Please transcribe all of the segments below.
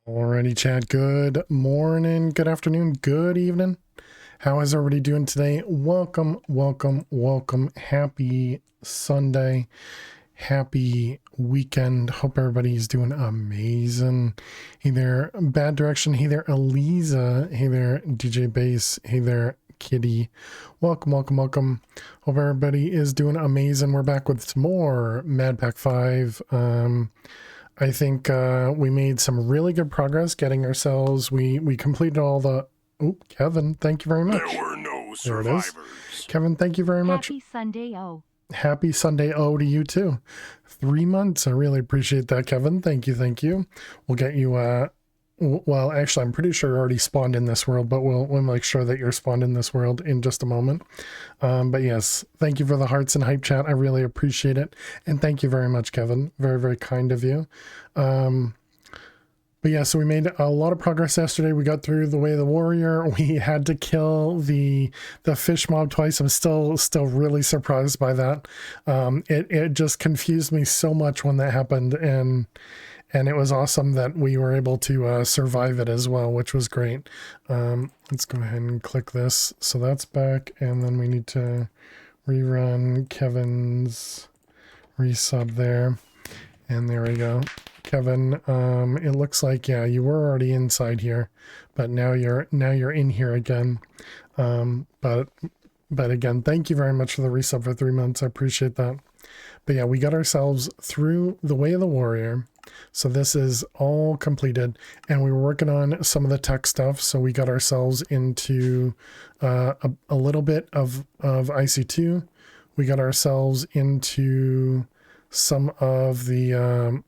Alrighty, chat. Good morning, good afternoon, good evening. How is everybody doing today? Welcome, welcome, welcome. Happy Sunday. Happy weekend. Hope everybody's doing amazing. Hey there, Bad Direction. Hey there, Eliza. Hey there, DJ Bass. Hey there, Kitty. Welcome, welcome, welcome. Hope everybody is doing amazing. We're back with some more MadPack 5. I think we made some really good progress getting ourselves. We completed all the. Oh, Kevin, thank you very much. There were no There it is. survivors. Kevin, thank you very much. Happy Sunday, oh. Happy Sunday, oh, to you too. 3 months. I really appreciate that, Kevin. Thank you, thank you. We'll get you. Well, actually, I'm pretty sure you're already spawned in this world, but we'll make sure that you're spawned in this world in just a moment. But yes, thank you for the hearts and hype chat. I really appreciate it. And thank you very much, Kevin. Very, very kind of you. But yeah, so we made a lot of progress yesterday. We got through the Way of the Warrior. We had to kill the fish mob twice. I'm still really surprised by that. It just confused me so much when that happened, and it was awesome that we were able to survive it as well, which was great. Let's go ahead and click this. So that's back, and then we need to rerun Kevin's resub there. And there we go. Kevin, it looks like, yeah, you were already inside here, but now you're in here again. But again, thank you very much for the resub for 3 months. I appreciate that. But yeah, we got ourselves through the Way of the Warrior. So this is all completed, and we were working on some of the tech stuff. So we got ourselves into a little bit of IC2. We got ourselves into some of the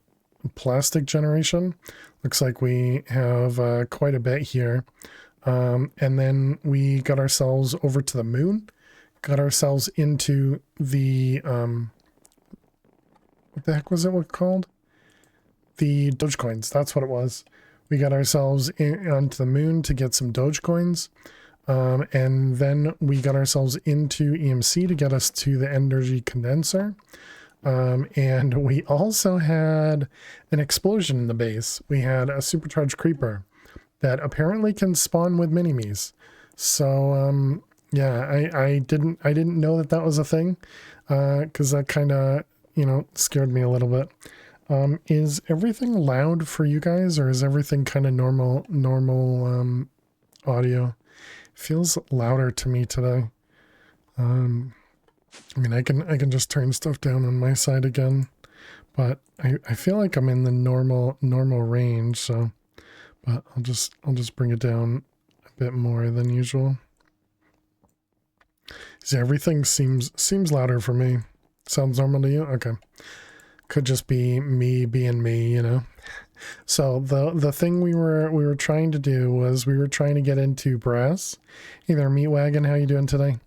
plastic generation. Looks like we have quite a bit here. And then we got ourselves over to the moon, got ourselves into the what the heck was it called? The Dogecoins. That's what it was. We got ourselves onto the moon to get some Dogecoins. And then we got ourselves into EMC to get us to the energy condenser. And we also had an explosion in the base. We had a supercharged creeper that apparently can spawn with mini-me's. So yeah, I didn't know that was a thing, because that kind of, scared me a little bit. Is everything loud for you guys, or is everything kind of normal audio? Feels louder to me today. I mean, I can just turn stuff down on my side again, but I feel like I'm in the normal range. So, but I'll just bring it down a bit more than usual. See, everything seems louder for me. Sounds normal to you? Okay. Could just be me being me, So the thing we were trying to do was we were trying to get into brass. Hey there, Meat Wagon, how you doing today?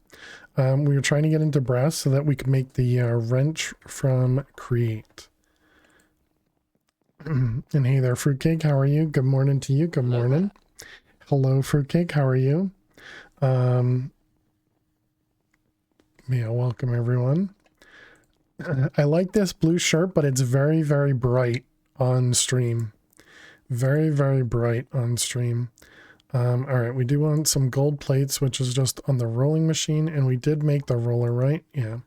We were trying to get into brass so that we could make the wrench from Create. And hey there, Fruitcake, how are you? Good morning to you. Good morning. Hello, Fruitcake, how are you? Yeah, welcome everyone. I like this blue shirt, but it's very, very bright on stream. Very, very bright on stream. All right, we do want some gold plates, which is just on the rolling machine, and we did make the roller, right? Yeah.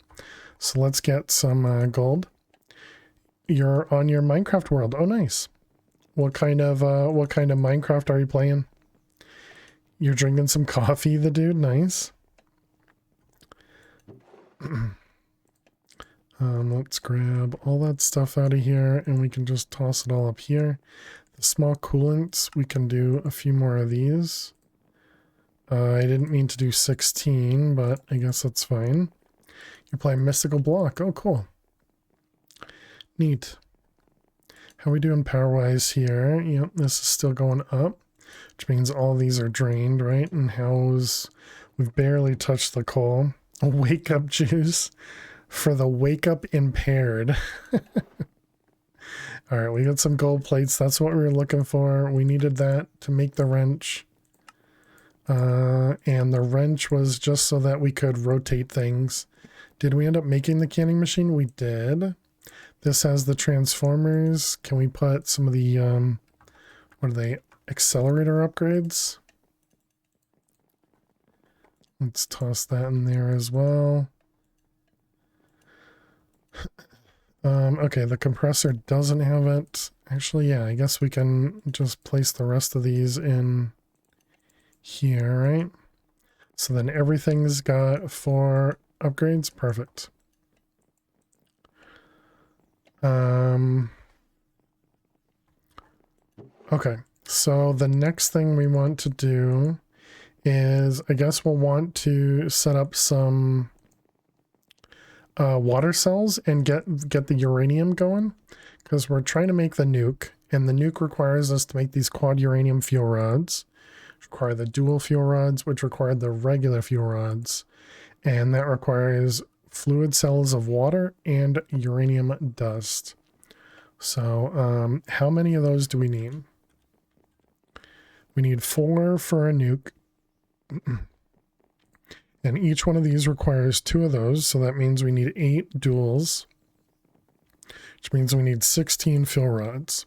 So let's get some gold. You're on your Minecraft world. Oh, nice. What kind of Minecraft are you playing? You're drinking some coffee, the dude. Nice. Let's grab all that stuff out of here, and we can just toss it all up here. The small coolants, we can do a few more of these. I didn't mean to do 16, but I guess that's fine. You're playing Mystical Block. Oh, cool. Neat. How we doing power-wise here? Yep, this is still going up, which means all these are drained, right? And we've barely touched the coal. Wake up juice for the wake up impaired. All right, we got some gold plates. That's what we were looking for. We needed that to make the wrench. And the wrench was just so that we could rotate things. Did we end up making the canning machine? We did. This has the transformers. Can we put some of the What are they? Accelerator upgrades? Let's toss that in there as well. Okay, the compressor doesn't have it. Actually, yeah, I guess we can just place the rest of these in here, right? So then everything's got 4 upgrades. Perfect. Okay, so the next thing we want to do is, I guess we'll want to set up some water cells and get the uranium going, because we're trying to make the nuke, and the nuke requires us to make these quad uranium fuel rods, which require the dual fuel rods, which require the regular fuel rods, and that requires fluid cells of water and uranium dust. So how many of those do we need? We need 4 for a nuke. And each one of these requires 2 of those, so that means we need 8 duals, which means we need 16 fuel rods.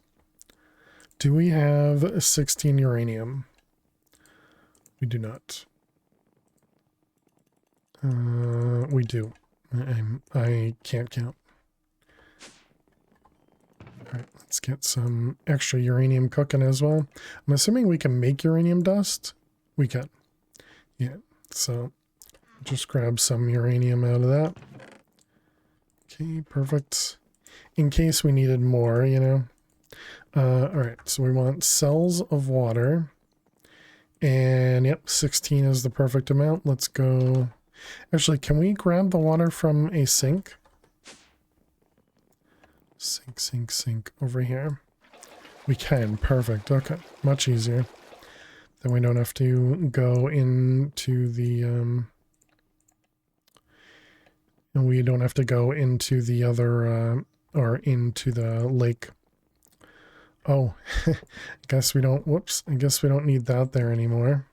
Do we have 16 uranium? We do not. We do. I can't count. Alright, let's get some extra uranium cooking as well. I'm assuming we can make uranium dust? We can. Yeah, so just grab some uranium out of that. Okay, perfect. In case we needed more, you know. Alright, so we want cells of water. And yep, 16 is the perfect amount. Let's go. Actually, can we grab the water from a sink? Sink over here. We can. Perfect. Okay, much easier. Then we don't have to go into the and we don't have to go into the other or into the lake. Oh, I guess we don't. Whoops. I guess we don't need that there anymore.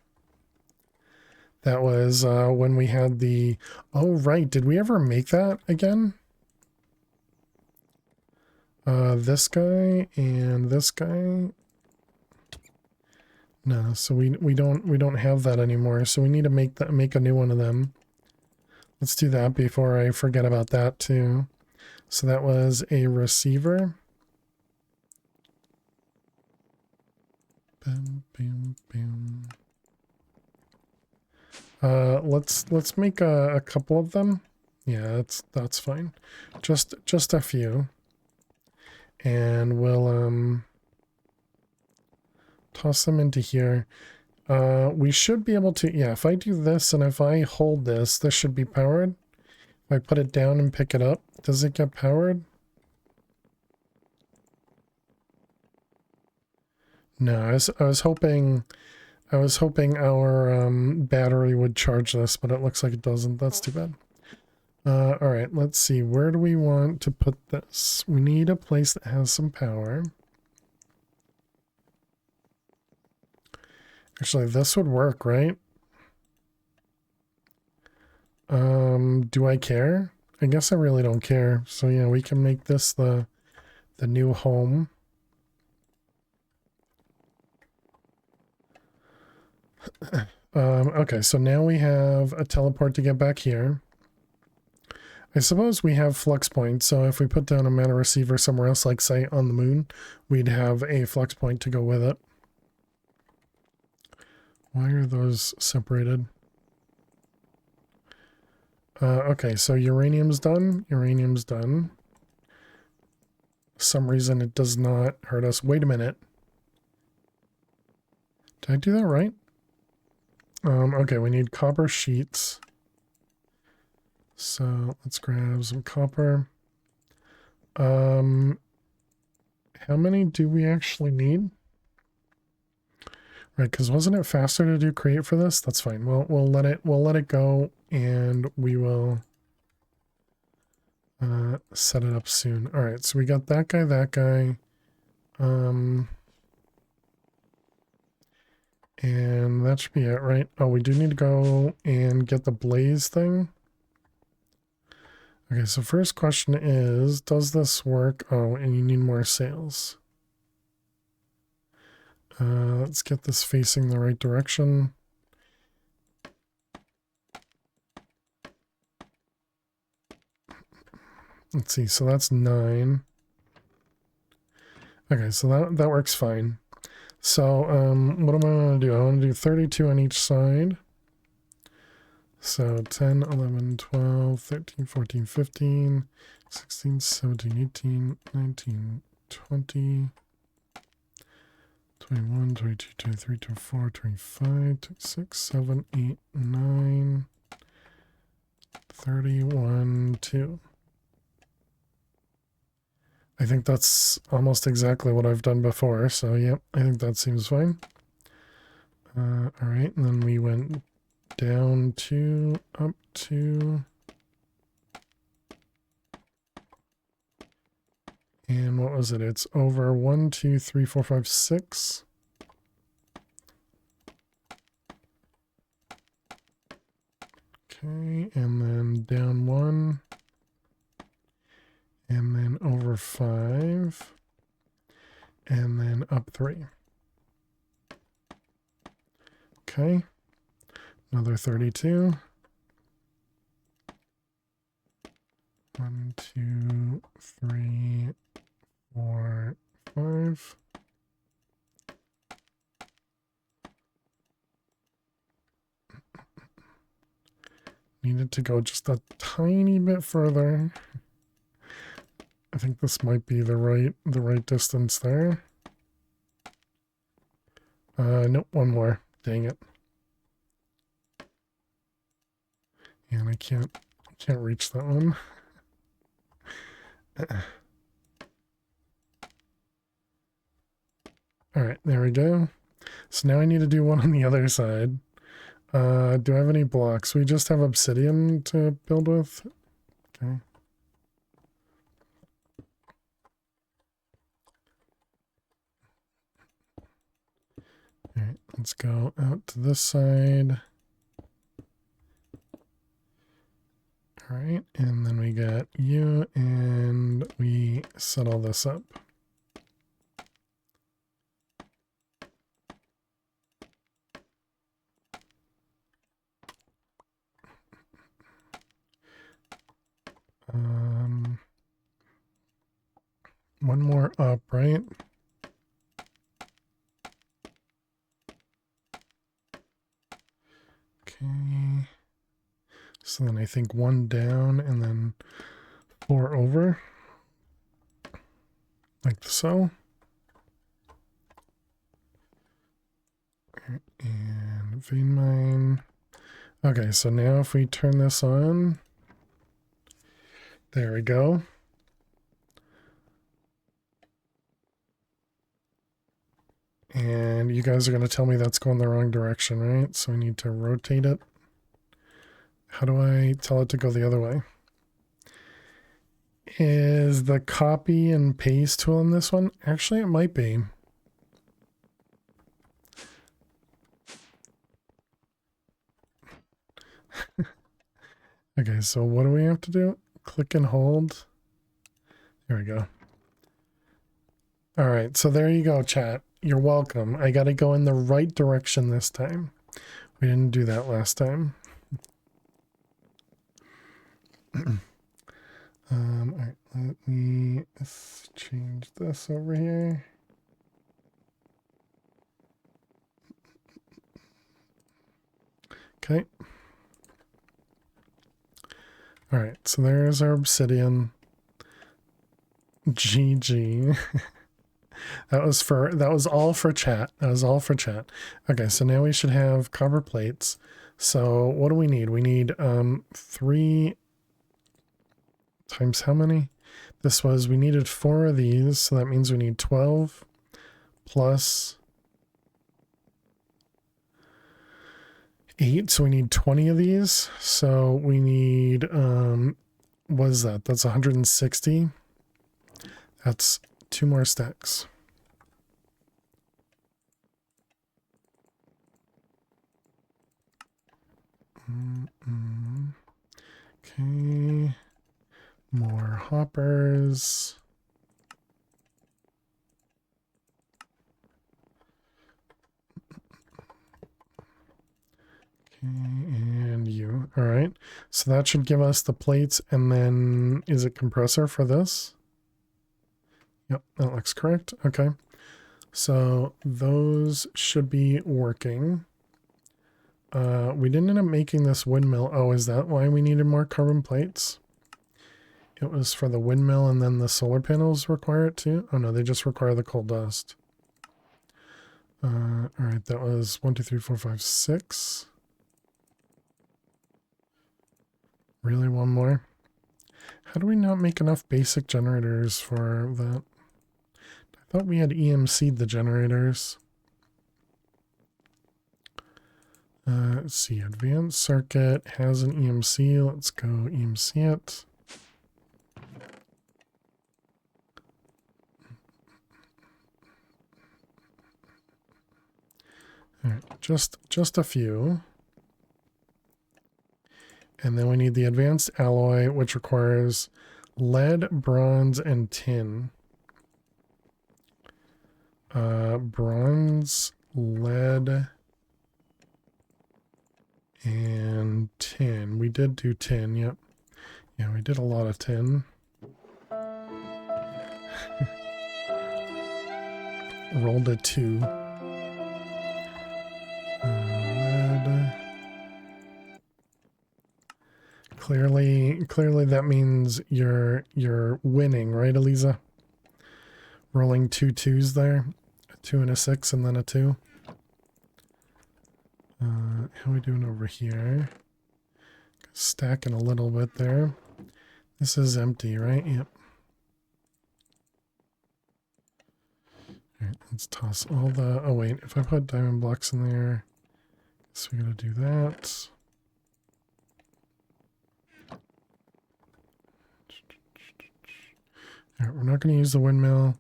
That was when we had the. Oh, right. Did we ever make that again? This guy and this guy. No, so we don't have that anymore. So we need to make a new one of them. Let's do that before I forget about that too. So that was a receiver. Bam, bam, bam. Let's make a couple of them. Yeah, that's fine. Just a few. And we'll toss them into here. We should be able to, yeah, if I do this and if I hold this, this should be powered. If I put it down and pick it up, does it get powered? No, I was hoping our battery would charge this, but it looks like it doesn't. That's too bad. All right, let's see. Where do we want to put this? We need a place that has some power. Actually, this would work, right? Do I care? I guess I really don't care. So yeah, we can make this the new home. Okay, so now we have a teleport to get back here. I suppose we have flux points, so if we put down a mana receiver somewhere else, like say on the moon, we'd have a flux point to go with it. Why are those separated? Okay, so uranium's done. Uranium's done. For some reason it does not hurt us. Wait a minute. Did I do that right? Okay, we need copper sheets. So let's grab some copper. How many do we actually need? Right, because wasn't it faster to do create for this? That's fine. We'll let it go, and we will set it up soon. All right, so we got that guy. And that should be it, right? Oh, we do need to go and get the blaze thing. Okay, so first question is, does this work? Oh, and you need more sails. Let's get this facing the right direction. Let's see, so that's 9. Okay, so that works fine. So what am I going to do? I want to do 32 on each side. So 10, 11, 12, 13, 14, 15, 16, 17, 18, 19, 20, 21, 22, 23, 24, 25, 26, 7, 8, 9, 31, 2. I think that's almost exactly what I've done before, so yep, I think that seems fine. Alright, and then we went down 2, up 2. And what was it? It's over 1, 2, 3, 4, 5, 6. Okay, and then down 1. And then over 5. And then up 3. Okay. Another 32. 1, 2, 3, 4, 5. Needed to go just a tiny bit further. I think this might be the right distance there. Nope, one more. Dang it. And I can't reach that one. Alright, there we go. So now I need to do one on the other side. Do I have any blocks? We just have obsidian to build with. Okay. Alright, let's go out to this side. Alright, and then we got you, and we set all this up. One more up, right? Okay. So then I think 1 down and then 4 over. Like so. And vein mine. Okay, so now if we turn this on, there we go. And you guys are going to tell me that's going the wrong direction, right? So I need to rotate it. How do I tell it to go the other way? Is the copy and paste tool in this one? Actually, it might be. Okay, so what do we have to do? Click and hold. There we go. All right, so there you go, chat. You're welcome. I got to go in the right direction this time. We didn't do that last time. All right, let me change this over here. Okay. All right, so there's our obsidian. GG. That was all for chat. That was all for chat. Okay, so now we should have copper plates. So what do we need? We need 3 times how many? We needed 4 of these, so that means we need 12 plus 8, so we need 20 of these. So we need what is that? That's 160. That's 2 more stacks. Okay. More hoppers. And you. All right. So that should give us the plates, and then is it compressor for this? Yep, that looks correct. Okay. So those should be working. We didn't end up making this windmill. Oh, is that why we needed more carbon plates? It was for the windmill, and then the solar panels require it too? Oh no, they just require the coal dust. All right, that was 1, 2, 3, 4, 5, 6. Really, one more? How do we not make enough basic generators for that? I thought we had EMC'd the generators. Let's see, advanced circuit has an EMC. Let's go EMC it. All right, just a few. And then we need the advanced alloy, which requires lead, bronze, and tin. Bronze, lead, and tin. We did do tin, yep. Yeah, we did a lot of tin. Rolled a 2. Lead. Clearly that means you're winning, right, Eliza? Rolling 2 2s there. A 2 and a 6 and then a 2. How are we doing over here? Stacking a little bit there. This is empty, right? Yep. Alright, let's toss all the... Oh wait, if I put diamond blocks in there, so we gotta do that. Alright, we're not gonna use the windmill.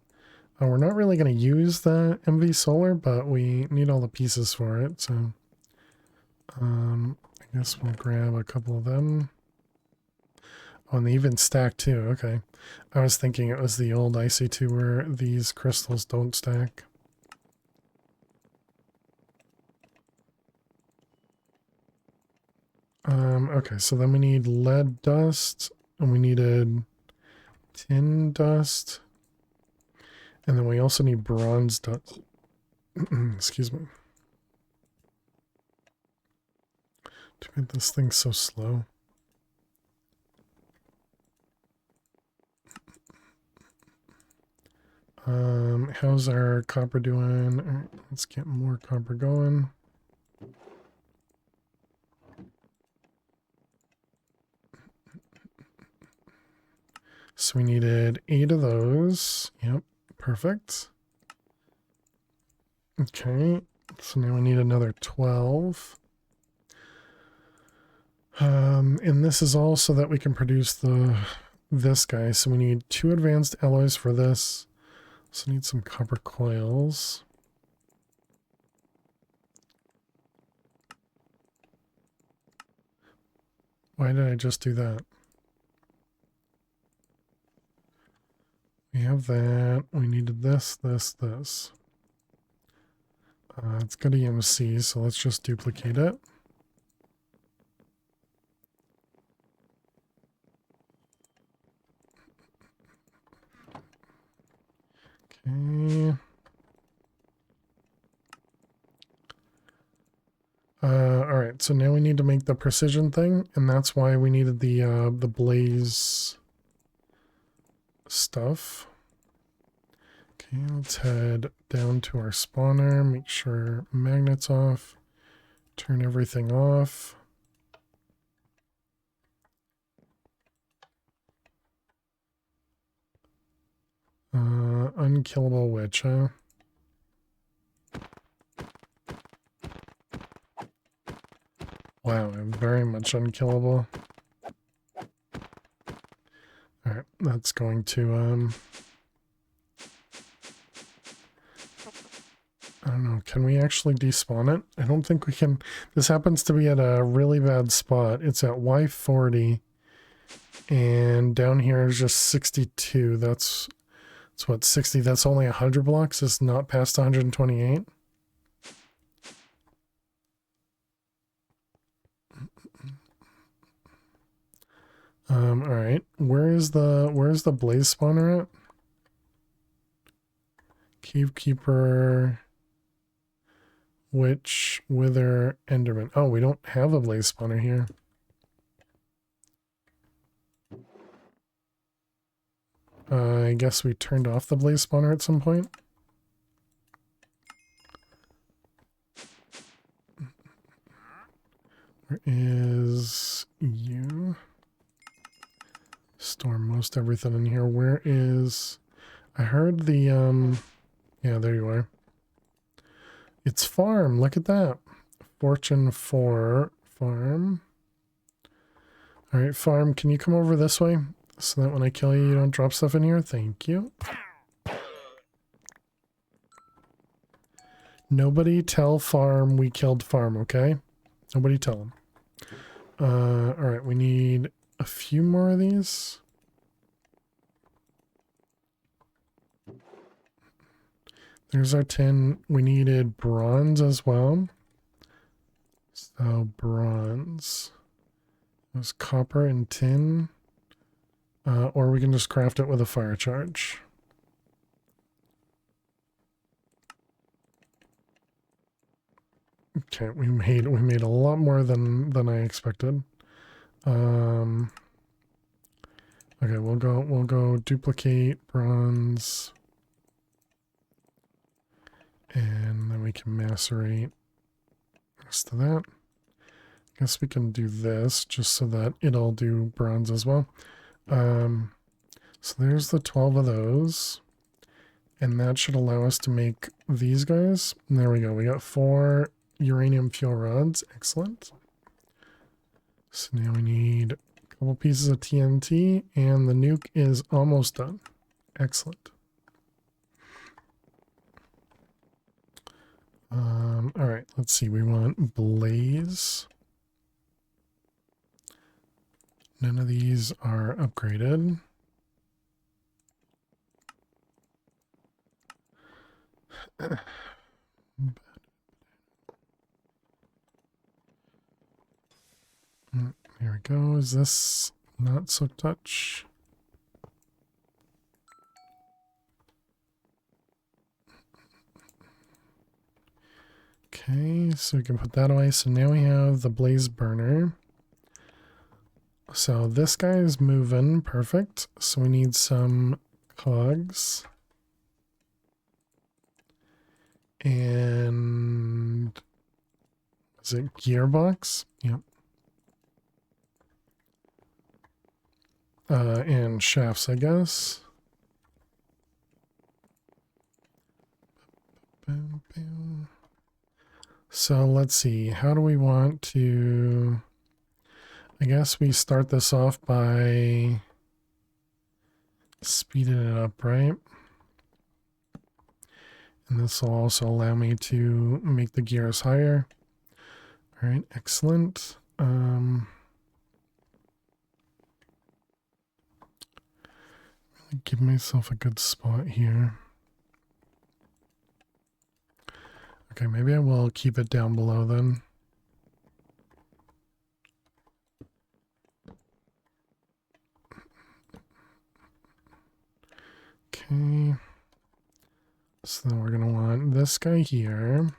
We're not really gonna use the MV solar, but we need all the pieces for it, so... I guess we'll grab a couple of them. Oh, and they even stack too, okay. I was thinking it was the old IC2 where these crystals don't stack. Okay, so then we need lead dust, and we needed tin dust, and then we also need bronze dust. Excuse me. Too bad this thing's so slow. How's our copper doing? All right, let's get more copper going. So we needed 8 of those. Yep, perfect. Okay, so now we need another 12. And this is all so that we can produce this guy. So we need 2 advanced alloys for this. So need some copper coils. Why did I just do that? We have that. We needed this. It's got EMC, so let's just duplicate it. Okay. Alright, so now we need to make the precision thing, and that's why we needed the blaze stuff. Okay, let's head down to our spawner, make sure magnet's off, turn everything off. Unkillable witch, huh? Wow, very much unkillable. Alright, that's going to, I don't know, can we actually despawn it? I don't think we can. This happens to be at a really bad spot. It's at Y40, and down here is just 62. That's what, 60? That's only 100 blocks? It's not past 128? All right. Where's the blaze spawner at? Cave Keeper, Witch, Wither, Enderman. Oh, we don't have a blaze spawner here. I guess we turned off the blaze spawner at some point. Where is you? Store most everything in here. Where is... I heard the, yeah, there you are. It's farm. Look at that. Fortune 4 farm. All right, farm, can you come over this way so that when I kill you, you don't drop stuff in here? Thank you. Nobody tell farm we killed farm, okay? Nobody tell him. All right, we need a few more of these. There's our tin. We needed bronze as well. So bronze. There's copper and tin. Or we can just craft it with a fire charge. Okay, we made a lot more than I expected. Okay, we'll go duplicate bronze. And then we can macerate the rest of that. I guess we can do this just so that it'll do bronze as well. So there's the 12 of those. And that should allow us to make these guys. And there we go. We got 4 uranium fuel rods. Excellent. So now we need a couple pieces of TNT. And the nuke is almost done. Excellent. All right, let's see. We want blaze. None of these are upgraded. Here we go. Is this not so touch? Okay, so we can put that away. So now we have the blaze burner. So this guy is moving. Perfect. So we need some cogs. And is it gearbox? Yep. And shafts, I guess. So let's see. How do we want to... I guess we start this off by speeding it up, right? And this will also allow me to make the gears higher. All right, excellent. Give myself a good spot here. Okay, maybe I will keep it down below then. Okay. So then we're going to want this guy here.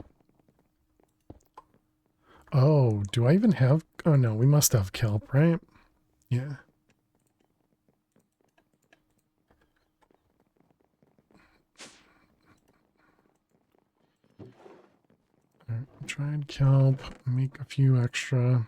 Oh, do I even have... Oh no, we must have kelp, right? Yeah. Alright, dried kelp, make a few extra.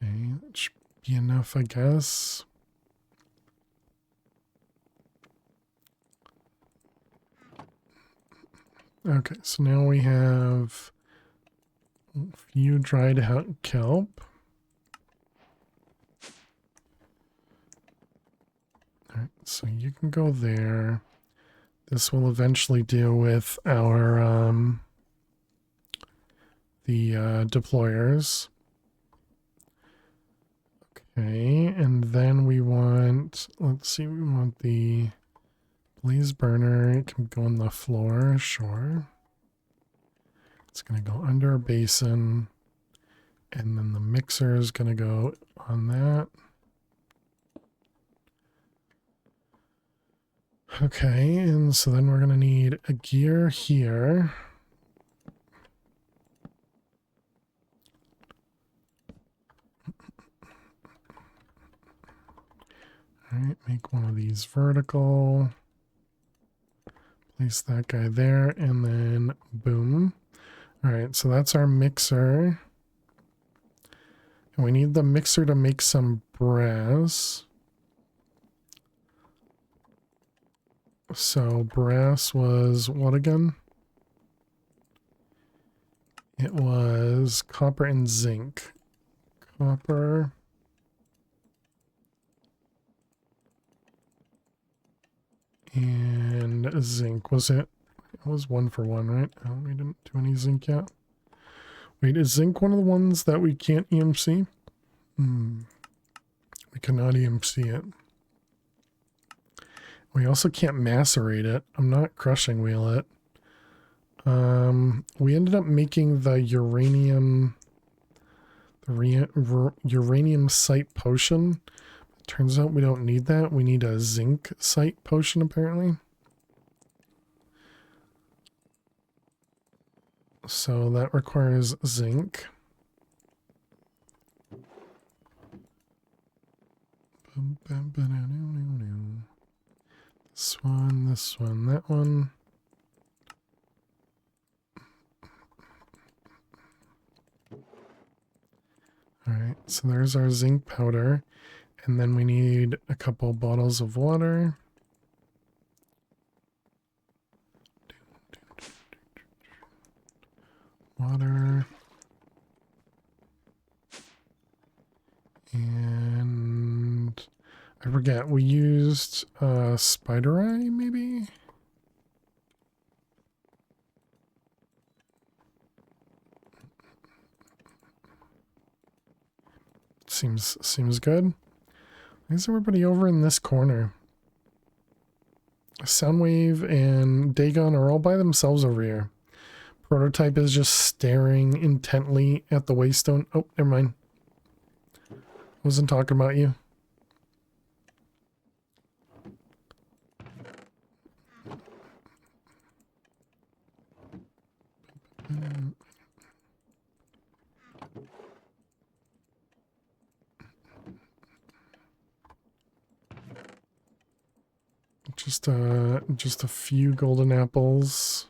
Okay, that should be enough, I guess. Okay, so now we have a few dried kelp. All right, so you can go there. This will eventually deal with our the deployers. Okay, and then we want, let's see, we want the Blaze burner can go on the floor, sure. It's going to go under a basin. And then the mixer is going to go on that. Okay, and so then we're going to need a gear here. All right, make one of these vertical. Place that guy there, and then boom. All right, so that's our mixer. And we need the mixer to make some brass. So brass was what again? It was copper and zinc. Copper. And zinc. Was it? It was 1-for-1, right? Oh, we didn't do any zinc yet. Wait, is zinc one of the ones that we can't EMC? We cannot EMC it. We also can't macerate it. I'm not crushing wheel it. We ended up making the uranium site potion. Turns out we don't need that. We need a zinc site potion apparently. So that requires zinc. This one, that one. Alright, so there's our zinc powder. And then we need a couple bottles of water. Water. And I forget, we used spider eye maybe? Seems good. Why is everybody over in this corner? Soundwave and Dagon are all by themselves over here. Prototype is just staring intently at the waystone. Oh, never mind. Wasn't talking about you. Just a few golden apples.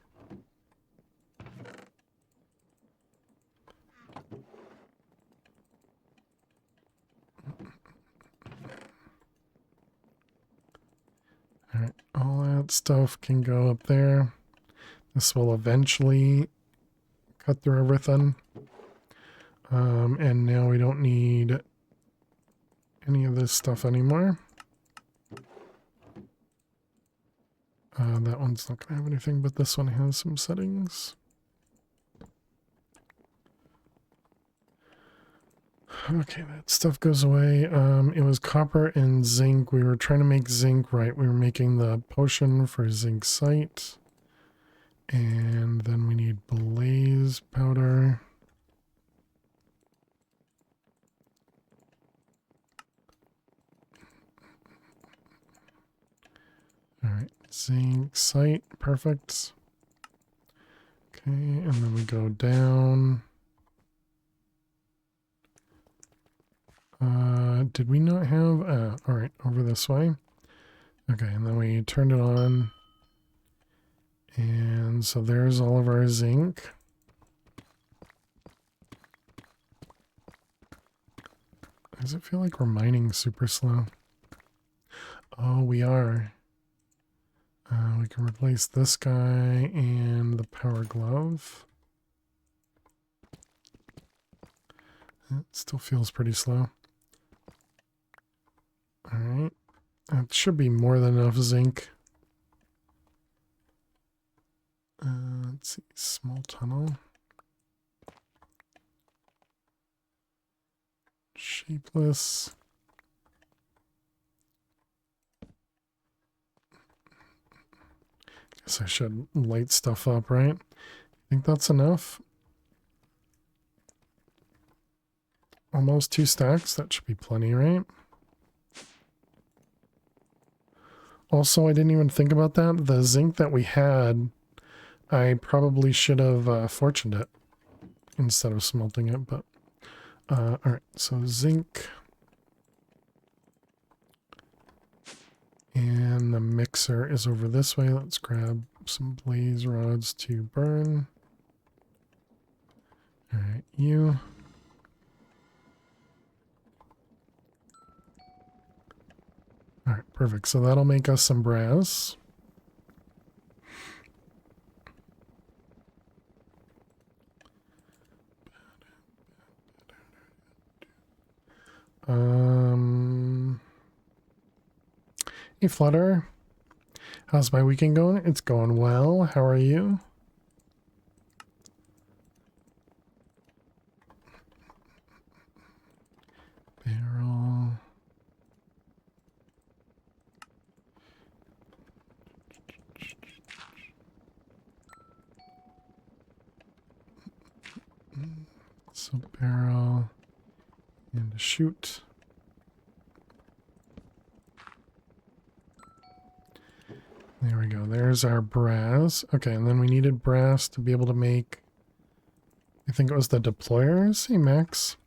All right, all that stuff can go up there. This will eventually cut through everything. And now we don't need any of this stuff anymore. That one's not going to have anything, but this one has some settings. Okay, that stuff goes away. It was copper and zinc. We were trying to make zinc, right? We were making the potion for zinc site. And then we need blaze powder. All right, zinc site, perfect. Okay, and then we go down. Did we not have, all right, over this way. Okay, and then we turned it on. And so there's all of our zinc. Does it feel like we're mining super slow? Oh, we are. We can replace this guy and the power glove. It still feels pretty slow. Alright. That should be more than enough zinc. Let's see. Small tunnel. Shapeless. Guess I should light stuff up, right? Think that's enough? Almost 2 stacks. That should be plenty, right? Also, I didn't even think about that. The zinc that we had, I probably should have fortuned it instead of smelting it, but all right, so zinc and the mixer is over this way. Let's grab some blaze rods to burn. All right, you. All right, perfect. So that'll make us some brass. Hey Flutter, how's my weekend going? It's going well. How are you? Barrel. So barrel and a chute. There we go. There's our brass. Okay, and then we needed brass to be able to make, I think it was the deployers. Hey, Max.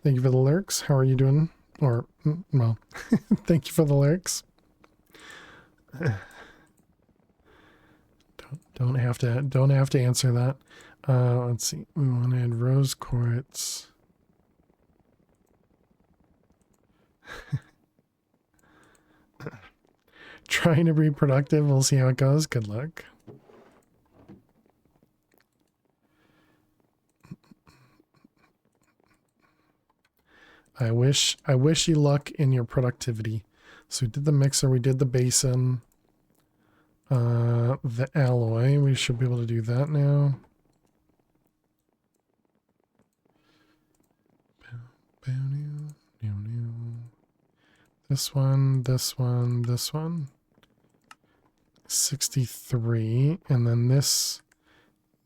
Thank you for the lurks. How are you doing? Or, well, thank you for the lurks. Don't have to answer that. Let's see. We want to add rose quartz. Trying to be productive. We'll see how it goes. Good luck. I wish you luck in your productivity. So we did the mixer, we did the basin, the alloy. We should be able to do that now. This one, this one, this one. 63, and then this,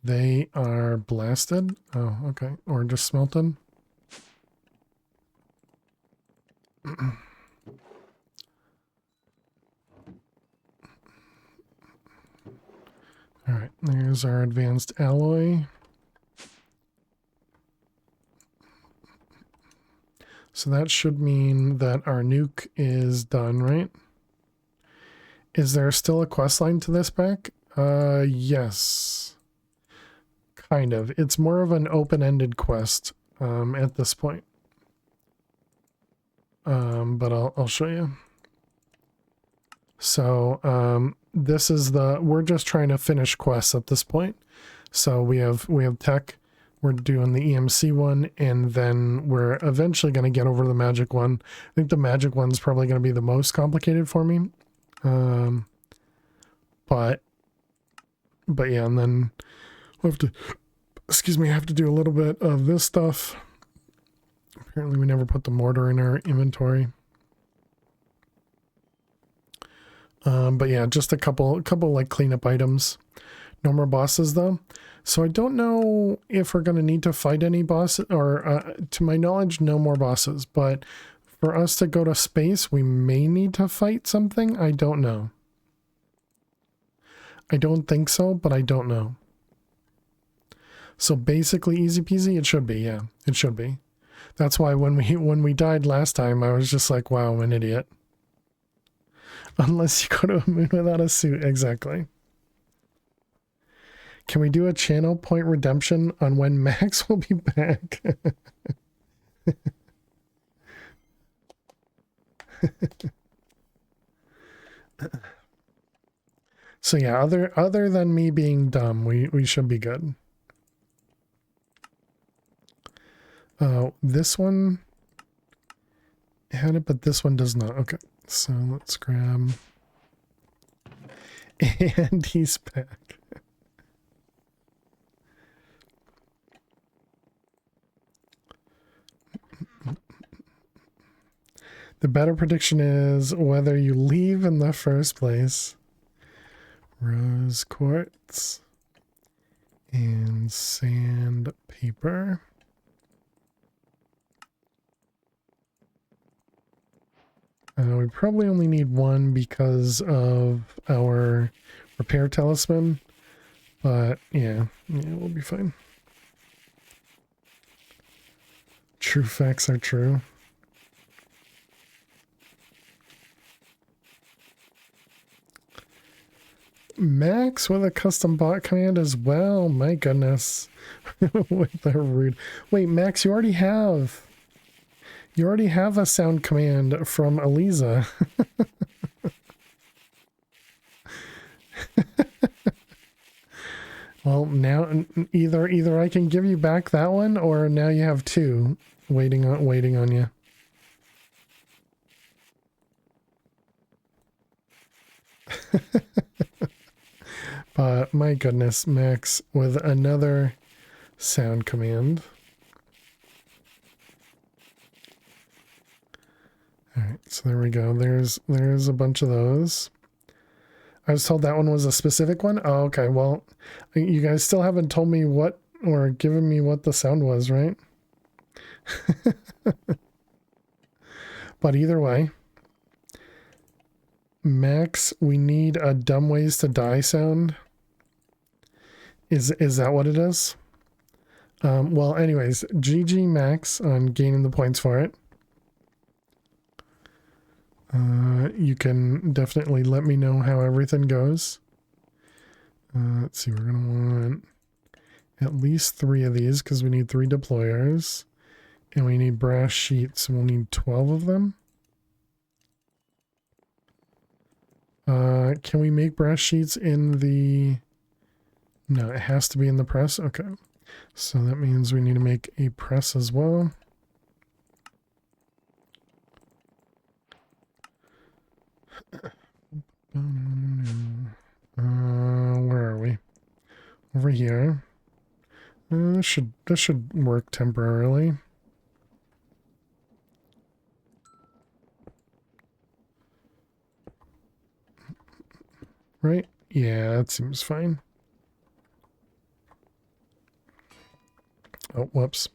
they are blasted. Oh, okay. Or just smelted. All right, there's our advanced alloy. So that should mean that our nuke is done, right? Is there still a quest line to this pack? Yes. Kind of. It's more of an open-ended quest at this point. But I'll show you. So this is we're just trying to finish quests at this point. So we have tech. We're doing the EMC one, and then we're eventually going to get over the magic one. I think the magic one's probably going to be the most complicated for me. But yeah, and then we'll have to, excuse me, have to do a little bit of this stuff. Apparently we never put the mortar in our inventory. But yeah, just a couple like cleanup items. No more bosses though. So I don't know if we're going to need to fight any bosses, or to my knowledge, no more bosses. But for us to go to space, we may need to fight something. I don't know. I don't think so, but I don't know. So basically easy peasy, it should be, yeah. It should be. That's why when we died last time, I was just like, wow, I'm an idiot. Unless you go to a moon without a suit, exactly. Can we do a channel point redemption on when Max will be back? So yeah, other than me being dumb, we should be good. This one had it, but this one does not. Okay, so let's grab. And he's back. The better prediction is whether you leave in the first place. Rose quartz and sandpaper. We probably only need one because of our repair talisman, but yeah, we'll be fine. True facts are true. Max with a custom bot command as well. My goodness. With the rude. Wait, Max, you already have a sound command from Eliza. Well, now either I can give you back that one, or now you have two waiting on you. But my goodness, Max with another sound command. All right, so there we go. There's a bunch of those. I was told that one was a specific one. Oh, okay. Well, you guys still haven't told me what, or given me what the sound was, right? But either way, Max, we need a dumb ways to die sound. Is that what it is? Well, anyways, GG Max on gaining the points for it. You can definitely let me know how everything goes. Let's see, we're going to want at least 3 of these because we need 3 deployers. And we need brass sheets, and we'll need 12 of them. Can we make brass sheets in the... No, it has to be in the press? Okay. So that means we need to make a press as well. Where are we? Over here. This should work temporarily. Right? Yeah, that seems fine. Oh, whoops.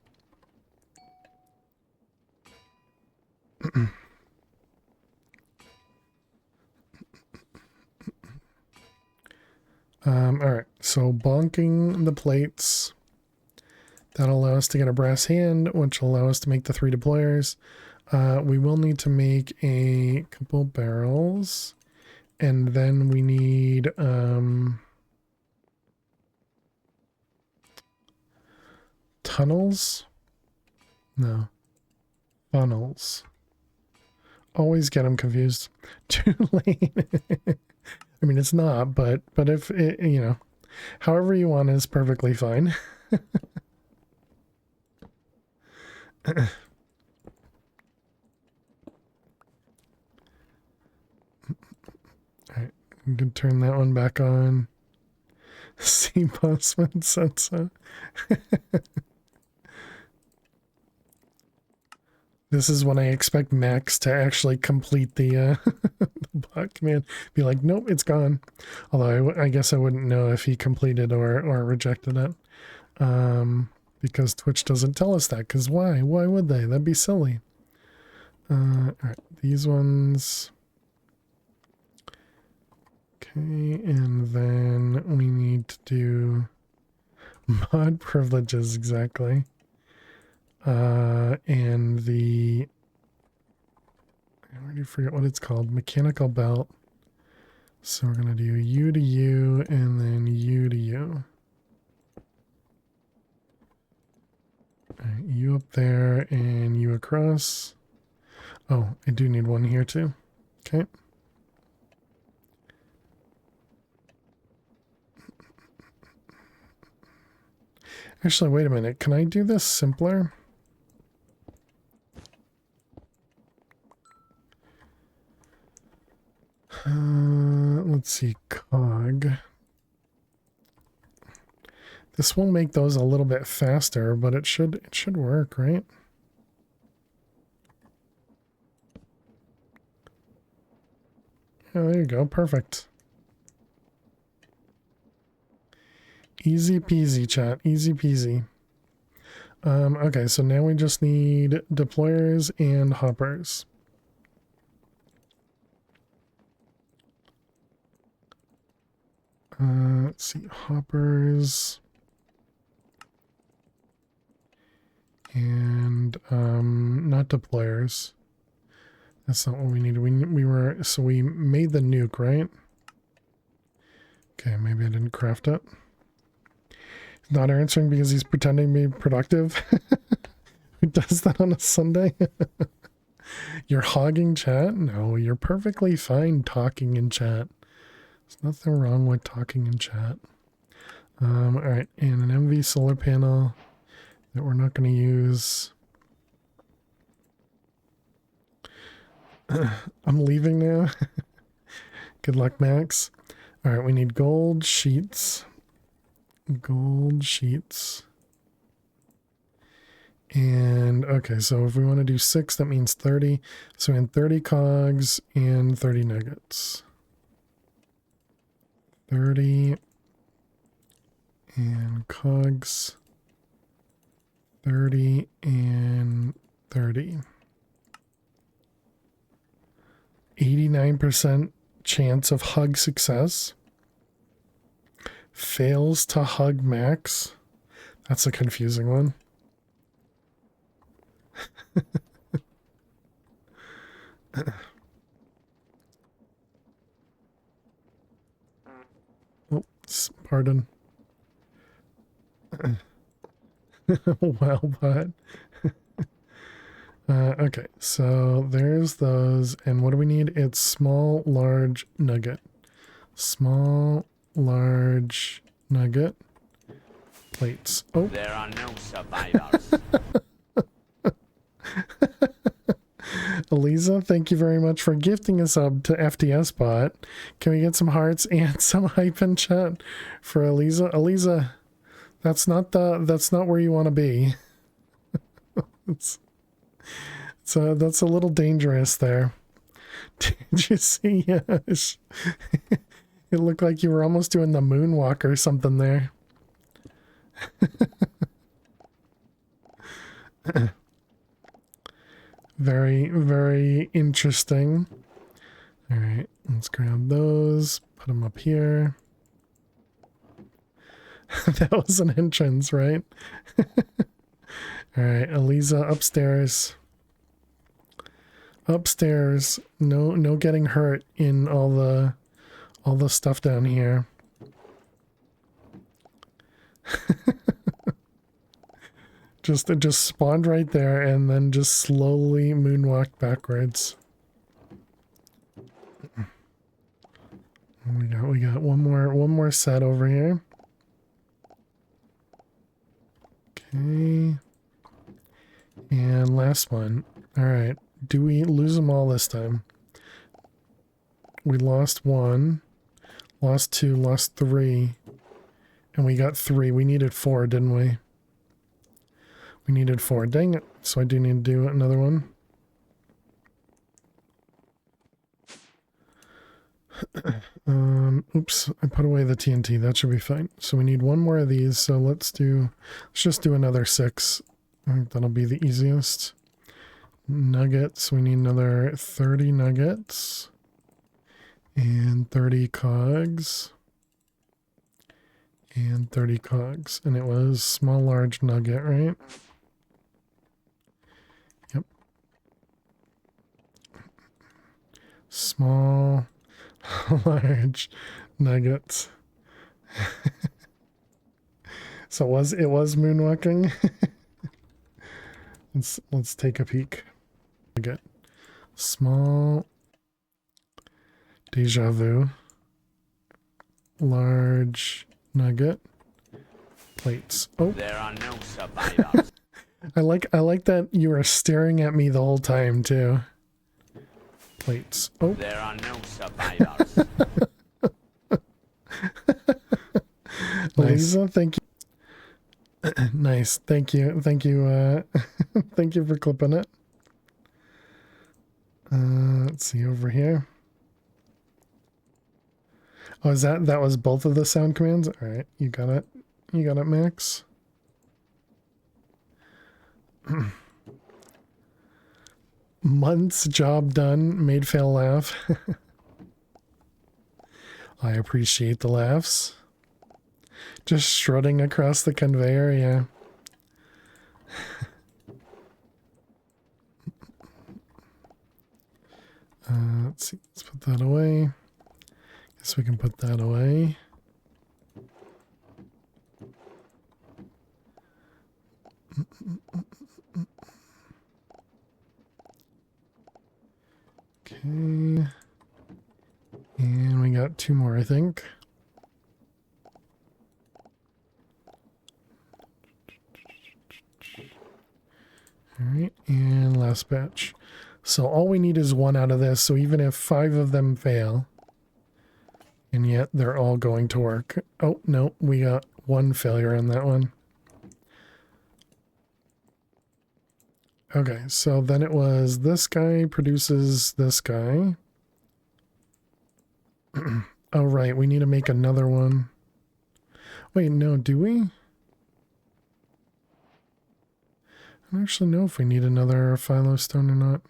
Alright, so bonking the plates. That'll allow us to get a brass hand, which will allow us to make the 3 deployers. We will need to make a couple barrels. And then we need tunnels? No. Funnels. Always get them confused. Too late. I mean, it's not, but if it, however you want is perfectly fine. All right, I'm gonna turn that one back on. See, Bossman said so. This is when I expect Max to actually complete the, the bot command. Be like, nope, it's gone. Although I guess I wouldn't know if he completed or rejected it. Because Twitch doesn't tell us that. Because why? Why would they? That'd be silly. All right, these ones. Okay, and then we need to do mod privileges, exactly. And the, I already forget what it's called, mechanical belt. So we're going to do U to U and then U to U. All right, U up there and U across. Oh, I do need one here too. Okay. Actually, wait a minute. Can I do this simpler? Let's see, cog. This will make those a little bit faster, but it should work, right? Yeah, there you go, perfect. Easy peasy, chat. Easy peasy. Okay, so now we just need deployers and hoppers. Let's see, hoppers. And not deployers. That's not what we needed. So we made the nuke, right? Okay, maybe I didn't craft it. He's not answering because he's pretending to be productive. Who does that on a Sunday? You're hogging chat? No, you're perfectly fine talking in chat. There's nothing wrong with talking in chat. Alright, and an MV solar panel that we're not going to use. I'm leaving now. Good luck, Max. Alright, we need gold sheets. Gold sheets. And, okay, so if we want to do 6, that means 30. So in 30 cogs and 30 nuggets. 30 and cogs. 30 and 30. 89% chance of hug success. Fails to hug max. That's a confusing one. Oops, pardon. Well, but okay, so there's those, and what do we need? It's small, large nugget. Small, large nugget plates. Oh, there are no survivors. Eliza, thank you very much for gifting a sub to FTS bot. Can we get some hearts and some hype in chat for Eliza? Eliza, that's not where you want to be. That's a little dangerous there. Did you see? Yes. It looked like you were almost doing the moonwalk or something there. Very, very interesting. All right, let's grab those, put them up here. That was an entrance, right? All right, Eliza upstairs. Upstairs. No getting hurt in all the stuff down here. Just spawned right there and then just slowly moonwalk backwards. We got one more set over here. Okay. And last one. All right. Do we lose them all this time? We lost 1, lost 2, lost 3, and we got 3. We needed 4, didn't we? We needed 4. Dang it. So I do need to do another one. Oops, I put away the TNT. That should be fine. So we need one more of these. So let's just do another 6. I think that'll be the easiest. Nuggets. We need another 30 nuggets. And 30 cogs. And 30 cogs. And it was small, large nugget, right? Yep. Small, large nuggets. So it was moonwalking. Let's take a peek. Nugget. Small, deja vu, large nugget, plates. Oh, there are no survivors. I like that you are staring at me the whole time too. Plates. Oh, there are no survivors. Lisa, thank you. Nice, thank you, thank you for clipping it. Let's see over here. Oh, that was both of the sound commands? All right, you got it. You got it, Max? Months job done, made fail laugh. I appreciate the laughs. Just strutting across the conveyor, yeah. Let's see, let's put that away. Guess we can put that away. Okay. And we got 2 more, I think. Alright, and last batch. So all we need is 1 out of this, so even if 5 of them fail, and yet they're all going to work. Oh, no, we got 1 failure on that one. Okay, so then it was this guy produces this guy. Oh, right, we need to make another one. Wait, no, do we? I don't actually know if we need another phyllo stone or not.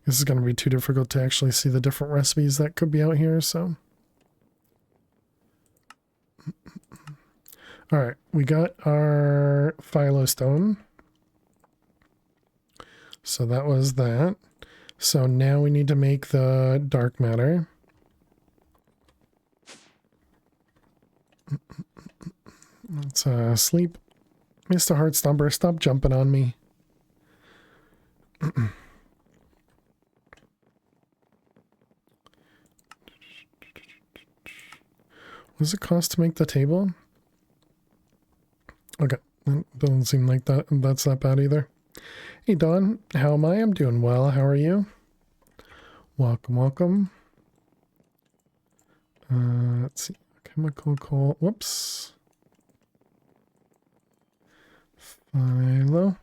This is going to be too difficult to actually see the different recipes that could be out here, so. Alright, we got our phyllo stone. So that was that. So now we need to make the dark matter. Let's sleep. Mr. Heartstomper, stop jumping on me. What does it cost to make the table? Okay, that doesn't seem like that's that bad either. Hey Don, how am I? I'm doing well. How are you? Welcome, welcome. Let's see. Chemical coal. Whoops. Phyllo.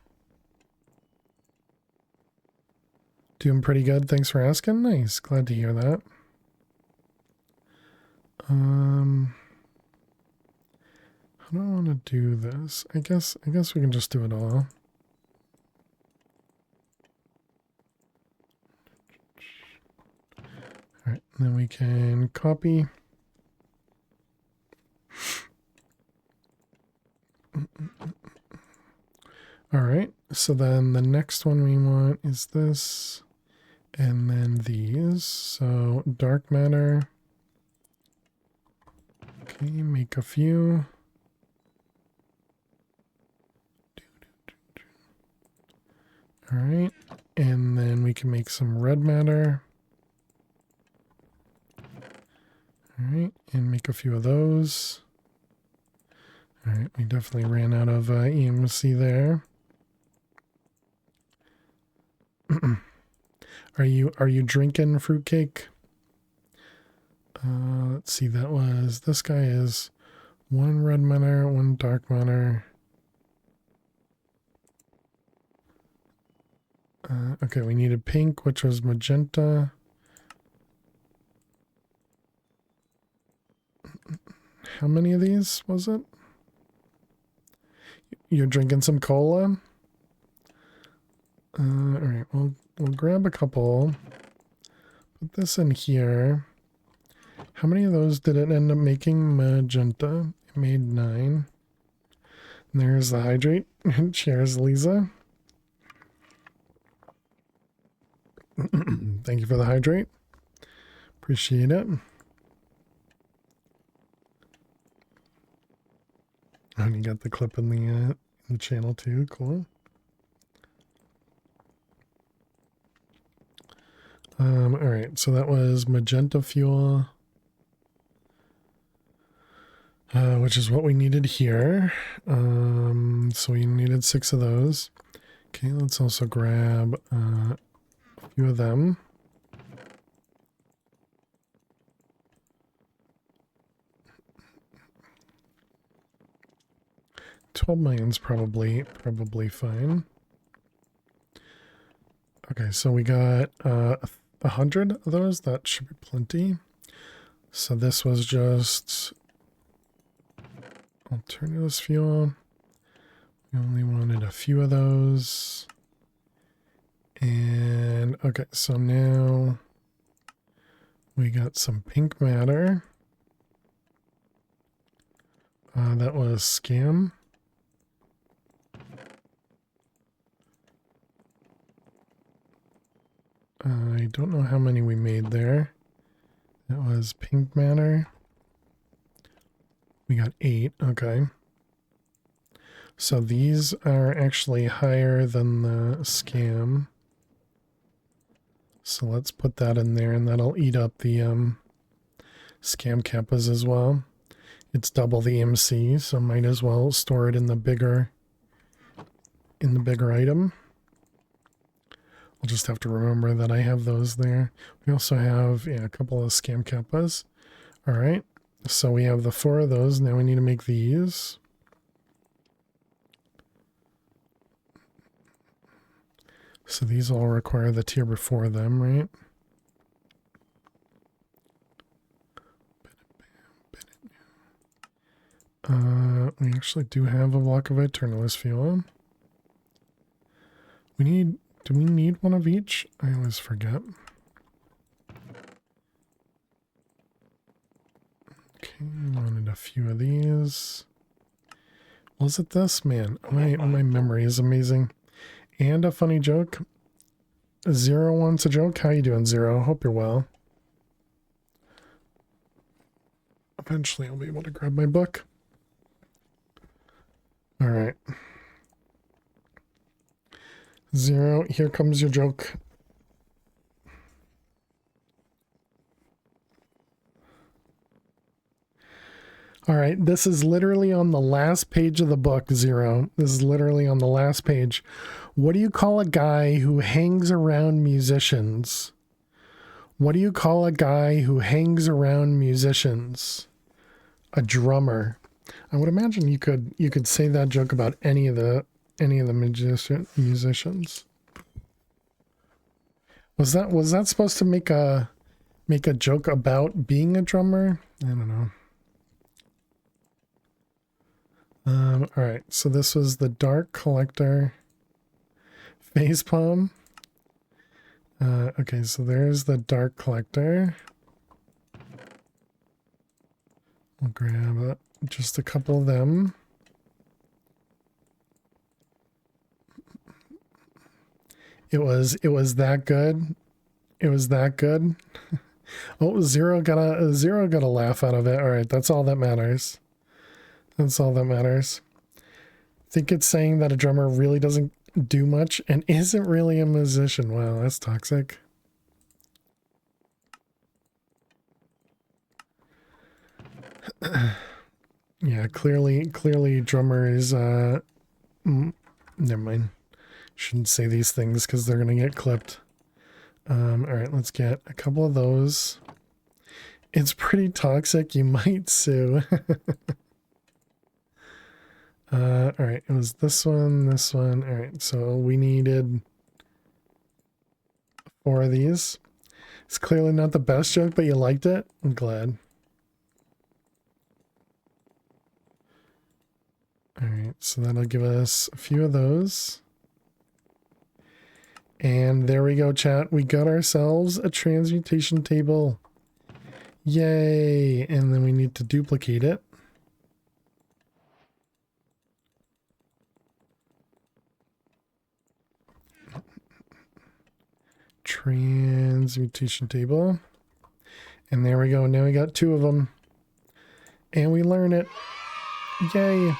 Doing pretty good. Thanks for asking. Nice. Glad to hear that. How do I want to do this? I guess we can just do it all. Alright, then we can copy. Alright, so then the next one we want is this, and then these. So dark matter. Okay, make a few. Alright, and then we can make some red matter. Alright, and make a few of those. Alright, we definitely ran out of EMC there. Are you drinking fruitcake? Let's see, that was, this guy is 1 red matter, 1 dark matter. Okay, we needed pink, which was magenta. How many of these was it? You're drinking some cola? Alright, we'll grab a couple. Put this in here. How many of those did it end up making? Magenta. It made 9. And there's the hydrate. Cheers, Lisa. Thank you for the hydrate. Appreciate it. And you got the clip in the channel too. Cool. All right, so that was magenta fuel, which is what we needed here. So we needed 6 of those. Okay, let's also grab a few of them. $12 million's probably fine. Okay, so we got 100 of those. That should be plenty. So this was just a Alternatives fuel. We only wanted a few of those. And okay, so now we got some pink matter. That was scam. I don't know how many we made there. That was pink matter. We got 8, okay. So these are actually higher than the scam. So let's put that in there and that'll eat up the scam kappas as well. It's double the MC, so might as well store it in the bigger item. I'll just have to remember that I have those there. We also have a couple of scam kappas. All right, so we have the 4 of those. Now we need to make these. So these all require the tier before them, right? We actually do have a block of eternalist fuel. Do we need one of each? I always forget. Okay, wanted a few of these. Was it this? Man, my memory is amazing. And a funny joke. Zero wants a joke. How you doing, Zero? Hope you're well. Eventually I'll be able to grab my book. All right. Zero, here comes your joke. All right, this is literally on the last page of the book, Zero. This is literally on the last page. What do you call a guy who hangs around musicians? What do you call a guy who hangs around musicians? A drummer. I would imagine you could say that joke about any of the musicians. Was that supposed to make a joke about being a drummer? I don't know. All right, so this was the Dark Collector facepalm. Okay, so there's the Dark Collector. We'll grab just a couple of them. It was that good. It was that good. Oh, Zero got a laugh out of it. All right, that's all that matters. That's all that matters. I think it's saying that a drummer really doesn't do much and isn't really a musician. Wow, that's toxic. Yeah, clearly drummer is never mind. Shouldn't say these things because they're gonna get clipped. All right, let's get a couple of those. It's pretty toxic. You might sue. All right, it was this one. All right, so we needed 4 of these. It's clearly not the best joke, but you liked it. I'm glad. All right, so that'll give us a few of those. And there we go, chat. We got ourselves a transmutation table. Yay! And then we need to duplicate it. Transmutation table. And there we go. Now we got 2 of them. And we learn it. Yay!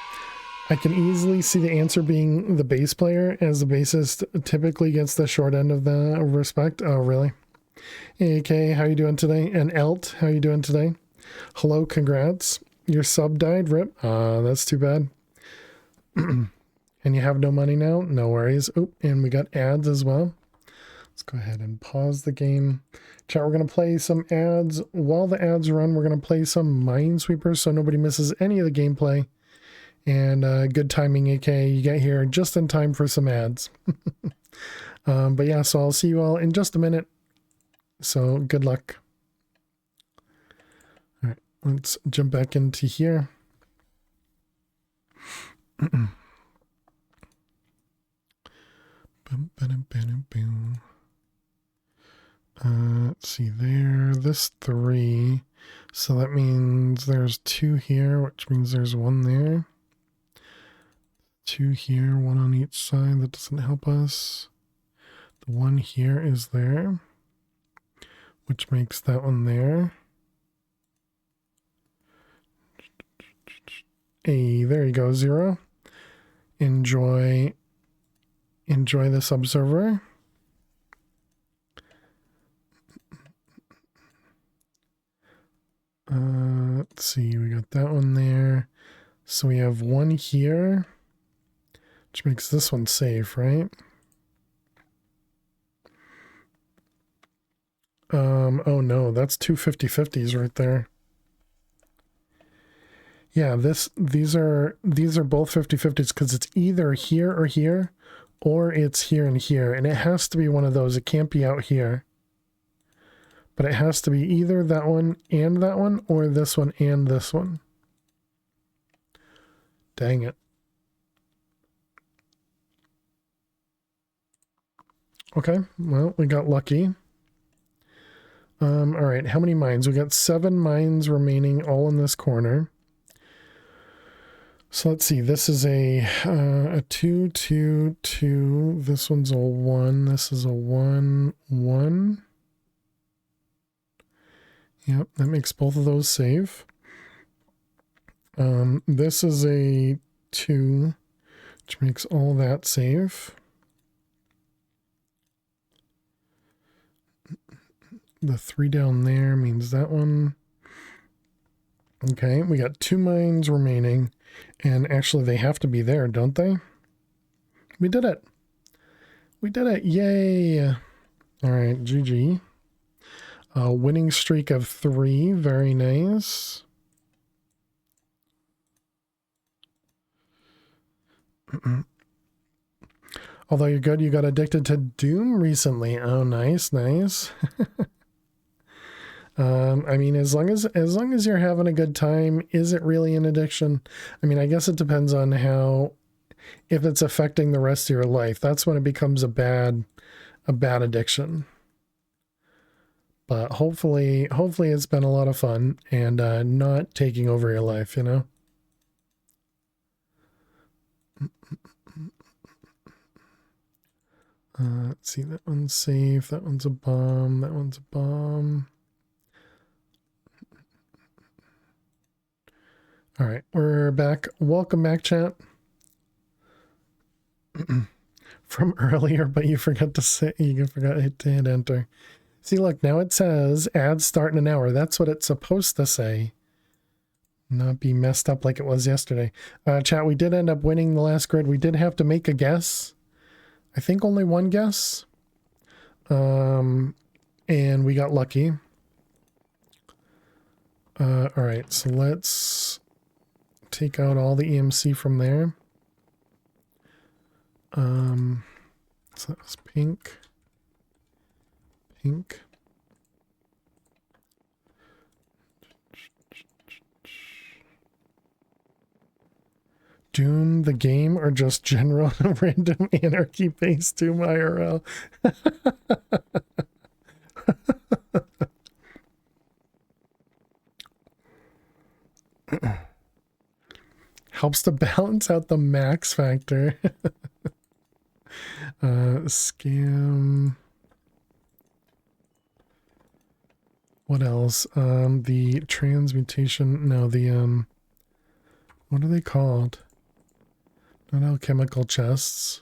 I can easily see the answer being the bass player, as the bassist typically gets the short end of the respect. Oh, really? Hey, Kay, how you doing today? And Elt, how you doing today? Hello, congrats. Your sub died, rip. That's too bad. And you have no money now? No worries. Oh, and we got ads as well. Let's go ahead and pause the game. Chat, we're going to play some ads. While the ads run, we're going to play some Minesweeper so nobody misses any of the gameplay. And good timing, AK. You get here just in time for some ads. But yeah, so I'll see you all in just a minute. So good luck. All right, let's jump back into here. Let's see there, this 3. So that means there's 2 here, which means there's 1 there. 2 here, 1 on each side. That doesn't help us. The 1 here is there, which makes that one there. Hey, there you go, 0. Enjoy this observer. Let's see, we got that one there. So we have 1 here, which makes this one safe, right? Oh no, that's 2 50/50s right there. Yeah, these are both 50/50s because it's either here or here, or it's here and here, and it has to be one of those. It can't be out here. But it has to be either that one, or this one and this one. Dang it. Okay, well, we got lucky. All right, how many mines? We got 7 mines remaining, all in this corner. So let's see, this is a 2, 2, 2. This one's a 1. This is a 1, 1. Yep, that makes both of those safe. This is a 2, which makes all that safe. The 3 down there means that one. Okay, we got 2 mines remaining. And actually, they have to be there, don't they? We did it. We did it. Yay. All right, GG. Winning streak of 3. Very nice. Although you're good, you got addicted to Doom recently. Oh, nice, nice. I mean, as long as you're having a good time, is it really an addiction? I mean, I guess it depends on if it's affecting the rest of your life. That's when it becomes a bad addiction. But hopefully it's been a lot of fun and not taking over your life, you know? Let's see, that one's safe, that one's a bomb, that one's a bomb. All right, we're back. Welcome back, chat. From earlier, but you forgot to hit enter. See, look, now it says ads start in an hour. That's what it's supposed to say. Not be messed up like it was yesterday. Chat, we did end up winning the last grid. We did have to make a guess. I think only one guess. And we got lucky. All right, so let's take out all the EMC from there. So that was pink. Pink. Doom the game or just general random anarchy based Doom IRL? Helps to balance out the max factor. Scam. What else? The transmutation. No, the what are they called? Not alchemical chests.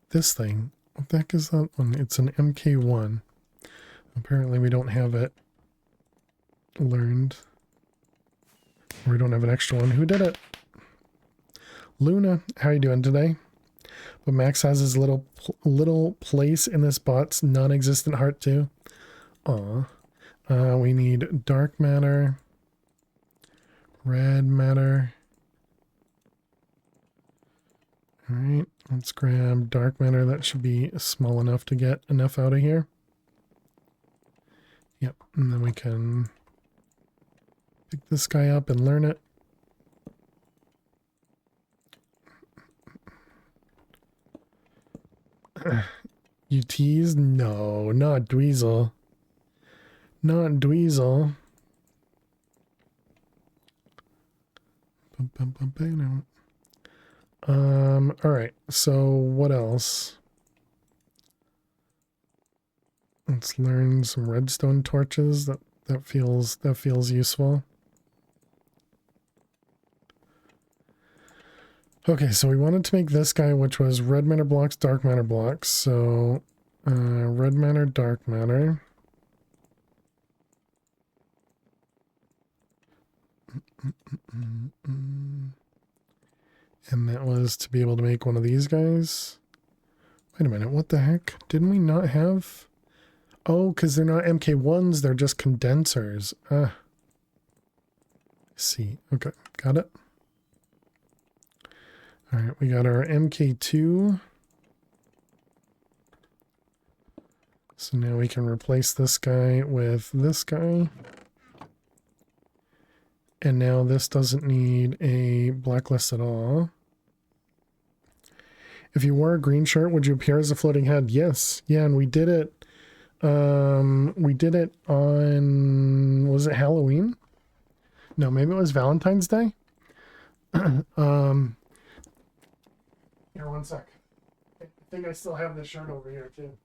This thing. What the heck is that one? It's an MK1. Apparently we don't have it learned. Or we don't have an extra one. Who did it? Luna, how are you doing today? But Max has his little place in this bot's non-existent heart too. Aw. We need dark matter. Red matter. Alright, let's grab dark matter. That should be small enough to get enough out of here. Yep, and then we can pick this guy up and learn it. You tease? No, not Dweezil. Not Dweezil. Alright, so what else? Let's learn some redstone torches. That feels useful. Okay, so we wanted to make this guy, which was red matter blocks, dark matter blocks. So red matter, dark matter. And that was to be able to make one of these guys. Wait a minute, what the heck? Didn't we not have... Oh, because they're not MK1s, they're just condensers. See, okay, got it. Alright, we got our MK2. So now we can replace this guy with this guy. And now this doesn't need a blacklist at all. If you wore a green shirt, would you appear as a floating head? Yes. Yeah, and we did it. We did it on, was it Halloween? No, maybe it was Valentine's Day. Here, one sec. I think I still have this shirt over here too.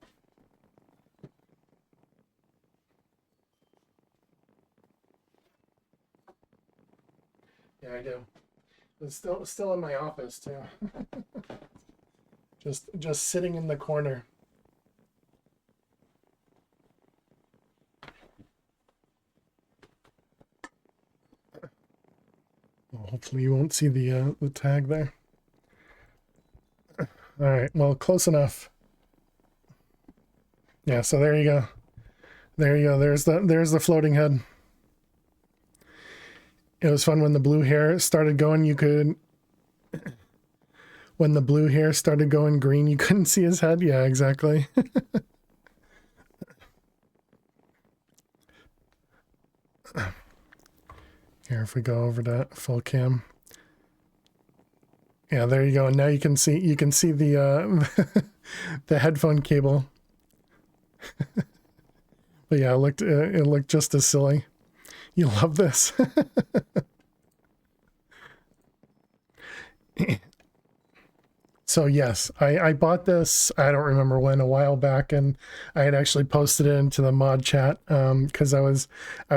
Yeah, I do. It's still in my office too. just sitting in the corner. Well, hopefully you won't see the tag there. All right, well, close enough. Yeah, so there you go. There you go. There's the floating head. It was fun when the blue hair started going. You could, when the blue hair started going green, you couldn't see his head. Yeah, exactly. Here, if we go over to full cam. Yeah, there you go. And now you can see the the headphone cable. But yeah, it looked just as silly. You love this. So yes, I bought this, I don't remember when, a while back, and I had actually posted it into the mod chat because I was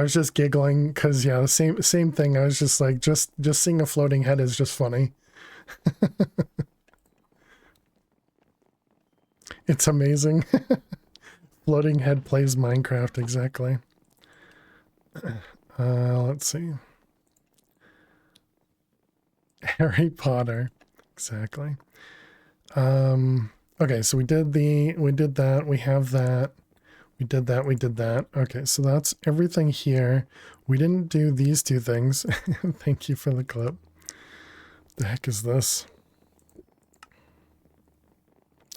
just giggling because yeah, the same thing. I was just like, just seeing a floating head is just funny. It's amazing. Floating head plays Minecraft, exactly. Let's see. Harry Potter, exactly. Okay, so we did that, we have that, we did that. Okay, so that's everything here. We didn't do these two things. Thank you for the clip. The heck is this?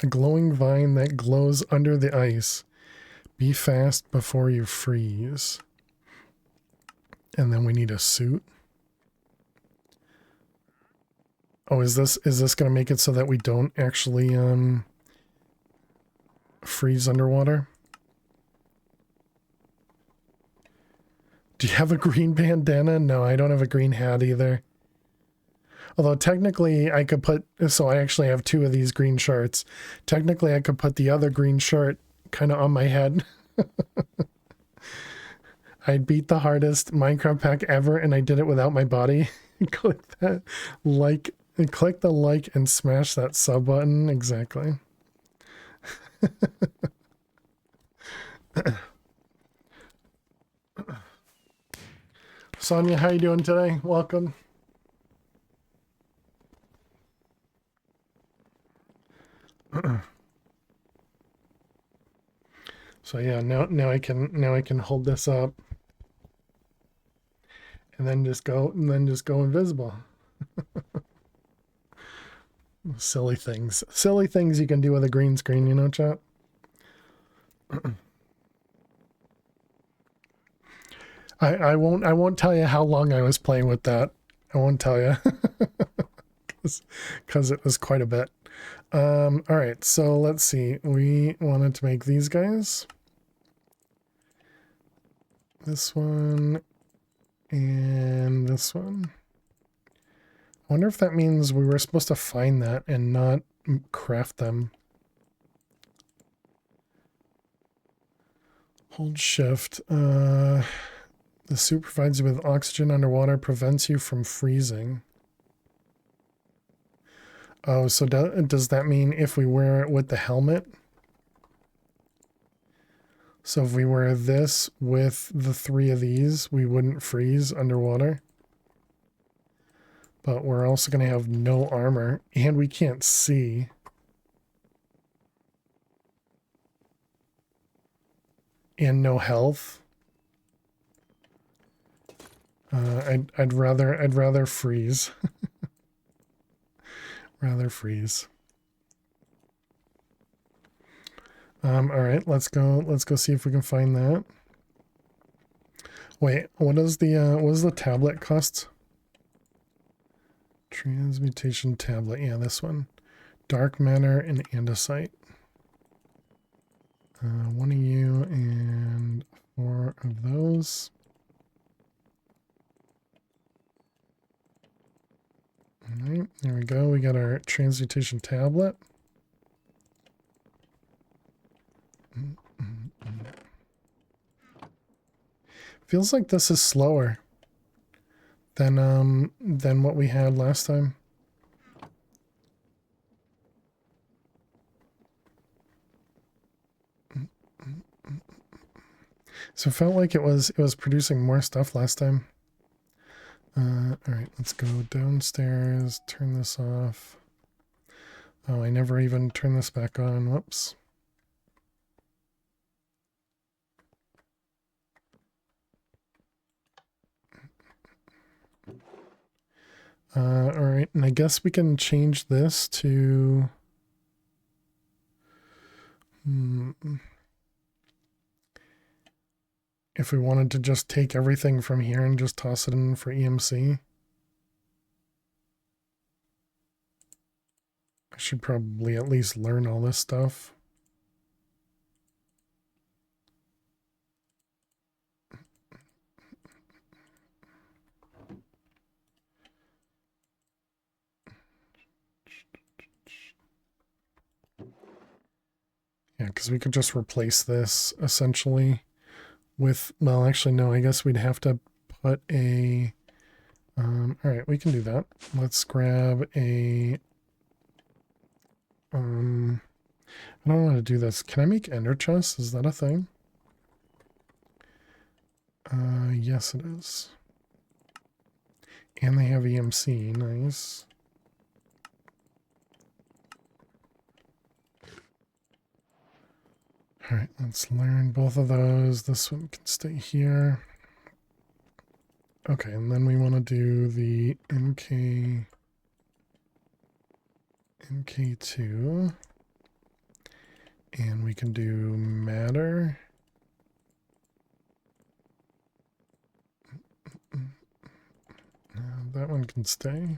A glowing vine that glows under the ice. Be fast before you freeze. And then we need a suit. Oh, is this going to make it so that we don't actually freeze underwater? Do you have a green bandana? No, I don't have a green hat either. Although technically I could put, so I actually have two of these green shirts. Technically I could put the other green shirt kind of on my head. I beat the hardest Minecraft pack ever and I did it without my body. Click that like. And click the like and smash that sub button. Exactly. Sonia, how you doing today? Welcome. So yeah, now I can hold this up and then just go invisible. Silly things you can do with a green screen, you know, chat. I won't tell you how long I was playing with that. I won't tell you. because it was quite a bit. All right, so let's see. We wanted to make these guys. This one and this one. I wonder if that means we were supposed to find that and not craft them. Hold shift. The suit provides you with oxygen underwater, prevents you from freezing. Oh, so does that mean if we wear it with the helmet? So if we wear this with the 3 of these, we wouldn't freeze underwater. But we're also going to have no armor, and we can't see. And no health. I'd rather freeze. Rather freeze. All right, let's go see if we can find that. Wait, what does the tablet cost? Transmutation tablet. Yeah, this one. Dark matter and andesite. 1 of you and 4 of those. All right, there we go. We got our transmutation tablet. Feels like this is slower than what we had last time. So it felt like it was producing more stuff last time. All right, let's go downstairs, turn this off. Oh, I never even turned this back on. Whoops. All right, and I guess we can change this to... If we wanted to just take everything from here and just toss it in for EMC. I should probably at least learn all this stuff. Yeah, because we could just replace this essentially with, well, actually, no, I guess we'd have to put a, all right, we can do that. Let's grab a, I don't know how to do this. Can I make ender chests? Is that a thing? Yes, it is. And they have EMC, nice. All right, let's learn both of those. This one can stay here. Okay, and then we want to do the MK2. And we can do matter. That one can stay.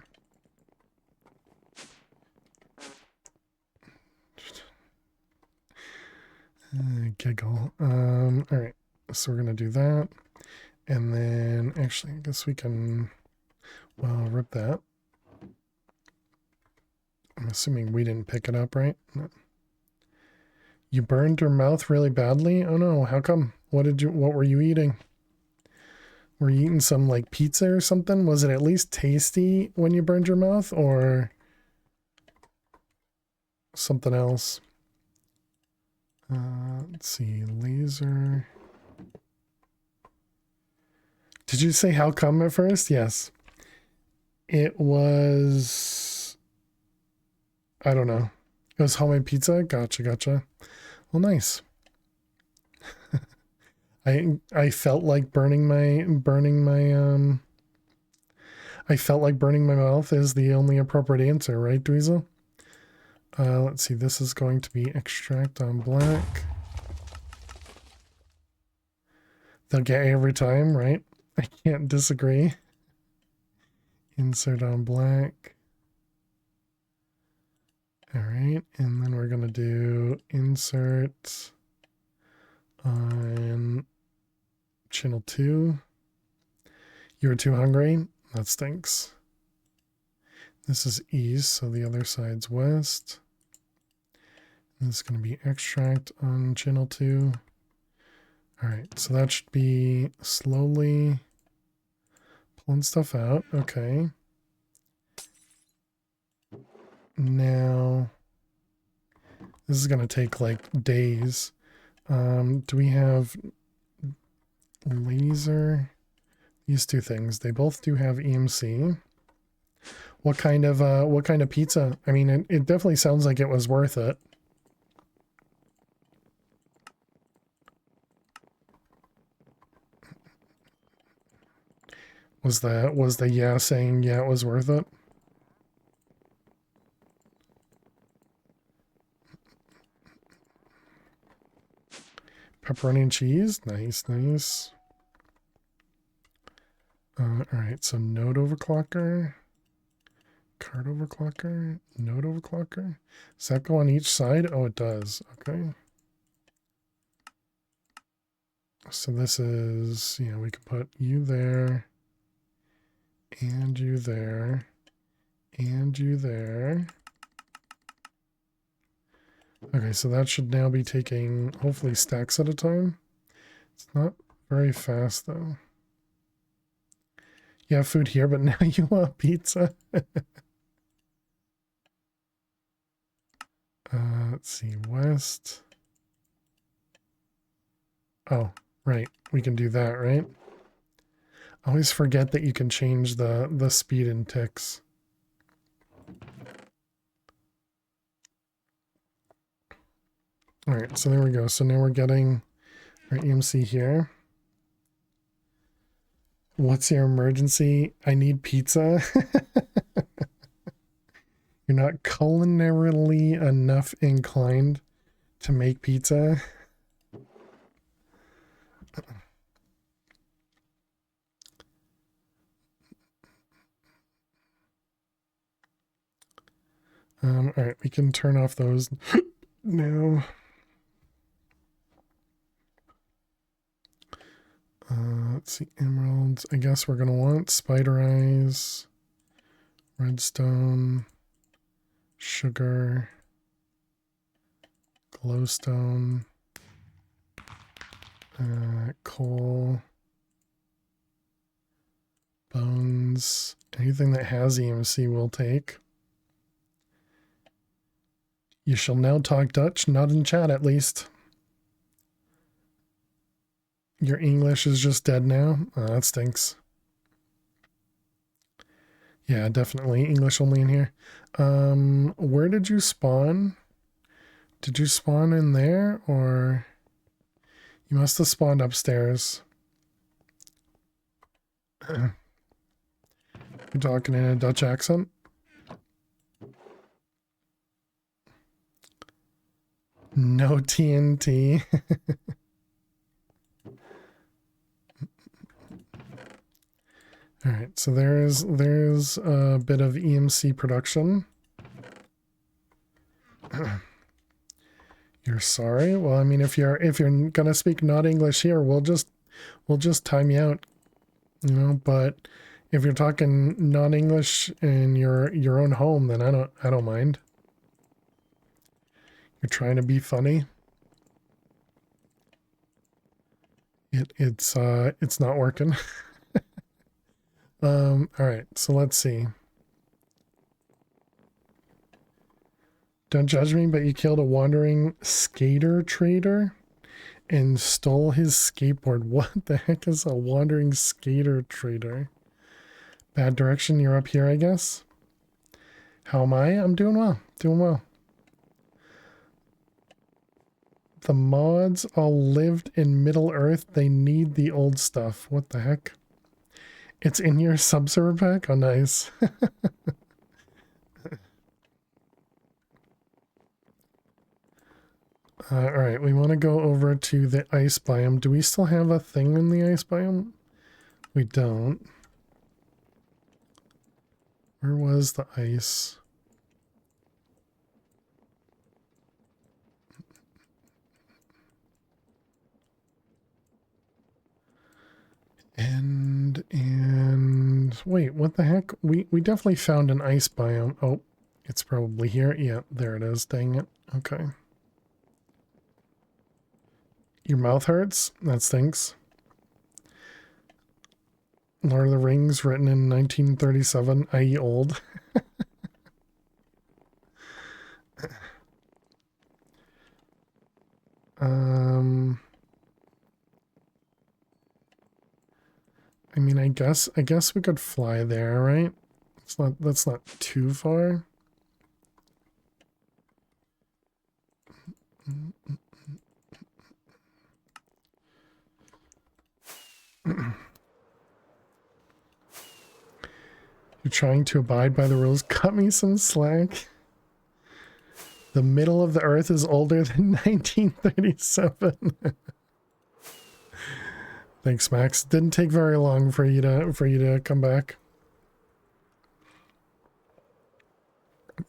Giggle. All right, so we're gonna do that, and then actually, I guess we can, well, rip that. I'm assuming we didn't pick it up, right? No. You burned your mouth really badly? Oh no, how come? What were you eating? Were you eating some like pizza or something? Was it at least tasty when you burned your mouth, or something else? Let's see, laser. Did you say how come at first? Yes. It was, I don't know. It was homemade pizza? Gotcha. Well, nice. I felt like burning my I felt like burning my mouth is the only appropriate answer, right, Dweezil? Let's see, this is going to be extract on black. They'll get every time, right? I can't disagree. Insert on black. All right, and then we're gonna do insert on channel 2. You're too hungry? That stinks. This is east, so the other side's west. This is going to be extract on channel 2. All right, so that should be slowly pulling stuff out. Okay. Now, this is going to take like days. Do we have laser? These two things, they both do have EMC. What kind of pizza? I mean, it definitely sounds like it was worth it. Was the yeah saying yeah it was worth it? Pepperoni and cheese, nice, nice. All right, so node overclocker, card overclocker, node overclocker. Does that go on each side? Oh, it does. Okay. So this is, you know, we can put you there, and you there, and you there. Okay, so that should now be taking, hopefully, stacks at a time. It's not very fast, though. You have food here, but now you want pizza? Let's see, west. Oh, right. We can do that, right? I always forget that you can change the speed in ticks. All right, so there we go. So now we're getting our EMC here. What's your emergency? I need pizza. You're not culinarily enough inclined to make pizza. All right, we can turn off those now. Let's see, emeralds. I guess we're gonna want spider eyes, redstone, sugar, glowstone, coal, bones. Anything that has EMC we'll take. You shall now talk Dutch, not in chat at least. Your English is just dead now? Oh, that stinks. Yeah, definitely English only in here. Where did you spawn? Did you spawn in there, or you must have spawned upstairs? You're talking in a Dutch accent? No TNT. All right, so there's a bit of EMC production. You're sorry? Well, I mean, if you're gonna speak not English here, we'll just time you out, you know. But if you're talking non English in your own home, then I don't mind. You're trying to be funny. It's not working. All right, so let's see. Don't judge me, but you killed a wandering skater trader and stole his skateboard. What the heck is a wandering skater trader? Bad direction, you're up here, I guess. How am I? I'm doing well. Doing well. The mods all lived in Middle Earth. They need the old stuff. What the heck? It's in your sub-server pack? Oh, nice. All right, we want to go over to the ice biome. Do we still have a thing in the ice biome? We don't. Where was the ice? Wait, what the heck? We definitely found an ice biome. Oh, it's probably here. Yeah, there it is. Dang it. Okay. Your mouth hurts? That stinks. Lord of the Rings, written in 1937, i.e. old. I mean, I guess we could fly there, right? That's not too far. You're trying to abide by the rules. Cut me some slack. The middle of the earth is older than 1937. Thanks, Max. Didn't take very long for you to come back.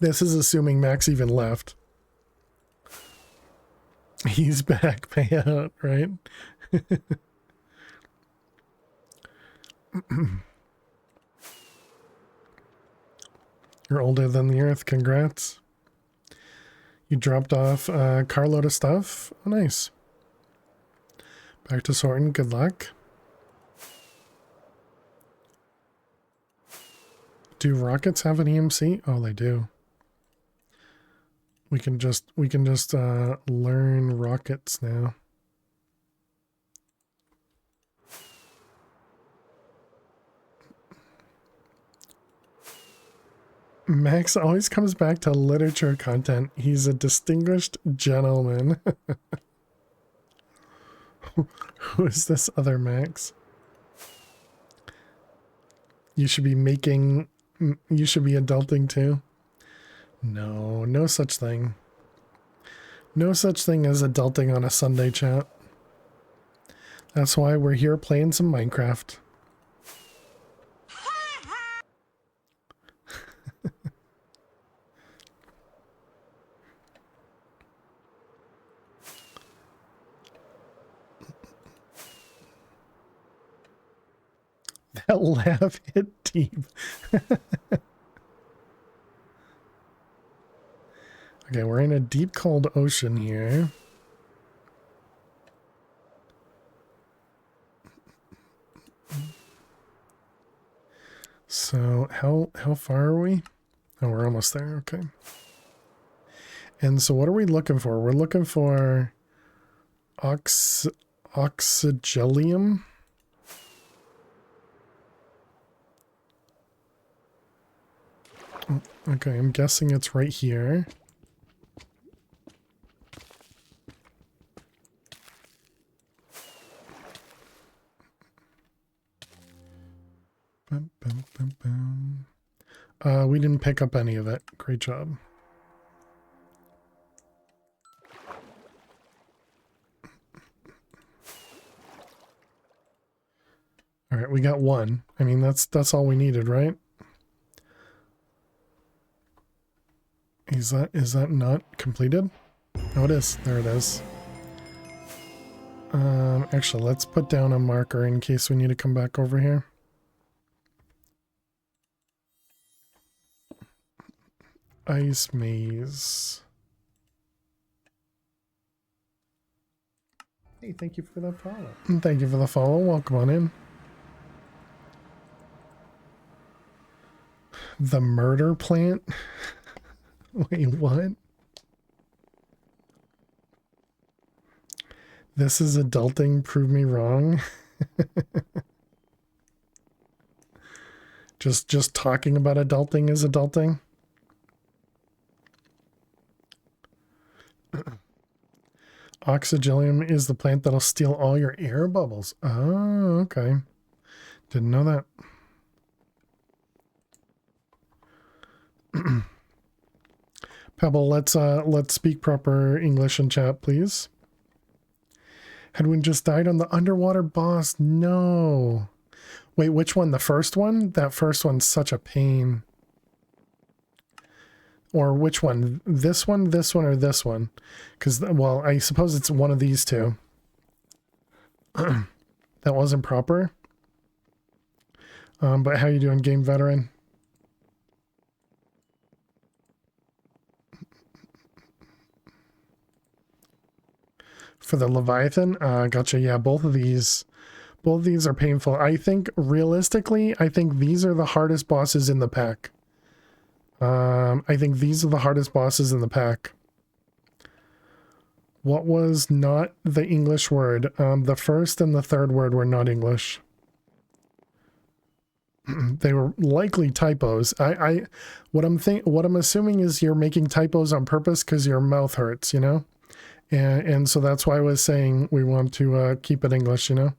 This is assuming Max even left. He's back, payout, right? You're older than the earth, congrats. You dropped off a carload of stuff. Oh, nice. Back to sorting, good luck. Do rockets have an EMC? Oh, they do. We can just learn rockets now. Max always comes back to literature content. He's a distinguished gentleman. Who is this other Max? You should be adulting too. No, no such thing. No such thing as adulting on a Sunday, chat. That's why we're here playing some Minecraft. That laugh hit deep. Okay, we're in a deep, cold ocean here. So how far are we? Oh, we're almost there. Okay. And so what are we looking for? We're looking for oxygelium. Okay, I'm guessing it's right here. We didn't pick up any of it. Great job. All right, we got one. I mean, that's all we needed, right? Is that not completed? Oh, it is. There it is. Actually, let's put down a marker in case we need to come back over here. Ice maze. Hey, thank you for the follow. Thank you for the follow. Welcome on in. The murder plant? Wait, what? This is adulting. Prove me wrong. just talking about adulting is adulting. Oxygelium is the plant that'll steal all your air bubbles. Oh, okay. Didn't know that. Pebble, let's speak proper English in chat, please. Hadwin just died on the underwater boss. No. Wait, which one? The first one? That first one's such a pain. Or which one? This one, or this one? Because, well, I suppose it's one of these two. That wasn't proper. But how you doing, game veteran? For the Leviathan, gotcha. Yeah, both of these are painful. I think realistically, I think these are the hardest bosses in the pack. I think these are the hardest bosses in the pack. What was not the English word? The first and the third word were not English. They were likely typos. What I'm assuming is you're making typos on purpose because your mouth hurts, you know? And so that's why I was saying we want to keep it English, you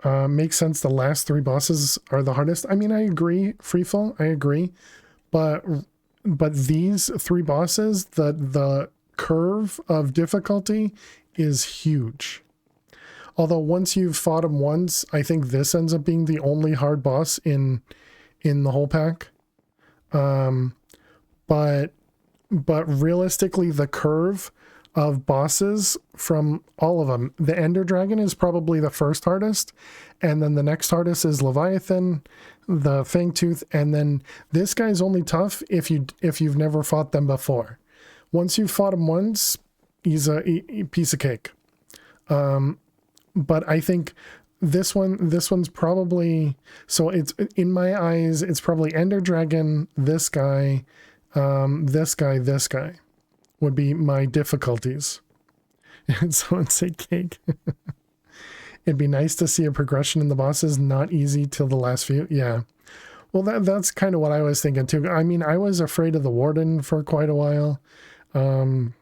know? Makes sense. The last three bosses are the hardest. I mean, I agree, Freefall, I agree. But these three bosses, the curve of difficulty is huge. Although once you've fought them once, I think this ends up being the only hard boss in the whole pack. But realistically, the curve of bosses from all of them, the Ender Dragon is probably the first hardest, and then the next hardest is Leviathan, the Fangtooth, and then this guy's only tough if you've never fought them before. Once you've fought him once, he's a piece of cake. But I think this one's probably, so it's, in my eyes, it's probably Ender Dragon, this guy, this guy would be my difficulties. And someone say cake. It'd be nice to see a progression in the bosses, not easy till the last few. Yeah. Well, that's kind of what I was thinking too. I mean, I was afraid of the Warden for quite a while. The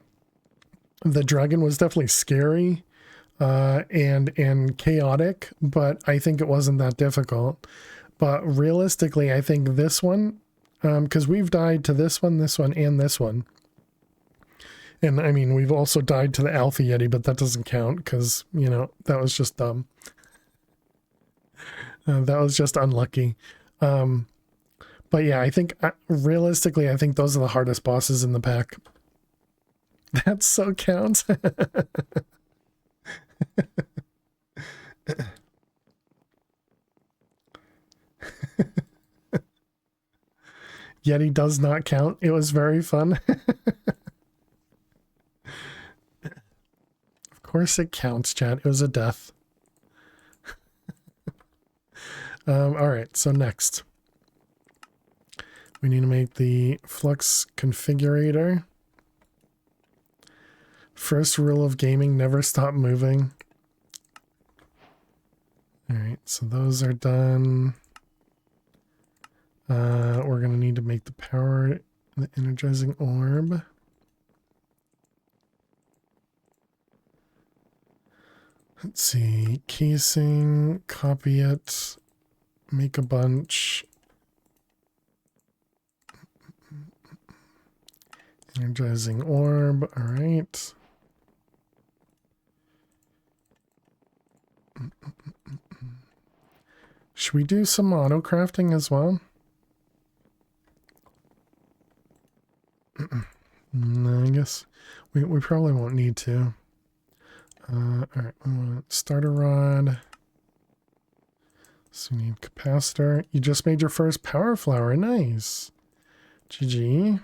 dragon was definitely scary, and chaotic, but I think it wasn't that difficult. But realistically, I think this one, because we've died to this one, and this one. And I mean, we've also died to the Alpha Yeti, but that doesn't count because, you know, that was just dumb. That was just unlucky. But yeah, I think realistically, I think those are the hardest bosses in the pack. That so counts. Yeti does not count. It was very fun. Of course it counts, chat. It was a death. All right, so next. We need to make the flux configurator. First rule of gaming, never stop moving. All right, so those are done. We're going to need to make the power, the energizing orb. Let's see, casing, copy it, make a bunch. Energizing orb, all right. Should we do some auto crafting as well? No, I guess we probably won't need to. All right, we want starter rod. So we need capacitor. You just made your first power flower. Nice. GG.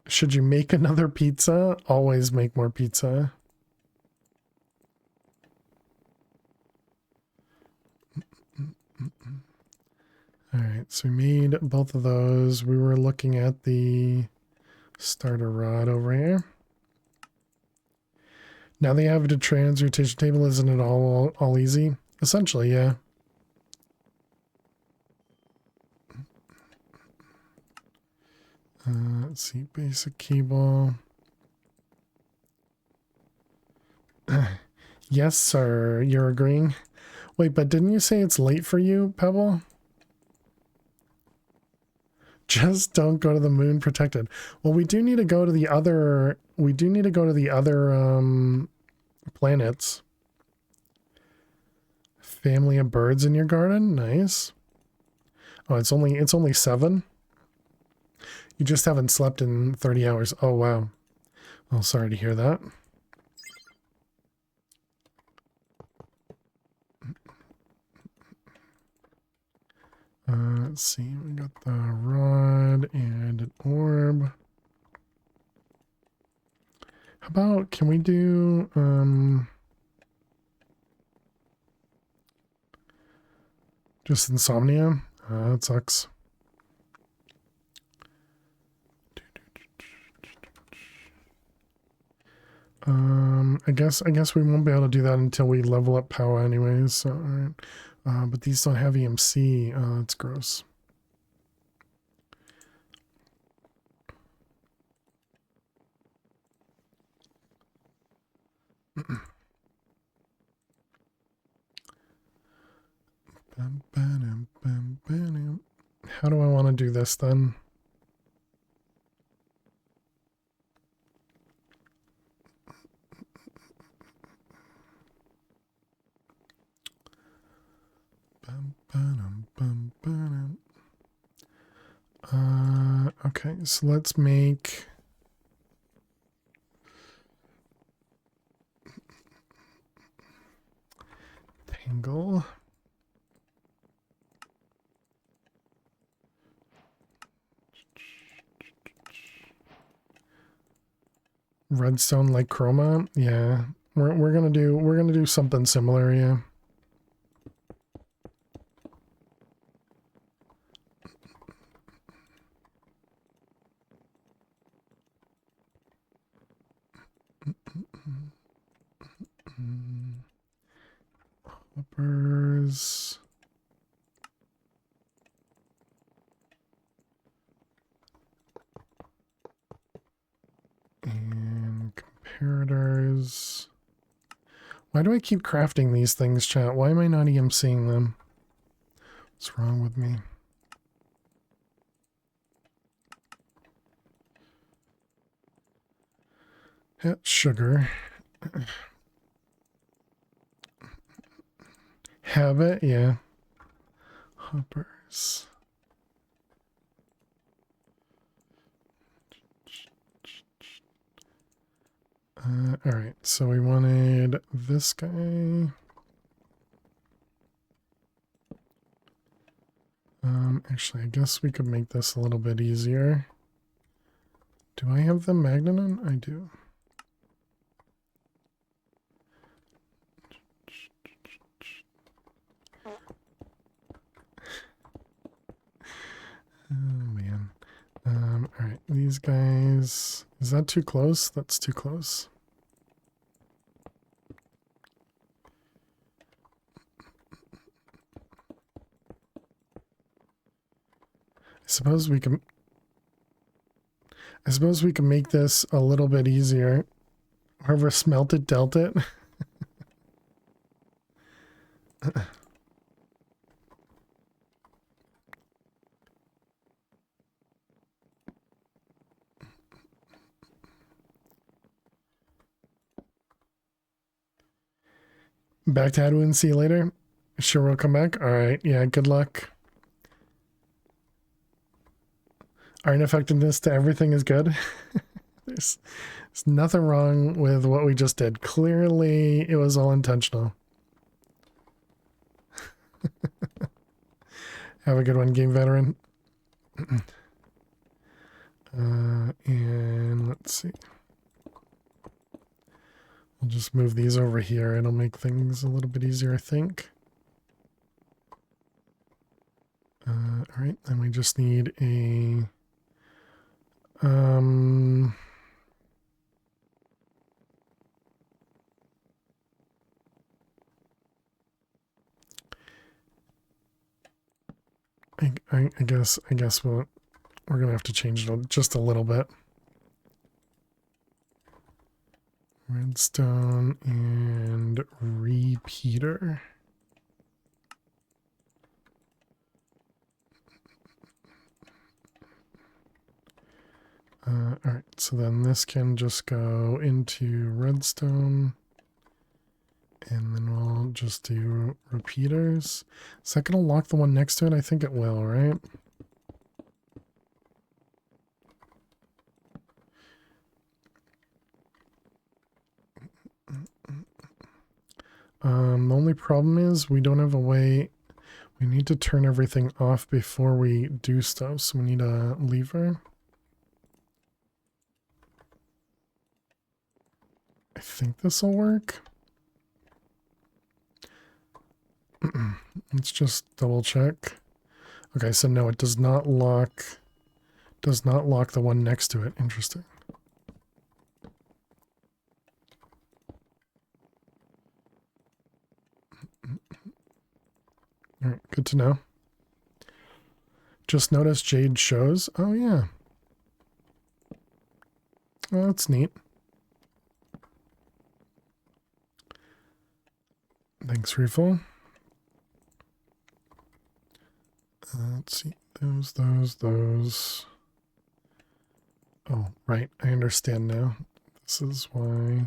Should you make another pizza? Always make more pizza. All right, so we made both of those. We were looking at the starter rod over here. Now they have a transmutation table. Isn't it all easy? Essentially, yeah. Let's see, basic cable. Yes, sir. You're agreeing. Wait, but didn't you say it's late for you, Pebble? Just don't go to the moon protected. Well, we do need to go to the other. We do need to go to the other planets. Family of birds in your garden. Nice. Oh, it's only 7. You just haven't slept in 30 hours. Oh, wow. Well, sorry to hear that. let's see. We got the rod and an orb. How about, can we do, just insomnia? That sucks. I guess we won't be able to do that until we level up power anyways, so, alright. But these don't have EMC. That's gross. How do I want to do this then? Okay, so let's make Tangle. Redstone like chroma. Yeah. We're gonna do something similar, yeah. Hoppers. And comparators. Why do I keep crafting these things, chat? Why am I not EMCing them? What's wrong with me? Sugar. Have it, yeah. Hoppers. Alright, so we wanted this guy. Actually, I guess we could make this a little bit easier. Do I have the magnet? I do. Oh, man. Alright, these guys... Is that too close? That's too close. I suppose we can make this a little bit easier. Whoever smelt it, dealt it. Back to Hadwin, see you later. Sure, we'll come back. Alright, yeah, good luck. Our ineffectiveness to everything is good. There's nothing wrong with what we just did. Clearly, it was all intentional. Have a good one, game veteran. And let's see. I'll just move these over here. It'll make things a little bit easier, I think. All right, then we just need a... I guess we're gonna have to change it just a little bit. Redstone and repeater. All right, so then this can just go into redstone. And then we'll just do repeaters. Is that going to lock the one next to it? I think it will, right? The only problem is we don't have a way We need to turn everything off before we do stuff, so we need a lever. I think this will work. Let's just double check. Okay, so no, it does not lock the one next to it. Interesting. All right, good to know. Just noticed Jade shows. Oh yeah. Oh, that's neat. Thanks, Refill. Let's see. Those. Oh, right. I understand now. This is why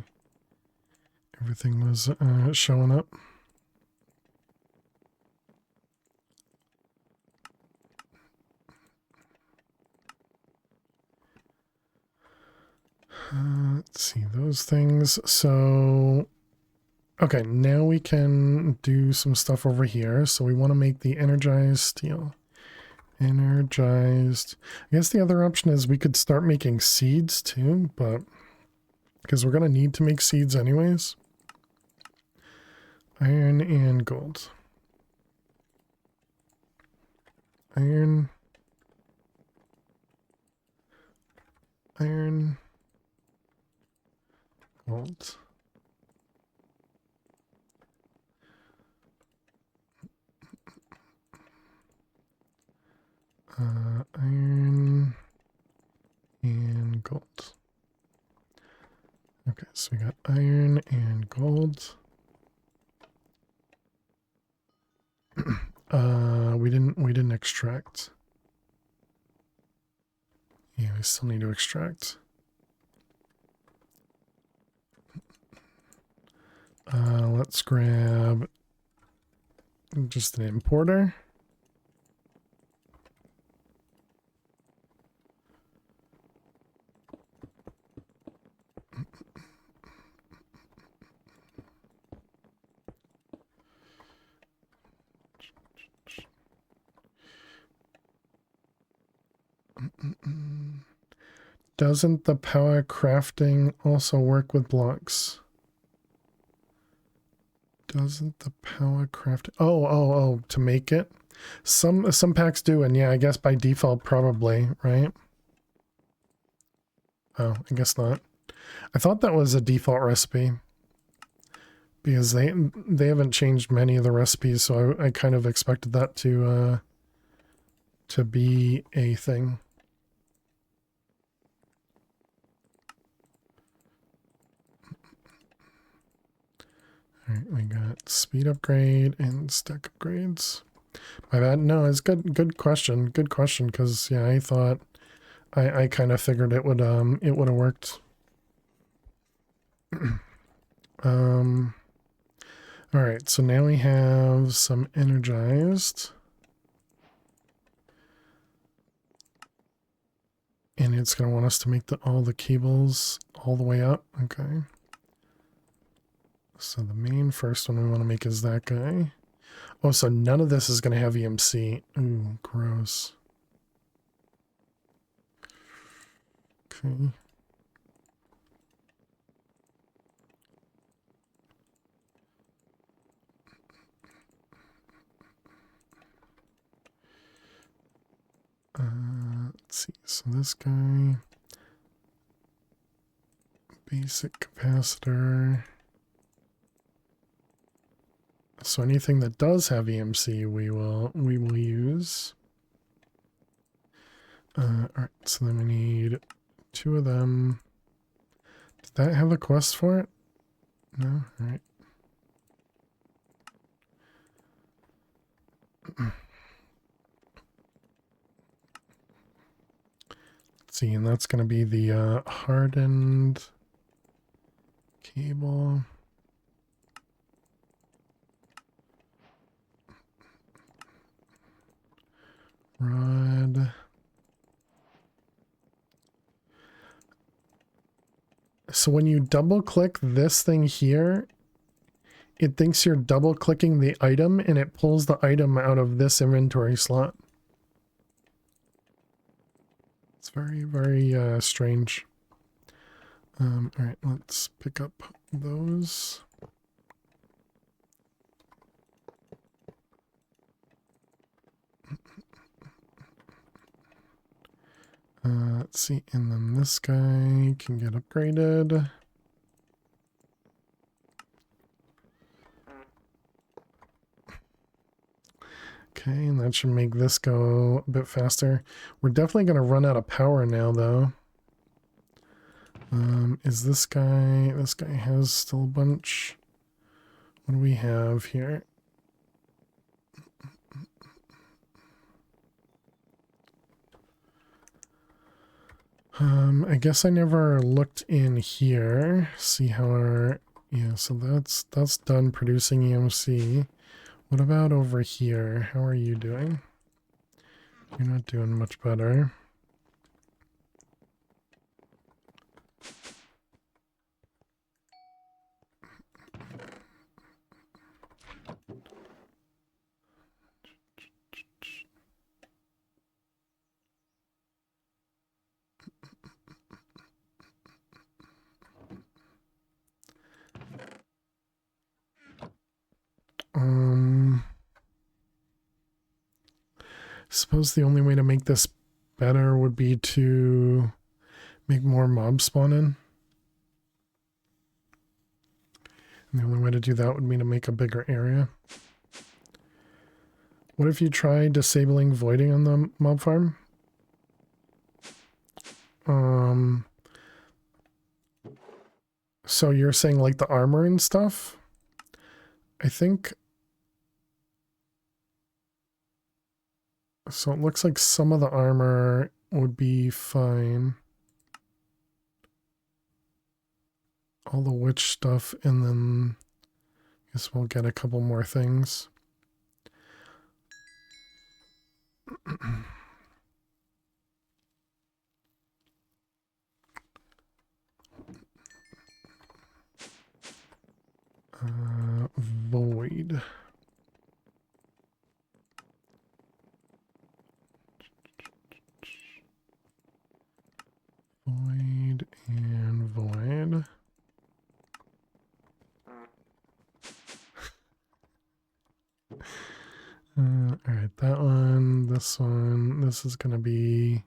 everything was showing up. Let's see those things. So, okay, now we can do some stuff over here. So we want to make the energized steel. Energized. I guess the other option is we could start making seeds too, but because we're going to need to make seeds anyways. Iron and gold. Iron. Gold. Iron and gold. Okay, so we got iron and gold. We didn't extract. Yeah, we still need to extract. Let's grab just an importer. Doesn't the power crafting also work with blocks? Doesn't the power craft? Oh, to make it? Some packs do, and yeah, I guess by default probably, right? Oh, I guess not. I thought that was a default recipe because they haven't changed many of the recipes, so I kind of expected that to be a thing. All right, we got speed upgrade and stack upgrades. My bad. No, it's good question. Good question, because yeah, I thought I kind of figured it would have worked. All right, so now we have some energized. And it's going to want us to make all the cables all the way up. Okay. So the main first one we want to make is that guy. Oh, so none of this is going to have EMC. Ooh, gross. Okay. Let's see. So this guy, basic capacitor. So anything that does have EMC, we will use. All right. So then we need 2 of them. Did that have a quest for it? No. All right. See, and that's going to be the hardened cable. Rod. So when you double click this thing here, it thinks you're double clicking the item and it pulls the item out of this inventory slot. It's very, very strange. All right, let's pick up those. Let's see, and then this guy can get upgraded. Okay, and that should make this go a bit faster. We're definitely going to run out of power now, though. Is this guy has still a bunch. What do we have here? I guess I never looked in here. See how our, yeah, so that's done producing EMC. What about over here? How are you doing? You're not doing much better. Suppose the only way to make this better would be to make more mobs spawn in. And the only way to do that would be to make a bigger area. What if you try disabling voiding on the mob farm? So you're saying like the armor and stuff? I think... So it looks like some of the armor would be fine. All the witch stuff, and then I guess we'll get a couple more things. Void. Void and void. Alright, that one, this is going to be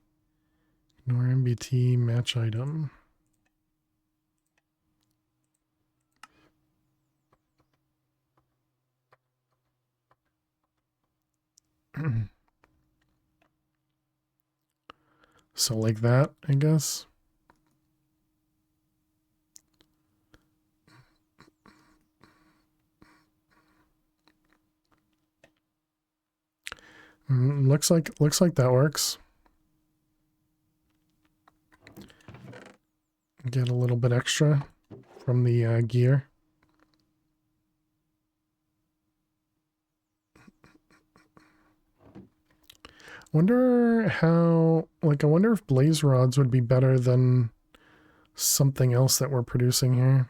ignore MBT match item. So like that, I guess. Looks like that works. Get a little bit extra from the gear. Wonder how, like, I wonder if blaze rods would be better than something else that we're producing here.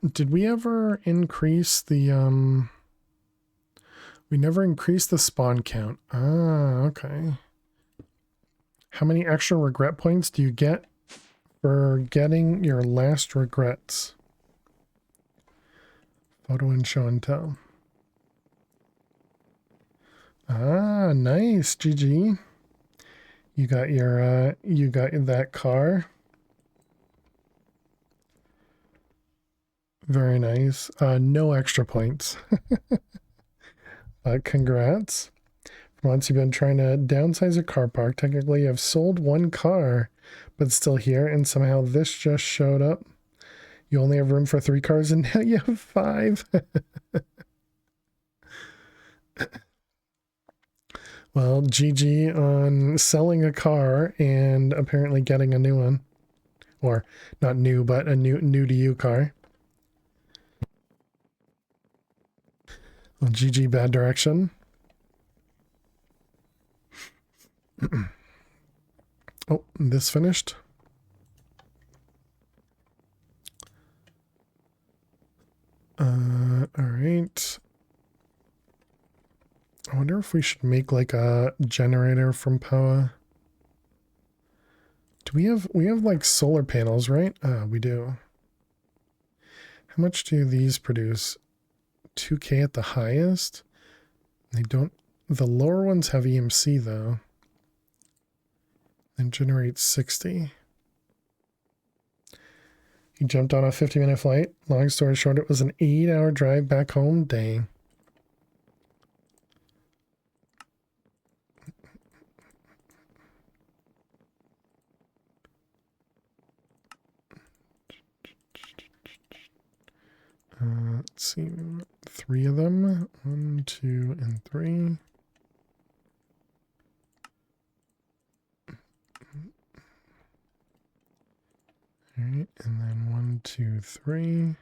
Did we ever increase the, we never increased the spawn count. Ah, okay. How many extra regret points do you get for getting your last regrets? Photo and show and tell. Ah, nice, GG. You got your, you got that car. Very nice. No extra points. Congrats. For months you've been trying to downsize your car park. Technically, you have sold one car, but it's still here, and somehow this just showed up. You only have room for 3 cars, and now you have 5. Well, GG on selling a car and apparently getting a new one. Or, not new, but a new to you car. Well, GG, bad direction. Oh, this finished. All right. I wonder if we should make like a generator from power. Do we have like solar panels, right? We do. How much do these produce? 2K at the highest. They don't. The lower ones have EMC though. And generate 60. He jumped on a 50-minute flight. Long story short, it was an 8-hour drive back home. Dang. Let's see, 3 of them. 1, 2, and 3. All right, and then 1, 2, 3.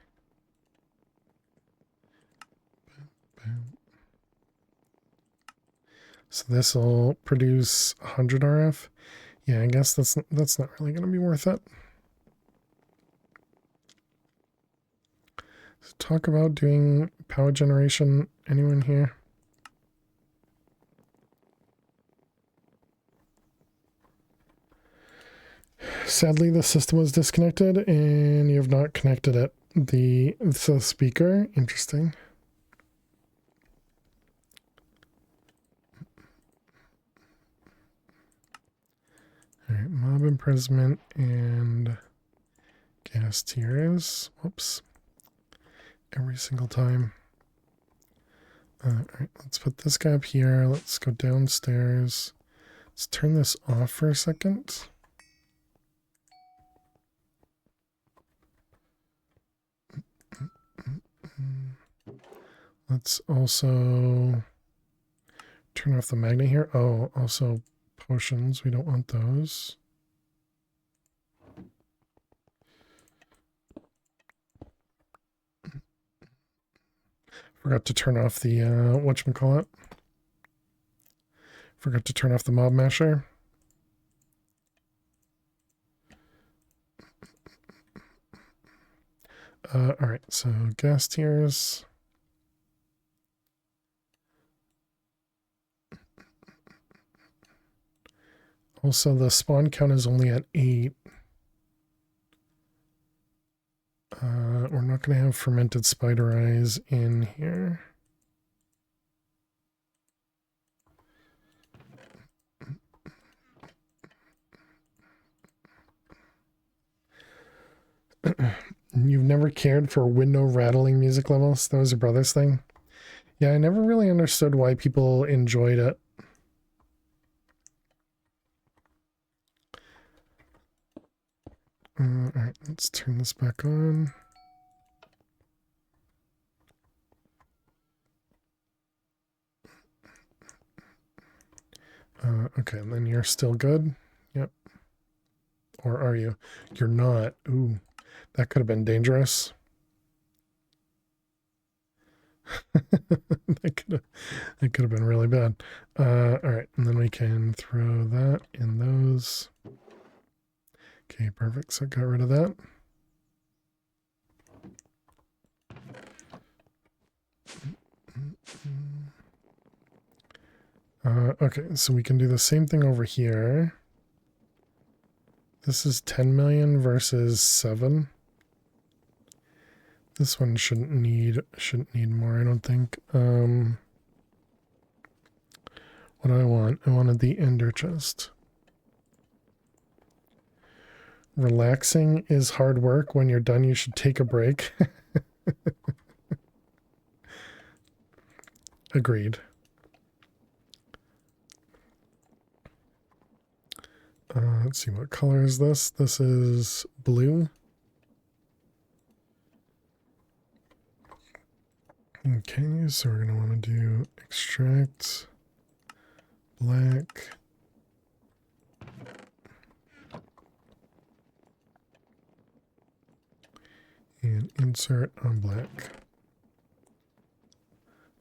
So this will produce 100 RF. Yeah, I guess that's not really going to be worth it. So talk about doing power generation. Anyone here? Sadly, the system was disconnected and you have not connected it. The speaker. Interesting. All right, mob imprisonment and gas tiers. Whoops. Every single time. All right, let's put this guy up here. Let's go downstairs. Let's turn this off for a second. Let's also turn off the magnet here. Oh, also potions. We don't want those. Forgot to turn off the, whatchamacallit. Forgot to turn off the mob masher. Alright, so gas tiers. Also, the spawn count is only at 8. We're not going to have fermented spider eyes in here. You've never cared for window rattling music levels? That was your brother's thing? Yeah, I never really understood why people enjoyed it. Alright, let's turn this back on. Okay, and then you're still good. Yep. Or are you? You're not. Ooh, that could have been dangerous. that could have been really bad. All right, and then we can throw that in those. Okay, perfect. So got rid of that. Okay, so we can do the same thing over here. This is 10 million versus 7. This one shouldn't need more, I don't think. What do I want? I wanted the ender chest. Relaxing is hard work. When you're done, you should take a break. Agreed. Let's see, what color is this? This is blue. Okay, so we're going to want to do extract black. And insert on black.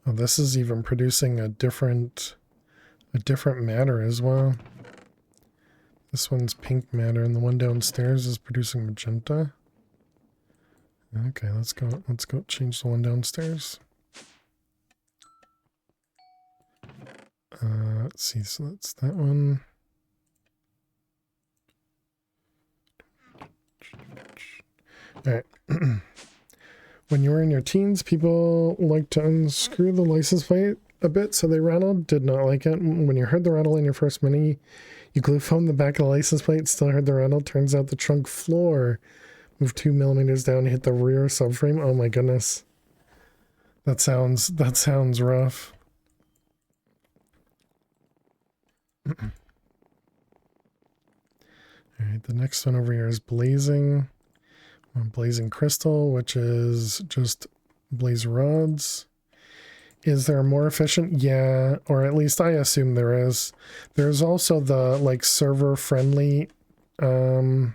Oh, this is even producing a different matter as well. This one's pink matter, and the one downstairs is producing magenta. Okay, let's go change the one downstairs. Let's see, so that's that one. Alright. When you were in your teens, people liked to unscrew the license plate a bit so they rattled. Did not like it. When you heard the rattle in your first Mini, you glue foamed the back of the license plate, still heard the rattle. Turns out the trunk floor moved 2 millimeters down and hit the rear subframe. Oh my goodness. That sounds rough. Alright, the next one over here is blazing. Blazing crystal, which is just blaze rods. Is there more efficient? Yeah, or at least I assume there is. There's also the like server friendly EMC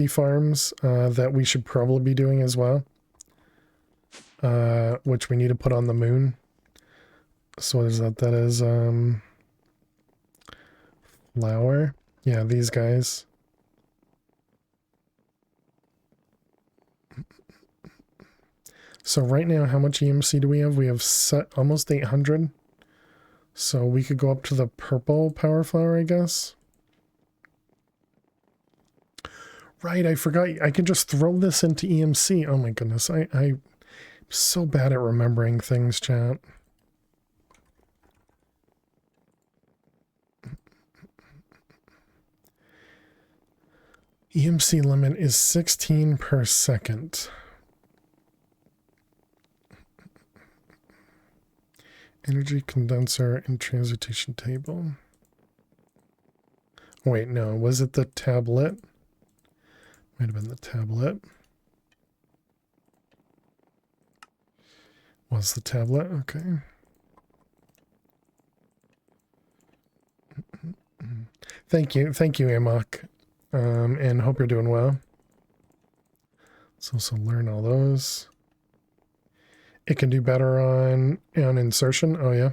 farms that we should probably be doing as well, which we need to put on the moon. So what is that? That is flower. Yeah, these guys. So right now, how much EMC do we have? We have almost 800. So we could go up to the purple power flower, I guess. Right, I forgot. I can just throw this into EMC. Oh my goodness, I'm so bad at remembering things, chat. EMC limit is 16 per second. Energy condenser and transmutation table. Wait, no, was it the tablet? Might have been the tablet. Was the tablet? Okay. Thank you, Amok. And hope you're doing well. Let's also learn all those. It can do better on insertion. Oh yeah.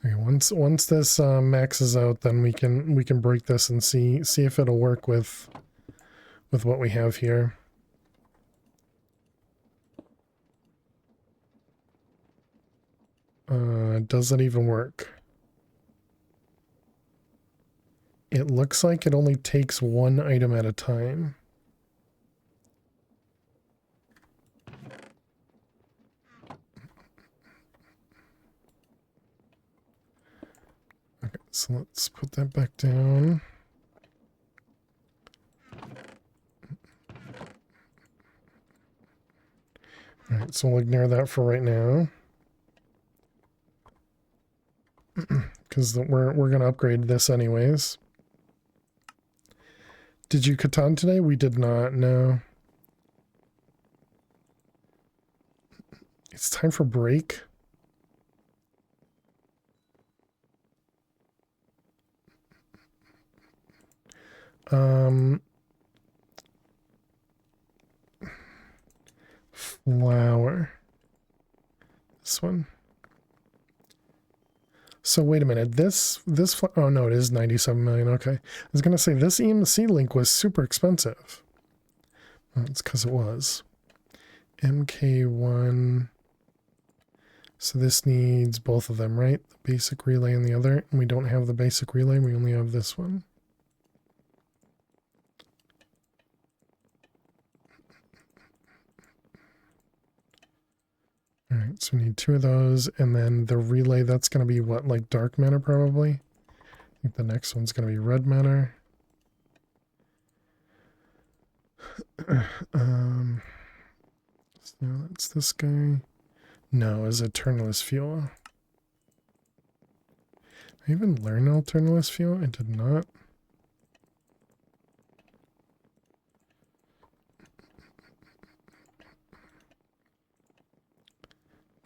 Okay, once this maxes out, then we can break this and see if it'll work with what we have here. Does it even work? It looks like it only takes one item at a time. Okay, so let's put that back down. Alright, so we'll ignore that for right now. Because we're going to upgrade this anyways. Did you Catan today? We did not, no. It's time for break. Flower. This one. So wait a minute, oh no, it is 97 million, okay. I was gonna say, this EMC link was super expensive. Well, it's because it was. MK1. So this needs both of them, right? The basic relay and the other. And we don't have the basic relay, we only have this one. All right, so we need 2 of those, and then the relay, that's going to be what, like dark matter probably? I think the next one's going to be red matter. So that's this guy. No, is Eternalist fuel. I even learned Eternalist fuel? I did not.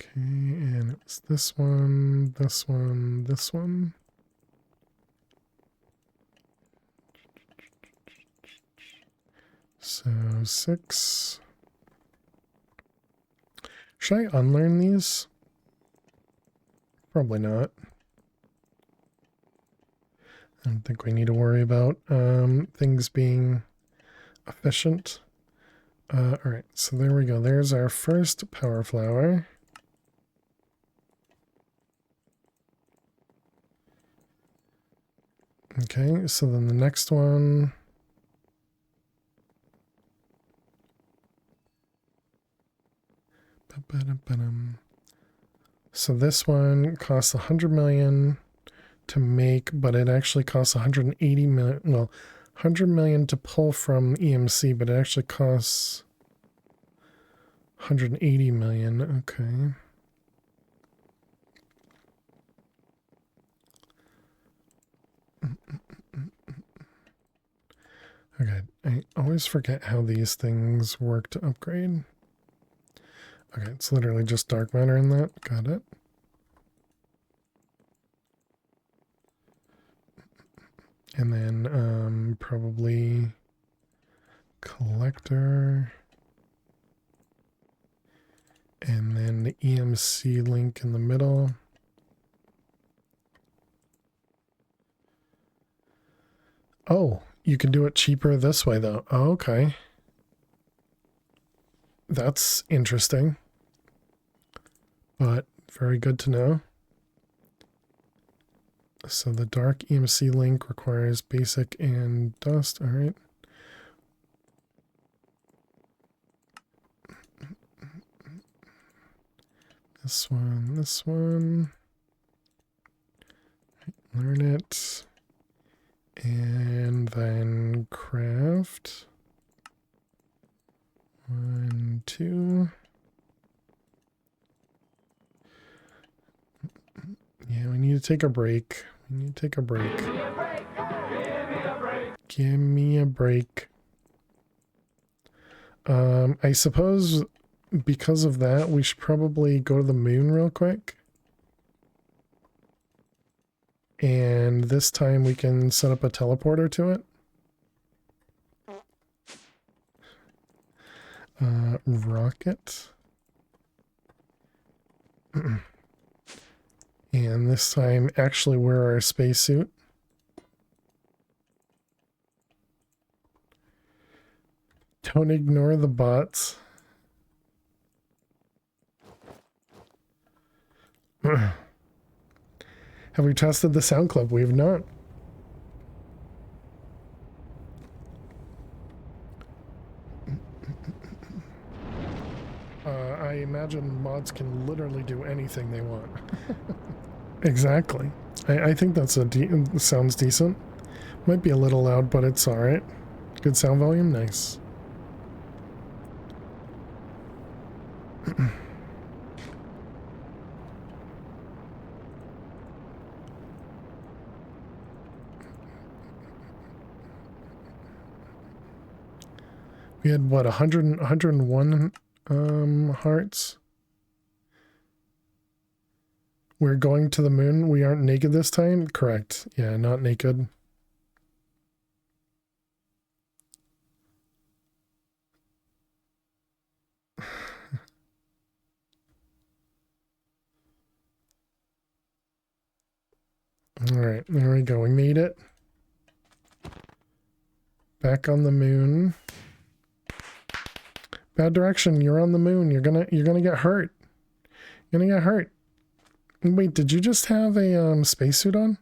Okay, and it's this one, this one, this one. So 6. Should I unlearn these? Probably not. I don't think we need to worry about things being efficient. Alright, so there we go. There's our first power flower. Okay, so then the next one. So this one costs 100 million to make, but it actually costs 180 million. Well, 100 million to pull from EMC, but it actually costs 180 million. Okay. Okay, I always forget how these things work to upgrade. Okay, it's literally just dark matter in that. Got it. And then probably collector. And then the EMC link in the middle. Oh, you can do it cheaper this way though. Oh, okay. That's interesting. But very good to know. So the dark EMC link requires basic and dust. All right. This one, this one. Learn it. And then craft. 1, 2. Yeah, we need to take a break. We need to take a break. Give me a break. I suppose because of that, we should probably go to the moon real quick. And this time we can set up a teleporter to it. Rocket. And this time actually wear our spacesuit. Don't ignore the bots. Have we tested the sound clip? We have not. I imagine mods can literally do anything they want. Exactly. I think that's sounds decent. Might be a little loud, but it's alright. Good sound volume, nice. We had what, 101 hearts? We're going to the moon. We aren't naked this time? Correct. Yeah, not naked. Alright, there we go. We made it. Back on the moon. Bad direction. You're on the moon. You're gonna get hurt. You're gonna get hurt. Wait, did you just have a spacesuit on?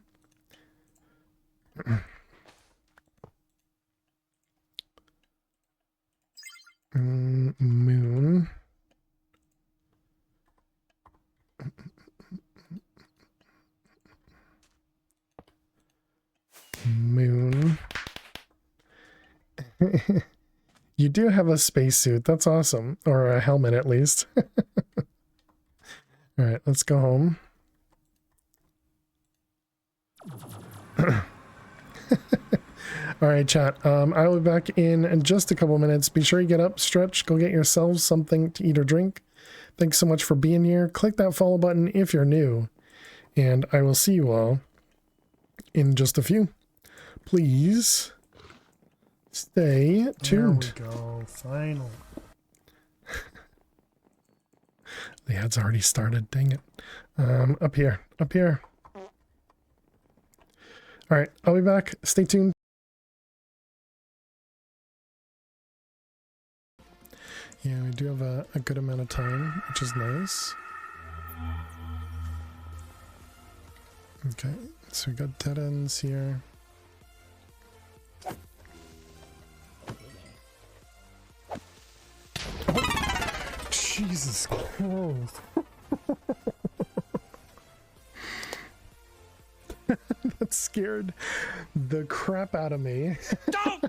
Moon. Moon. You do have a spacesuit. That's awesome. Or a helmet, at least. All right, let's go home. All right, chat. I'll be back in just a couple minutes. Be sure you get up, stretch, go get yourselves something to eat or drink. Thanks so much for being here. Click that follow button if you're new. And I will see you all in just a few. Please stay tuned. There we go. Finally. The ad's already started. Dang it. Up here. Up here. All right. I'll be back. Stay tuned. Yeah, we do have a good amount of time, which is nice. Okay. So we got dead ends here. Jesus Christ. That scared the crap out of me. Don't!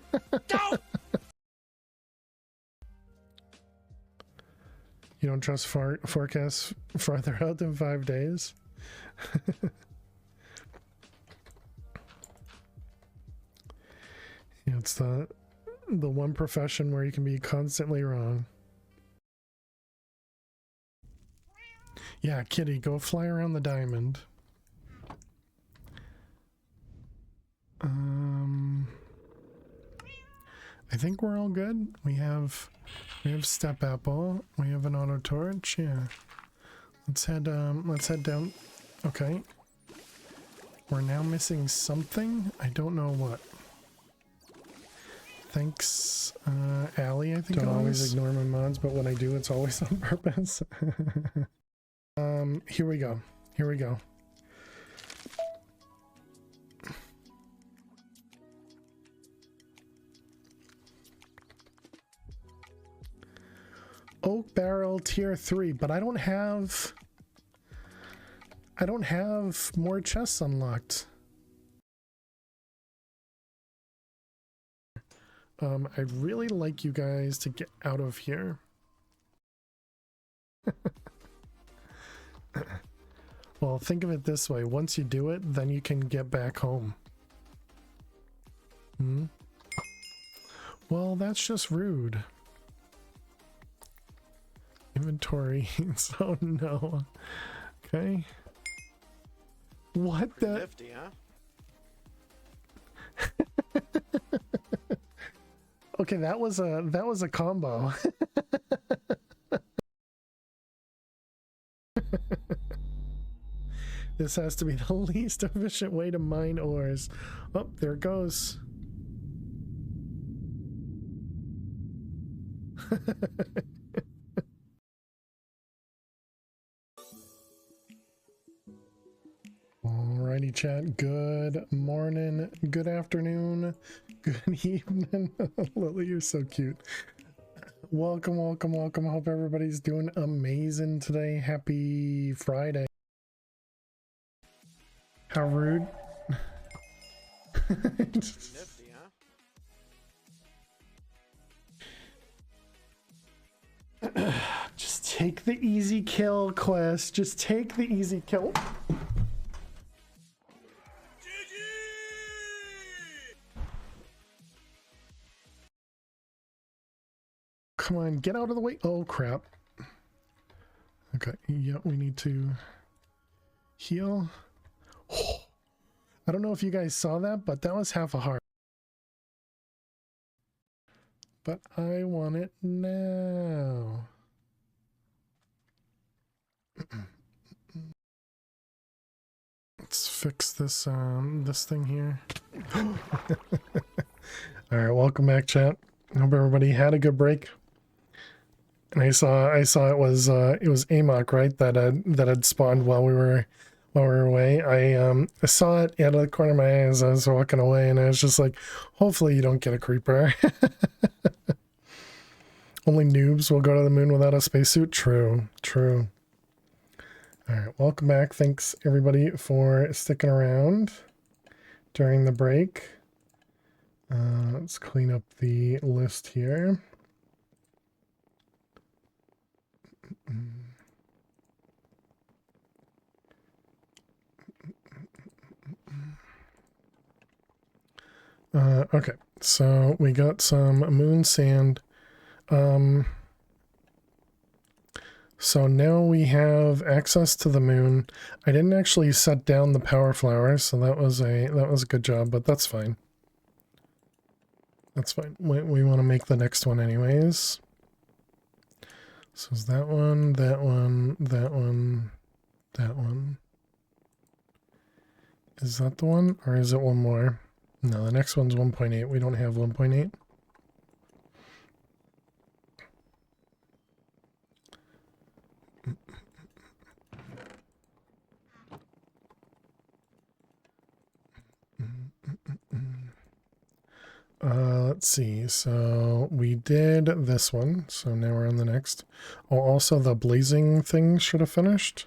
You don't trust forecasts farther out than 5 days? Yeah, it's the one profession where you can be constantly wrong. Yeah, kitty, go fly around the diamond. I think we're all good. We have step apple. We have an auto torch. Yeah. Let's head down. Okay. We're now missing something. I don't know what. Thanks, Allie, I think. Don't always ignore my mods, but when I do, it's always on purpose. Here we go. Here we go. Oak barrel tier 3, but I don't have more chests unlocked. I'd really like you guys to get out of here. Well, think of it this way. Once you do it, then you can get back home. Well, that's just rude. Inventory. So no. Okay. What the? Nifty, huh? Okay, that was a combo. This has to be the least efficient way to mine ores. Oh, there it goes. Alrighty, chat. Good morning, good afternoon, good evening. Lily, you're so cute. Welcome, welcome, welcome. Hope everybody's doing amazing today. Happy Friday. How rude. Nifty, huh? Just take the easy kill, Quest. Just take the easy kill. Come on, get out of the way. Oh, crap. Okay, yeah, we need to heal. Oh, I don't know if you guys saw that, but that was half a heart. But I want it now. Let's fix this this thing here. All right, welcome back, chat. Hope everybody had a good break. And I saw it was Amok, right? That had spawned while we were away. I saw it out of the corner of my eye as I was walking away, and I was just like, hopefully you don't get a creeper. Only noobs will go to the moon without a spacesuit. True, true. All right, welcome back. Thanks everybody for sticking around during the break. Let's clean up the list here. Okay, so we got some moon sand. So now we have access to the moon. I didn't actually set down the power flower, so that was a good job, but that's fine. That's fine. We want to make the next one anyways. So is that one, that one, that one, that one. Is that the one, or is it one more? No, the next one's 1.8. We don't have 1.8. Let's see. So we did this one. So now we're on the next. Oh, also the blazing thing should have finished.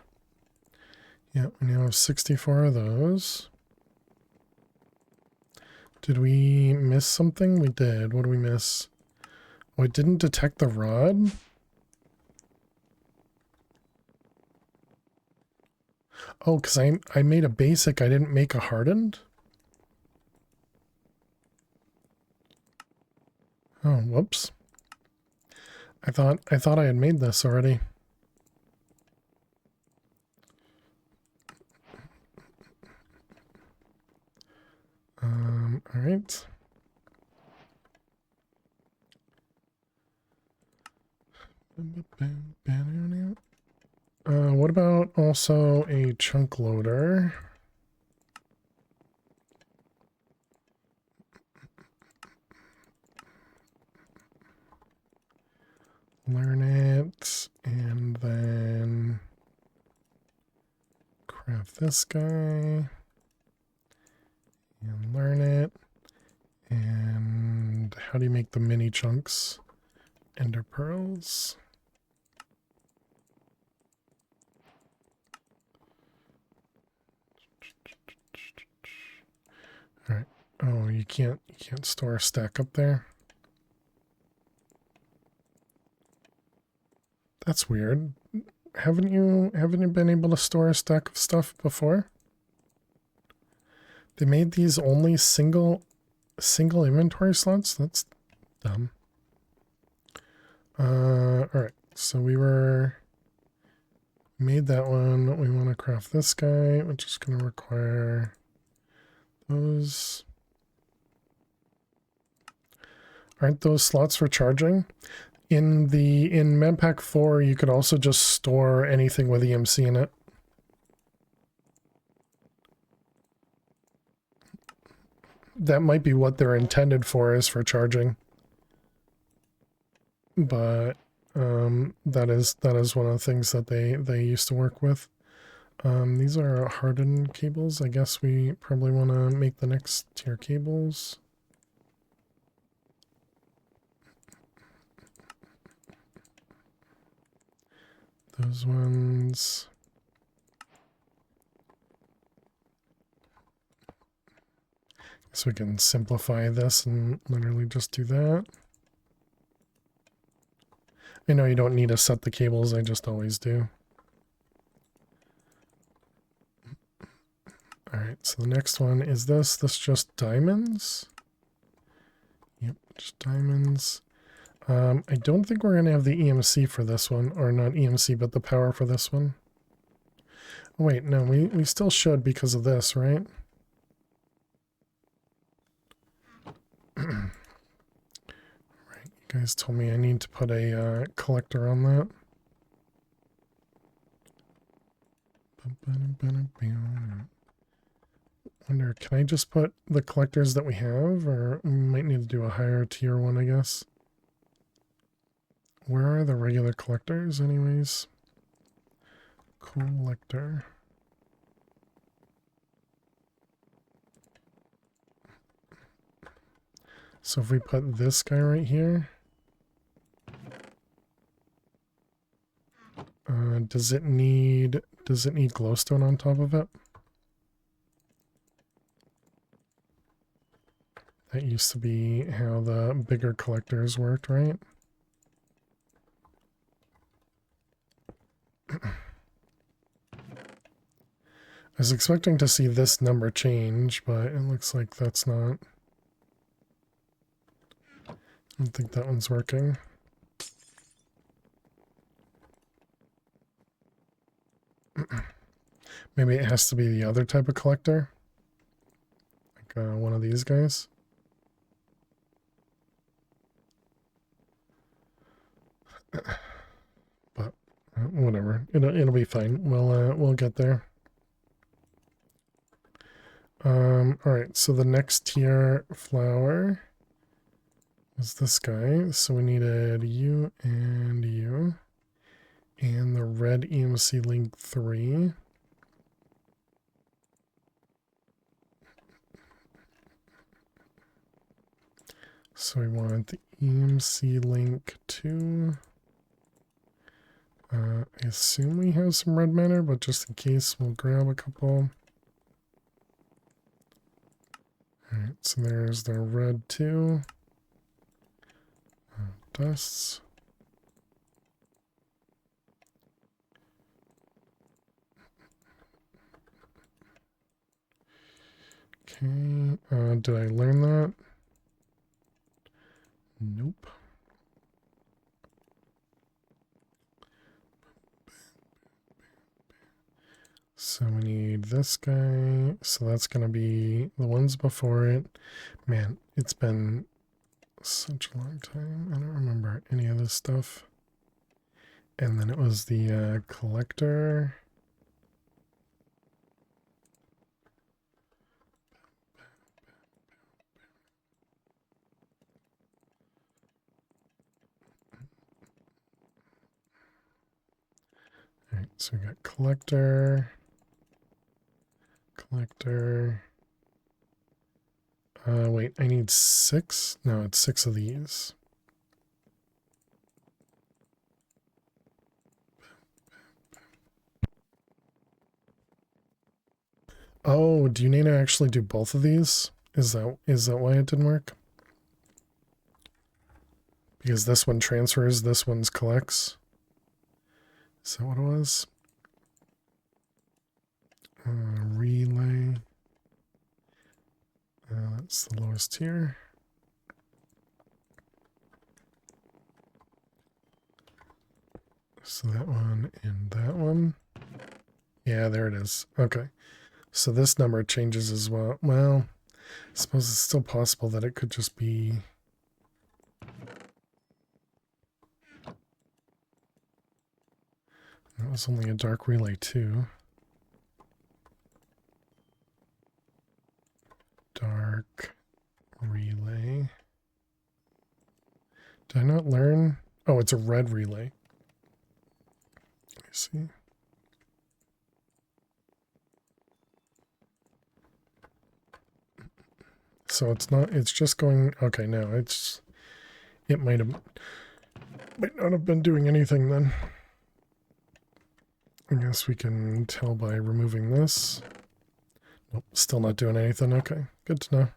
Yeah, we now have 64 of those. Did we miss something? We did. What did we miss? Oh, it didn't detect the rod? Oh, because I made a basic. I didn't make a hardened? Oh, whoops. I thought I had made this already. All right. What about also a chunk loader? Learn it, and then craft this guy, and learn it. And how do you make the mini chunks? Ender pearls. All right. Oh, you can't store a stack up there. That's weird. Haven't you been able to store a stack of stuff before? They made these only single inventory slots? That's dumb. Alright. So we made that one. We want to craft this guy, which is going to require those. Aren't those slots for charging? In MadPack 4, you could also just store anything with EMC in it. That might be what they're intended for, is for charging. But that is one of the things that they used to work with. These are hardened cables. I guess we probably want to make the next tier cables. Those ones. So we can simplify this and literally just do that. I know you don't need to set the cables, I just always do. Alright, so the next one is this. This just diamonds. Yep, just diamonds. I don't think we're going to have the EMC for this one, or not EMC, but the power for this one. Oh, wait, no, we still should because of this, right? Right, you guys told me I need to put a collector on that. Wonder, can I just put the collectors that we have, or we might need to do a higher tier one, I guess. Where are the regular collectors anyways? Collector. So if we put this guy right here, does it need glowstone on top of it? That used to be how the bigger collectors worked, right? I was expecting to see this number change, but it looks like that's not. I don't think that one's working. Maybe it has to be the other type of collector. Like one of these guys. Whatever. It'll be fine. We'll get there. All right. So the next tier flower is this guy. So we needed you and you, and the red EMC link 3. So we want the EMC link 2. I assume we have some red matter, but just in case, we'll grab a couple. Alright, so there's the red 2. Dusts. Okay, did I learn that? Nope. So we need this guy. So that's going to be the ones before it. Man, it's been such a long time. I don't remember any of this stuff. And then it was the collector. All right, so we got collector. Wait, I need 6? No, it's 6 of these. Oh, do you need to actually do both of these? Is that why it didn't work? Because this one transfers, this one's collects. Is that what it was? Relay. That's the lowest tier. So that one and that one. Yeah, there it is. Okay. So this number changes as well. Well, I suppose it's still possible that it could just be... That was only a dark relay too. Dark relay. Did I not learn? Oh, it's a red relay. I see. So it's not, it's just going, okay, no, it might not have been doing anything then. I guess we can tell by removing this. Nope, still not doing anything. Okay, good to know.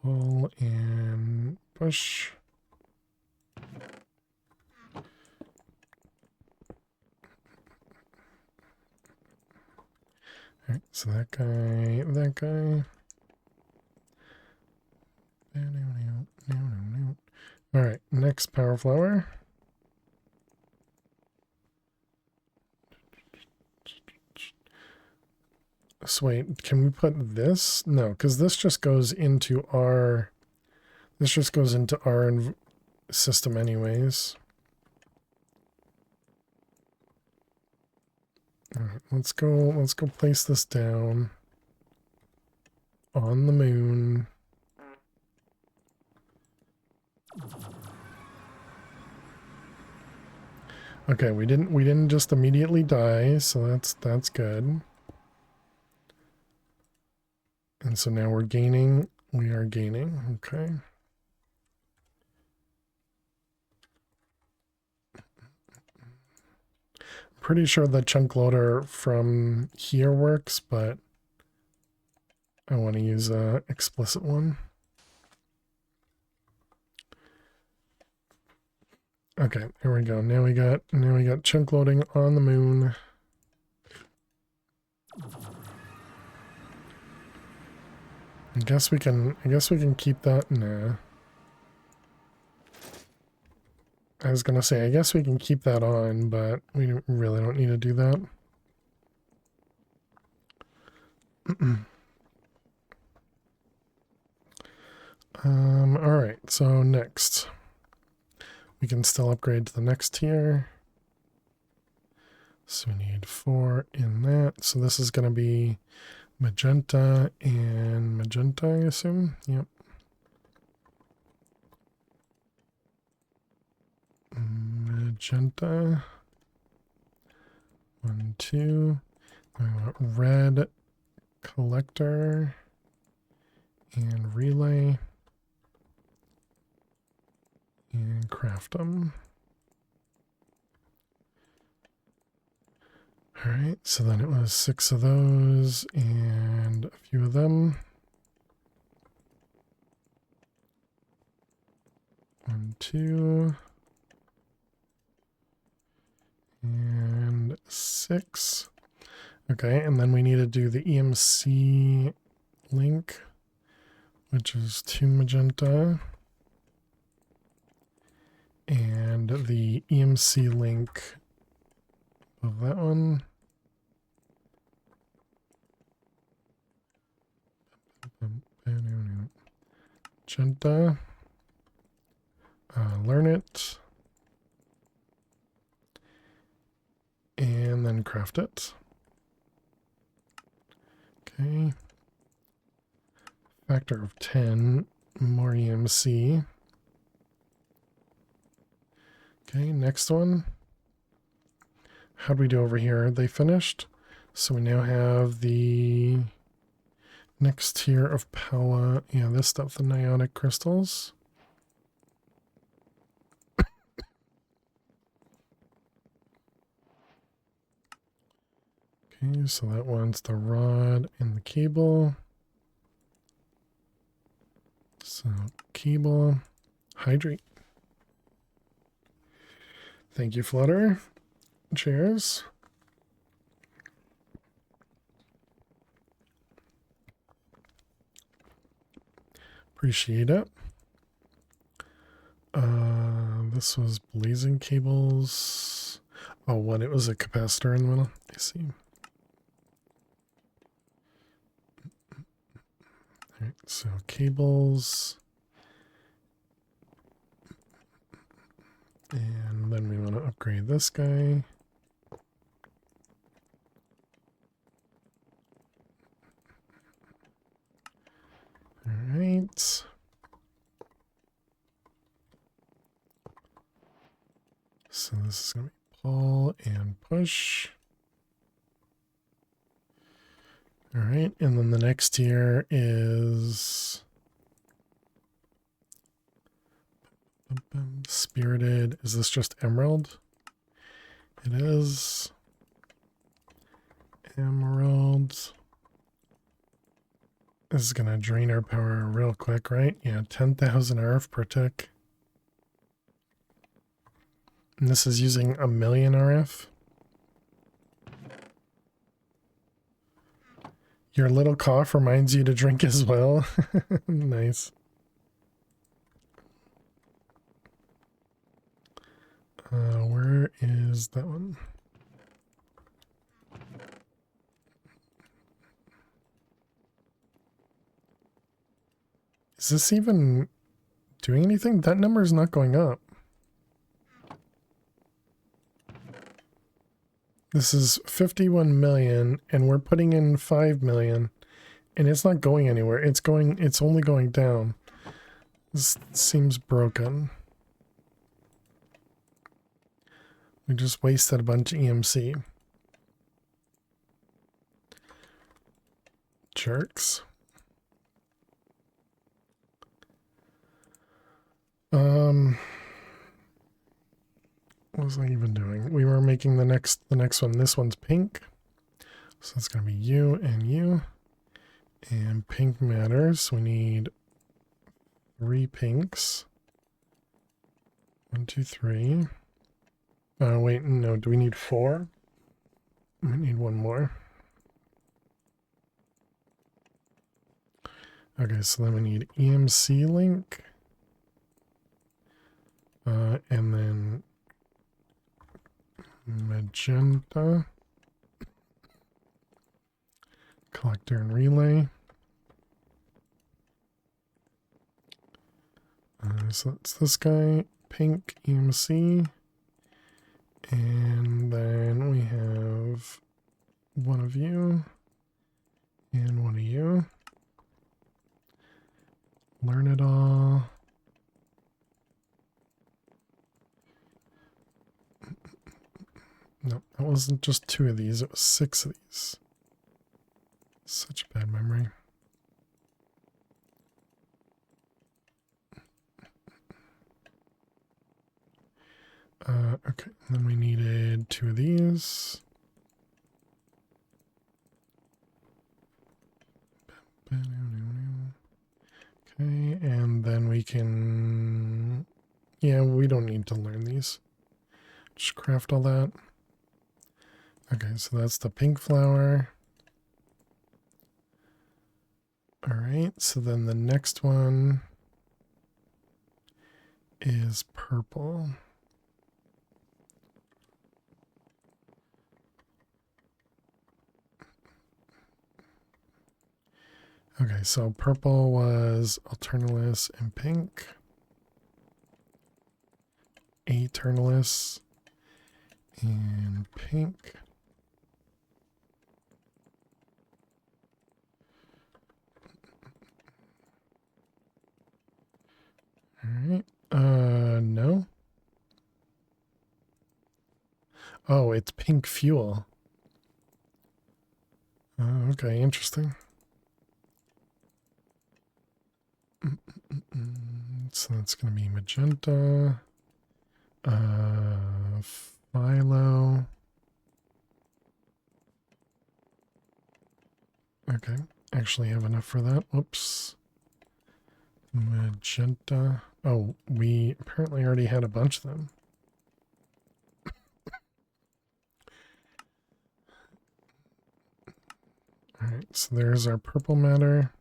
Pull and push. Alright, so that guy. Alright, next power flower. So wait, can we put this? No, because this just goes into our... This just goes into our system anyways. Alright, let's go place this down on the moon. Okay, we didn't just immediately die, so that's good. And so now we're gaining. We are gaining. Okay. Pretty sure the chunk loader from here works, but I want to use a explicit one. Okay, here we go. Now we got chunk loading on the moon. I guess we can keep that. Nah. I was gonna say, I guess we can keep that on, but we really don't need to do that. All right, so next we can still upgrade to the next tier. So we need 4 in that. So this is going to be magenta and magenta, I assume. Yep. Magenta. 1, 2. I want red collector and relay and craft them. All right, so then it was 6 of those and a few of them. 1, 2, and 6. Okay, and then we need to do the EMC link, which is 2 magenta, and the EMC link of that one. Magenta. Learn it. And then craft it. Okay. Factor of 10. More EMC. Okay, next one. How do we do over here? Are they finished? So we now have the next tier of power. Yeah, this stuff, the nionic crystals. Okay, so that wants the rod and the cable. So cable, hydrate. Thank you, Flutter. Cheers. Appreciate it. This was blazing cables. Oh, what? It was a capacitor in the middle. I see. All right, so cables. And then we want to upgrade this guy. All right. So this is going to be pull and push. All right, and then the next tier is spirited. Is this just emerald? It is. Emerald. This is going to drain our power real quick, right? Yeah, 10,000 RF per tick. And this is using 1,000,000 RF. Your little cough reminds you to drink as well. Nice. Where is that one? Is this even doing anything? That number is not going up. This is 51 million and we're putting in 5 million and it's not going anywhere. It's only going down. This seems broken. We just wasted a bunch of EMC. Jerks. What was I even doing? We were making the next one. This one's pink. So it's gonna be you and you. And pink matters. We need 3 pinks. 1, 2, 3. Wait, no, do we need 4? We need 1 more. Okay, so then we need EMC link. And then magenta. Collector and relay. So that's this guy, pink EMC. And then we have one of you and one of you. Learn it all. No, that wasn't just 2 of these, it was 6 of these. Such a bad memory. Okay, and then we needed 2 of these. Okay, and then we can... Yeah, we don't need to learn these. Just craft all that. Okay, so that's the pink flower. Alright, so then the next one is purple. Okay, so purple was Alternalis and pink. Aeternalis and pink. Alright, no. Oh, it's pink fuel. Okay, interesting. So that's going to be magenta. Philo. Okay, actually have enough for that. Whoops. Magenta. Oh, we apparently already had a bunch of them. Alright, so there's our purple matter.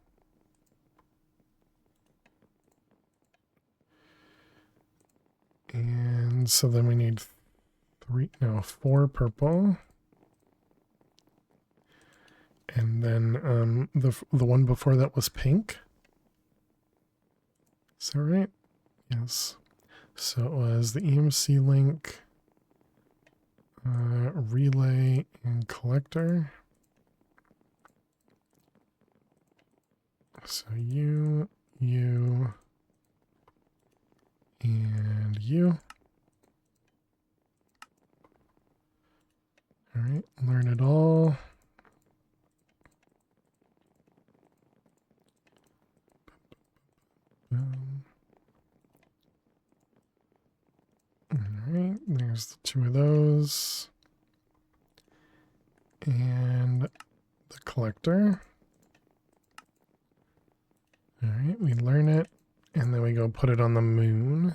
And so then we need 4 purple. And then the one before that was pink. Is that right? Yes. So it was the EMC link, relay, and collector. So you, and you. All right, learn it all. All right, there's the 2 of those. And the collector. All right, we learn it, and then we go put it on the moon.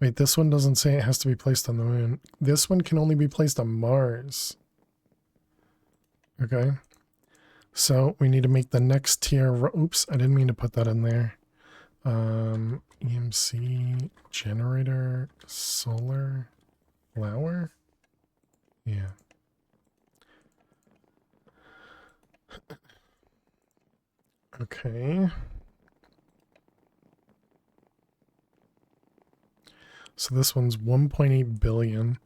Wait, this one doesn't say it has to be placed on the moon. This one can only be placed on Mars. Okay. So we need to make the next tier. Oops, I didn't mean to put that in there. EMC, generator, solar, flower. Yeah. Okay. So this one's 1.8 billion.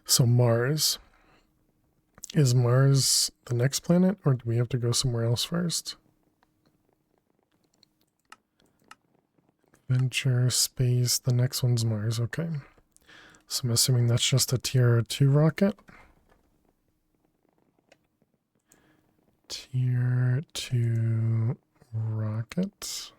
So Mars. Is Mars the next planet, or do we have to go somewhere else first? Venture, space, the next one's Mars, okay. So I'm assuming that's just a tier 2 rocket. Tier 2 rocket.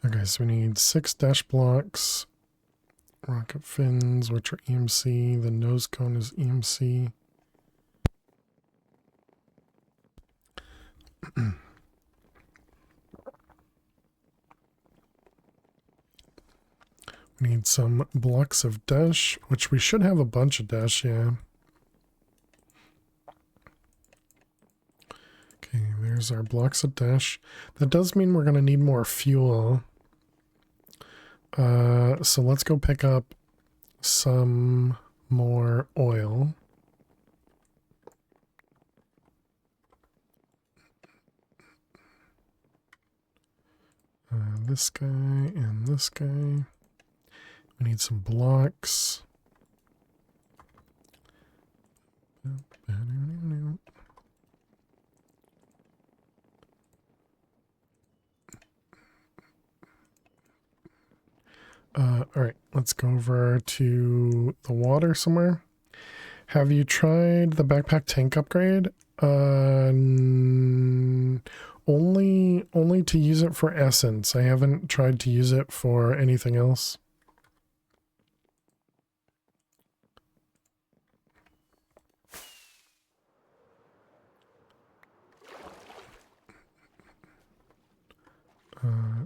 Okay, so we need 6 dash blocks, rocket fins, which are EMC, the nose cone is EMC. We need some blocks of dash, which we should have a bunch of dash, yeah. Okay, there's our blocks of dash. That does mean we're going to need more fuel. So let's go pick up some more oil. This guy and this guy. We need some blocks. Alright, let's go over to the water somewhere. Have you tried the backpack tank upgrade? Only to use it for essence. I haven't tried to use it for anything else.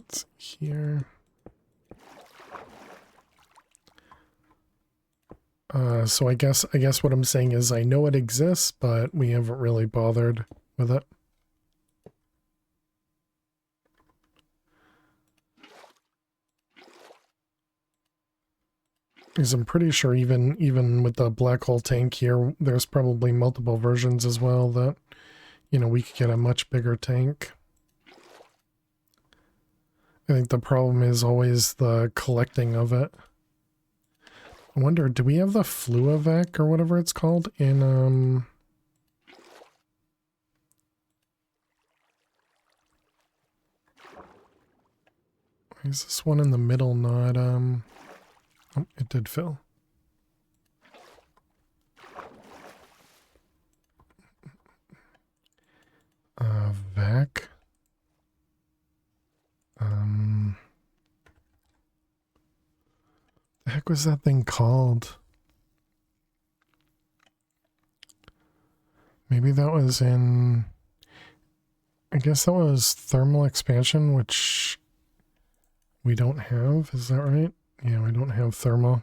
It's here. So I guess what I'm saying is I know it exists, but we haven't really bothered with it. Because I'm pretty sure even with the black hole tank here, there's probably multiple versions as well that, you know, we could get a much bigger tank. I think the problem is always the collecting of it. I wonder, do we have the Fluavac or whatever it's called in, why is this one in the middle not, oh, it did fill. Vac. The heck was that thing called? Maybe that was in, I guess that was thermal expansion, which we don't have. Is that right? Yeah, we don't have thermal.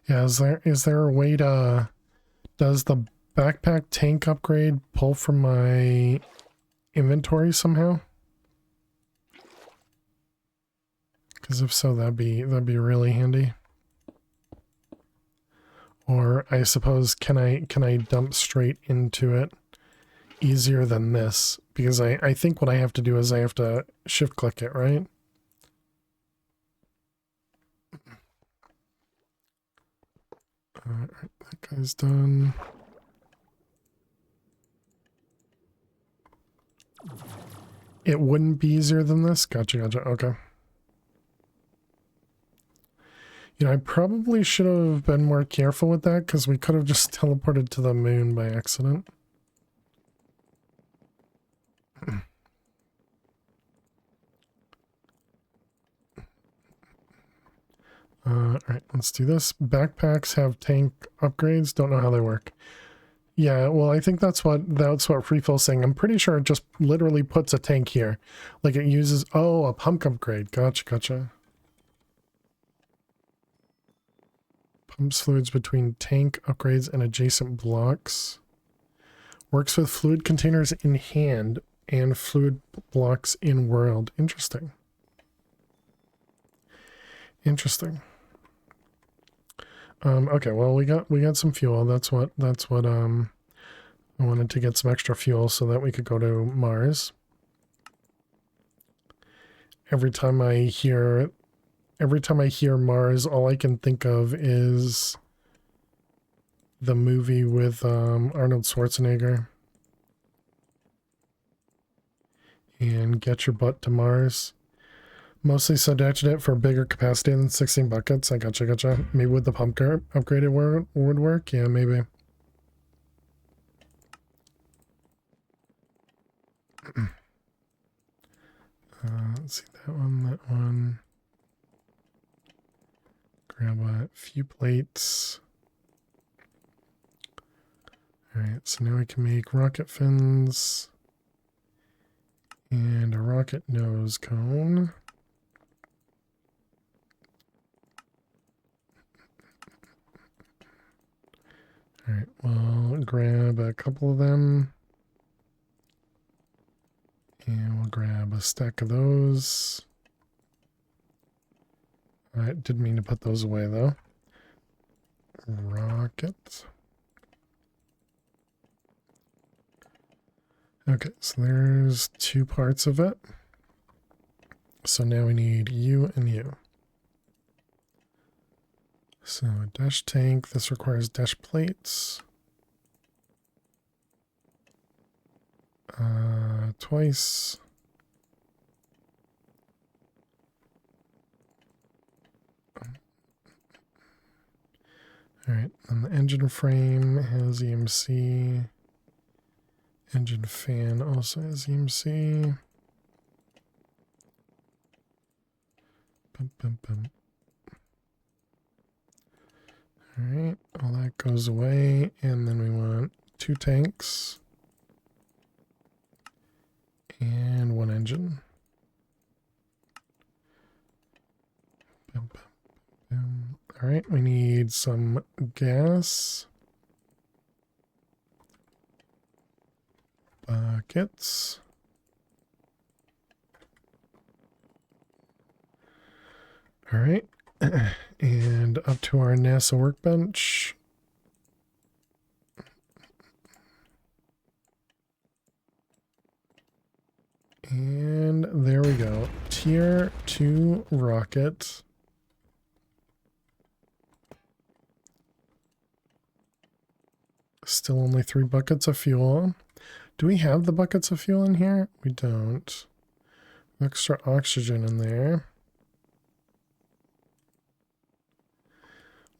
Yeah, is there a way to, does the backpack tank upgrade pull from my inventory somehow? Because if so, that'd be really handy. Or I suppose can I dump straight into it easier than this? Because I think what I have to do is I have to shift click it, right? Alright, that guy's done. It wouldn't be easier than this? Gotcha, okay. You know, I probably should have been more careful with that because we could have just teleported to the moon by accident. Alright, let's do this. Backpacks have tank upgrades. Don't know how they work. Yeah, well, I think that's what Freefill's saying. I'm pretty sure it just literally puts a tank here. Like it uses, oh, a pump upgrade. Gotcha. Pumps fluids between tank upgrades and adjacent blocks. Works with fluid containers in hand and fluid blocks in world. Interesting. Okay, well we got some fuel. That's what I wanted to get some extra fuel so that we could go to Mars. Every time I hear Mars, all I can think of is the movie with Arnold Schwarzenegger and Get Your Butt to Mars. Mostly selected it for bigger capacity than 16 buckets. I gotcha. Maybe with the pump upgraded would work. Yeah, maybe. Let's see, that one. Grab a few plates. Alright, so now I can make rocket fins and a rocket nose cone. Alright, we'll grab a couple of them. And we'll grab a stack of those. I didn't mean to put those away though. rocket. Okay, so there's 2 parts of it. So now we need you and you. So dash tank, this requires dash plates. Twice. Alright, and the engine frame has EMC. Engine fan also has EMC. Bum, bum, bum. Alright, all that goes away, and then we want 2 tanks. And 1 engine. Bum, bum, bum. Alright, we need some gas. Buckets. Alright. And up to our NASA workbench. And there we go. Tier 2 rocket. Still only 3 buckets of fuel. Do we have the buckets of fuel in here? We don't. Extra oxygen in there.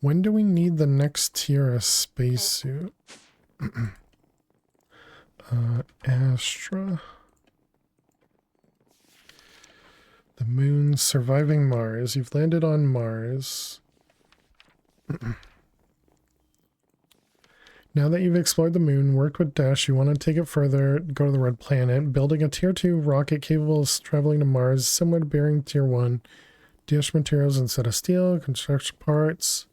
When do we need the next tier of spacesuit? Astra. The moon, surviving Mars. You've landed on Mars. Now that you've explored the moon, worked with Dash, you want to take it further, go to the red planet, building a tier 2 rocket capable of traveling to Mars, similar to bearing tier 1. Dash materials instead of steel, construction parts.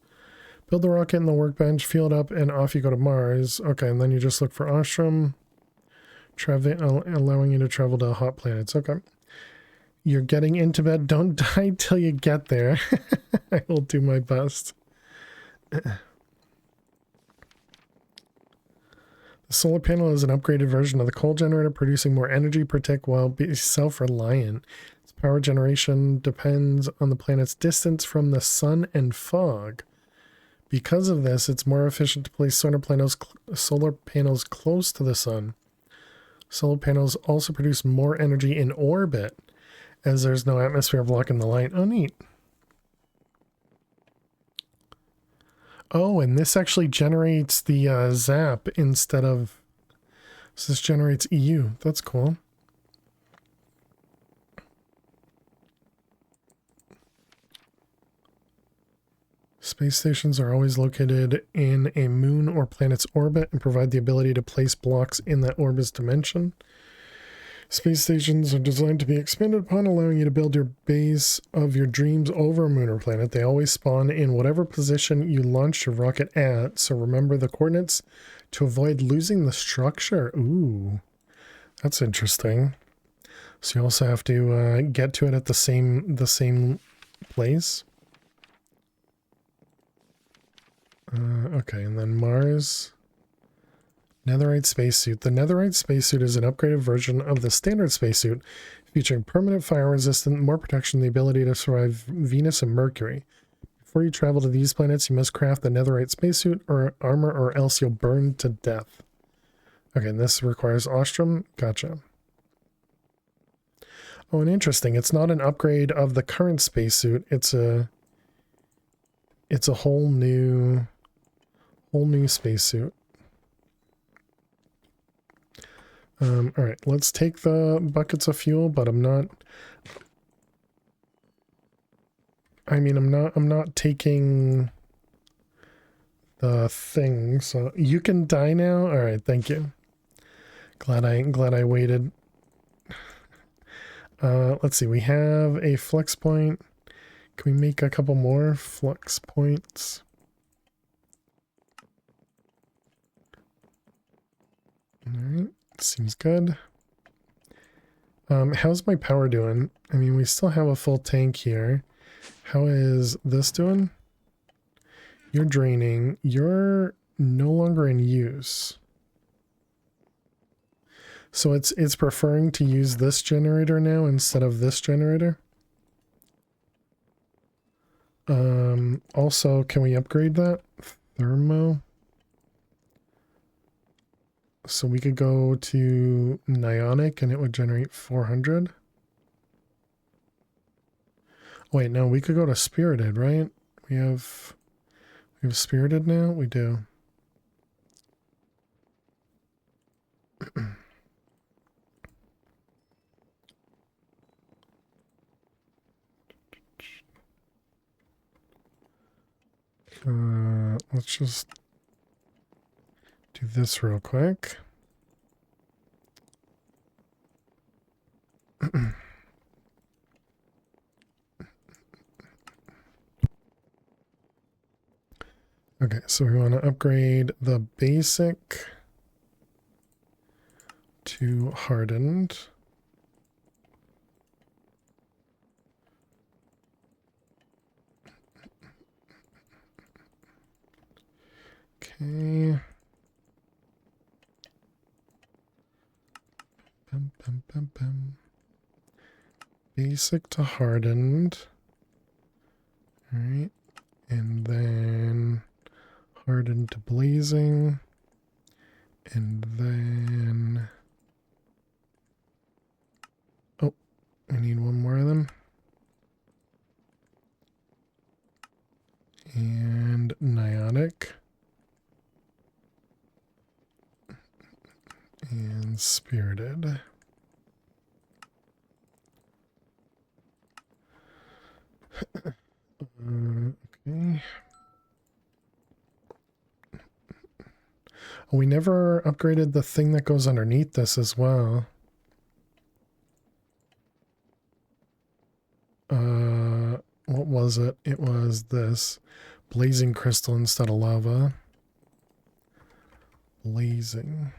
Build the rocket in the workbench, fuel it up, and off you go to Mars. Okay, and then you just look for Ostrom, allowing you to travel to hot planets. Okay. You're getting into bed. Don't die till you get there. I will do my best. The solar panel is an upgraded version of the coal generator, producing more energy per tick while being self-reliant. Its power generation depends on the planet's distance from the sun and fog. Because of this, it's more efficient to place solar panels close to the sun. Solar panels also produce more energy in orbit, as there's no atmosphere blocking the light. Oh, neat. Oh, and this actually generates the zap instead of... So this generates EU. That's cool. Space stations are always located in a moon or planet's orbit and provide the ability to place blocks in that orbit's dimension. Space stations are designed to be expanded upon, allowing you to build your base of your dreams over a moon or planet. They always spawn in whatever position you launch your rocket at, so remember the coordinates to avoid losing the structure. Ooh, that's interesting. So you also have to get to it at the same place. Okay, and then Mars. Netherite spacesuit. The Netherite spacesuit is an upgraded version of the standard spacesuit, featuring permanent fire resistant, more protection, the ability to survive Venus and Mercury. Before you travel to these planets, you must craft the Netherite spacesuit or armor, or else you'll burn to death. Okay, and this requires Ostrom. Gotcha. Oh, and interesting. It's not an upgrade of the current spacesuit. It's a whole new spacesuit. All right, let's take the buckets of fuel, but I'm not taking the thing. So you can die now. All right, thank you. Glad I waited. Let's see. We have a flex point. Can we make a couple more flex points? All right. Seems good. How's my power doing? I mean, we still have a full tank here. How is this doing? You're draining. You're no longer in use. So it's preferring to use this generator now instead of this generator. Also, can we upgrade that? Thermo. So we could go to Nionic and it would generate 400. Wait, no, we could go to Spirited, right? We have Spirited now? We do. Let's just do this real quick. Okay, so we want to upgrade the basic to hardened. Okay. Basic to hardened. All right. And then hardened to blazing. And then... Oh, I need one more of them. And Nionic. And Spirited. Okay. We never upgraded the thing that goes underneath this as well. What was it? It was this. Blazing crystal instead of lava. Blazing.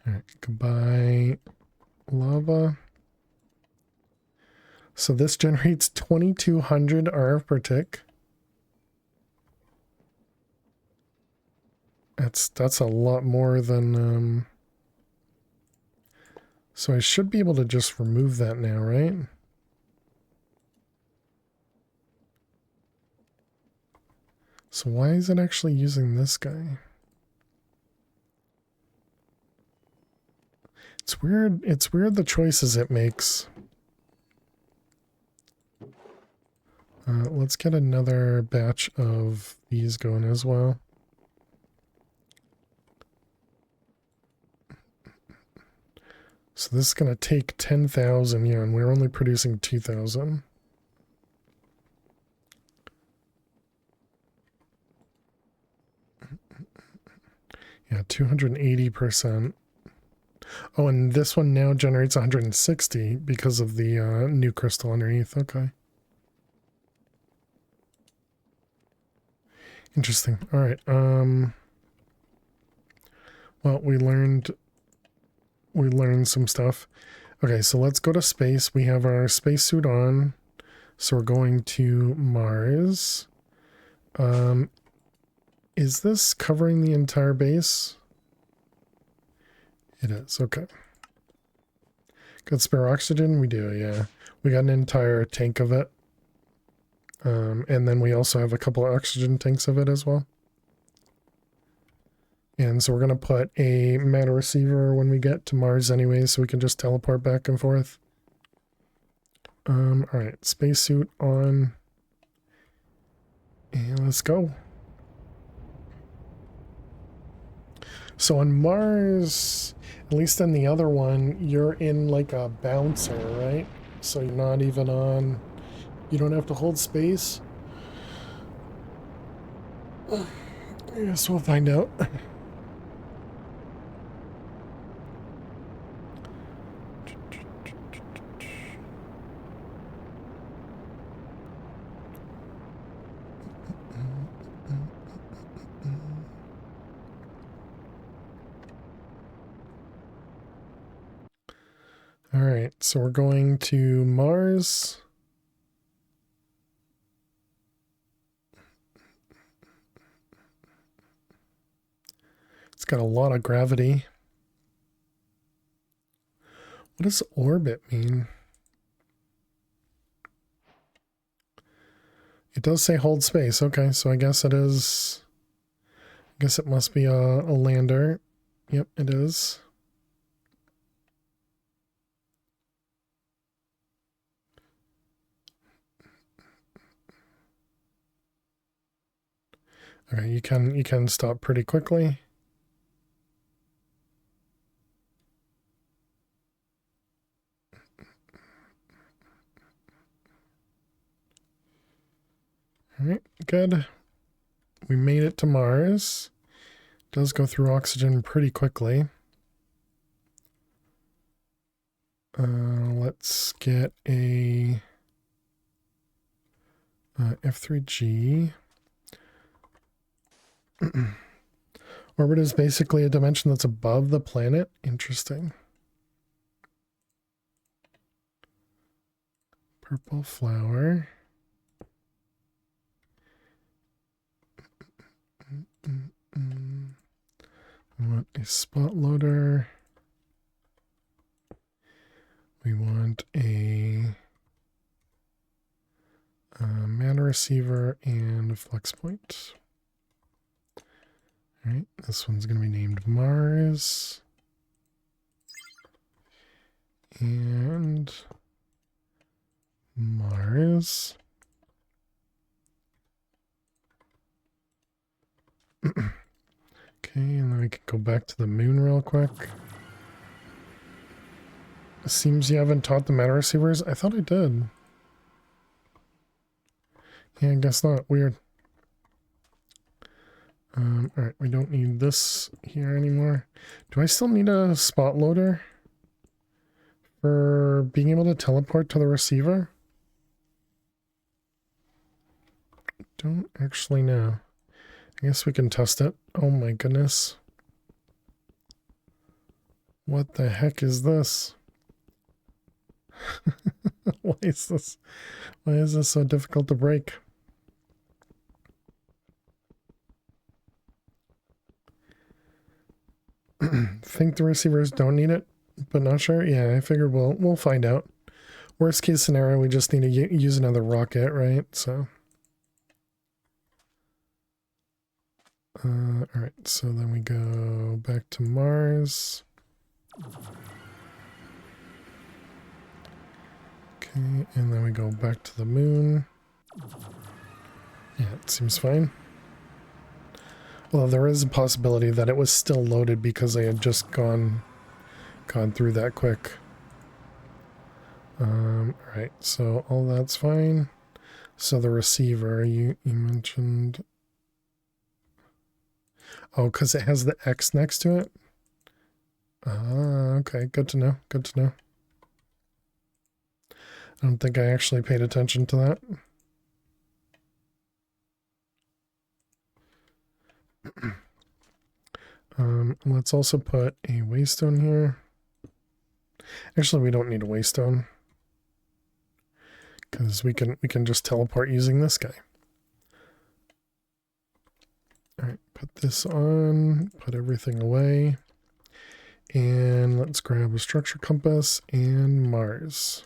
Alright, goodbye lava. So this generates 2200 RF per tick. That's a lot more than so I should be able to just remove that now, right? So why is it actually using this guy? It's weird the choices it makes. Let's get another batch of these going as well. So this is going to take 10,000 yen. We're only producing 2,000. Yeah, 280%. Oh, and this one now generates 160 because of the new crystal underneath. Okay. Interesting. All right. Well, we learned some stuff. Okay, so let's go to space. We have our spacesuit on. So we're going to Mars. Is this covering the entire base? It is. Okay. Got spare oxygen? We do, yeah. We got an entire tank of it. And then we also have a couple of oxygen tanks of it as well. And so we're going to put a matter receiver when we get to Mars anyway, so we can just teleport back and forth. All right, spacesuit on. And let's go. So on Mars, at least in the other one, you're in like a bouncer, right? So you're not even on... You don't have to hold space. I guess we'll find out. All right, so we're going to Mars. It's got a lot of gravity. What does orbit mean? It does say hold space. Okay, so I guess it is. I guess it must be a lander. Yep, it is. Okay, you can stop pretty quickly. All right, good. We made it to Mars. It does go through oxygen pretty quickly. Let's get a F3G. Orbit is basically a dimension that's above the planet. Interesting. Purple flower. We want a spot loader. We want a mana receiver and a flex point. All right, this one's going to be named Mars. And Mars. Okay, and then we can go back to the moon real quick. It seems you haven't taught the mana receivers. I thought I did. Yeah, I guess not. Weird. Alright, we don't need this here anymore. Do I still need a spot loader for being able to teleport to the receiver? Don't actually know. I guess we can test it. Oh my goodness. What the heck is this? Why is this? Why is this so difficult to break? Think the receivers don't need it, but not sure. Yeah, I figured we'll find out. Worst case scenario, we just need to use another rocket, right? So, all right. So then we go back to Mars. Okay, and then we go back to the moon. Yeah, it seems fine. Well, there is a possibility that it was still loaded because I had just gone through that quick. Alright, so all that's fine. So the receiver, you mentioned... Oh, because it has the X next to it? Ah, okay, good to know, good to know. I don't think I actually paid attention to that. Let's also put a waystone here. Actually, we don't need a waystone because we can just teleport using this guy. All right, put this on, put everything away, and let's grab a structure compass and Mars.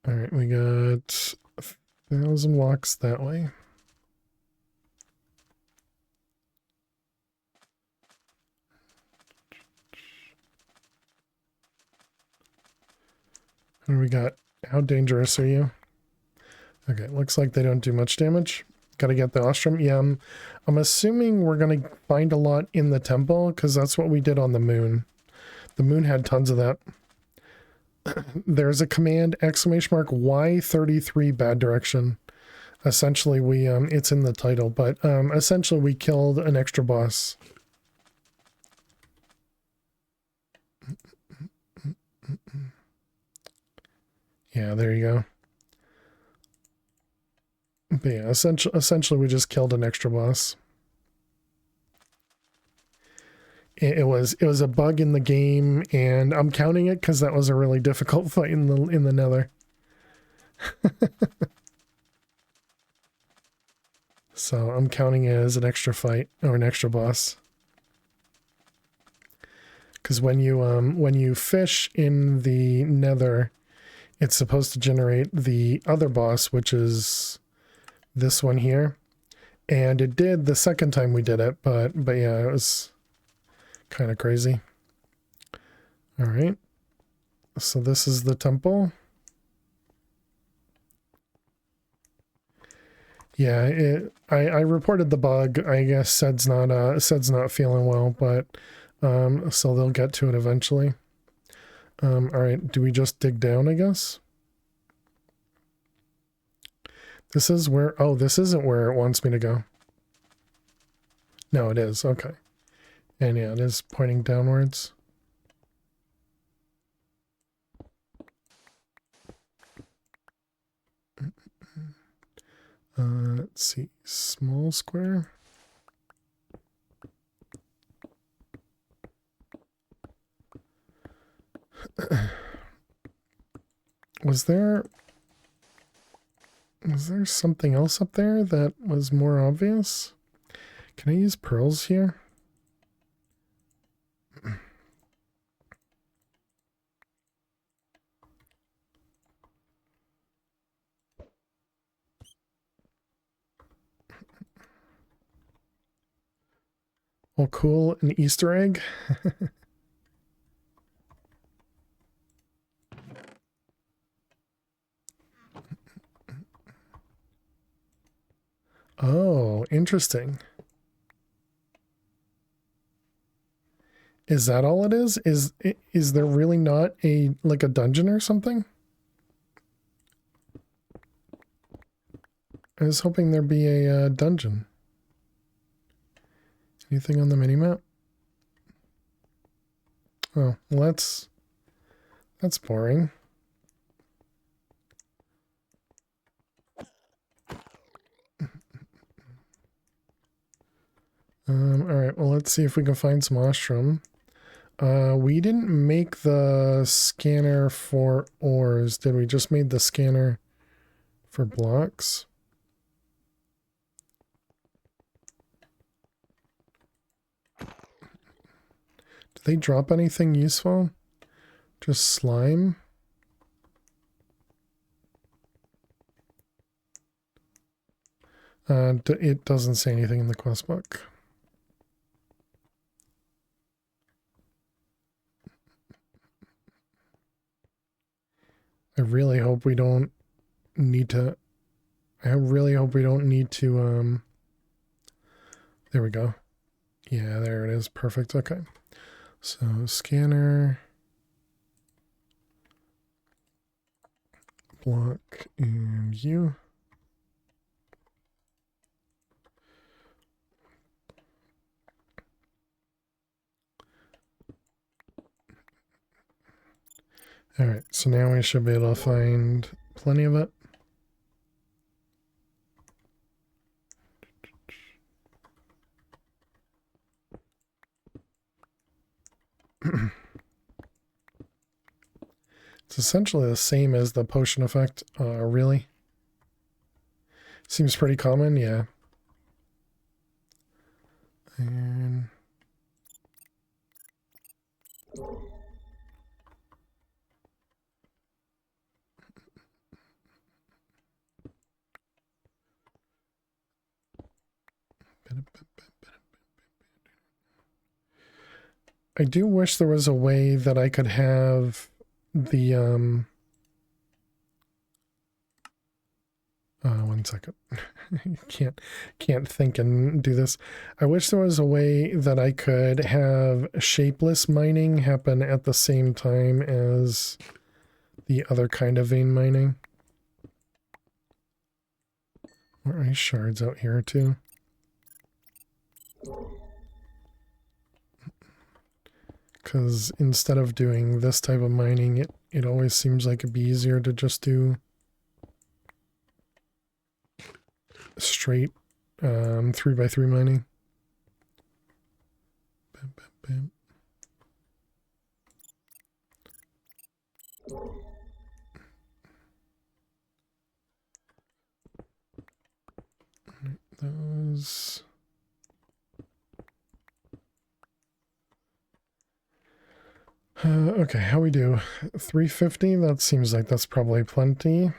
All right, we got 1,000 walks that way. What do we got? How dangerous are you? Okay, looks like they don't do much damage. Gotta get the ostrom. Yeah, I'm assuming we're gonna find a lot in the temple because that's what we did on the moon. The moon had tons of that. There's a command !Y33 bad direction. Essentially, we it's in the title, but essentially we killed an extra boss. Yeah, there you go. But yeah, essentially we just killed an extra boss. it was a bug in the game, and I'm counting it because that was a really difficult fight in the Nether. So I'm counting it as an extra fight or an extra boss. Because when you fish in the Nether, it's supposed to generate the other boss, which is this one here. And it did the second time we did it, but yeah, it was kind of crazy. All right. So this is the temple. Yeah, I reported the bug. I guess Sed's not feeling well, but so they'll get to it eventually. All right, do we just dig down, I guess? This is where, oh, this isn't where it wants me to go. No, it is, okay. And yeah, it is pointing downwards. Let's see, small square. Was there something else up there that was more obvious? Can I use pearls here? Oh, cool, an Easter egg. Oh, interesting. Is that all it is? Is there really not a like a dungeon or something? I was hoping there'd be a dungeon. Anything on the minimap? Oh, well, that's boring. All right. Well, let's see if we can find some ostrom. We didn't make the scanner for ores, did we? Just made the scanner for blocks. Do they drop anything useful? Just slime? It doesn't say anything in the quest book. I really hope we don't need to. I really hope we don't need to. There we go. Yeah, there it is. Perfect. Okay. So scanner, block, and you. All right. So now we should be able to find plenty of it. It's essentially the same as the potion effect. Really? Seems pretty common, yeah. And I do wish there was a way that I could have the 1 second. can't think and do this. I wish there was a way that I could have shapeless mining happen at the same time as the other kind of vein mining. Are ice shards out here too? Because instead of doing this type of mining, it always seems like it'd be easier to just do straight 3x3 mining. Bam. Those. Okay, how we do? 350? That seems like that's probably plenty.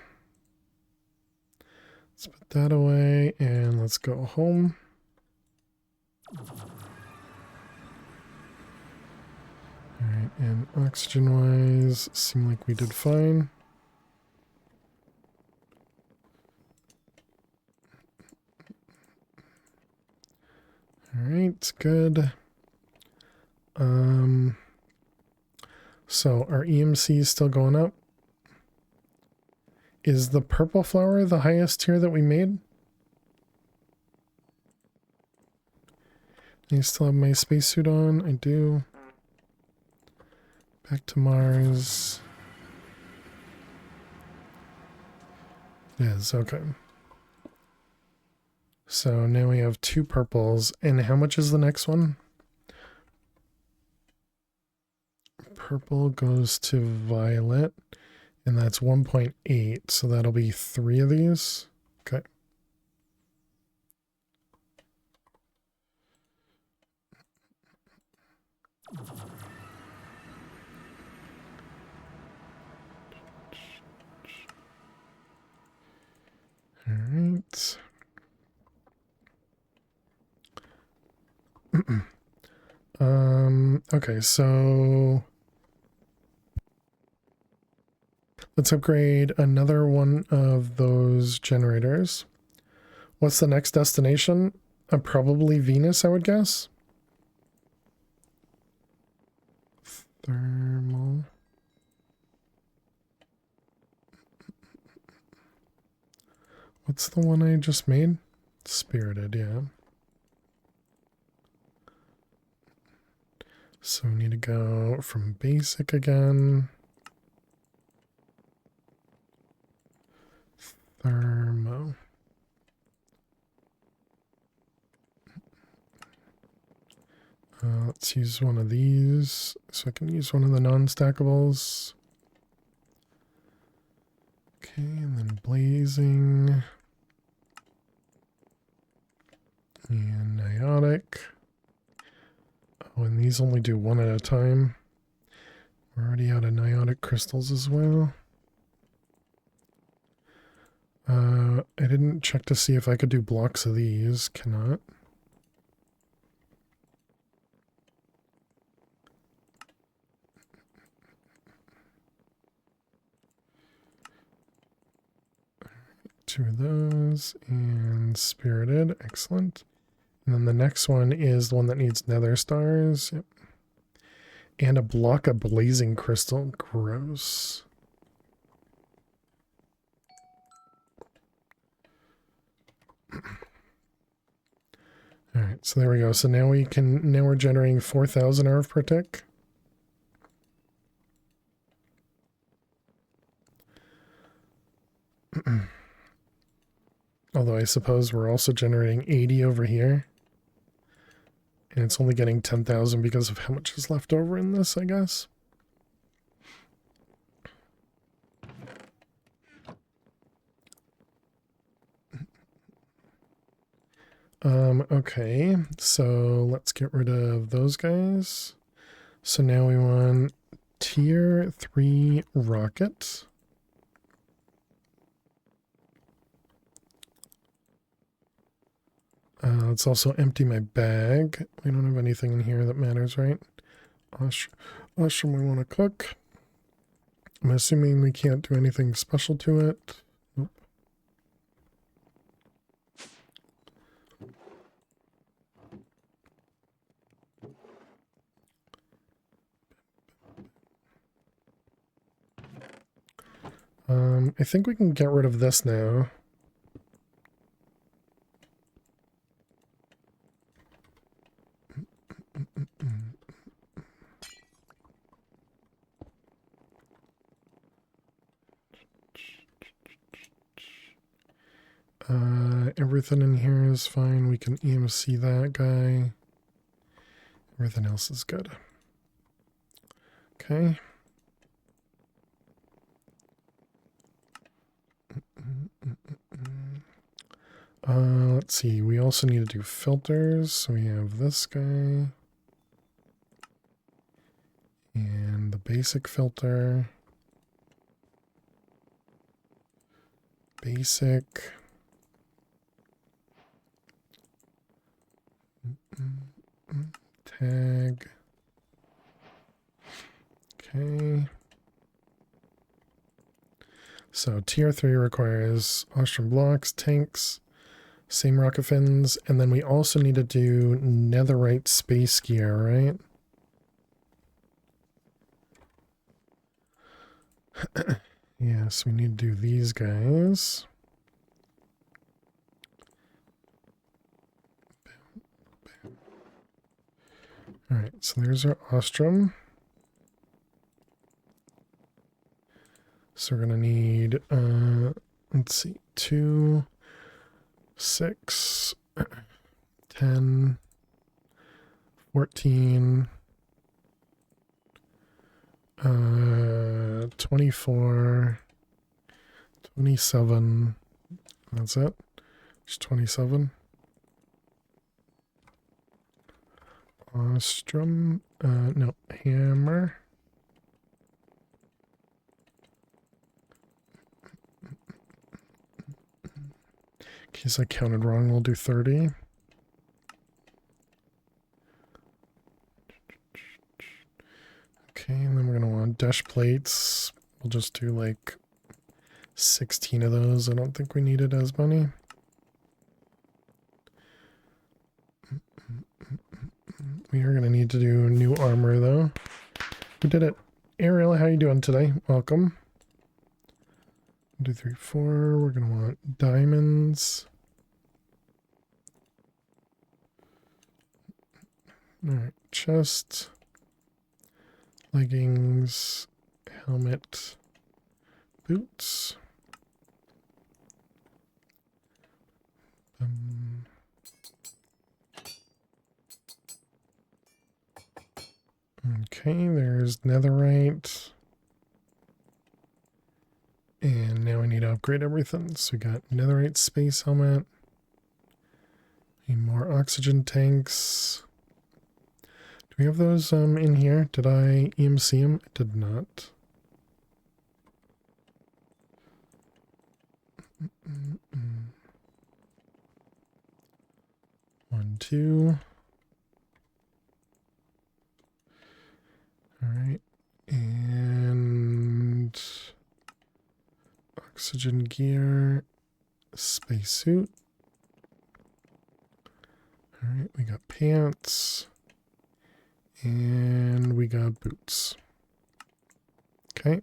Let's put that away and let's go home. Alright, and oxygen-wise, seem like we did fine. Alright, good. So our EMC is still going up. Is the purple flower the highest tier that we made? I still have my spacesuit on. I do. Back to Mars. It is, okay. So now we have 2 purples. And how much is the next one? Purple goes to violet. And that's 1.8. So that'll be 3 of these. Okay. All right. Okay, so let's upgrade another one of those generators. What's the next destination? Probably Venus, I would guess. Thermal. What's the one I just made? Spirited, yeah. So we need to go from basic again. Thermo. Let's use one of these. So I can use one of the non-stackables. Okay, and then blazing. And niotic. Oh, and these only do 1 at a time. We're already out of niotic crystals as well. I didn't check to see if I could do blocks of these. Cannot. Two of those and spirited. Excellent. And then the next one is the one that needs nether stars. Yep. And a block of blazing crystal. Gross. Alright, so there we go. So now we're generating 4,000 ARV per tick. Although I suppose we're also generating 80 over here. And it's only getting 10,000 because of how much is left over in this, I guess. Okay, so let's get rid of those guys. So now we want tier 3 rocket. Let's also empty my bag. We don't have anything in here that matters, right? Mushroom we want to cook. I'm assuming we can't do anything special to it. Nope. I think we can get rid of this now. Everything in here is fine. We can EMC that guy. Everything else is good. Okay. Let's see. We also need to do filters. So we have this guy. And the basic filter. Basic. Tag. Okay. So tier 3 requires Austrian blocks, tanks, same rocket fins, and then we also need to do netherite space gear, right? Yes, we need to do these guys. Alright, so there's our Ostrom. So we're going to need, let's see, 2, 6, 10, 14, 24, 27. That's it. Just 27. Ostrom, no, hammer. In case I counted wrong, we'll do 30. Okay, and then we're going to want dash plates. We'll just do like 16 of those. I don't think we needed as many. We are going to need to do new armor though. We did it. Ariel, how you doing today? Welcome. 1, 2, 3, 4. We're going to want diamonds. Alright, chest, leggings, helmet, boots. Okay, there's netherite. And now we need to upgrade everything. So we got netherite space helmet. Need more oxygen tanks. Do we have those in here? Did I EMC them? I did not. One, two. All right. And oxygen gear, spacesuit. All right, we got pants. And we got boots. Okay.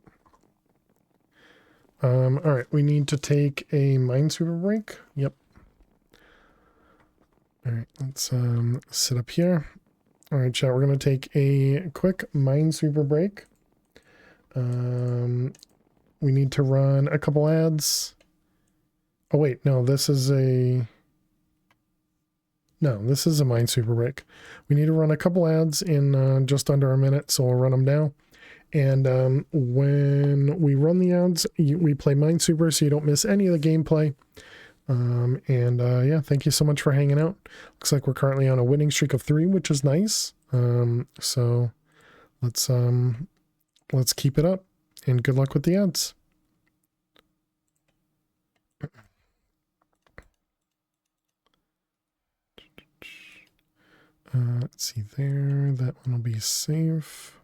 All right, we need to take a minesweeper break. Yep. All right, let's sit up here. All right, chat, we're going to take a quick minesweeper break. We need to run a couple ads. Oh, wait, no, this is a... No, this is a minesweeper break. We need to run a couple ads in just under a minute, so we'll run them now. And when we run the ads, we play Minesweeper so you don't miss any of the gameplay. Yeah, thank you so much for hanging out. Looks like we're currently on a winning streak of 3, which is nice. So let's keep it up, and good luck with the ads. Let's see there. That one will be safe.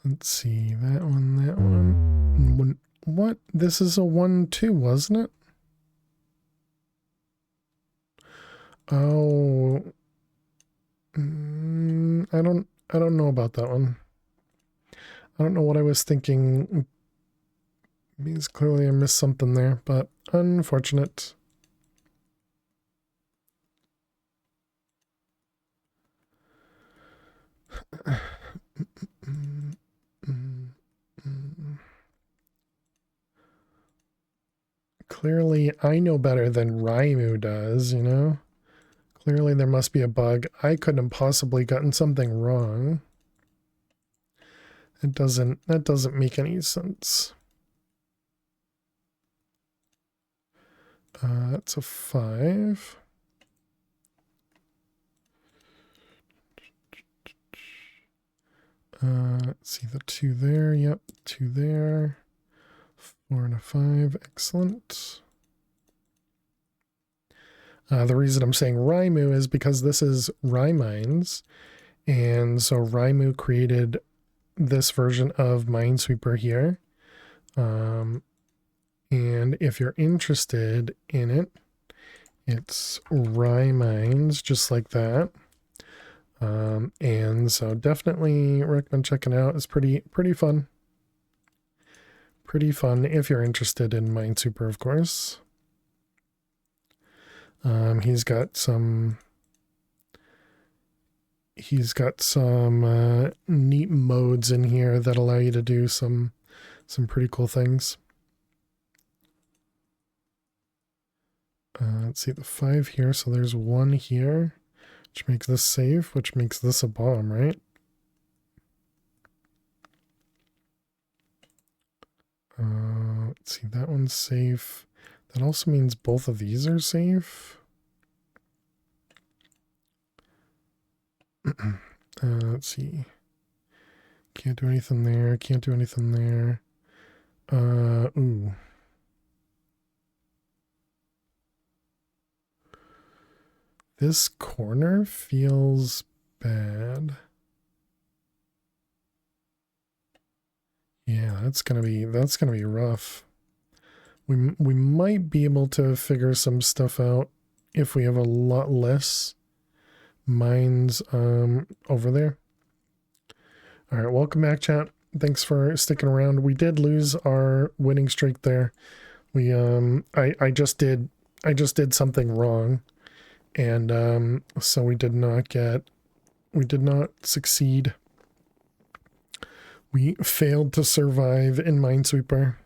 Let's see, that one. What? This is a 1-2, wasn't it? Oh. I don't know about that one. I don't know what I was thinking. Because clearly I missed something there, but unfortunate. Clearly, I know better than Raimu does, you know? Clearly, there must be a bug. I couldn't have possibly gotten something wrong. That doesn't make any sense. That's a 5. Let's see the 2 there. Yep, 2 there. 4 and a 5. Excellent. The reason I'm saying Raimu is because this is Raimines, and so Raimu created this version of Minesweeper here. And if you're interested in it, it's Raimines, just like that. And so definitely recommend checking it out. It's pretty fun. Pretty fun if you're interested in Minesweeper, of course. He's got some neat modes in here that allow you to do some pretty cool things. Let's see the 5 here. So there's 1 here, which makes this safe, which makes this a bomb, right? Let's see, that one's safe. That also means both of these are safe. Let's see. Can't do anything there. Can't do anything there. Ooh. This corner feels bad. Yeah, that's gonna be rough. We might be able to figure some stuff out if we have a lot less mines over there. All right, welcome back, chat. Thanks for sticking around. We did lose our winning streak there. We I just did something wrong, and so we did not succeed. We failed to survive in Minesweeper.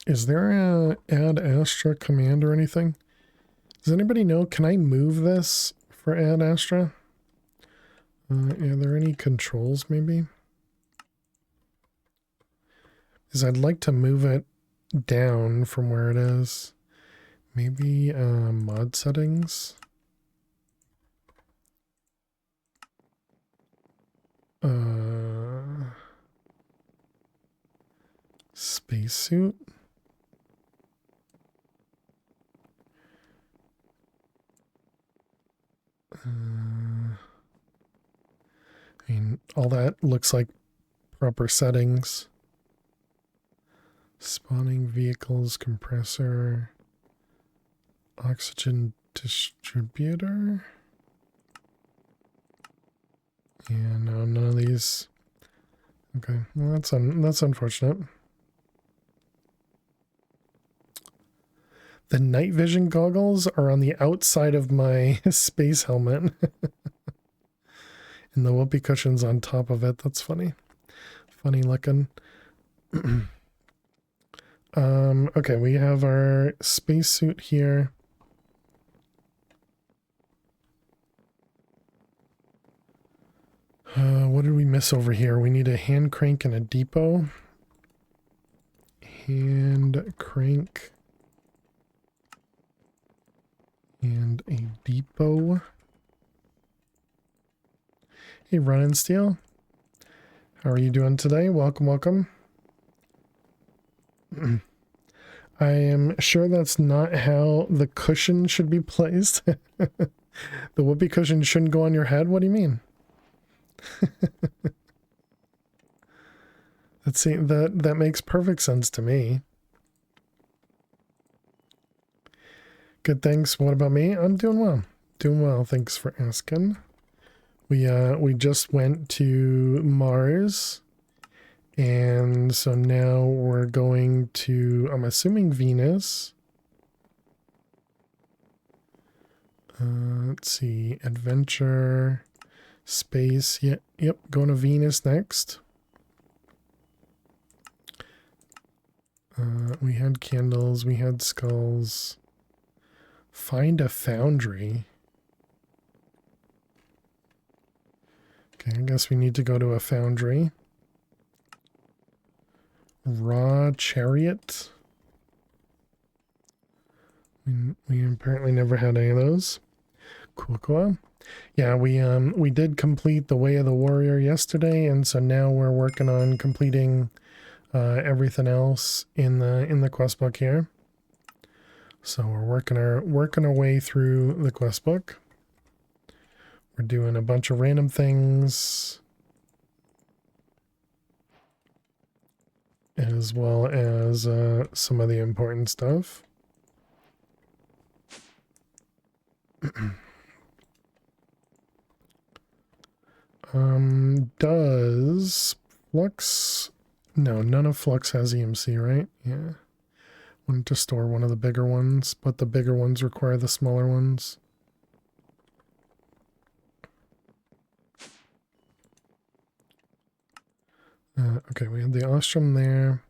Is there a add Astra command or anything? Does anybody know? Can I move this for add Astra? Are there any controls maybe? Because I'd like to move it down from where it is. Maybe mod settings. Spacesuit. I mean, all that looks like proper settings. Spawning vehicles, compressor, oxygen distributor. Yeah, no, none of these. Okay, well that's unfortunate. The night vision goggles are on the outside of my space helmet. And the whoopee cushion's on top of it. That's funny. Funny looking. Okay, we have our spacesuit here. What did we miss over here? We need a hand crank and a depot. Hand crank and a depot. Hey, Run and Steel. How are you doing today? Welcome, welcome. I am sure that's not how the cushion should be placed. The whoopee cushion shouldn't go on your head? What do you mean? Let's see, that makes perfect sense to me. Good, thanks. What about me? I'm doing well. Doing well, thanks for asking. We just went to Mars, and so now we're going to, I'm assuming, Venus. Let's see, adventure, space. Yep, going to Venus next. We had candles, we had skulls. Find a foundry. Okay, I guess we need to go to a foundry. Raw chariot. We apparently never had any of those. Cool. Yeah, we did complete the Way of the Warrior yesterday, and so now we're working on completing everything else in the quest book here. So we're working our way through the quest book. We're doing a bunch of random things, as well as some of the important stuff. Does Flux... No, none of Flux has EMC, right? Yeah. Wanted to store one of the bigger ones, but the bigger ones require the smaller ones. Okay, we have the ostrom there.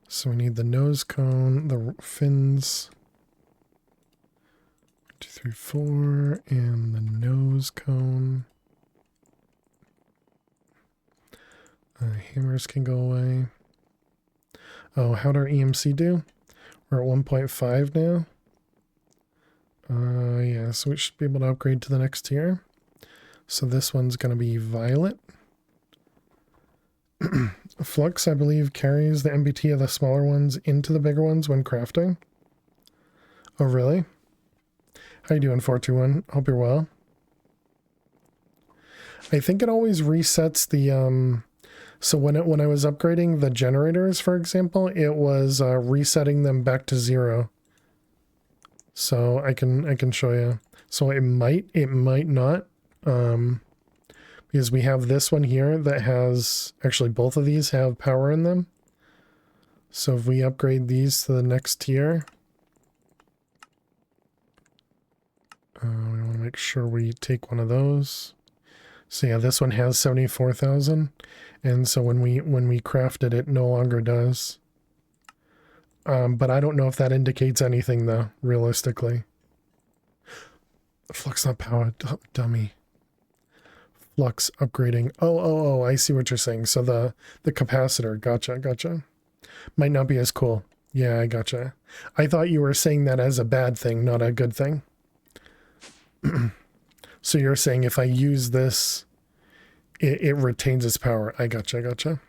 So we need the nose cone, the fins. 1, 2, 3, 4, and the nose cone. Hammers can go away. Oh, how'd our EMC do? We're at 1.5 now. Yeah, so we should be able to upgrade to the next tier. So this one's going to be violet. Flux, I believe, carries the MBT of the smaller ones into the bigger ones when crafting. Oh, really? How you doing, 421? Hope you're well. I think it always resets the... So when I was upgrading the generators, for example, it was resetting them back to 0. So I can show you. So it might not, because we have this one here that has, actually both of these have power in them. So if we upgrade these to the next tier, we want to make sure we take one of those. So yeah, this one has 74,000. And so when we craft it, it no longer does. But I don't know if that indicates anything though, realistically. Flux not power, dummy. Flux upgrading. Oh, I see what you're saying. So the capacitor, gotcha. Might not be as cool. Yeah, I gotcha. I thought you were saying that as a bad thing, not a good thing. So you're saying if I use this, it retains its power. I gotcha.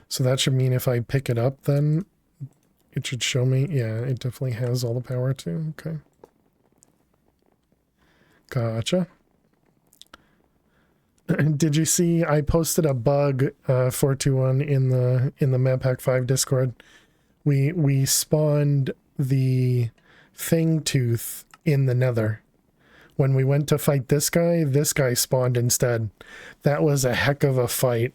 So that should mean if I pick it up, then it should show me. Yeah, it definitely has all the power too. Okay. Gotcha. Did you see I posted a bug 421 in the MadPack 5 Discord? We spawned the Fang Tooth in the Nether. When we went to fight this guy spawned instead. That was a heck of a fight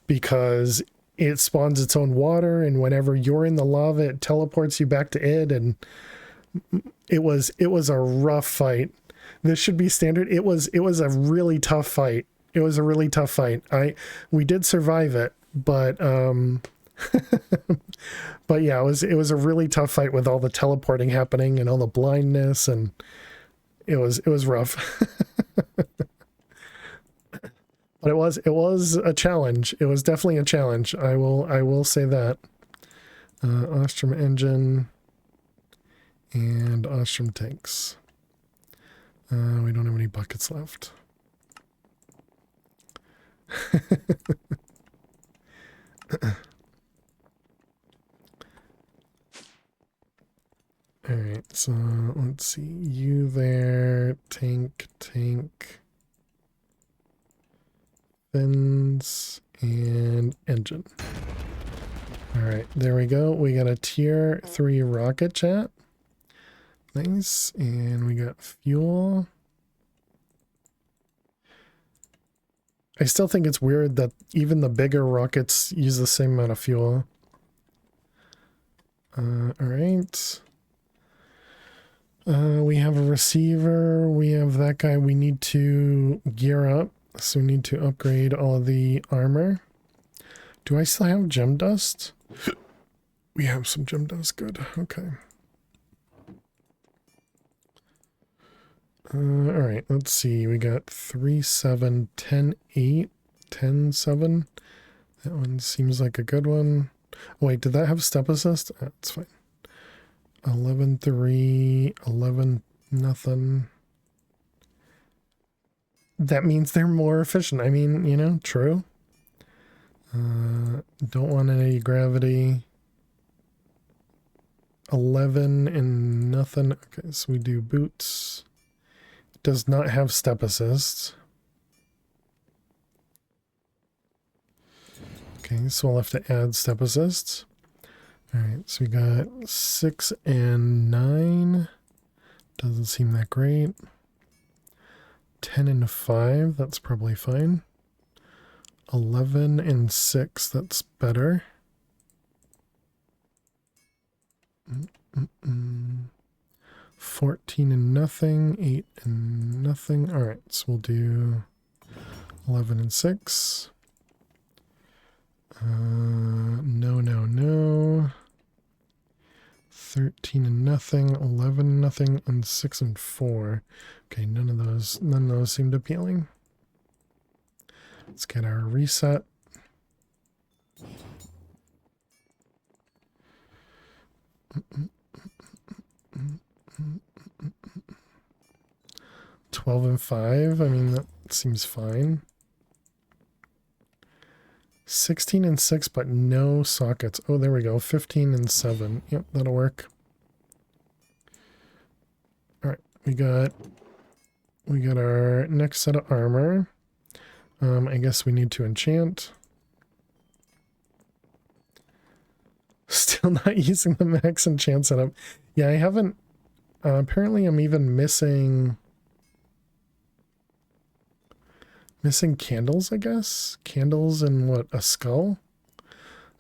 because it spawns its own water, and whenever you're in the lava, it teleports you back to it, and it was a rough fight. This should be standard. It was a really tough fight. We did survive it, but but yeah, it was a really tough fight with all the teleporting happening and all the blindness, and it was rough. But it was a challenge. It was definitely a challenge. I will say that. Ostrom engine and Ostrom tanks. We don't have any buckets left. All right, so let's see. You there, tank, fins, and engine. All right, there we go. We got a tier 3 rocket chat. Nice, and we got fuel. I still think it's weird that even the bigger rockets use the same amount of fuel. All right. We have a receiver. We have that guy. We need to gear up. So we need to upgrade all of the armor. Do I still have gem dust? We have some gem dust. Good. Okay. All right. Let's see. We got 3, 7, 10, 8, 10, 7. That one seems like a good one. Oh, wait, did that have step assist? That's fine. 11, 3, 11, nothing. That means they're more efficient. I mean, you know, true. Don't want any gravity. 11 and nothing. Okay, so we do boots. Does not have step assist. Okay, so we'll have to add step assists. All right, so we got 6 and 9. Doesn't seem that great. 10 and 5, that's probably fine. 11 and 6, that's better. 14 and nothing, 8 and nothing. All right, so we'll do 11 and 6. No, no, no. 13 and nothing, 11 and nothing, and 6 and 4. Okay, none of those seemed appealing. Let's get our reset. Mm-mm. 12 and 5, I mean, that seems fine. 16 and 6, but no sockets. Oh, there we go. 15 and 7. Yep, that'll work. All right, we got our next set of armor. I guess we need to enchant. Still not using the max enchant setup. Yeah, I haven't. Apparently, I'm even missing candles, I guess. Candles and what, a skull?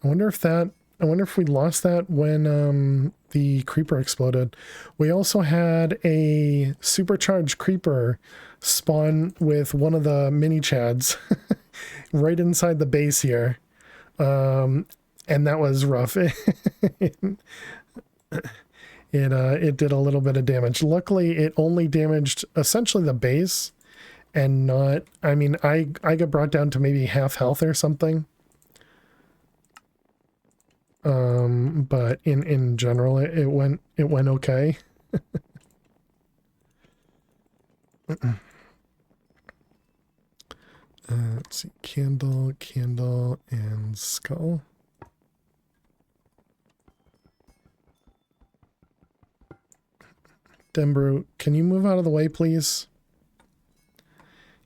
I wonder if we lost that when the creeper exploded. We also had a supercharged creeper spawn with one of the mini chads right inside the base here. And that was rough. It did a little bit of damage. Luckily, it only damaged essentially the base and not, I mean, I got brought down to maybe half health or something. But in general, it went okay. Let's see, candle, and skull. Denbrew, can you move out of the way, please?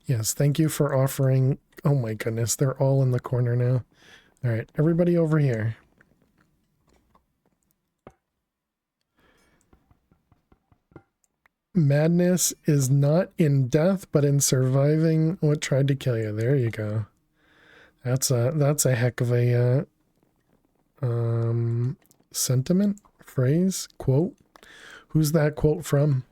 Yes, thank you for offering. Oh my goodness, they're all in the corner now. All right, everybody over here. Madness is not in death, but in surviving what tried to kill you. There you go. That's a heck of a sentiment, phrase, quote. Who's that quote from?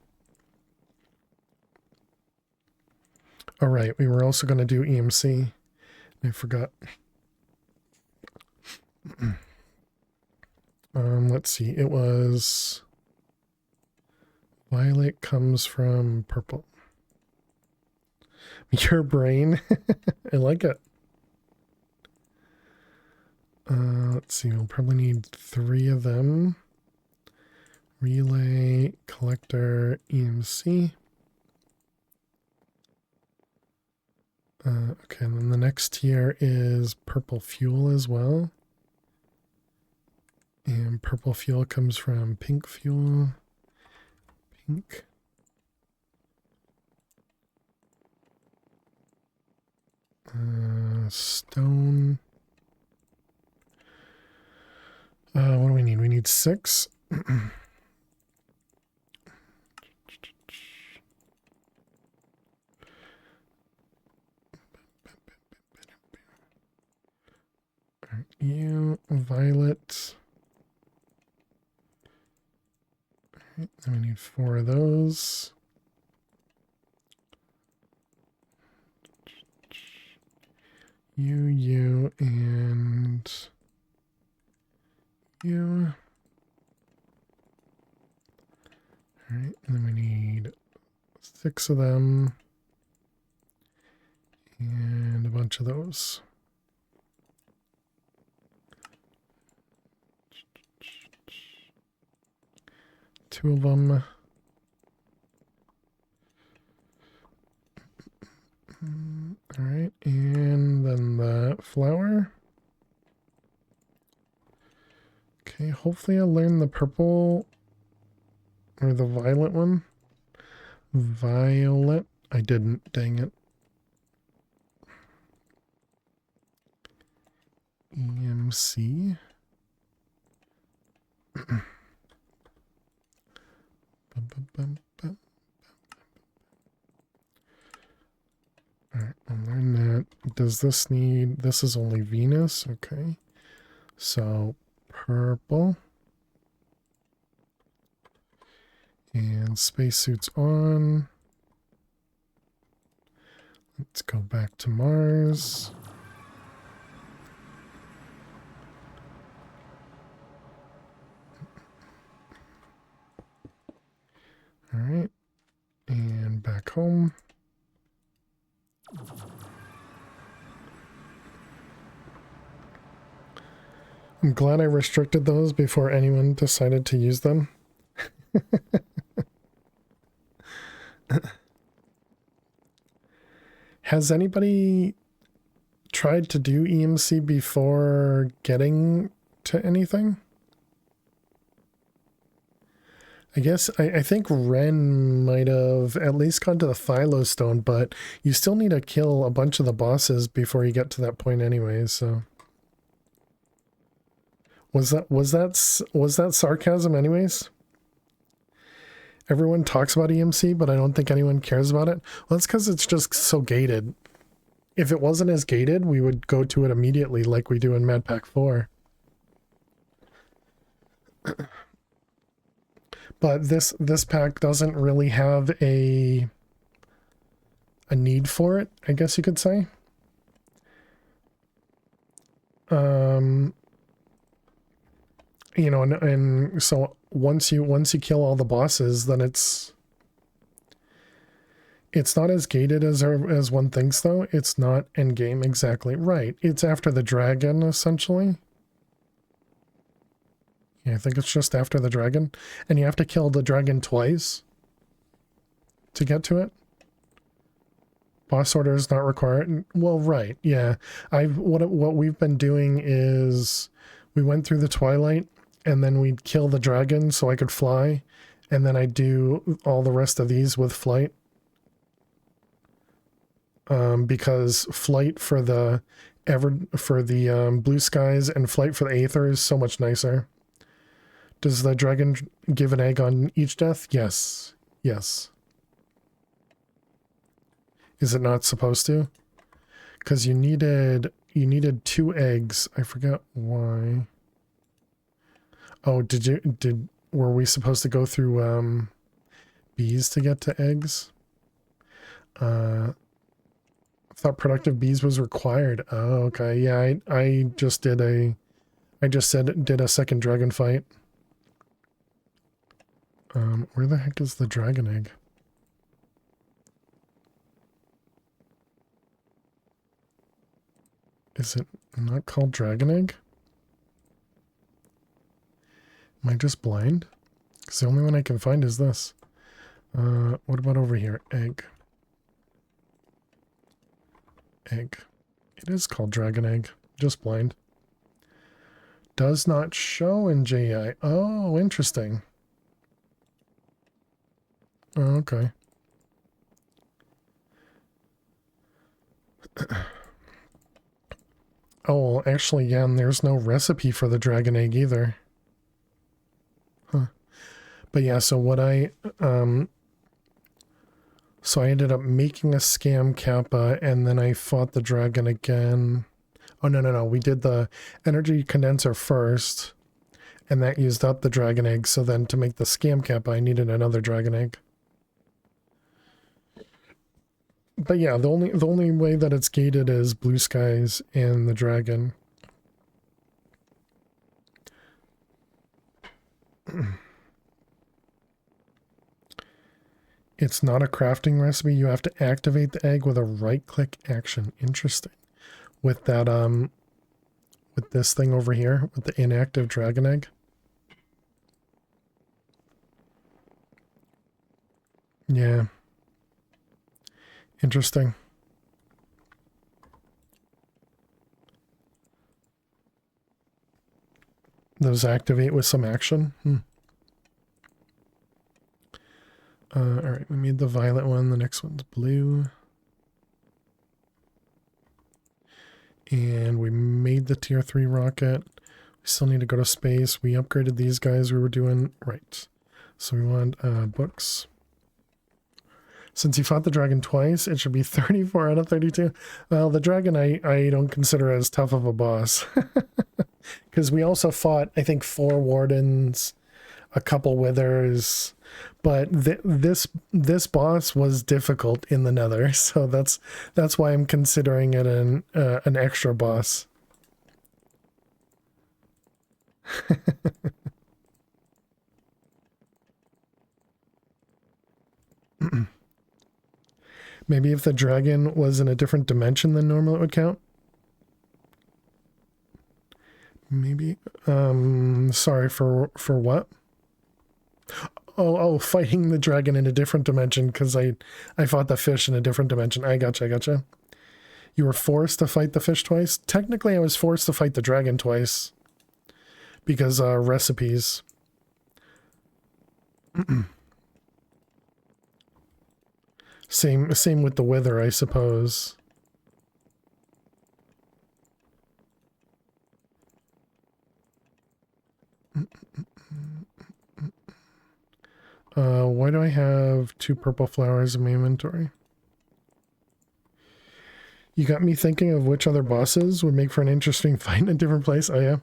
All right, we were also going to do EMC. I forgot. Let's see. It was violet comes from purple. Your brain. I like it. Let's see. We'll probably need 3 of them. Relay, collector, EMC. Okay, and then the next tier is purple fuel as well. And purple fuel comes from pink fuel. Pink. Stone. What do we need? We need 6. You, violet. Right, then we need 4 of those. You, and you. 6 of them. And a bunch of those. Two of them. All right, and then the flower. Okay, hopefully I learned the purple or the violet one. Violet. I didn't, dang it. EMC. Alright, I'll learn that. Does this need... This is only Venus, okay. So, purple. And spacesuits on. Let's go back to Mars. Alright. And back home. I'm glad I restricted those before anyone decided to use them. Has anybody tried to do EMC before getting to anything? I guess I think Ren might have at least gone to the Philo Stone, but you still need to kill a bunch of the bosses before you get to that point anyway, so. Was that sarcasm anyways? Everyone talks about EMC, but I don't think anyone cares about it. Well, that's because it's just so gated. If it wasn't as gated, we would go to it immediately like we do in MadPack 4. But this pack doesn't really have a need for it, I guess you could say. You know, and so once you kill all the bosses, then it's not as gated as one thinks, though. It's not end game exactly right. It's after the dragon, essentially. Yeah, I think it's just after the dragon, and you have to kill the dragon twice to get to it. Boss order is not required. Well, right, yeah. What we've been doing is we went through the twilight, and then we'd kill the dragon so I could fly, and then I do all the rest of these with flight. Because flight for the blue skies and flight for the aether is so much nicer. Does the dragon give an egg on each death? Yes. Yes. Is it not supposed to? Because you needed 2 eggs. I forgot why. Oh, were we supposed to go through bees to get to eggs? I thought productive bees was required. Oh, okay. Yeah, I just did a second dragon fight. Where the heck is the dragon egg? Is it not called dragon egg? Am I just blind? Because the only one I can find is this. What about over here? Egg. Egg. It is called dragon egg. Just blind. Does not show in JI. Oh, interesting. Oh, okay. Oh, actually, yeah, and there's no recipe for the dragon egg either. Huh. But yeah, so what so I ended up making a scam kappa, and then I fought the dragon again. Oh, no. We did the energy condenser first, and that used up the dragon egg. So then to make the scam kappa, I needed another dragon egg. But yeah, the only way that it's gated is blue skies and the dragon. It's not a crafting recipe. You have to activate the egg with a right-click action. Interesting. With that, with this thing over here, with the inactive dragon egg. Yeah. Interesting. Those activate with some action. Alright, we made the violet one. The next one's blue. And we made the tier 3 rocket. We still need to go to space. We upgraded these guys we were doing. Right. So we want books. Since you fought the dragon twice, it should be 34 out of 32. Well, the dragon I don't consider as tough of a boss. Because we also fought, I think, 4 wardens, a couple withers. But this boss was difficult in the nether. So that's why I'm considering it an extra boss. Maybe if the dragon was in a different dimension than normal, it would count. Maybe. Sorry, for what? Oh, fighting the dragon in a different dimension because I fought the fish in a different dimension. I gotcha. You were forced to fight the fish twice? Technically, I was forced to fight the dragon twice. Because, recipes. Same with the wither, I suppose. Why do I have 2 purple flowers in my inventory? You got me thinking of which other bosses would make for an interesting fight in a different place. Oh yeah.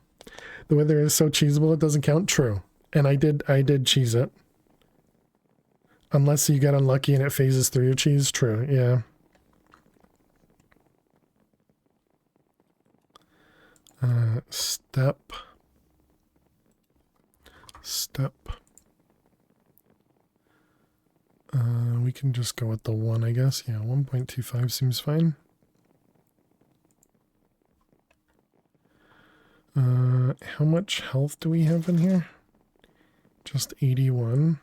The wither is so cheesable it doesn't count. True. And I did cheese it. Unless you get unlucky and it phases through your cheese. True, yeah. Step. We can just go with the 1, I guess. Yeah, 1.25 seems fine. How much health do we have in here? Just 81.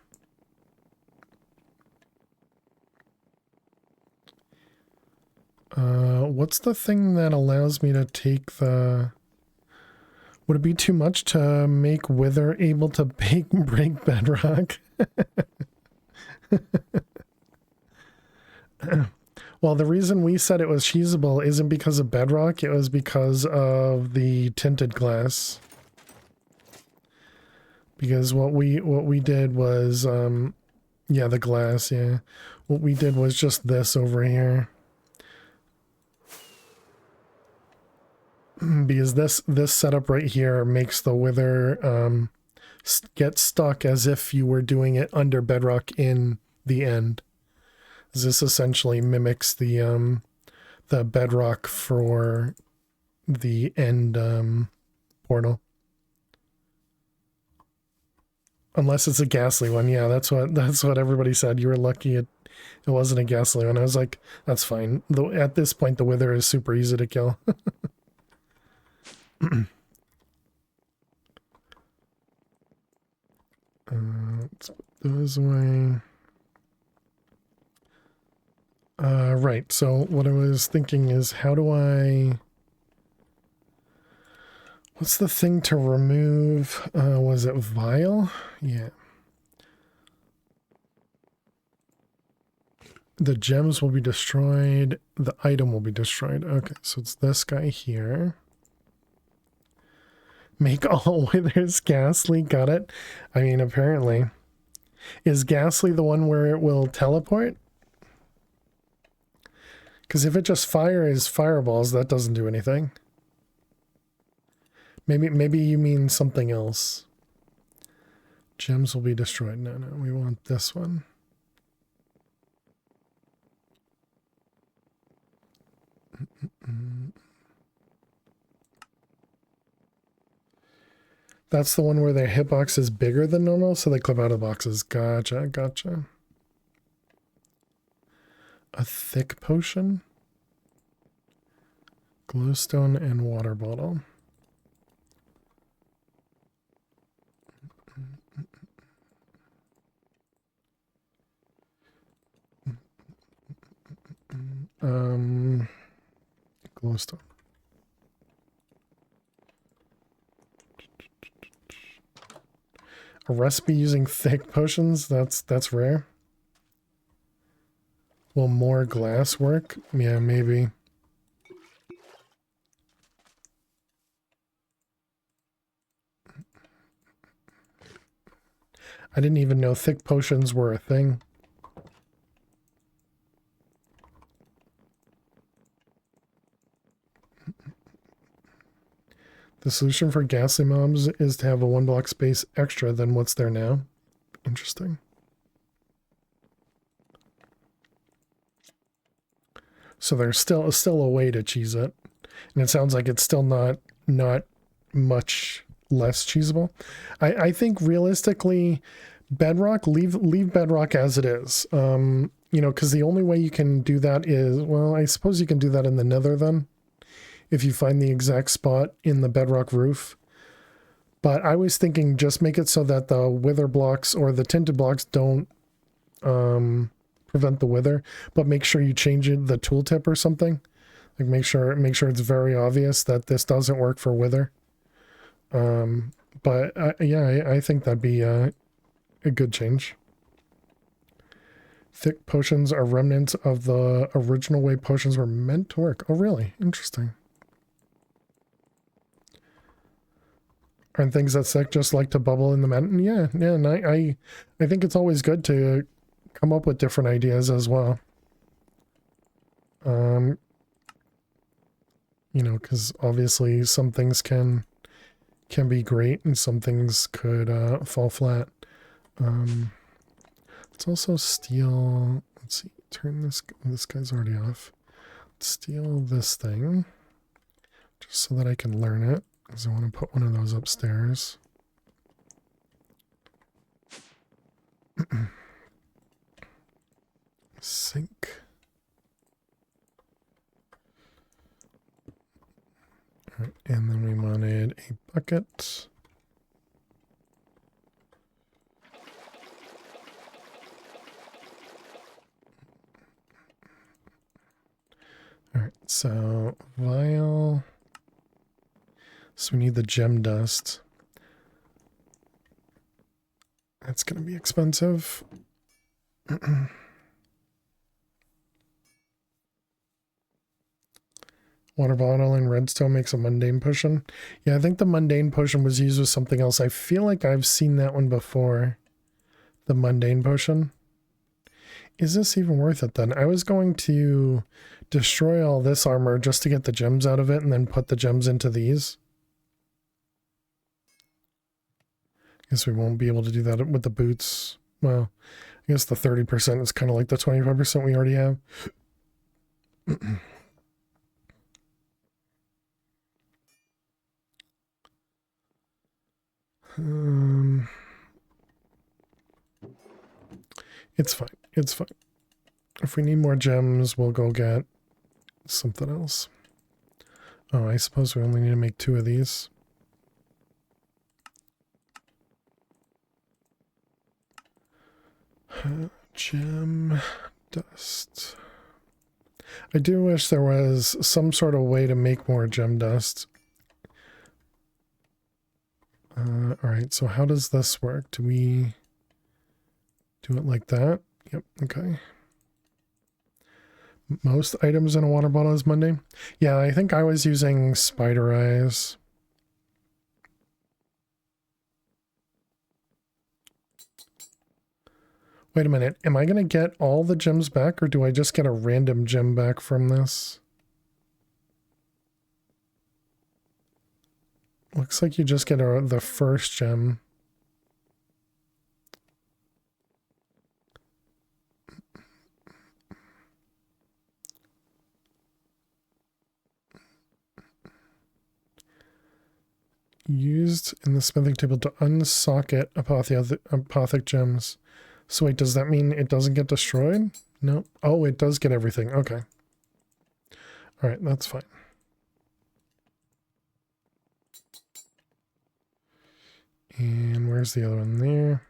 What's the thing that allows me to take the... Would it be too much to make Wither able to break bedrock? Well, the reason we said it was cheesable isn't because of bedrock, it was because of the tinted glass. Because what we did was, yeah, the glass, yeah. What we did was just this over here. Because this setup right here makes the Wither get stuck as if you were doing it under bedrock in the end. This essentially mimics the bedrock for the end portal. Unless it's a ghastly one. Yeah, that's what everybody said. You were lucky it wasn't a ghastly one. I was like, that's fine. Though at this point the Wither is super easy to kill. Let's put those away. Right, so what I was thinking is, how do I... What's the thing to remove? Was it vial? Yeah. The gems will be destroyed. The item will be destroyed. Okay, so it's this guy here. Make all withers ghastly. Got it. I mean, apparently. Is ghastly the one where it will teleport? Because if it just fires fireballs, that doesn't do anything. Maybe you mean something else. Gems will be destroyed. No, we want this one. That's the one where their hitbox is bigger than normal, so they clip out of boxes. Gotcha. thick potion, glowstone, and water bottle. Glowstone. A recipe using thick potions? That's rare. Will more glass work? Yeah, maybe. I didn't even know thick potions were a thing. The solution for ghastly mobs is to have a 1 block space extra than what's there now. Interesting. So there's still a way to cheese it. And it sounds like it's still not much less cheesable. I think realistically, Bedrock, leave Bedrock as it is. You know, because the only way you can do that is, well, I suppose you can do that in the Nether then, if you find the exact spot in the Bedrock roof. But I was thinking just make it so that the wither blocks or the tinted blocks don't prevent the wither, but make sure you change it, the tooltip or something. Like make sure it's very obvious that this doesn't work for wither. But yeah, I think that'd be a good change. Thick potions are remnants of the original way potions were meant to work. Oh, really? Interesting. Aren't things that sick just like to bubble in the mountain? Yeah, and I think it's always good to come up with different ideas as well. You know, because obviously some things can be great and some things could fall flat. Let's also steal, let's see, turn this guy's already off. Let's steal this thing just so that I can learn it, because I want to put one of those upstairs. Sink. All right, and then we wanted a bucket. All right, so vial. So we need the gem dust. That's going to be expensive. Water bottle and redstone makes a mundane potion. Yeah, I think the mundane potion was used with something else. I feel like I've seen that one before. The mundane potion. Is this even worth it then? I was going to destroy all this armor just to get the gems out of it and then put the gems into these. Guess we won't be able to do that with the boots. Well, I guess the 30% is kind of like the 25% we already have. It's fine. It's fine. If we need more gems, we'll go get something else. Oh, I suppose we only need to make 2 of these. Gem dust. I do wish there was some sort of way to make more gem dust. Alright, so how does this work? Do we do it like that? Yep, okay. Most items in a water bottle is mundane. Yeah, I think I was using spider eyes. Wait a minute, am I going to get all the gems back, or do I just get a random gem back from this? Looks like you just get the first gem. Used in the smithing table to unsocket apothic gems. So wait, does that mean it doesn't get destroyed? No. Oh, it does get everything. Okay. All right, that's fine. And where's the other one there?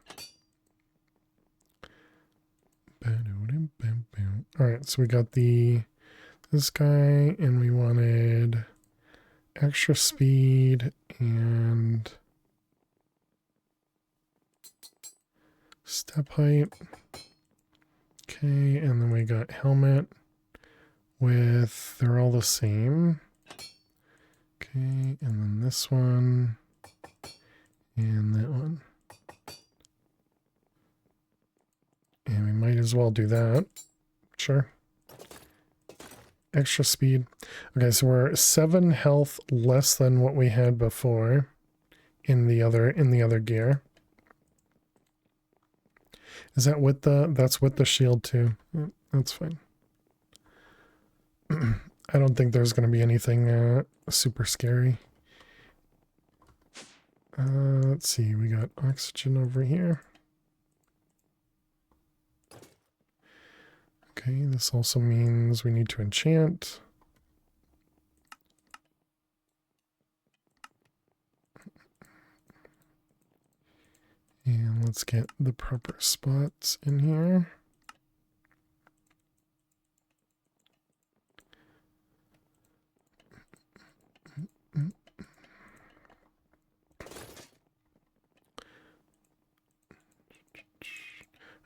All right, so we got this guy, and we wanted extra speed and step height. Okay, and then we got helmet with, they're all the same. Okay, and then this one and that one. And we might as well do that. Sure. Extra speed. Okay, so we're 7 health less than what we had before in the other gear. Is that with that's with the shield too? That's fine. I don't think there's going to be anything super scary. Let's see, we got oxygen over here. Okay, this also means we need to enchant. And let's get the proper spots in here.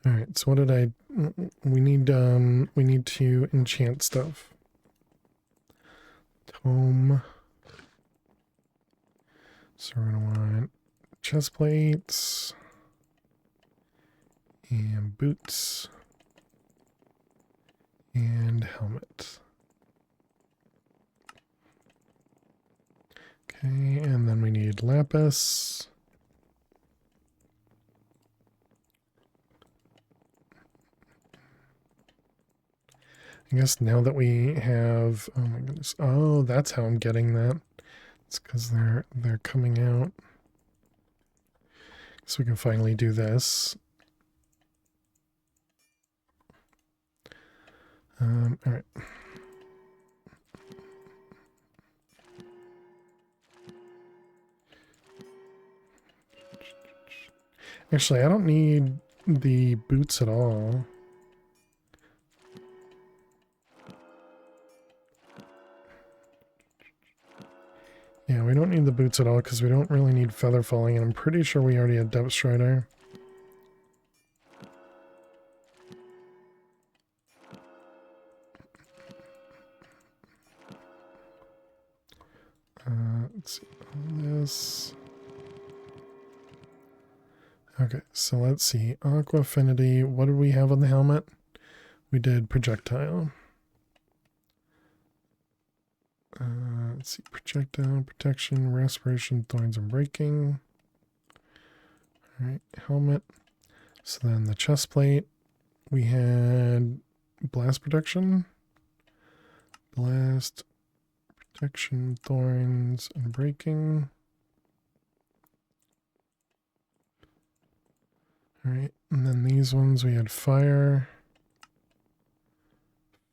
All right, so what did we need to enchant stuff. Tome. So we're gonna want chest plates and boots and helmet. Okay, and then we need lapis. I guess now that we have, oh my goodness, oh, that's how I'm getting that. It's because they're coming out. So we can finally do this. All right. Actually, I don't need the boots at all. Yeah, we don't need the boots at all because we don't really need feather falling, and I'm pretty sure we already had Depth Strider. Let's see all this. Okay, so let's see. Aqua Affinity. What did we have on the helmet? We did projectile. Let's see. Projectile, protection, respiration, thorns, and breaking. Alright, helmet. So then the chest plate. We had blast protection. Blast, protection, thorns, and breaking. Alright, and then these ones we had fire.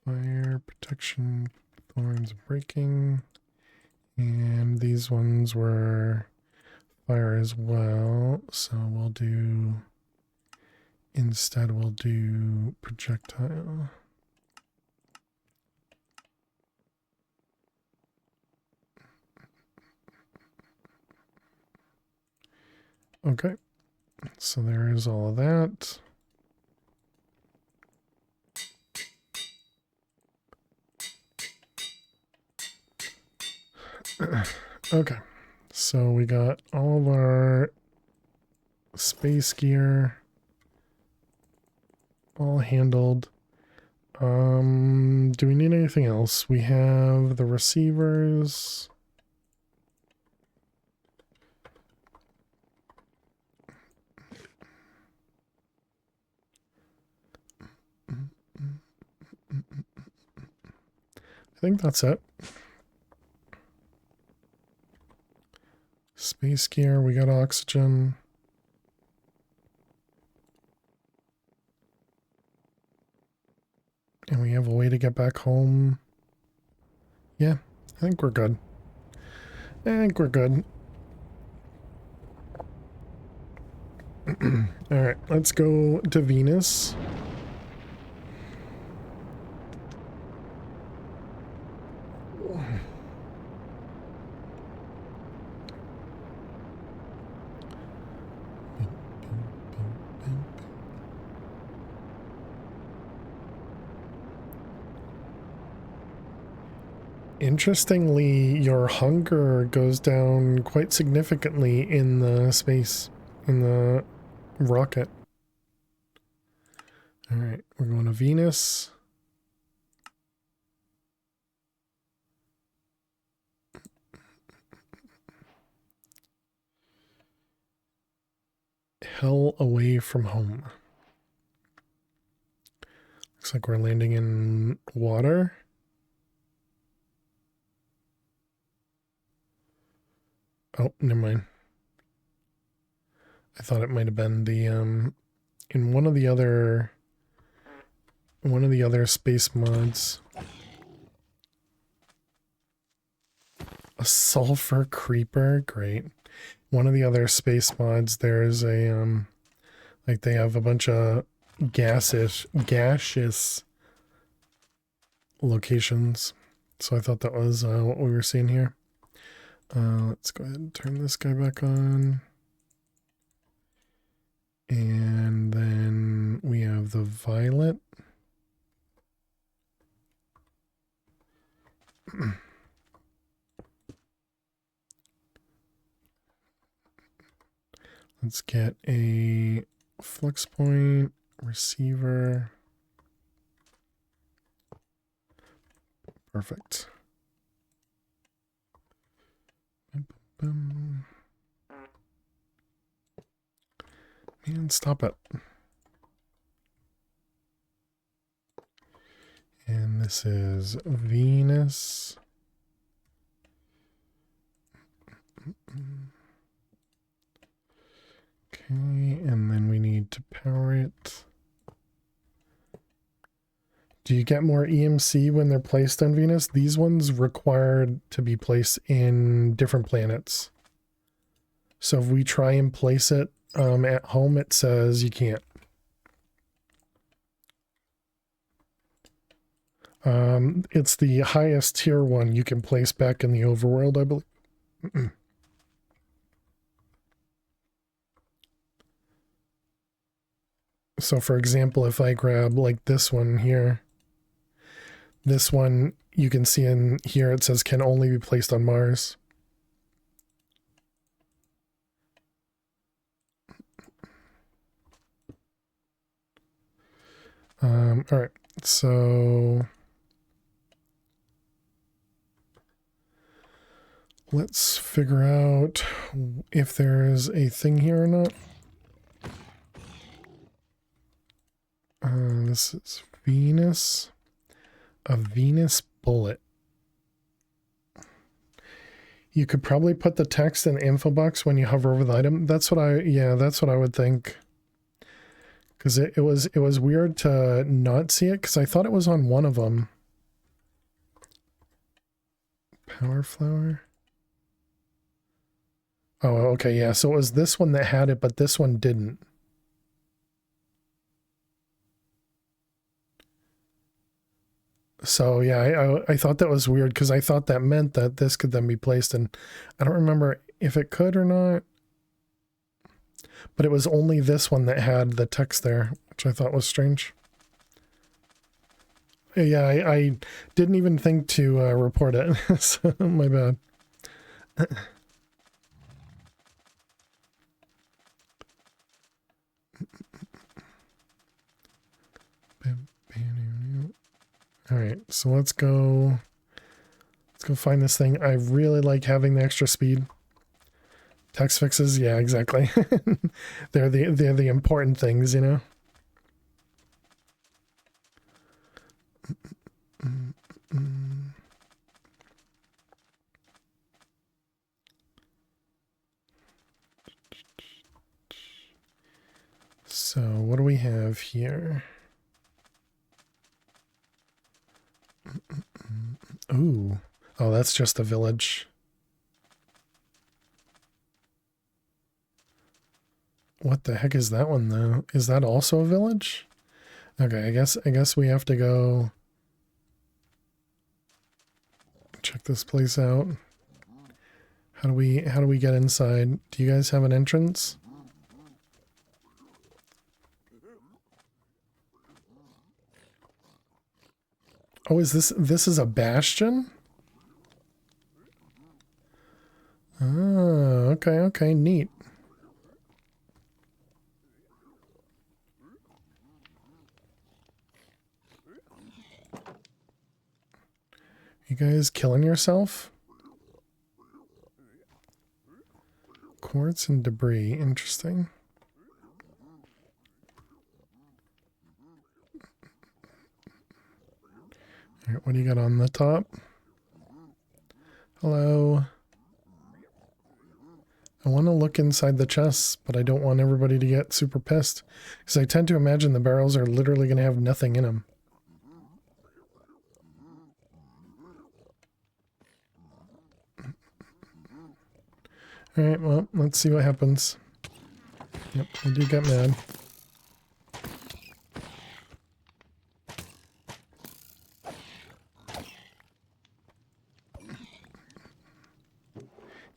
Fire, protection, thorns, breaking. And these ones were fire as well. So we'll do, instead we'll do projectile. Okay, so there is all of that. Okay, so we got all of our space gear all handled. Do we need anything else? We have the receivers. I think that's it. Space gear, we got oxygen. way to get back home? Yeah, I think we're good. I think we're good. Alright, let's go to Venus. Interestingly, your hunger goes down quite significantly in the space, in the rocket. Alright, we're going to Venus. Hell away from home. Looks like we're landing in water. Oh, never mind. I thought it might have been the in one of the other space mods. A sulfur creeper, great. One of the other space mods, there's a like they have a bunch of gaseous locations. So I thought that was what we were seeing here. Let's go ahead and turn this guy back on. And then we have the violet. Let's get a flux point receiver. Perfect. Man, stop it. And this is Venus. Okay, and then we need to power it. Do you get more EMC when they're placed on Venus? These ones required to be placed in different planets. So if we try and place it at home, it says you can't. It's the highest tier one you can place back in the overworld, I believe. So for example, if I grab like this one here, this one you can see in here, it says can only be placed on Mars. All right, so let's figure out if there's a thing here or not. This is Venus. A Venus bullet. You could probably put the text in the info box when you hover over the item. That's what I would think. Because it was weird to not see it, because I thought it was on one of them. Power flower. Oh, okay, yeah. So it was this one that had it, but this one didn't. So yeah, I thought that was weird, because I thought that meant that this could then be placed, and I don't remember if it could or not. But it was only this one that had the text there, which I thought was strange. Yeah, I didn't even think to report it, so my bad. All right, so let's go find this thing. I really like having the extra speed. Text fixes, yeah, exactly. they're the important things, you know. So what do we have here? Ooh. Oh, that's just a village. What the heck is that one though? Is that also a village? Okay, I guess we have to go check this place out. How do we get inside? Do you guys have an entrance? Oh, is this is a bastion? Oh, okay, neat. You guys killing yourself? Quartz and debris, interesting. All right, what do you got on the top? Hello. I want to look inside the chests, but I don't want everybody to get super pissed. Because I tend to imagine the barrels are literally going to have nothing in them. Alright, well, let's see what happens. Yep, I do get mad.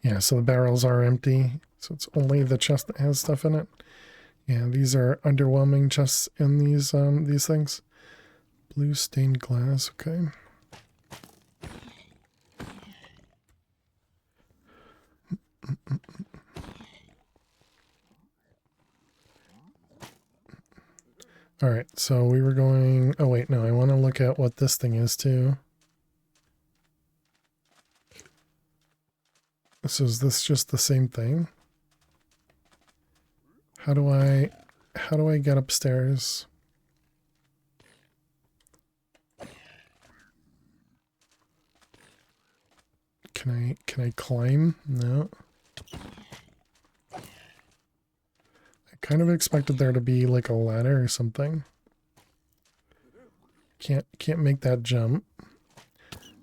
Yeah, so the barrels are empty. So it's only the chest that has stuff in it. Yeah, these are underwhelming chests in these things. Blue stained glass, okay. Alright, so we were going... Oh wait, no, I want to look at what this thing is too. So is this just the same thing? How do I get upstairs? Can I climb? No. I kind of expected there to be like a ladder or something. Can't make that jump.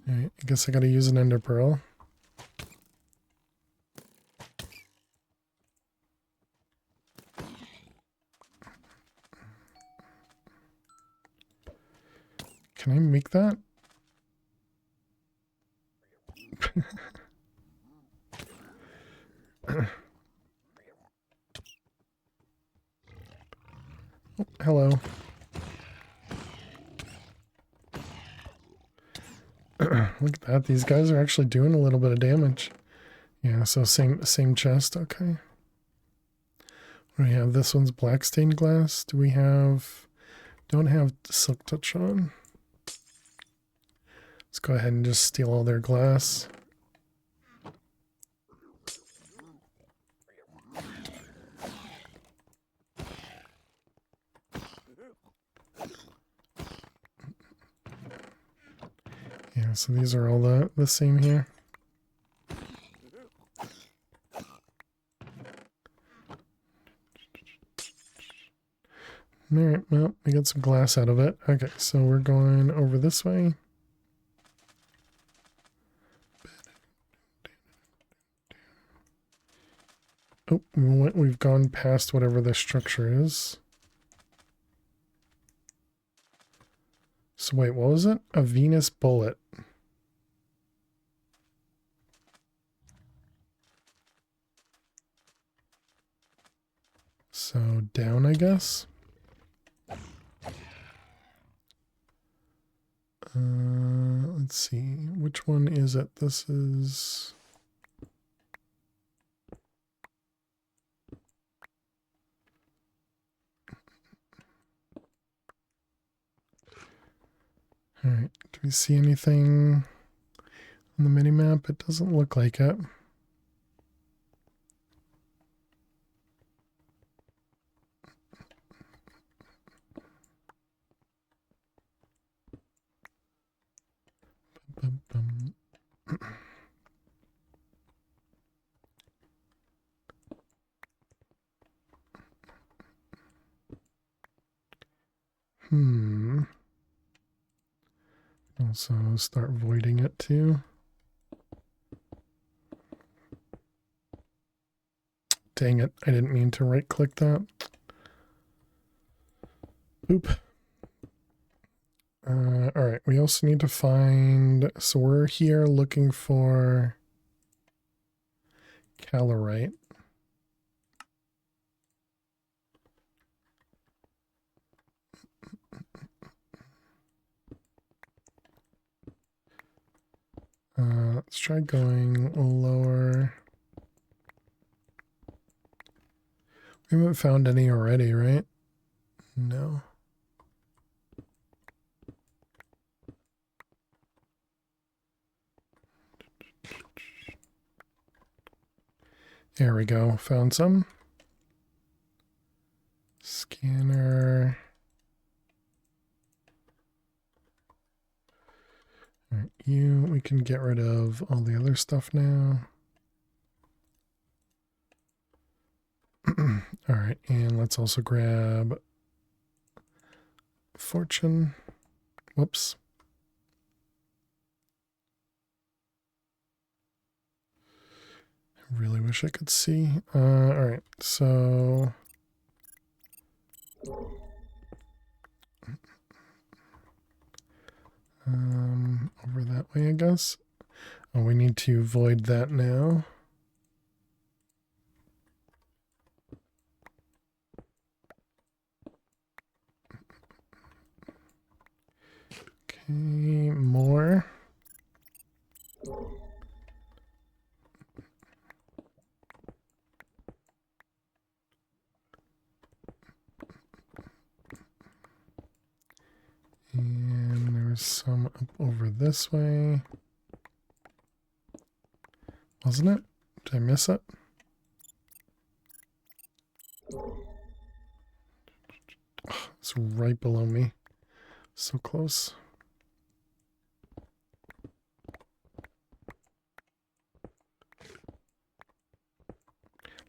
Alright, I guess I gotta use an ender pearl. Can I make that? Oh, hello. Look at that. These guys are actually doing a little bit of damage. Yeah, so same chest. Okay. What do we have? This one's black stained glass. Do we have... Don't have silk touch on. Let's go ahead and just steal all their glass. Yeah, so these are all the same here. Alright, well, we got some glass out of it. Okay, so we're going over this way. Oh, we've gone past whatever the structure is. So wait, what was it? A Venus bullet. So down, I guess. Let's see. Which one is it? This is... Alright, do we see anything on the minimap? It doesn't look like it. Bum, bum. So start voiding it too. Dang it, I didn't mean to right click that. Oop. Alright, we also need to find, so we're here looking for calorite. Let's try going lower. We haven't found any already, right? No. There we go. Found some. Scanner. All right, we can get rid of all the other stuff now. All right, and let's also grab fortune. Whoops. I really wish I could see. All right, so over that way, I guess. Oh, we need to void that now. Okay, more. And there's some up over this way. Wasn't it? Did I miss it? Oh, it's right below me. So close.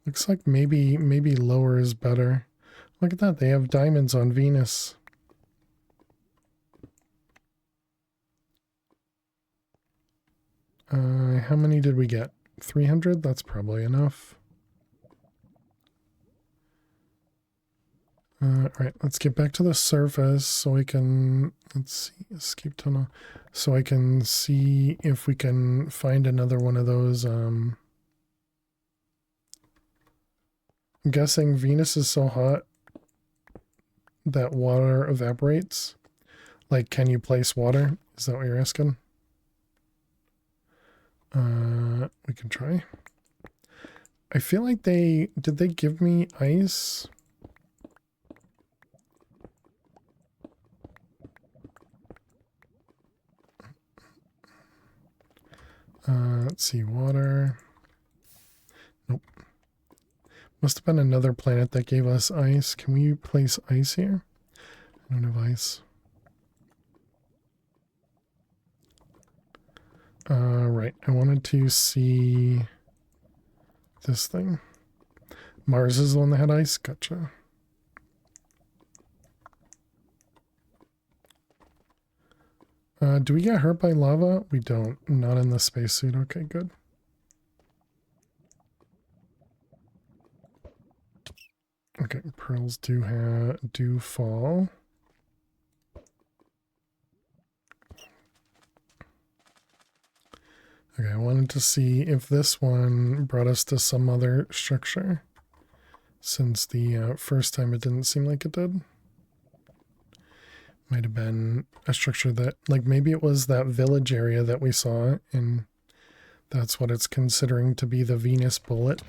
Looks like maybe lower is better. Look at that, they have diamonds on Venus. How many did we get? 300? That's probably enough. Alright, let's get back to the surface so we can, let's see, escape tunnel. So I can see if we can find another one of those, I'm guessing Venus is so hot that water evaporates. Like, can you place water? Is that what you're asking? We can try. I feel like did they give me ice? Let's see, water. Nope. Must have been another planet that gave us ice. Can we place ice here? I don't have ice. Right. I wanted to see this thing. Mars is the one that had ice. Gotcha. Do we get hurt by lava? We don't. Not in the spacesuit. Okay, good. Okay, pearls do fall. Okay, I wanted to see if this one brought us to some other structure, since the first time it didn't seem like it did. Might have been a structure that, like, maybe it was that village area that we saw, and that's what it's considering to be the Venus bullet.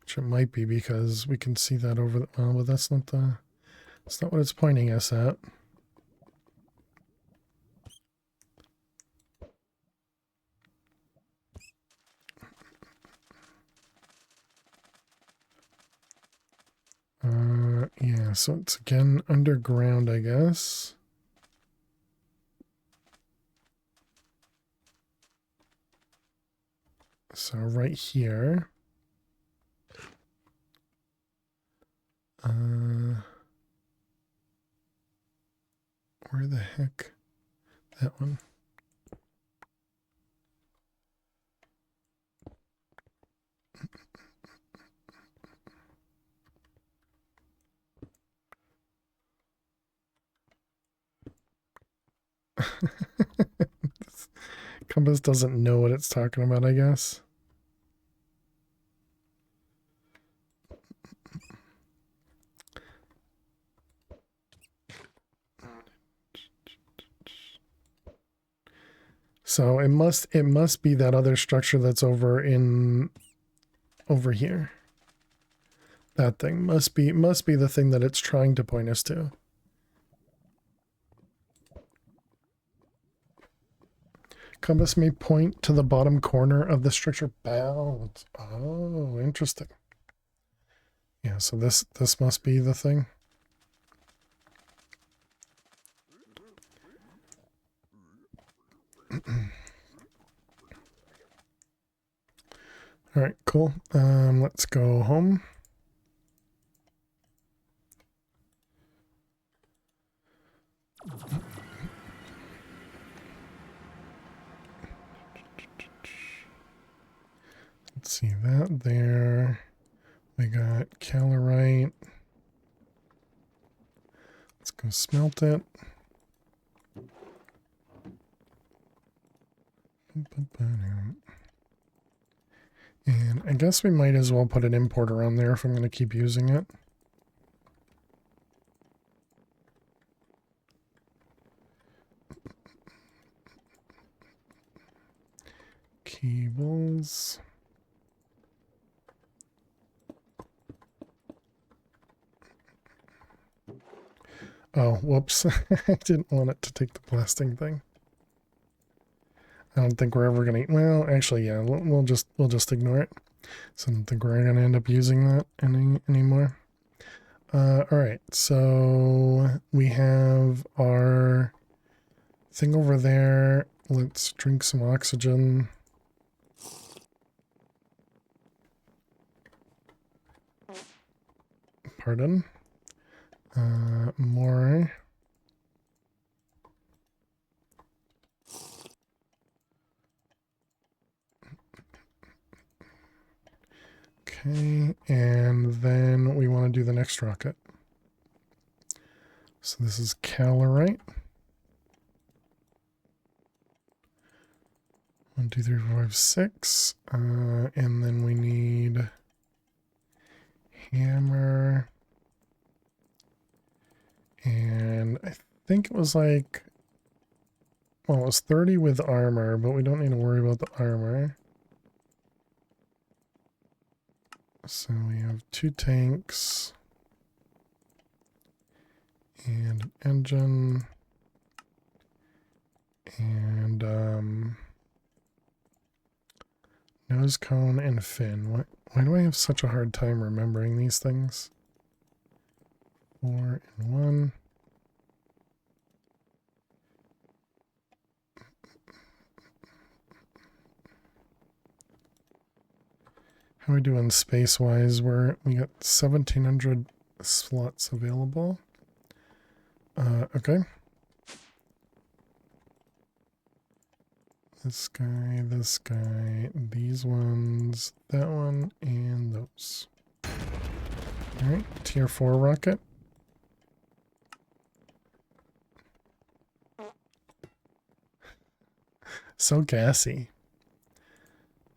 Which it might be, because we can see that over the, well, but that's not what it's pointing us at. Yeah, so it's again underground, I guess. So right here. heck? That one. Compass doesn't know what it's talking about, I guess. So it must be that other structure that's over here. That thing must be the thing that it's trying to point us to. Compass may point to the bottom corner of the structure bound. Oh, interesting. Yeah, so this must be the thing. All right, cool. Let's go home. Let's see that there. We got calorite. Let's go smelt it. And I guess we might as well put an importer on there if I'm going to keep using it. Cables. Oh, whoops. I didn't want it to take the blasting thing. I don't think we're ever going to... Well, actually, yeah, we'll just ignore it. So I don't think we're going to end up using that anymore. All right, so we have our thing over there. Let's drink some oxygen. Pardon. More. Okay, and then we want to do the next rocket. So this is calorite. 1, 2, 3, 4, 5, 6. And then we need hammer. And I think it was like, well, it was 30 with armor, but we don't need to worry about the armor. So we have 2 tanks and an engine and nose cone and fin. Why do I have such a hard time remembering these things? 4 and 1. How are we doing space-wise? We got 1,700 slots available. Okay. This guy, these ones, that one, and those. Alright, tier 4 rocket. So gassy.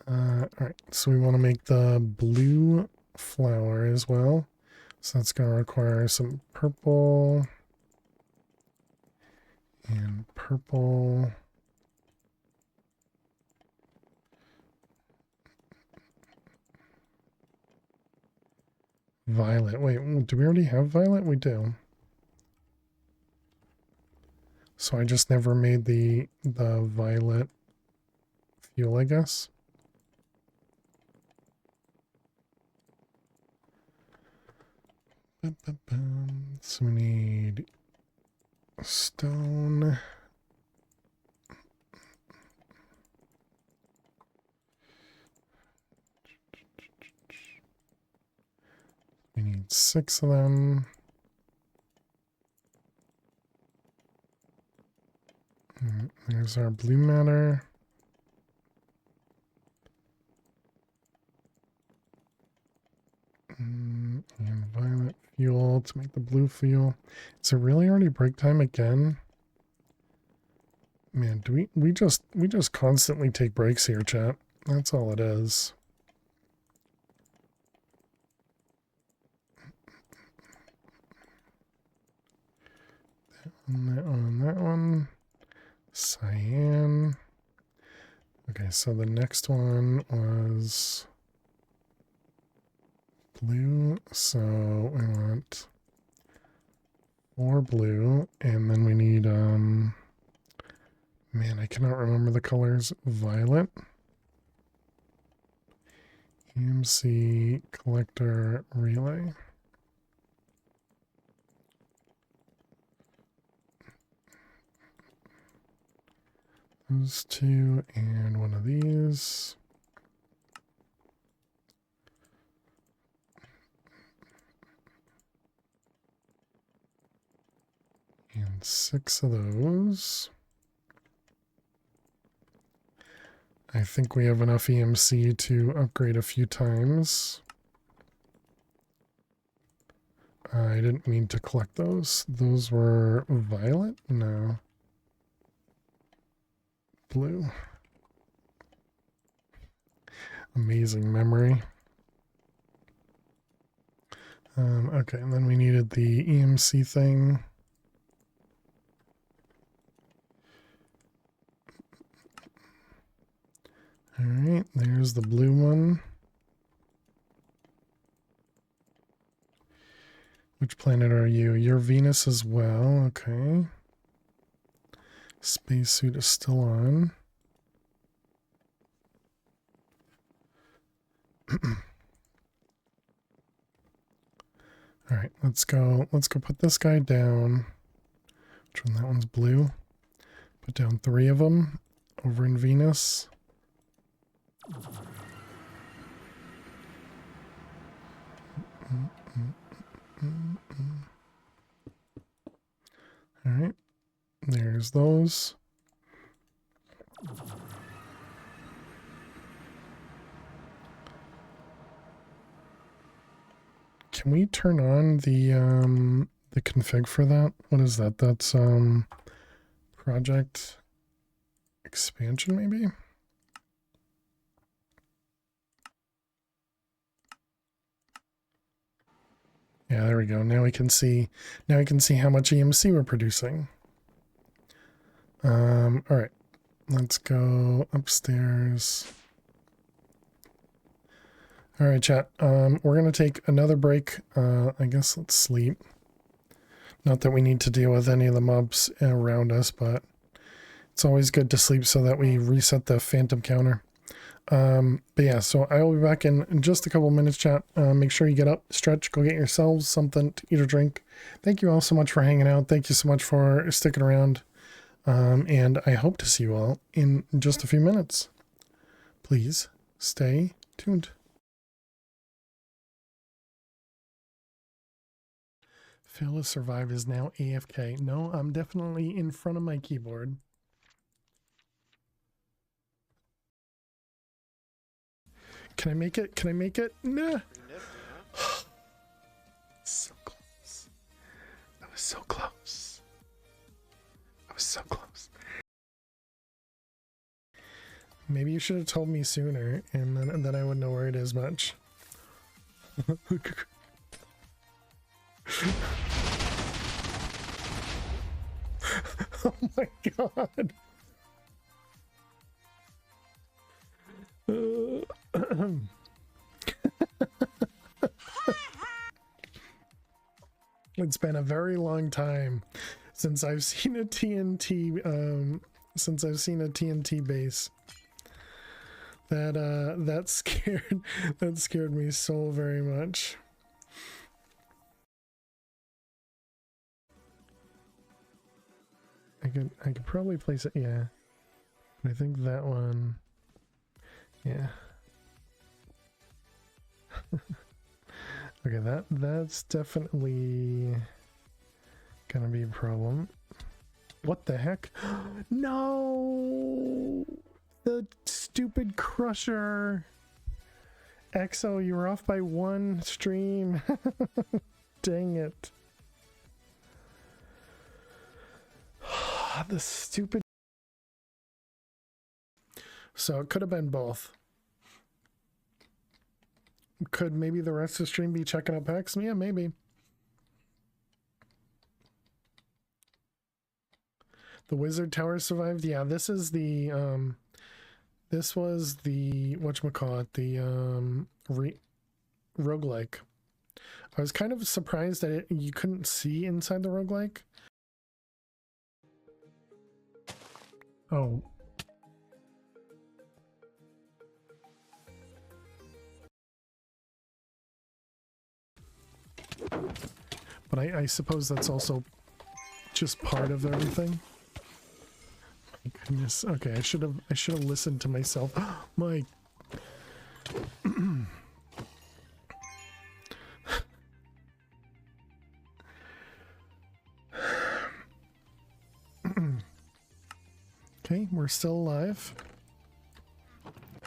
Alright, so we want to make the blue flower as well. So that's going to require some purple. And purple. Violet. Wait, do we already have violet? We do. So I just never made the violet fuel, I guess. So we need stone. We need 6 of them. There's our blue matter. And violet fuel to make the blue fuel. Is it really already break time again? Man, do we just constantly take breaks here, chat. That's all it is. That one. Cyan. Okay, so the next one was blue, so we want 4 blue, and then we need, man, I cannot remember the colors. Violet. EMC collector relay. Those 2 and one of these. And 6 of those. I think we have enough EMC to upgrade a few times. I didn't mean to collect those. Those were violet? No. Blue. Amazing memory. Okay, and then we needed the EMC thing. All right, there's the blue one. Which planet are you? You're Venus as well. Okay. Spacesuit is still on. All right, let's go put this guy down. Which one? That one's blue. Put down 3 of them over in Venus. All right, there's those. Can we turn on the config for that? What is that? That's project expansion maybe? Yeah, there we go. Now we can see how much EMC we're producing. All right. Let's go upstairs. All right, chat. We're going to take another break. I guess let's sleep. Not that we need to deal with any of the mobs around us, but it's always good to sleep so that we reset the phantom counter. But yeah, so I will be back in just a couple minutes, chat. Make sure you get up, stretch, go get yourselves something to eat or drink. Thank you all so much for hanging out. Thank you so much for sticking around. And I hope to see you all in just a few minutes. Please stay tuned. Fail to survive is now AFK. No, I'm definitely in front of my keyboard. Can I make it? Can I make it? Nah. So close. I was so close. I was so close. Maybe you should have told me sooner, and then I wouldn't have worried as much. Oh my god. It's been a very long time since I've seen a TNT base. That scared me so very much. I could probably place it, yeah. I think that one, yeah. Okay, that's definitely gonna be a problem. What the heck? No! The stupid crusher. EXO, you were off by one stream. Dang it. The stupid. So it could have been both. Could maybe the rest of the stream be checking up packs? Yeah, maybe. The wizard tower survived. Yeah, this is the this was the whatchamacallit, the roguelike. I was kind of surprised that you couldn't see inside the roguelike. Oh. But I suppose that's also just part of everything. My goodness. Okay, I should have listened to myself. My Okay, we're still alive.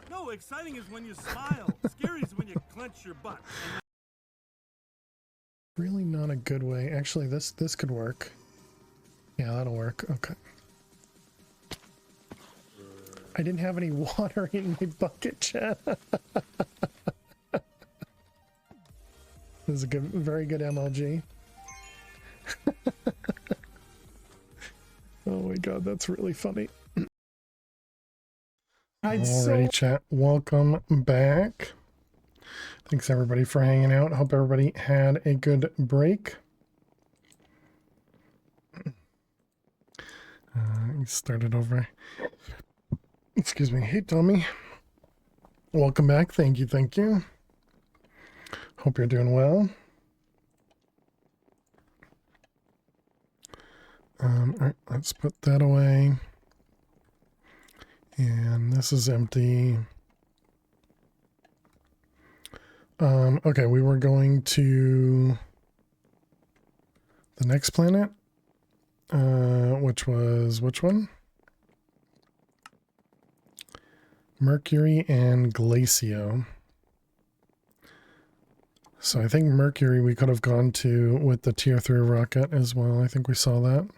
No, exciting is when you smile. Scary is when you clench your butt. Really not a good way. Actually, this could work. Yeah, that'll work. Okay. I didn't have any water in my bucket, chat. This is a good, very good MLG. Oh my god, that's really funny. Alrighty, chat. Welcome back. Thanks everybody for hanging out. Hope everybody had a good break. Started over. Excuse me. Hey, Tommy. Welcome back. Thank you. Thank you. Hope you're doing well. All right, let's put that away. And this is empty. Okay, we were going to the next planet, which was which one? Mercury and Glacio. So I think Mercury we could have gone to with the tier 3 rocket as well. I think we saw that.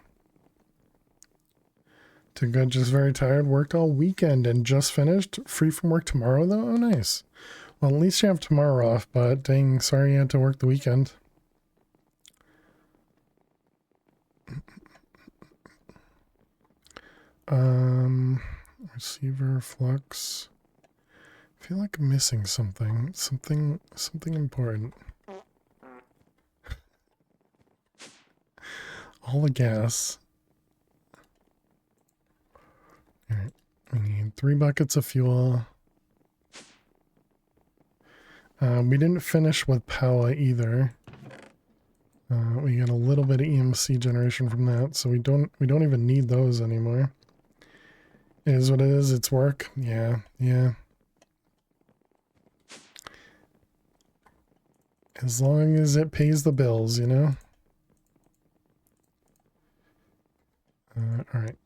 Too good, just very tired. Worked all weekend and just finished. Free from work tomorrow though? Oh, nice. Well, at least you have tomorrow off, but dang, sorry you had to work the weekend. Receiver, flux. I feel like I'm missing something. Something important. All the gas. Alright, we need 3 buckets of fuel. We didn't finish with power either. We get a little bit of EMC generation from that, so we don't even need those anymore. It is what it is, it's work. Yeah. As long as it pays the bills, you know? Alright.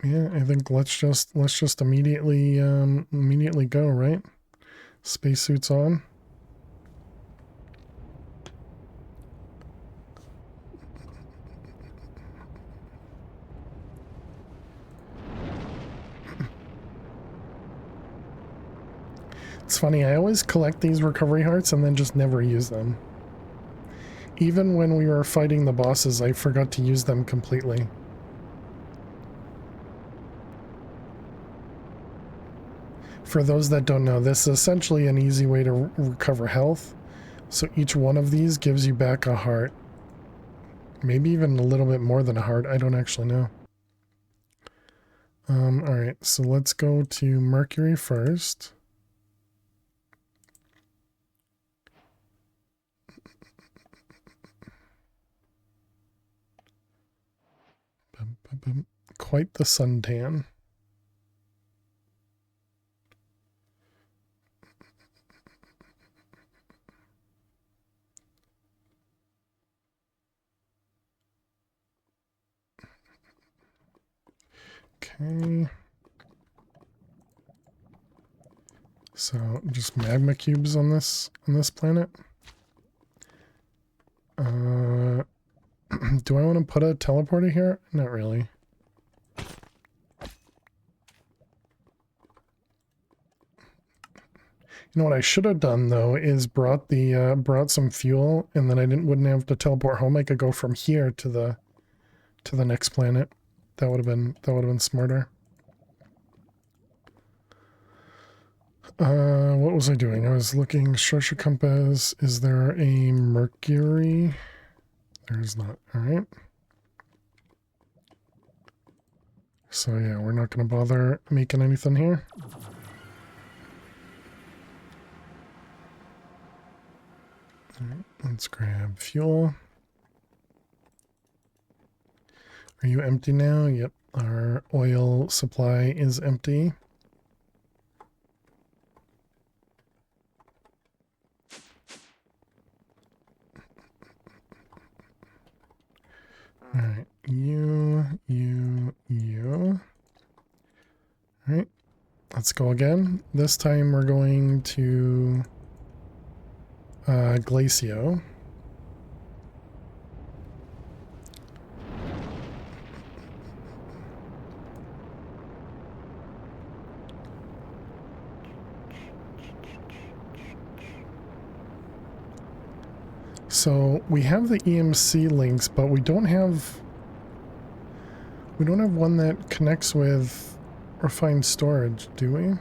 Yeah, I think let's just immediately go, right? Spacesuits on. It's funny, I always collect these recovery hearts and then just never use them. Even when we were fighting the bosses, I forgot to use them completely. For those that don't know, this is essentially an easy way to recover health. So each one of these gives you back a heart. Maybe even a little bit more than a heart, I don't actually know. Alright, so let's go to Mercury first. Quite the suntan. Okay. So just magma cubes on this planet. Do I want to put a teleporter here? Not really. You know what I should have done though is brought some fuel, and then I wouldn't have to teleport home. I could go from here to the next planet. That would have been smarter. What was I doing? I was looking structure compass. Is there a Mercury? There's not. All right. So yeah, we're not going to bother making anything here. All right, let's grab fuel. Are you empty now? Yep, our oil supply is empty. All right, you. All right, let's go again. This time we're going to Glacio. So we have the EMC links, but we don't have one that connects with refined storage, do we?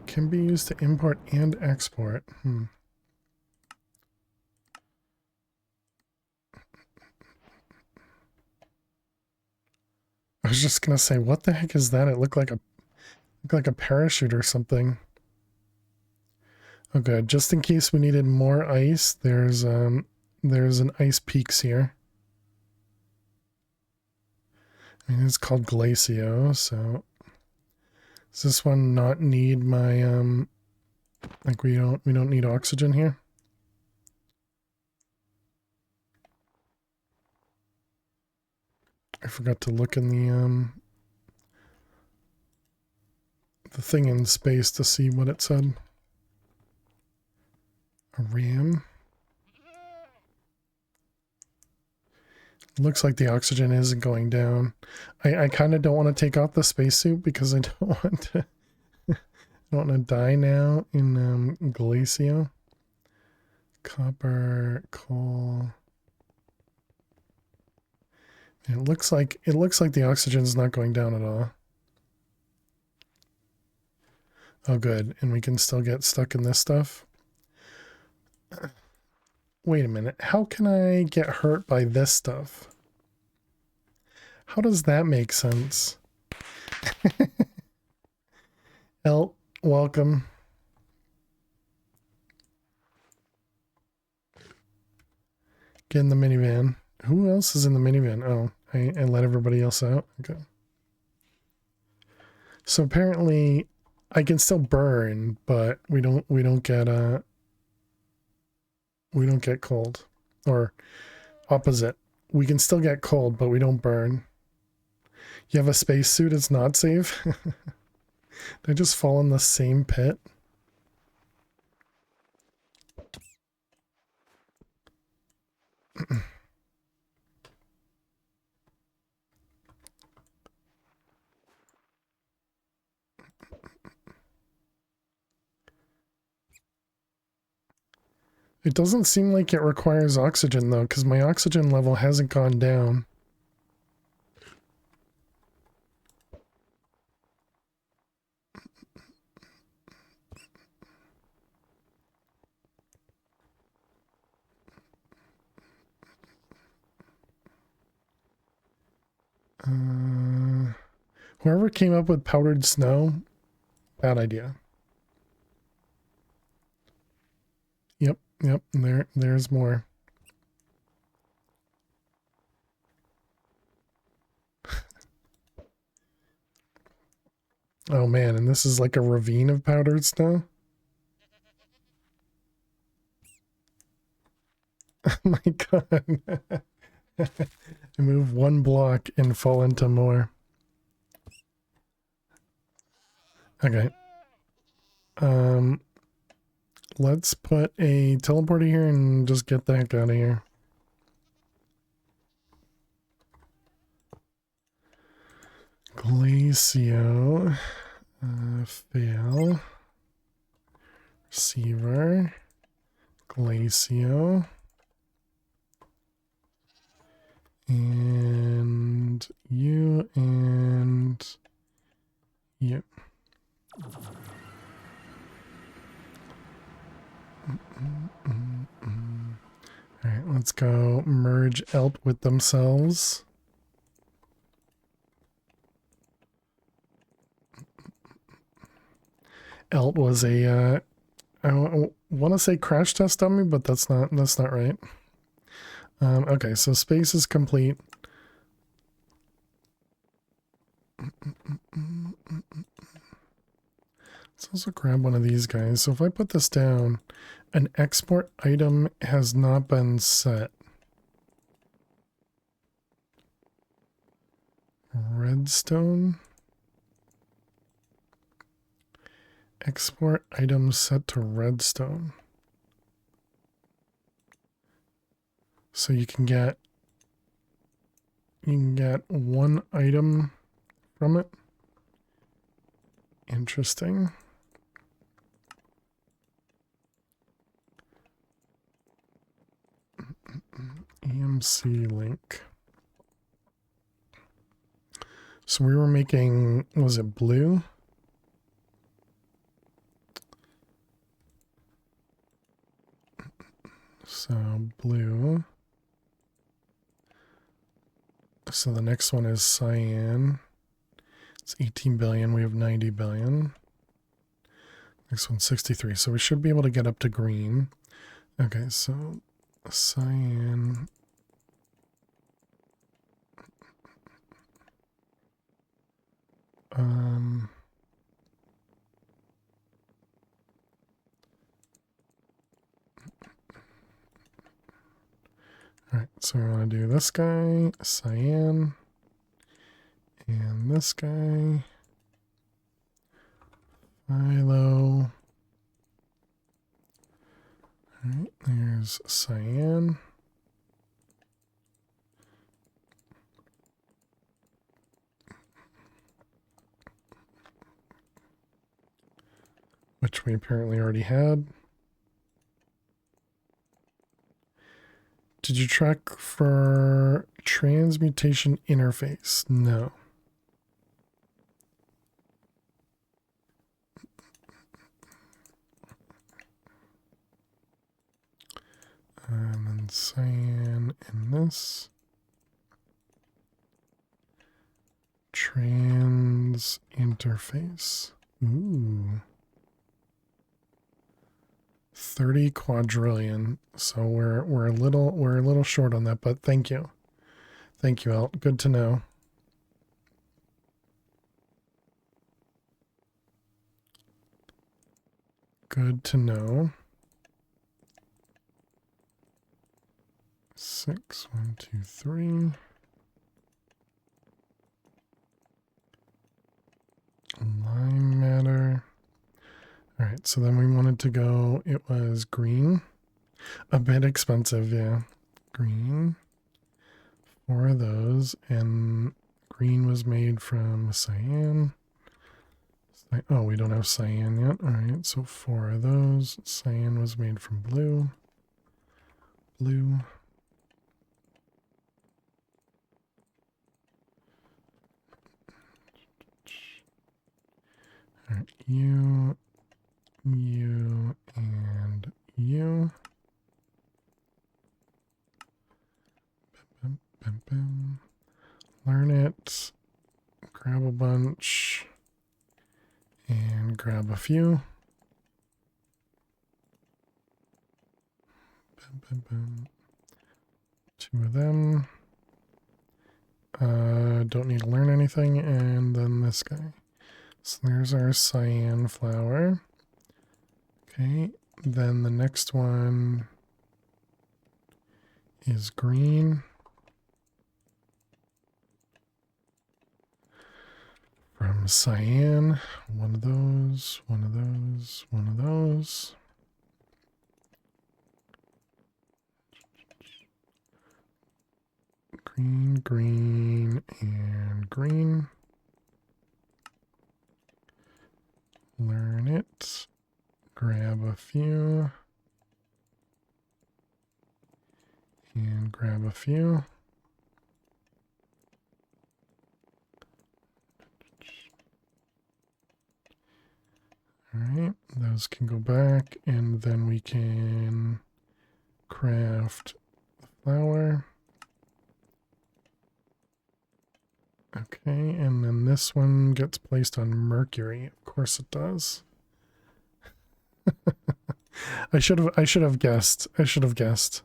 Can be used to import and export. I was just gonna say, what the heck is that? It looked like a parachute or something. Oh good, just in case we needed more ice, there's an ice peaks here. I mean, it's called Glacio, so does this one not need my like we don't need oxygen here? I forgot to look in the thing in space to see what it said. A RAM. Looks like the oxygen isn't going down. I kind of don't want to take off the spacesuit because I don't want to I don't want to die now in Glacio. Copper, coal. It looks like the oxygen's not going down at all. Oh good, and we can still get stuck in this stuff. Wait a minute, how can I get hurt by this stuff? How does that make sense? El, welcome. Get in the minivan. Who else is in the minivan? Oh, I let everybody else out. Okay. So apparently I can still burn, but we don't get cold. Or opposite. We can still get cold, but we don't burn. You have a spacesuit, it's not safe. Did I just fall in the same pit? It doesn't seem like it requires oxygen though, because my oxygen level hasn't gone down. Whoever came up with powdered snow, bad idea. Yep, there's more. Oh man, and this is like a ravine of powdered snow? my god. I move one block and fall into more. Okay. Let's put a teleporter here and just get the heck out of here. Glacio. Fail. Receiver. Glacio. And you and you. Alright, let's go merge Elt with themselves. Elt was a I want to say crash test dummy, but that's not right. Okay, so space is complete. Let's also grab one of these guys. So if I put this down, an export item has not been set. Redstone. Export item set to redstone. So you can get one item from it. Interesting. EMC link. So we were making, was it blue? So blue. So the next one is cyan. It's 18 billion. We have 90 billion. Next one's 63. So we should be able to get up to green. Okay, so cyan. Alright, so we want to do this guy, cyan, and this guy, philo. Alright, there's cyan. Which we apparently already had. Did you track for transmutation interface? No. And then cyan in this. Trans interface. Ooh. 30 quadrillion. So we're a little short on that, but thank you. Thank you, Alt. Good to know. Good to know. 6, 1, 2, 3. Lime matter. All right, so then we wanted to go, it was green. A bit expensive, yeah. Green. 4 of those, and green was made from cyan. Oh, we don't have cyan yet. All right, so 4 of those. Cyan was made from blue. Blue. All right, you, and you. Bim, bim, bim. Learn it. Grab a bunch. And grab a few. Bim, bim, bim. 2 of them. Don't need to learn anything. And then this guy. So there's our cyan flower. Okay, then the next one is green. From cyan, one of those, one of those, one of those. Green, green, and green. Learn it. Grab a few. And grab a few. Alright, those can go back, and then we can craft the flower. Okay, and then this one gets placed on Mercury. Of course it does. I should have guessed. I should have guessed.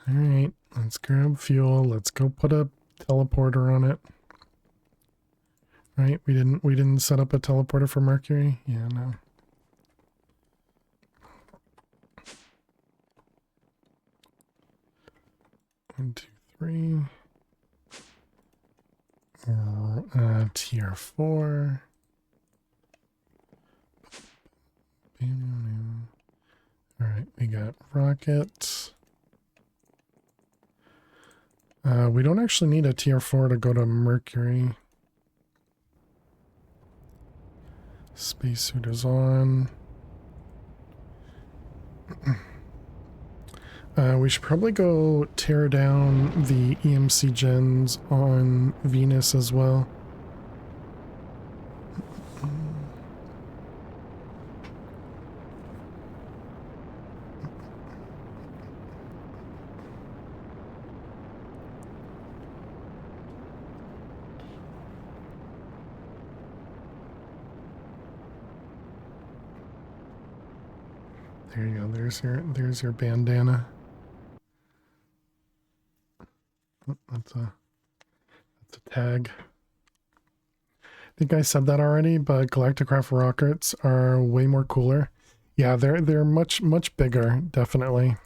Alright, let's grab fuel. Let's go put a teleporter on it. Right, we didn't set up a teleporter for Mercury? Yeah, no. One, two, three. Tier 4. Alright, we got rockets. We don't actually need a tier 4 to go to Mercury. Spacesuit is on. We should probably go tear down the EMC gens on Venus as well. There you go. There's your bandana. Oh, that's a tag. I think I said that already, but Galacticraft rockets are way more cooler. Yeah, they're much bigger, definitely.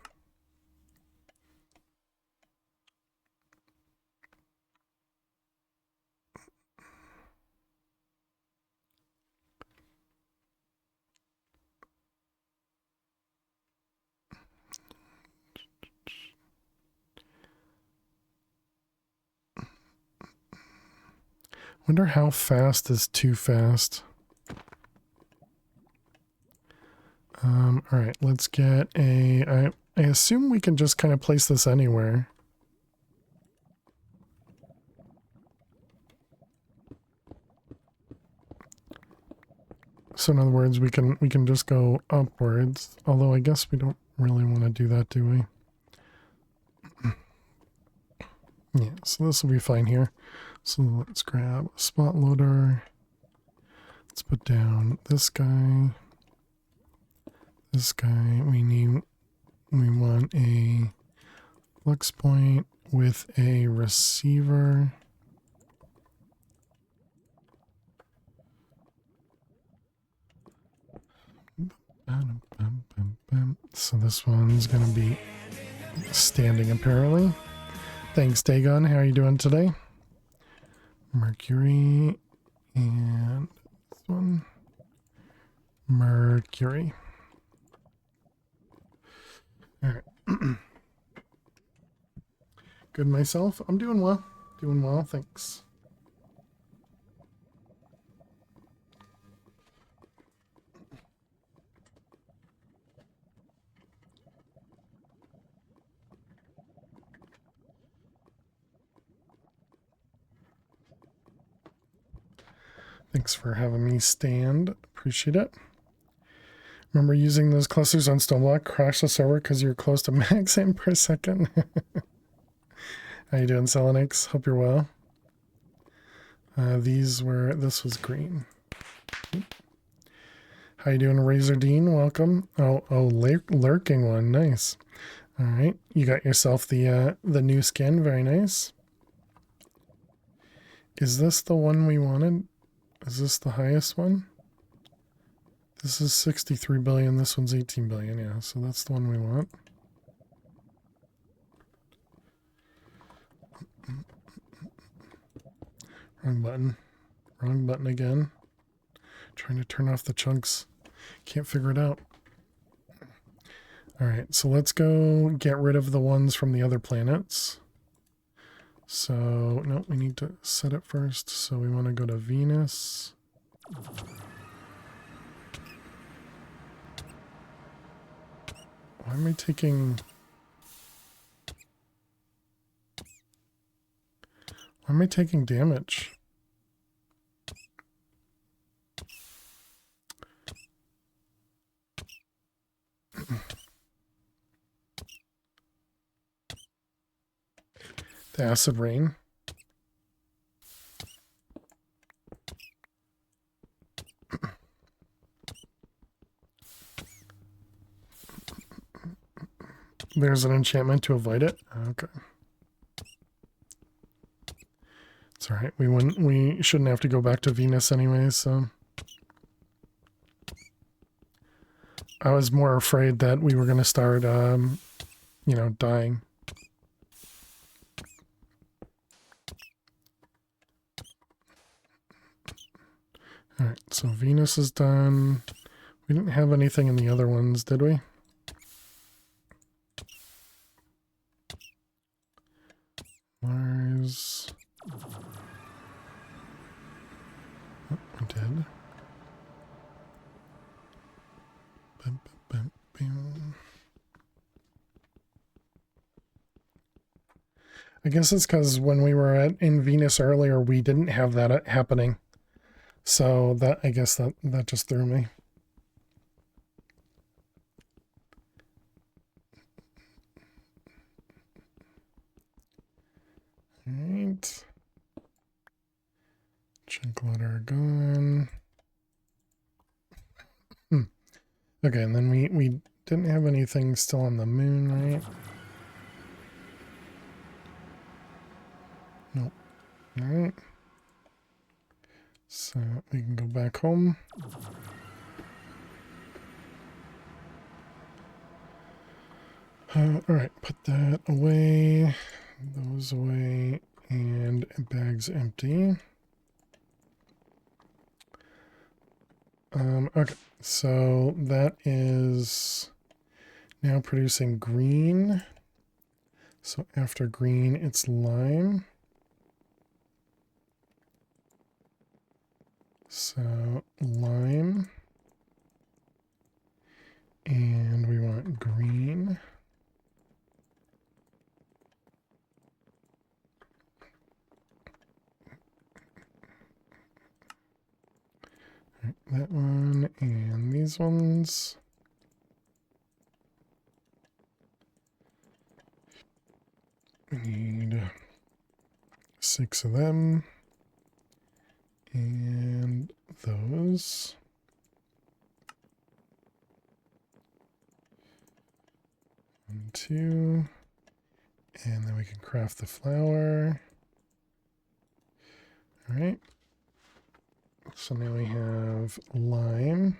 Wonder how fast is too fast. All right, let's get I assume we can just kind of place this anywhere. So in other words, we can just go upwards. Although I guess we don't really want to do that, do we? Yeah, so this will be fine here. So let's grab a spot loader. Let's put down this guy. This guy, we want a flux point with a receiver. So this one's gonna be standing apparently. Thanks, Dagon. How are you doing today? Mercury and this one. Mercury. All right. Good myself. I'm doing well. Doing well, thanks. Thanks for having me stand. Appreciate it. Remember using those clusters on Stoneblock? Crash the server because you're close to max in per second. How you doing, Selenix? Hope you're well. This was green. How you doing, Razor Dean? Welcome. Oh, lurking one. Nice. All right, you got yourself the new skin. Very nice. Is this the one we wanted? Is this the highest one? This is 63 billion. This one's 18 billion. Yeah, so that's the one we want. Wrong button. Wrong button again. Trying to turn off the chunks. Can't figure it out. Alright, so let's go get rid of the ones from the other planets. So, no, we need to set it first. So we want to go to Venus. Why am I taking... Why am I taking damage? The acid rain. There's an enchantment to avoid it. Okay. It's all right. We shouldn't have to go back to Venus anyway, so I was more afraid that we were going to start you know, dying. All right, so Venus is done. We didn't have anything in the other ones, did we? Mars. Oh, we did. Bum, bum, bum. I guess it's because when we were in Venus earlier, we didn't have that happening. So that, I guess that just threw me. Alright. Chunk loader gone. Okay, and then we didn't have anything still on the moon, right? Nope. Alright. So we can go back home. Alright, put that away. Those away. And bag's empty. Okay, so that is now producing green. So after green, it's lime. So lime. And we want green. Right, that one and these ones. We need 6 of them. And those. One, two. And then we can craft the flower. All right. So now we have lime.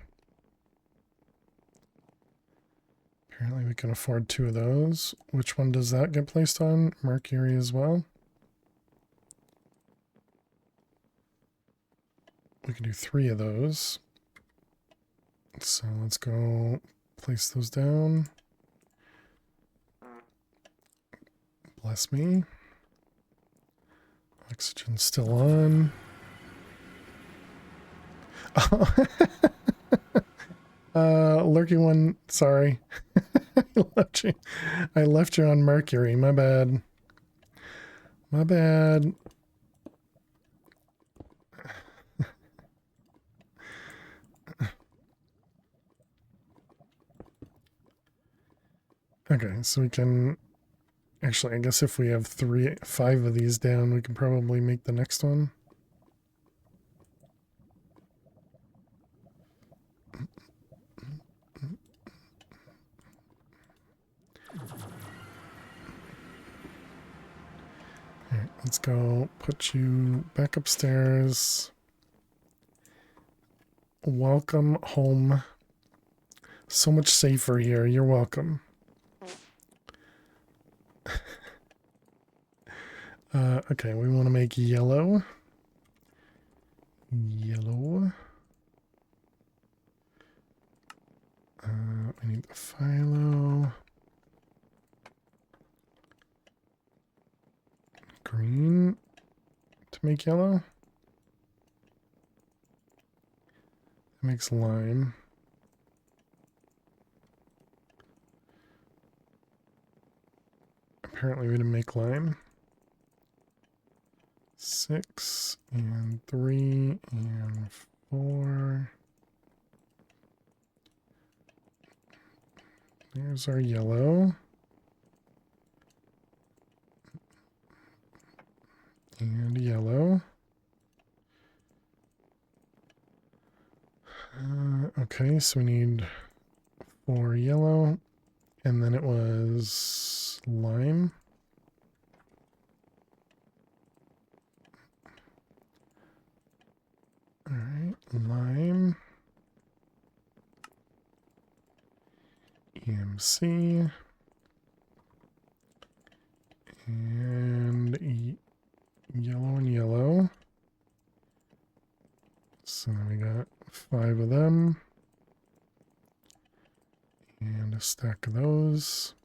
Apparently we can afford 2 of those. Which one does that get placed on? Mercury as well. We can do 3 of those. So let's go place those down. Bless me. Oxygen's still on. Lurking one, sorry. I left you on Mercury, my bad. My bad. Okay, so we can actually, I guess if we have 5 of these down, we can probably make the next one. Alright, let's go put you back upstairs. Welcome home, So much safer here. You're welcome. Okay, we want to make yellow. Yellow. We need the phyllo. Green to make yellow. That makes lime. Apparently we didn't make lime. 6 and 3 and 4. There's our yellow. And yellow. Okay, so we need 4 yellow. And then it was lime. Alright, lime. EMC. And yellow and yellow. So we got 5 of them. And a stack of those.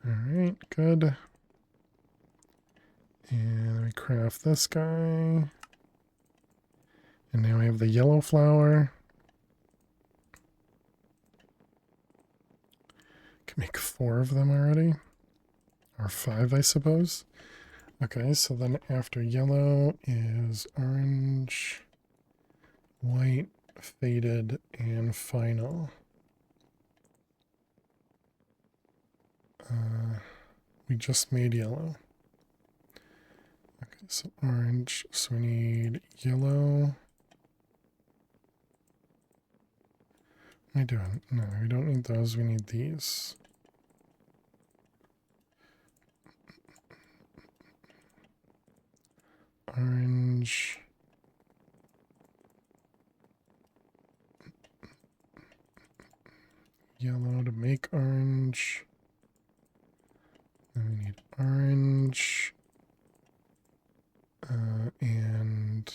Alright, good. And we craft this guy. And now we have the yellow flower. Can make 4 of them already. Or 5, I suppose. Okay, so then after yellow is orange, white, faded, and final. We just made yellow. Okay, so orange, so we need yellow. What am I doing? No, we don't need those, we need these. Orange. Yellow to make orange. Then we need orange. And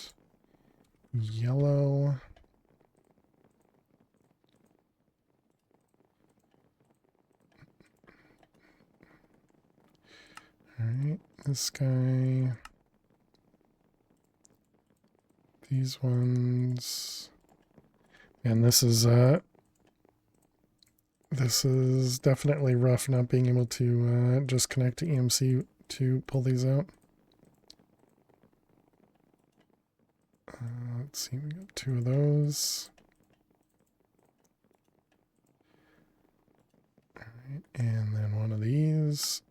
yellow. Alright, this guy. These ones. And this is definitely rough not being able to just connect to EMC to pull these out. Let's see, we got 2 of those. Alright, and then 1 of these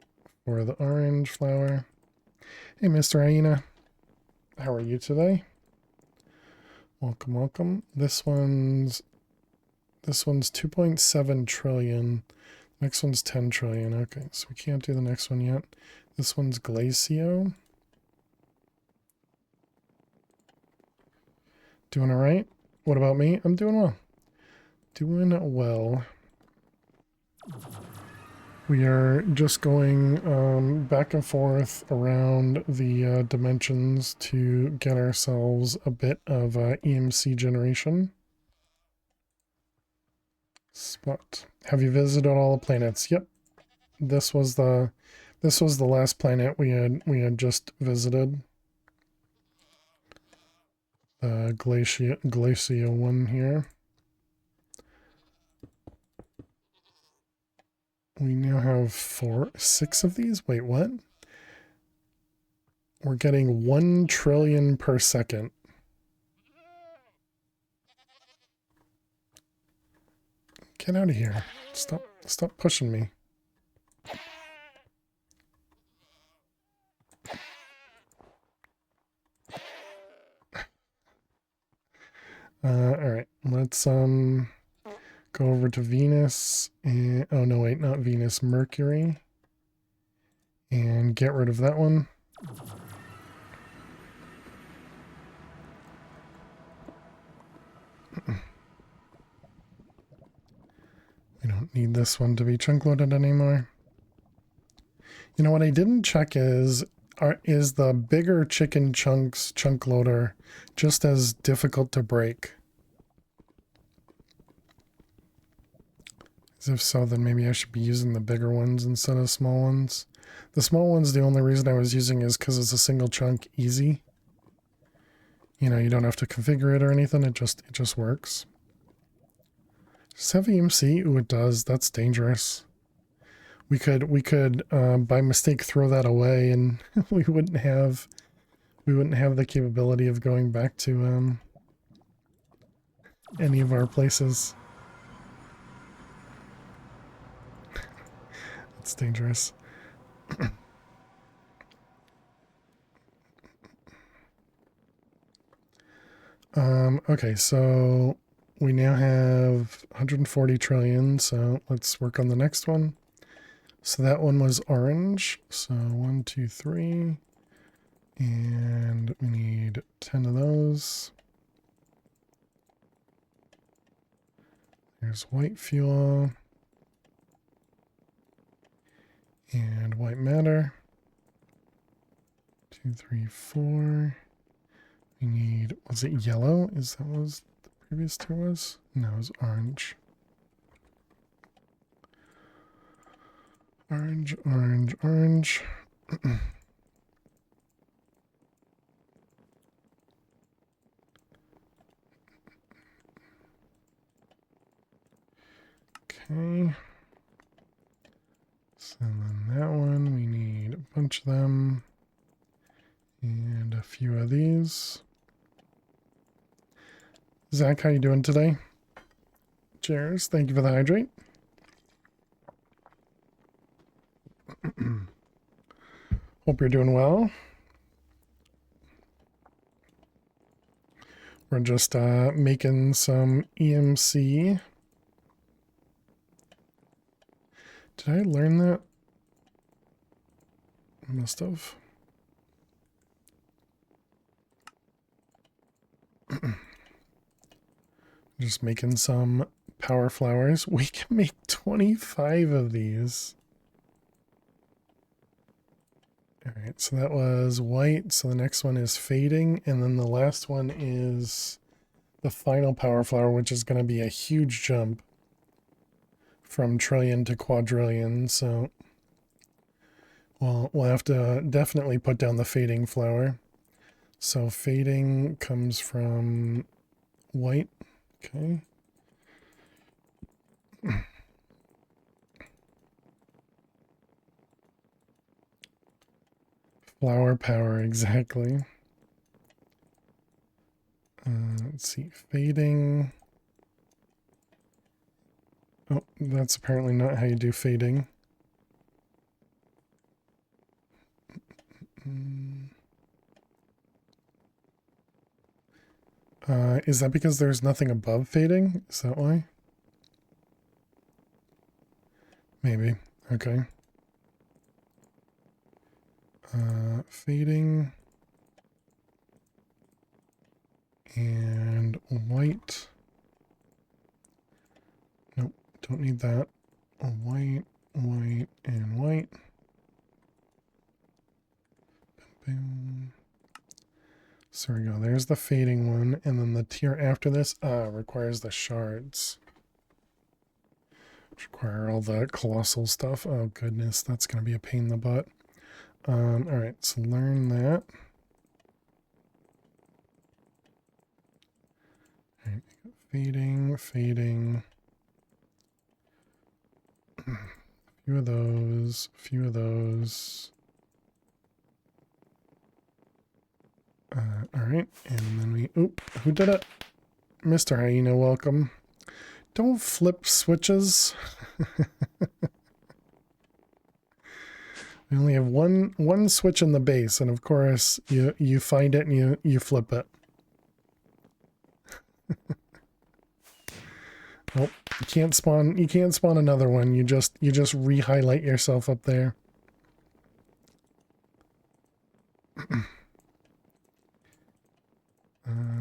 for the orange flower. Hey, Mr. Hyena. How are you today? Welcome, welcome. This one's 2.7 trillion. Next one's 10 trillion. Okay, so we can't do the next one yet. This one's Glacio. Doing all right? What about me? I'm doing well. Doing well. We are just going back and forth around the dimensions to get ourselves a bit of EMC generation. Spot. Have you visited all the planets? Yep. This was the last planet we had just visited. The Glacio one here. We now have 6 of these. Wait, what? We're getting 1 trillion per second. Get out of here. Stop pushing me. Alright, let's go over to Venus and oh no wait, not Venus, Mercury. And get rid of that one. don't need this one to be chunk loaded anymore. You know what I didn't check is the bigger chicken chunks chunk loader just as difficult to break? As if so, then maybe I should be using the bigger ones instead of small ones. The small ones, the only reason I was using is because it's a single chunk easy. You know, you don't have to configure it or anything. It just works. Does it have EMC? Ooh, it does. That's dangerous. We could by mistake throw that away, and we wouldn't have the capability of going back to any of our places. It's dangerous. Okay, so we now have 140 trillion, so let's work on the next one. So that one was orange. So 1, 2, 3. And we need 10 of those. There's white fuel. And white matter. 2, 3, 4. We need, was it yellow? Is that what was the previous two was? No, it was orange. Orange, orange, orange. Okay. So then that one, we need a bunch of them. And a few of these. Zach, how you doing today? Cheers. Thank you for the hydrate. Hope you're doing well. We're just making some EMC. Did I learn that? I must have. Just making some power flowers. We can make 25 of these. All right, so that was white. So the next one is fading. And then the last one is the final power flower, which is going to be a huge jump from trillion to quadrillion. So we'll have to definitely put down the fading flower. So fading comes from white. Okay. Flower power, exactly. Let's see, fading. Oh, that's apparently not how you do fading. Is that because there's nothing above fading? Is that why? Maybe. Okay. Fading. And white. Nope, don't need that. White, white, and white. Boom. So there we go. There's the fading one. And then the tier after this requires the shards. Which require all the colossal stuff. Oh goodness, that's going to be a pain in the butt. Alright, so learn that. All right, fading, fading. A few of those, a few of those. All right, and then we, oop, who did it? Mr. Hyena, welcome. Don't flip switches. We only have one switch in the base, and of course you find it and you flip it. Nope, you can't spawn another one. You just re-highlight yourself up there.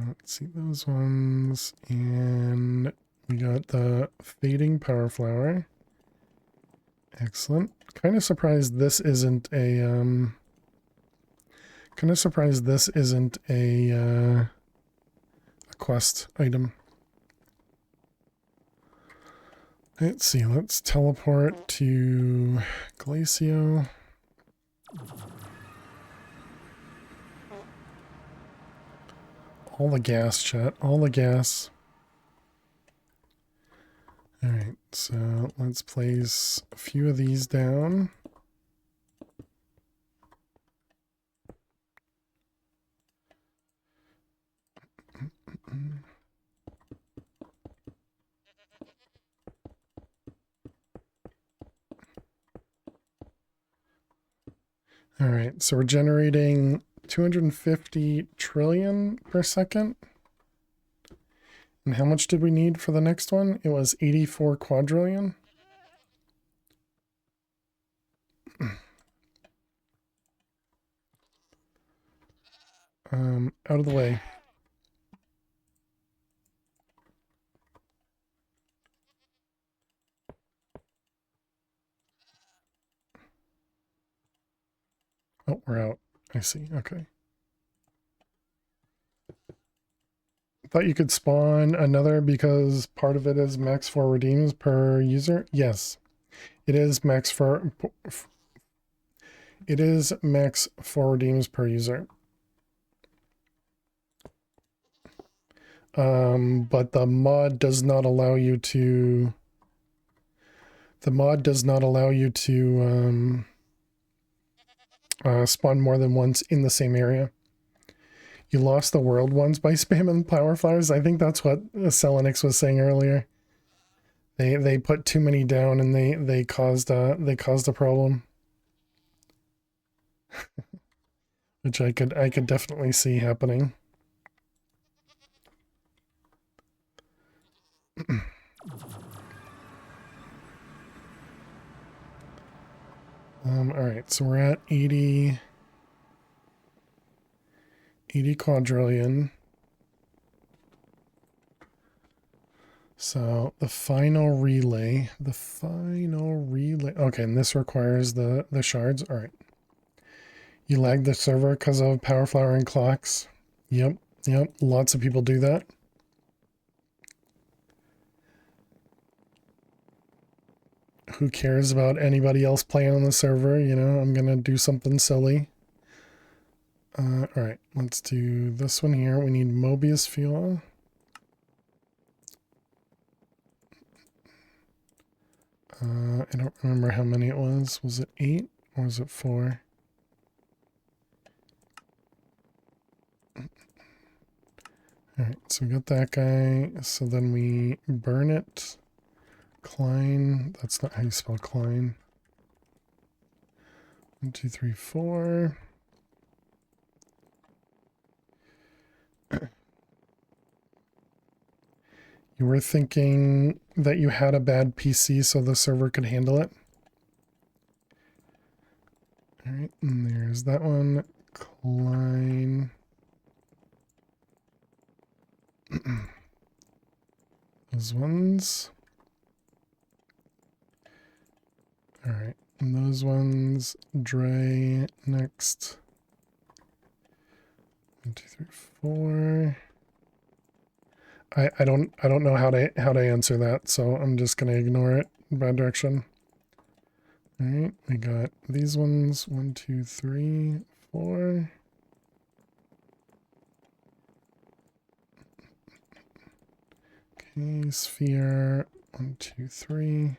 Let's see those ones, and we got the fading power flower. Excellent. Kind of surprised this isn't a a quest item. Let's see, let's teleport to Glacio. All the gas, chat, all the gas. Alright, so let's place a few of these down. Alright, so we're generating 250 trillion per second. And how much did we need for the next one? It was 84 quadrillion. Out of the way. Oh, we're out. I see. Okay. Thought you could spawn another because part of it is max 4 redeems per user. Yes, it is max 4 redeems per user. But the mod does not allow you to spawn more than once in the same area. You lost the world ones by spamming power flowers. I think that's what Selenix was saying earlier. They put too many down and they caused a problem. Which I could definitely see happening. Alright, so we're at 80 quadrillion. So the final relay, okay, and this requires the shards. All right. You lagged the server because of power flower and clocks. Yep, lots of people do that. Who cares about anybody else playing on the server? You know, I'm gonna do something silly. All right, let's do this one here. We need Mobius fuel. I don't remember how many it was. Was it 8 or was it 4? Alright, so we got that guy. So then we burn it. Klein. That's not how you spell Klein. 1, 2, 3, 4. You were thinking that you had a bad PC so the server could handle it? Alright, and there's that one. Klein. Those ones. Alright, and those ones. Dre next. 1, 2, 3, 4. I don't know how to answer that, so I'm just gonna ignore it. Bad direction. Alright, we got these ones. 1, 2, 3, 4. Okay, sphere. 1, 2, 3.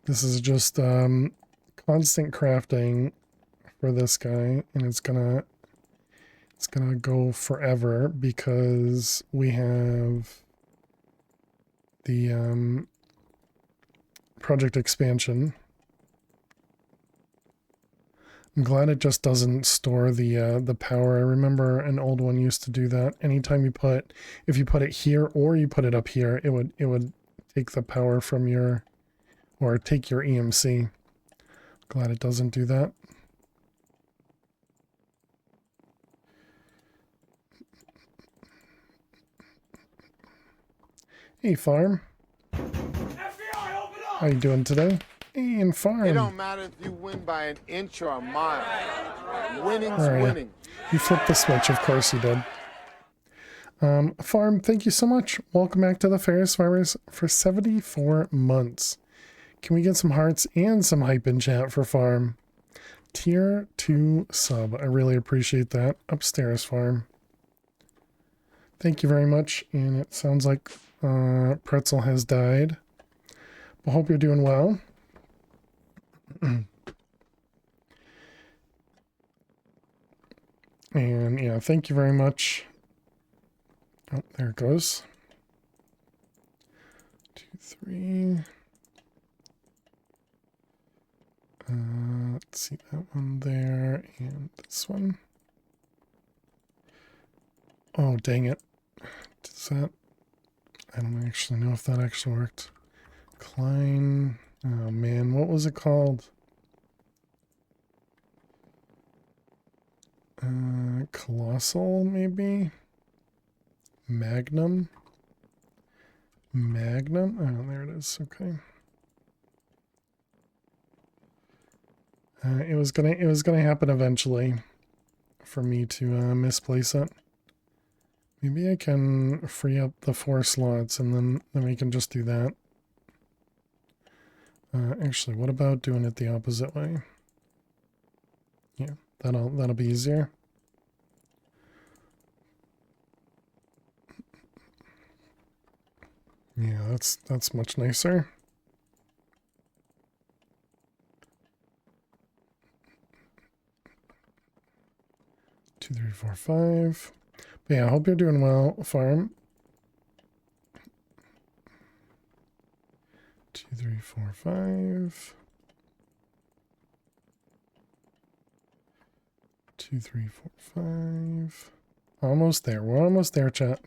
This is just constant crafting for this guy, and it's gonna go forever because we have the project expansion. I'm glad it just doesn't store the power. I remember an old one used to do that. Anytime if you put it here or you put it up here, it would take the power from your, or take your EMC. Glad it doesn't do that. Hey, farm. FBI, open How you doing today? And It farm. don't matter if you win by an inch or a mile. Winning's All right. winning. You flipped the switch, of course you did. Farm, thank you so much. Welcome back to the Ferris Farmers for 74 months. Can we get some hearts and some hype in chat for Farm? Tier 2 sub. I really appreciate that. Upstairs Farm. Thank you very much. And it sounds like Pretzel has died. I hope you're doing well. And yeah, thank you very much. Oh, there it goes. 2, 3. Let's see that one there and this one. Oh, dang it. Does that... I don't actually know if that actually worked. Klein... Oh man, what was it called? Colossal, maybe? Magnum? Magnum? Oh, there it is. Okay. It was gonna happen eventually for me to misplace it. Maybe I can free up the 4 slots and then we can just do that. Actually, what about doing it the opposite way? Yeah, that'll be easier. Yeah, that's much nicer. Two, 3, 4, 5. But yeah, I hope you're doing well, Farm. 2, 3, 4, 5. 2, 3, 4, 5. Almost there. We're almost there, chat.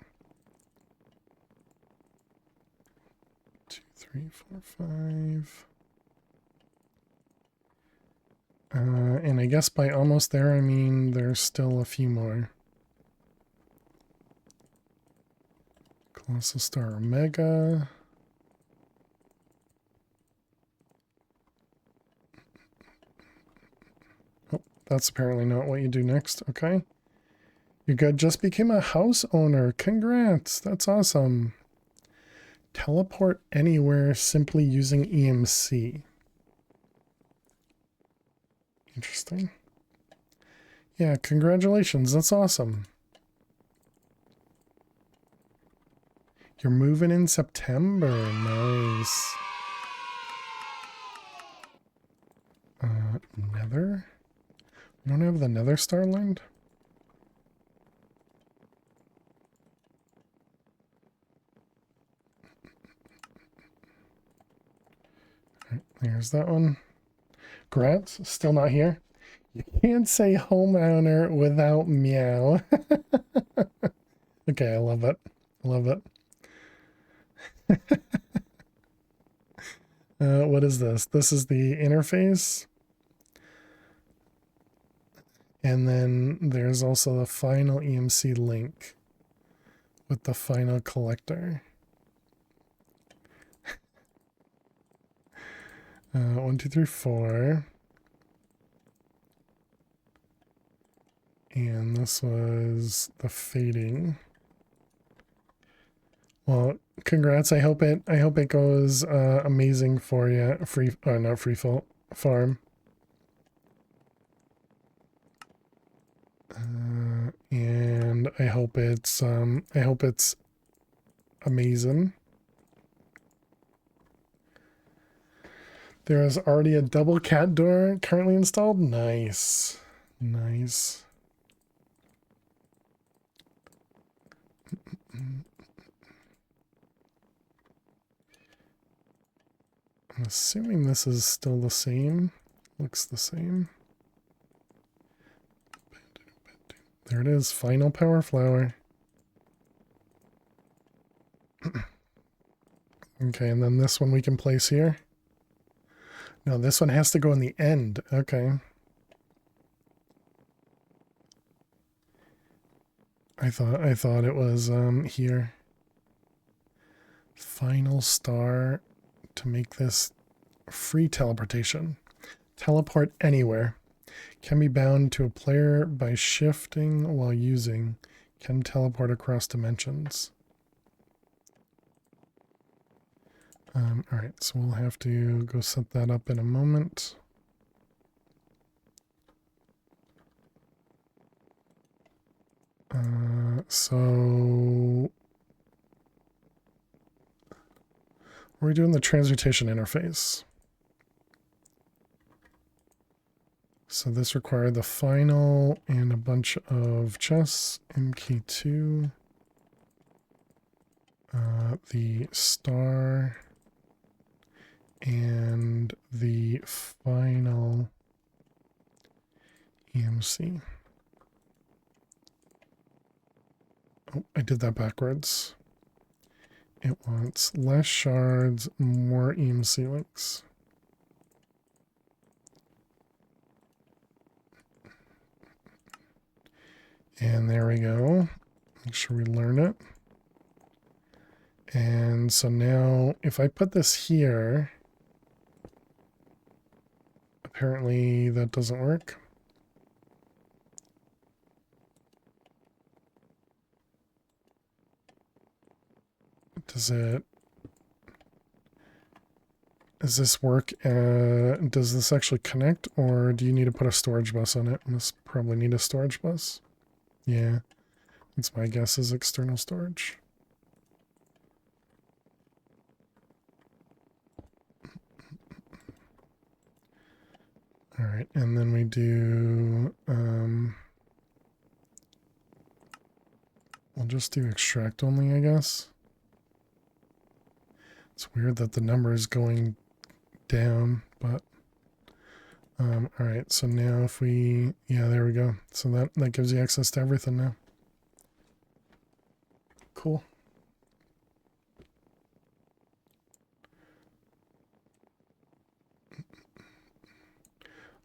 2, 3, 4, 5. And I guess by almost there, I mean there's still a few more. Colossal Star Omega. Oh, that's apparently not what you do next. Okay. You good. Just became a house owner. Congrats. That's awesome. Teleport anywhere simply using EMC. Interesting. Yeah, congratulations. That's awesome. You're moving in September. Nice. Nether? We don't have the Nether Starland? Right, there's that one. Grats, still not here. You can't say homeowner without meow. Okay, I love it. I love it. What is this? This is the interface. And then there's also the final EMC link with the final collector. 1, 2, 3, 4. And this was the fading. Well, congrats. I hope it goes amazing for you. Not free fall farm. And I hope it's amazing. There is already a double cat door currently installed. Nice. Nice. I'm assuming this is still the same. Looks the same. There it is. Final power flower. Okay, and then this one we can place here. No, this one has to go in the end. Okay. I thought it was here. Final star to make this free teleportation. Teleport anywhere. Can be bound to a player by shifting while using. Can teleport across dimensions. Alright, so we'll have to go set that up in a moment. So we're doing the transmutation interface. So this required the final and a bunch of chests, MK2, the star, and the final EMC. Oh, I did that backwards. It wants less shards, more EMC links. And there we go. Make sure we learn it. And so now if I put this here, apparently that doesn't work. Does this work? Does this actually connect, or do you need to put a storage bus on it? This probably need a storage bus. Yeah, that's my guess, is external storage. All right, and then we do, we'll just do extract only, I guess. It's weird that the number is going down, but all right, so now if we, yeah, there we go. So that gives you access to everything now. Cool.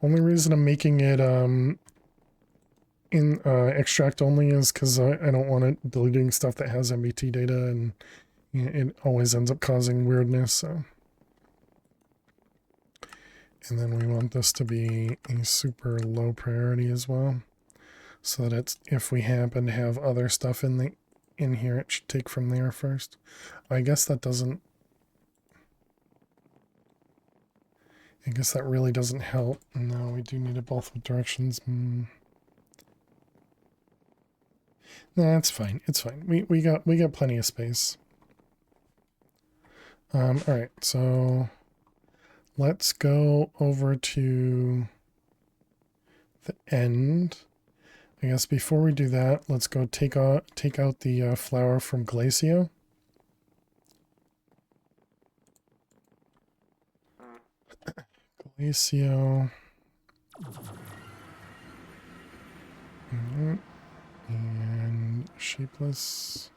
Only reason I'm making it in extract only is because I don't want it deleting stuff that has MBT data, and you know, it always ends up causing weirdness. So. And then we want this to be a super low priority as well, so that it's, if we happen to have other stuff in here, it should take from there first. I guess that doesn't. I guess that really doesn't help. No, we do need it both directions. Nah, it's fine. It's fine. We got plenty of space. All right, so let's go over to the end. I guess before we do that, let's go take out the flower from Glacio. Glacio. And shapeless.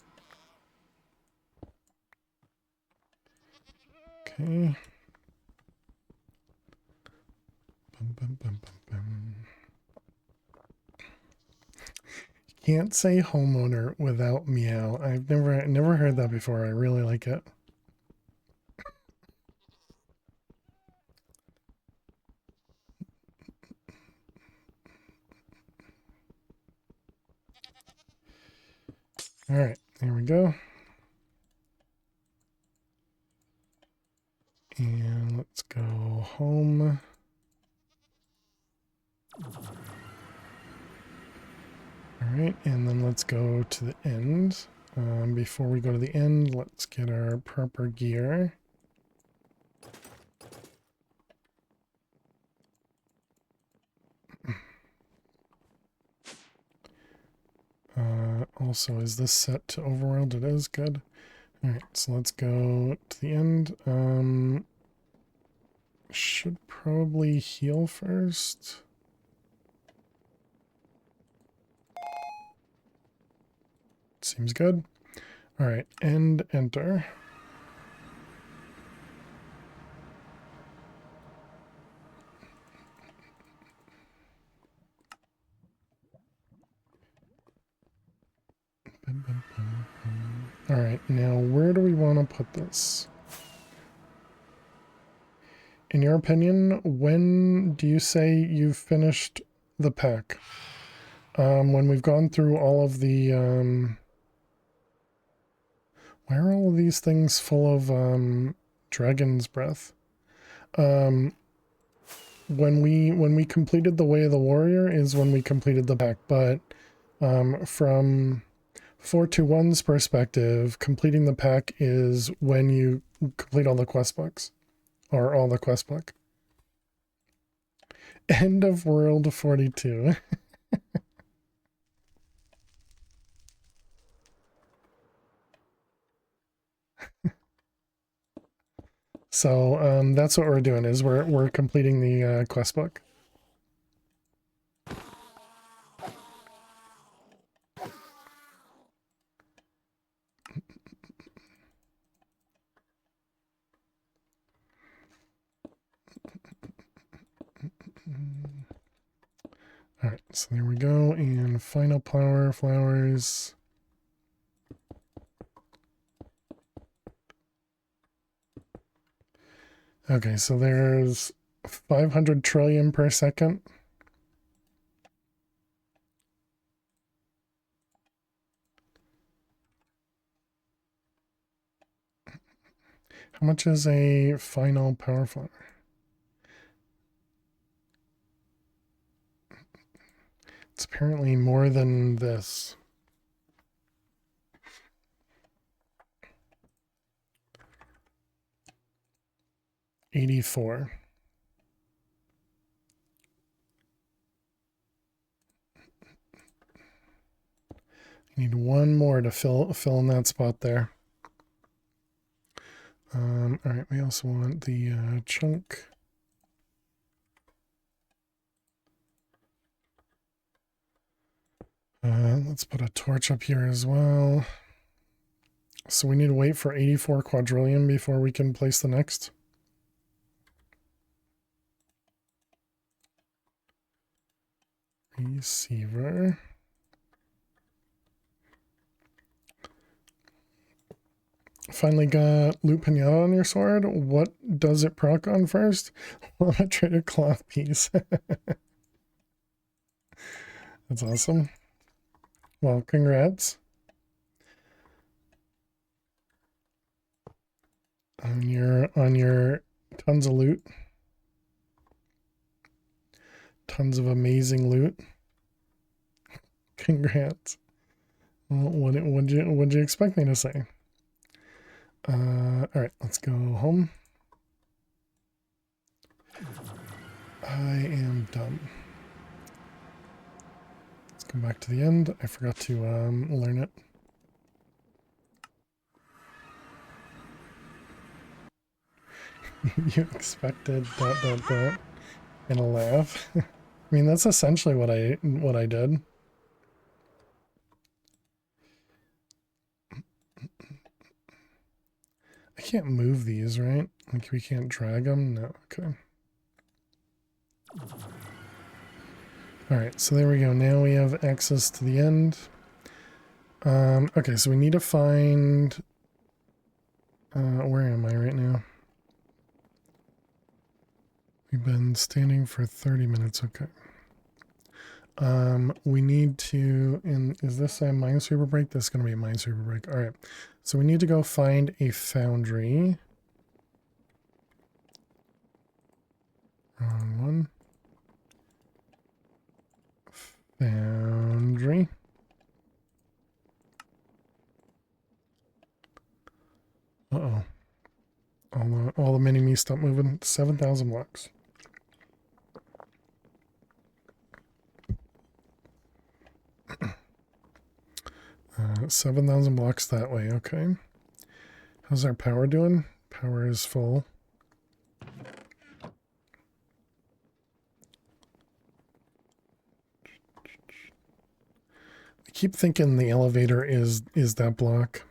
Okay. Can't say homeowner without meow. I've never heard that before. I really like it. All right, here we go. And let's go home. All right, and then let's go to the end. Before we go to the end, let's get our proper gear. Also, is this set to overworld? It is. Good. All right, so let's go to the end. Should probably heal first. Seems good. All right, and enter. All right, now where do we want to put this? in your opinion, when do you say you've finished the pack? When we've gone through all of the, why are all of these things full of, dragon's breath? When we completed the Way of the Warrior is when we completed the pack, but, from 421's perspective, completing the pack is when you complete all the quest books, or all the quest book. End of World 42. So that's what we're doing, is we're completing the quest book. All right, so there we go, and final flowers. Okay, so there's 500 trillion per second. How much is a final power flower? It's apparently more than this. $84. I need one more to fill in that spot there. All right, we also want the chunk. Let's put a torch up here as well. So we need to wait for 84 quadrillion before we can place the next. Receiver. Finally got Loot Pinata on your sword. What does it proc on first? Well, I trade a cloth piece. That's awesome. Well, congrats. On your tons of loot. Tons of amazing loot. Congrats. Well, what'd you expect me to say? All right, let's go home. I am done. Let's go back to the end. I forgot to learn it. You expected ... and a laugh. I mean, that's essentially what I did. I can't move these, right? Like, we can't drag them? No, okay. Alright, so there we go. Now we have access to the end. Okay, so we need to find... where am I right now? We've been standing for 30 minutes, okay. We need to... is this a Minesweeper break? This is going to be a Minesweeper break. Alright, so we need to go find a foundry. Wrong one. Foundry. Uh-oh. All the mini-me stop moving. 7,000 blocks. 7,000 blocks that way, okay. How's our power doing? Power is full. I keep thinking the elevator is that block.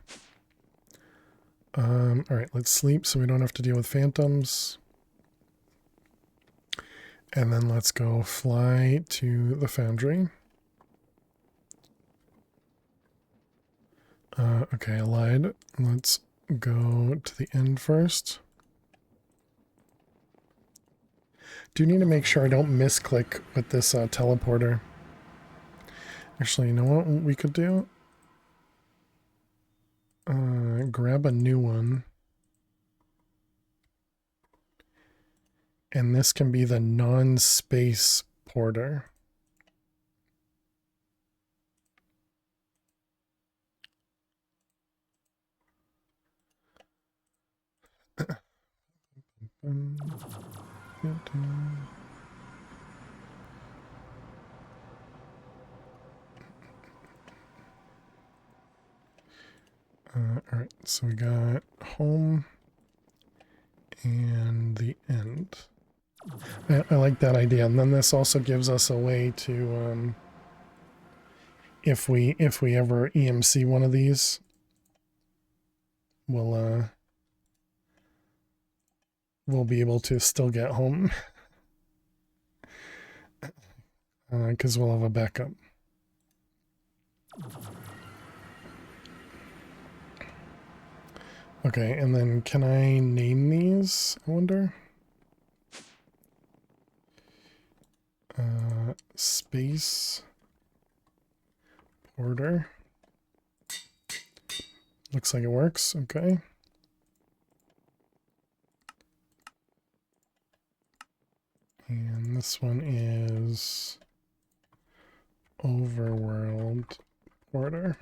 Alright, let's sleep so we don't have to deal with phantoms. And then let's go fly to the foundry. Okay, I lied. Let's go to the end first. Do need to make sure I don't misclick with this teleporter. Actually, you know what we could do? Grab a new one. And this can be the non-space porter. Alright, so we got home and the end. I like that idea. And then this also gives us a way to, if we ever EMC one of these, we'll be able to still get home. Because we'll have a backup. Okay, and then can I name these, I wonder? Space porter. Looks like it works, okay. And this one is overworld porter.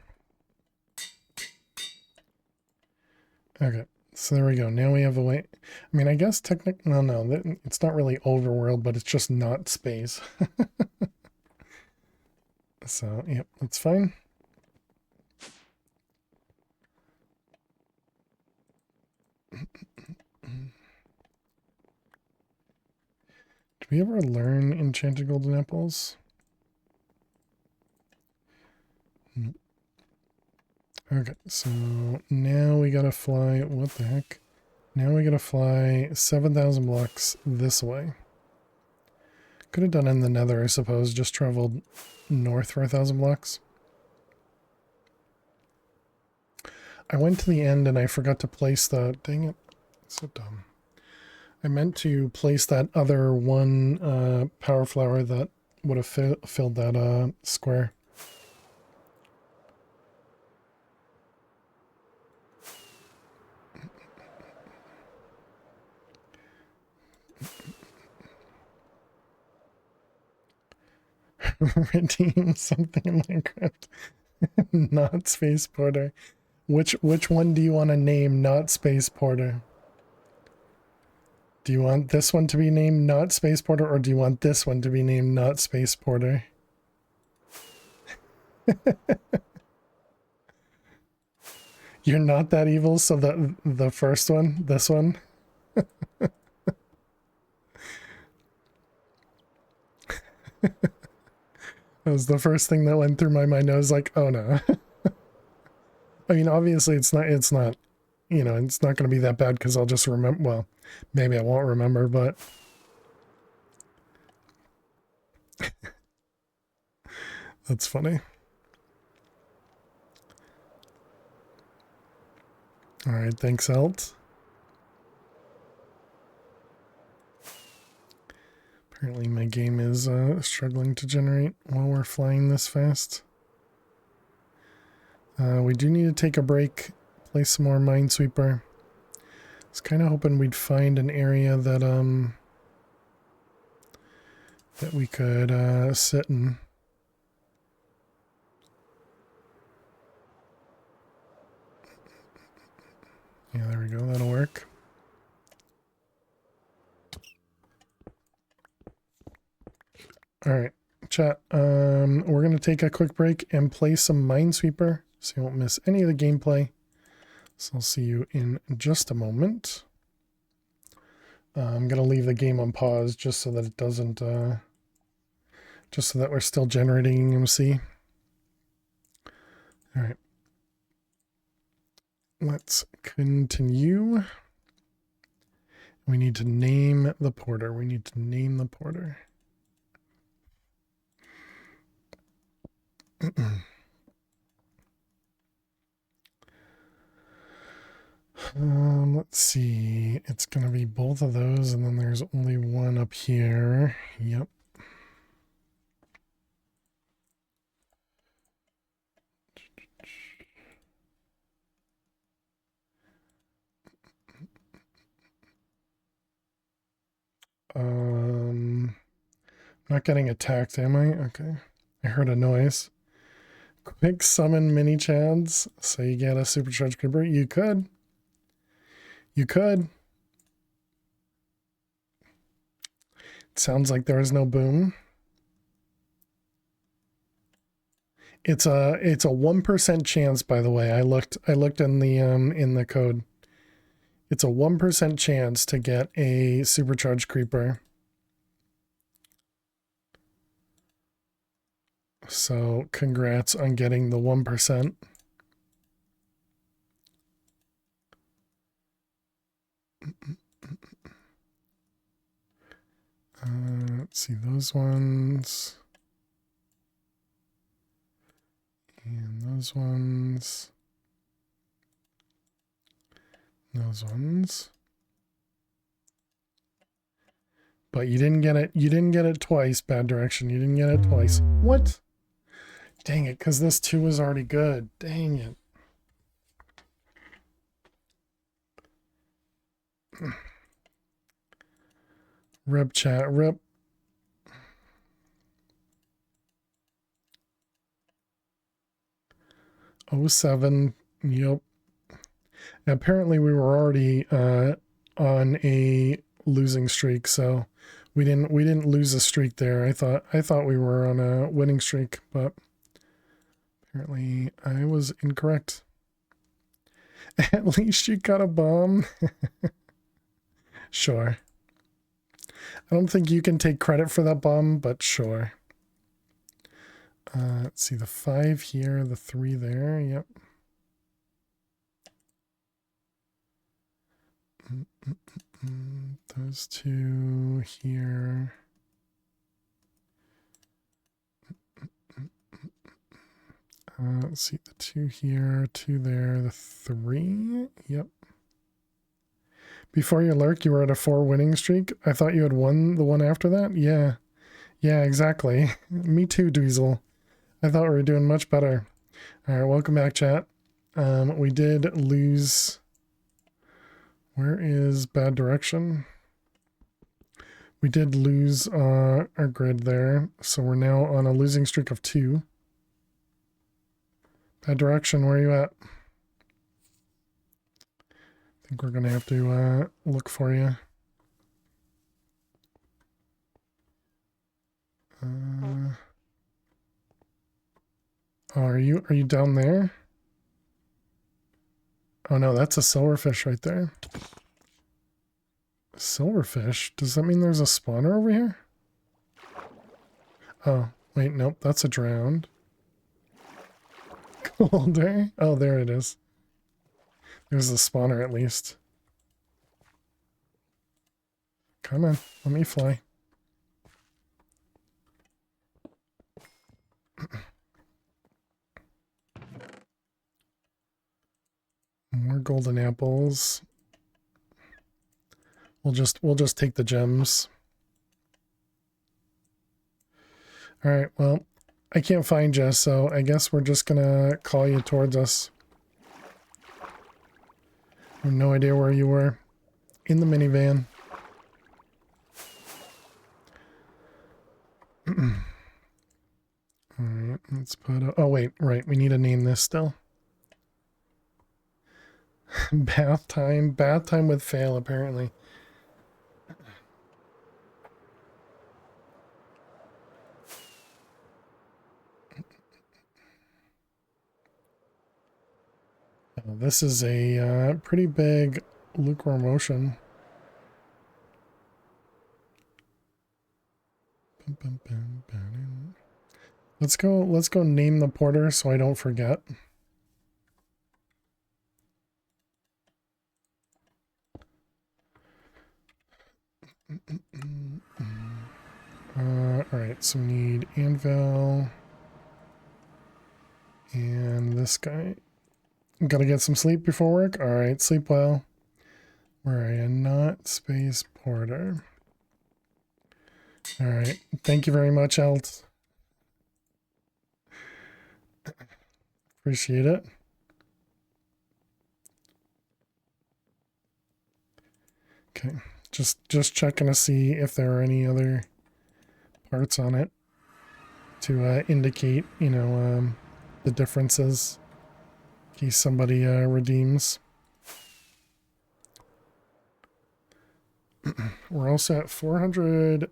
Okay, so there we go. Now we have a way. I mean, I guess technically, no, it's not really overworld, but it's just not space. So, yep, that's fine. Did we ever learn enchanted golden apples? Nope. Okay, so now we gotta fly. What the heck? Now we gotta fly 7,000 blocks this way. Could have done it in the nether, I suppose. Just traveled north for 1,000 blocks. I went to the end and I forgot to place the... Dang it. So dumb. I meant to place that other one power flower that would have filled that square. Redeem something in Minecraft. Not Space Porter. Which one do you want to name not Space Porter? Do you want this one to be named not Space Porter, or do you want this one to be named not Space Porter? You're not that evil, so the first one, this one. That was the first thing that went through my mind. I was like, oh no. I mean, obviously it's not, you know, it's not going to be that bad because I'll just remember, well, maybe I won't remember, but that's funny. All right, thanks, Alt. Apparently my game is struggling to generate while we're flying this fast. We do need to take a break, play some more Minesweeper. I was kind of hoping we'd find an area that that we could sit in. Yeah, there we go. That'll work. All right, chat. We're going to take a quick break and play some Minesweeper so you won't miss any of the gameplay. So I'll see you in just a moment. I'm going to leave the game on pause just so that it doesn't, just so that we're still generating EMC. All right. Let's continue. We need to name the porter. We need to name the porter. Let's see. It's going to be both of those, and then there's only one up here. Yep. Not getting attacked, am I? Okay. I heard a noise. Quick summon mini chads so you get a supercharged creeper. You could. You could. It sounds like there is no boom. It's a 1% chance, by the way. I looked in the code. It's a 1% chance to get a supercharged creeper. So congrats on getting the 1%. Let's see those ones. And those ones. Those ones. But you didn't get it. You didn't get it twice. Bad direction. You didn't get it twice. What? Dang it, because this 2 was already good. Dang it. Rip chat. Rip. Oh 07. Yep. Apparently we were already on a losing streak, so we didn't lose a streak there. I thought we were on a winning streak, but apparently I was incorrect. At least you got a bomb. Sure. I don't think you can take credit for that bomb, but sure. Let's see, the 5 here, the 3 there. Yep. Those 2 here. Let's see, the 2 here, 2 there, the 3. Yep. Before you lurk, you were at a 4 winning streak. I thought you had won the one after that. Yeah. Yeah, exactly. Me too, Dweezil. I thought we were doing much better. All right, welcome back, chat. We did lose. Where is bad direction? We did lose our grid there, so we're now on a losing streak of 2. Bad direction, where are you at? I think we're gonna have to look for you. Oh, are you down there? Oh no, that's a silverfish right there. Silverfish? Does that mean there's a spawner over here? Oh, wait, nope, that's a drowned. Colder? Oh, there it is. There's a spawner at least. Come on, let me fly. More golden apples. We'll just take the gems. All right, well, I can't find you, so I guess we're just gonna call you towards us. I have no idea where you were. In the minivan. Alright, let's put oh wait, right, we need to name this still. Bath time with fail, apparently. Oh, this is a pretty big lukewarm ocean. Let's go name the porter so I don't forget. Alright, so we need anvil and this guy. Gotta get some sleep before work. Alright, sleep well. Where are you? Not space porter. All right. Thank you very much, Alt. Appreciate it. Okay. Just checking to see if there are any other parts on it to indicate, you know, the differences in case somebody redeems. We're also at 400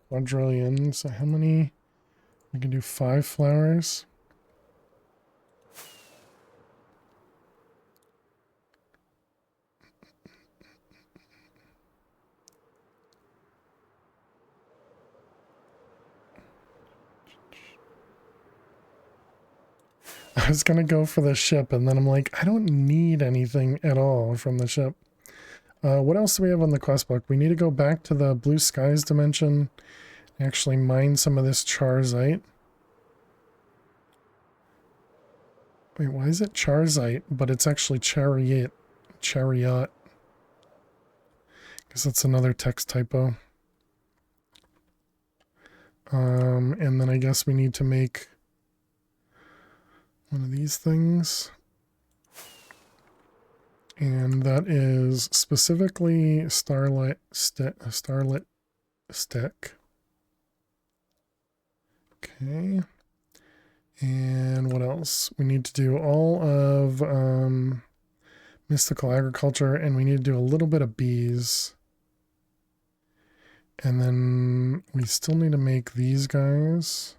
quadrillion. So how many? We can do 5 flowers. I was gonna go for the ship, and then I'm like, I don't need anything at all from the ship. What else do we have on the quest book? We need to go back to the blue skies dimension, and actually mine some of this charzite. Wait, why is it charzite, but it's actually chariot? Chariot. Because that's another text typo. And then I guess we need to make one of these things. And that is specifically starlit stick. Okay. And what else? We need to do all of mystical agriculture, and we need to do a little bit of bees. And then we still need to make these guys.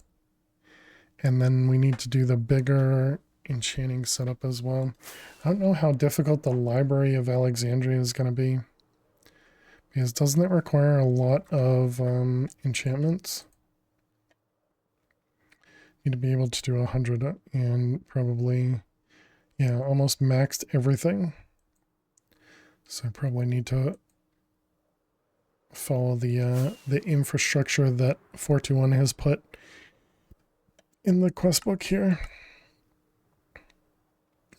And then we need to do the bigger enchanting setup as well. I don't know how difficult the Library of Alexandria is going to be, because doesn't it require a lot of enchantments? Need to be able to do 100 and probably, yeah, almost maxed everything. So I probably need to follow the infrastructure that 421 has put in the quest book here.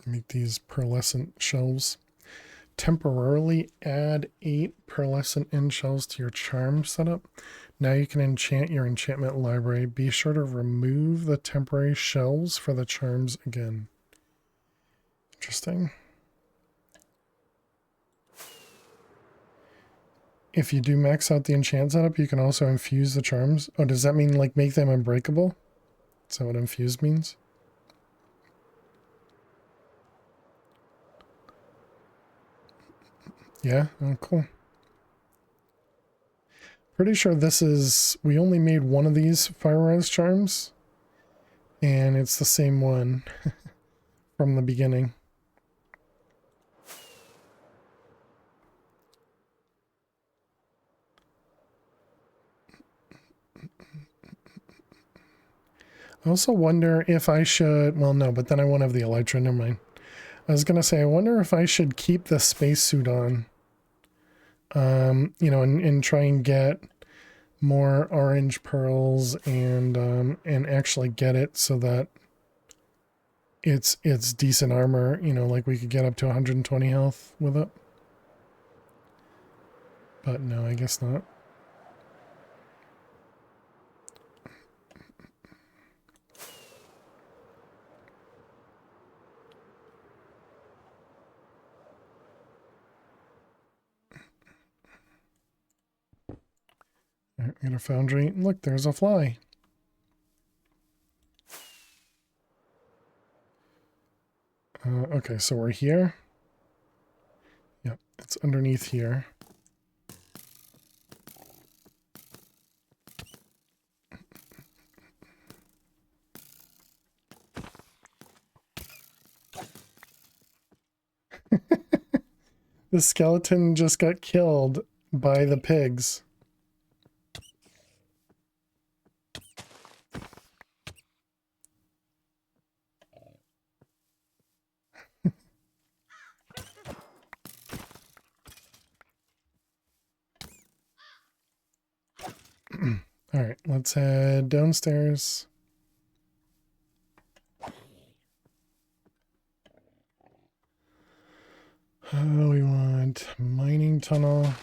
Make these pearlescent shelves. Temporarily add 8 pearlescent end shelves to your charm setup. Now you can enchant your enchantment library. Be sure to remove the temporary shelves for the charms again. Interesting. If you do max out the enchant setup, you can also infuse the charms. Oh, does that mean like make them unbreakable? Is that what infuse means? Yeah, oh cool. Pretty sure this is, we only made one of these fire res charms, and it's the same one from the beginning. I also wonder if I should, well no, but then I won't have the elytra, never mind. I was gonna say, I wonder if I should keep the spacesuit on, you know, and try and get more orange pearls and actually get it so that it's decent armor, you know, like we could get up to 120 health with it. But no, I guess not. Alright, we got a foundry. Look, there's a fly. Okay, so we're here. Yep, it's underneath here. The skeleton just got killed by the pigs. All right, let's head downstairs. We want mining Mining tunnel.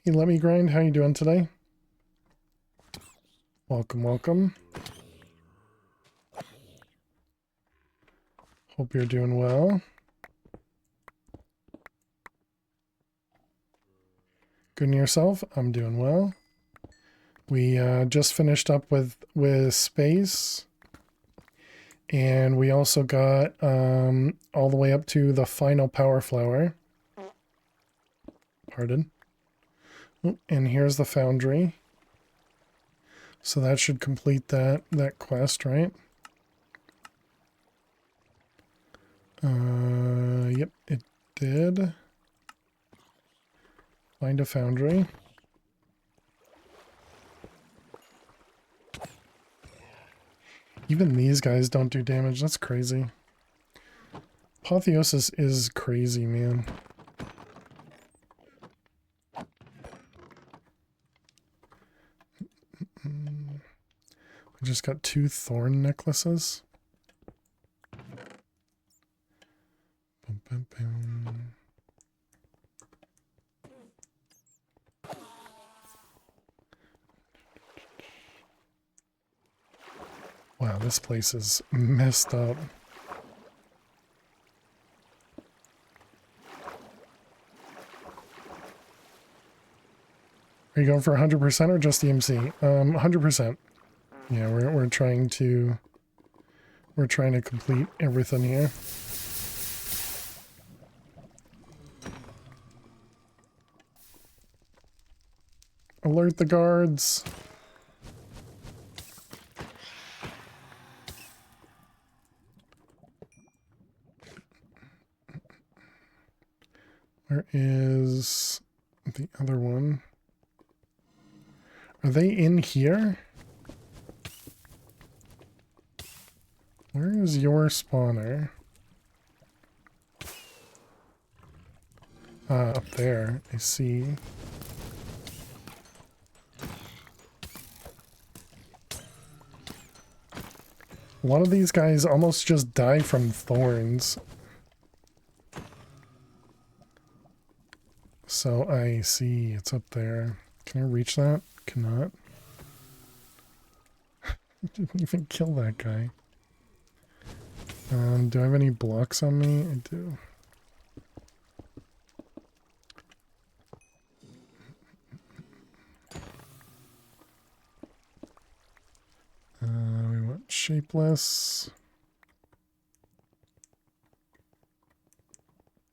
Hey, let me grind. How you doing today? Welcome, welcome. Hope you're doing well. Good and yourself? I'm doing well. We just finished up with space. And we also got all the way up to the final power flower. Pardon. Oh, and here's the foundry. So that should complete that quest, right? Yep, it did. Find a foundry. Even these guys don't do damage. That's crazy. Apotheosis is crazy, man. I just got 2 thorn necklaces. Boom, boom, boom. Wow, this place is messed up. Are you going for 100% or just EMC? 100%. Yeah, we're trying to complete everything here. Alert the guards. Where is the other one? Are they in here? Where is your spawner? Up there, I see. A lot of these guys almost just die from thorns. So I see, it's up there. Can I reach that? Cannot. Didn't even kill that guy. Do I have any blocks on me? I do. We want shapeless.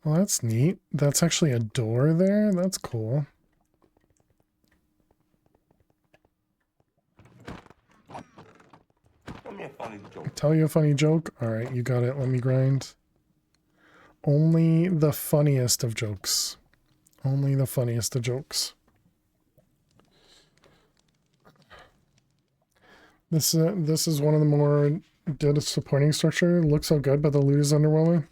Well, that's neat. That's actually a door there. That's cool. Tell you a funny joke? Alright, you got it. Let me grind. Only the funniest of jokes. Only the funniest of jokes. This is one of the more disappointing structure. It looks so good, but the loot is underwhelming.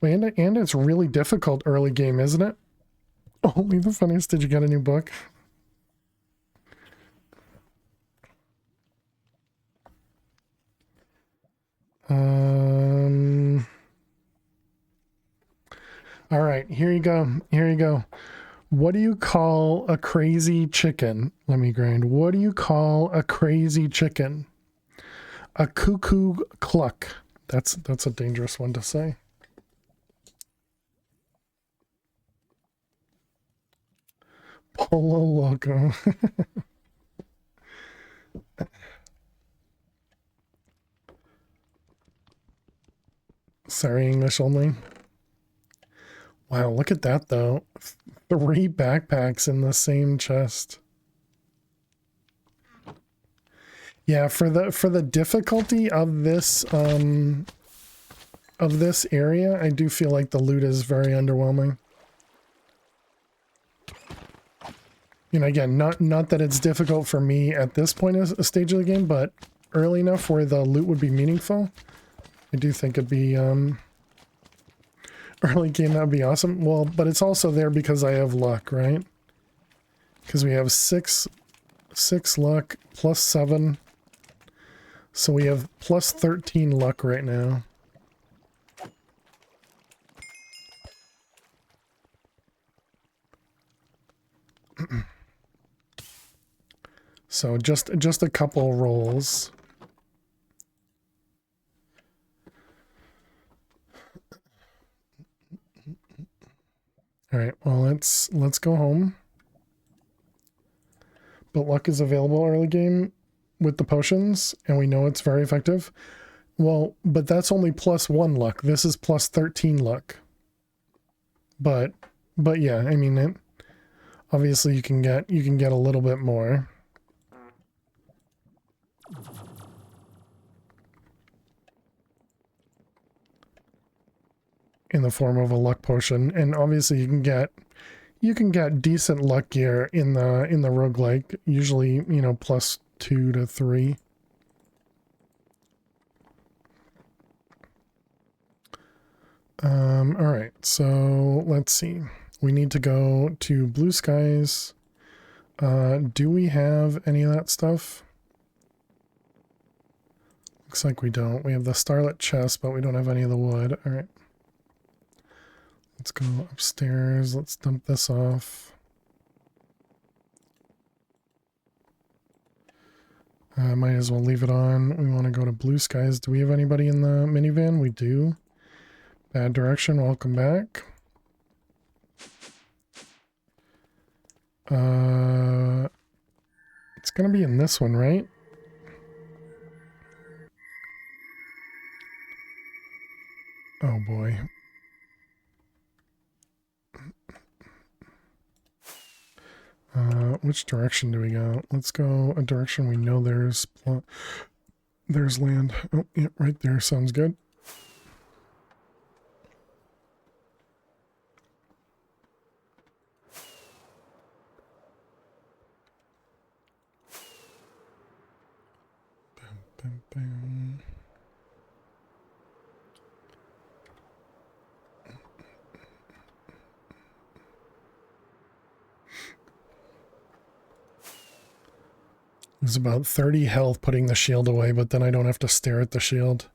Wait, and it's really difficult early game, isn't it? Only the funniest. Did you get a new book? All right, here you go. Here you go. What do you call a crazy chicken? Let me grind. What do you call a crazy chicken? A cuckoo cluck. That's a dangerous one to say. Polo Loco. Sorry, English only. Wow, look at that though. 3 backpacks in the same chest. Yeah, for the difficulty of this area, I do feel like the loot is very underwhelming. You know, again, not that it's difficult for me at this point as a stage of the game, but early enough where the loot would be meaningful. I do think it'd be early game, that would be awesome. Well, but it's also there because I have luck, right? Because we have 6 luck plus 7. So we have plus 13 luck right now. So just a couple rolls. All right, well, let's go home. But luck is available early game with the potions, and we know it's very effective. Well, but that's only +1 luck. This is +13 luck. But yeah, I mean, obviously you can get a little bit more. In the form of a luck potion, and obviously you can get decent luck gear in the roguelike, usually, you know, +2 to 3. All right, so let's see. We need to go to Blue Skies. Do we have any of that stuff? Looks like we don't. We have the Starlit chest, but we don't have any of the wood. All right. Let's go upstairs. Let's dump this off. Might as well leave it on. We want to go to Blue Skies. Do we have anybody in the minivan? We do. Bad direction. Welcome back. It's going to be in this one, right? Oh boy. Which direction do we go? Let's go a direction we know there's land. Oh, yeah, right there. Sounds good. Bam, bam, bam. It's about 30 health putting the shield away, but then I don't have to stare at the shield.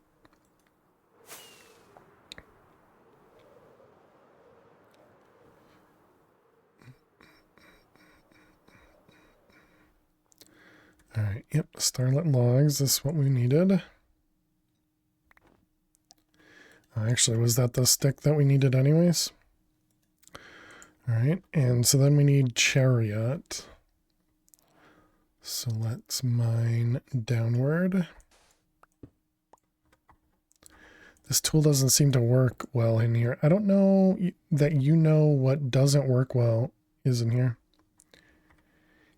Alright, yep, Starlit Logs, this is what we needed. Actually, was that the stick that we needed anyways? Alright, and so then we need Chariot. So let's mine downward. This tool doesn't seem to work well in here. I don't know that you know what doesn't work well is in here.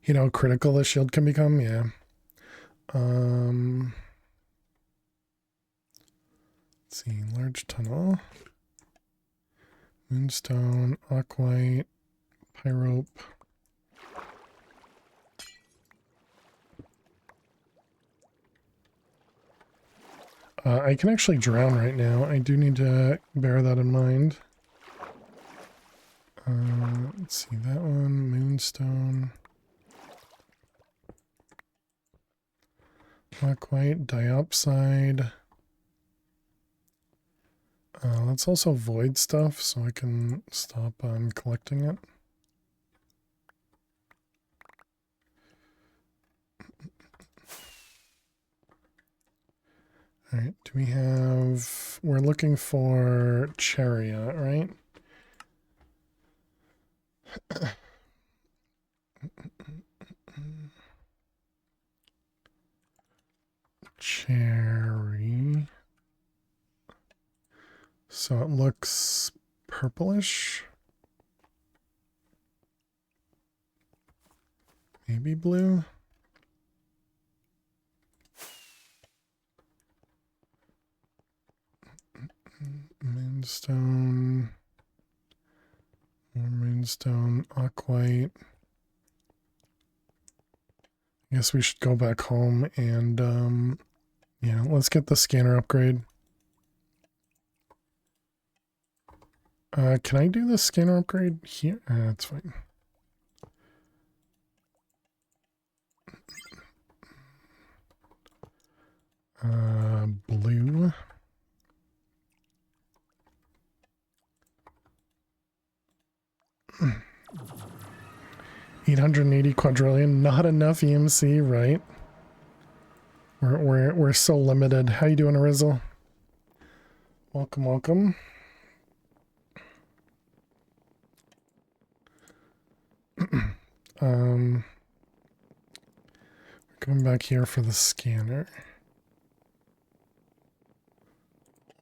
You know, critical the shield can become, yeah. Let's see, large tunnel. Moonstone, Aquite, Pyrope. I can actually drown right now. I do need to bear that in mind. Let's see, that one, Moonstone. Not quite, Diopside. Let's also void stuff so I can stop collecting it. Alright, do we have... We're looking for Chariot, right? Cherry. So it looks purplish. Maybe blue. Moonstone. More moonstone. Aquite. I guess we should go back home and yeah, let's get the scanner upgrade. Can I do the scanner upgrade here? That's fine. Blue. 880 quadrillion, not enough EMC, right? We're so limited. How you doing, Arizzle? Welcome, welcome. Coming back here for the scanner.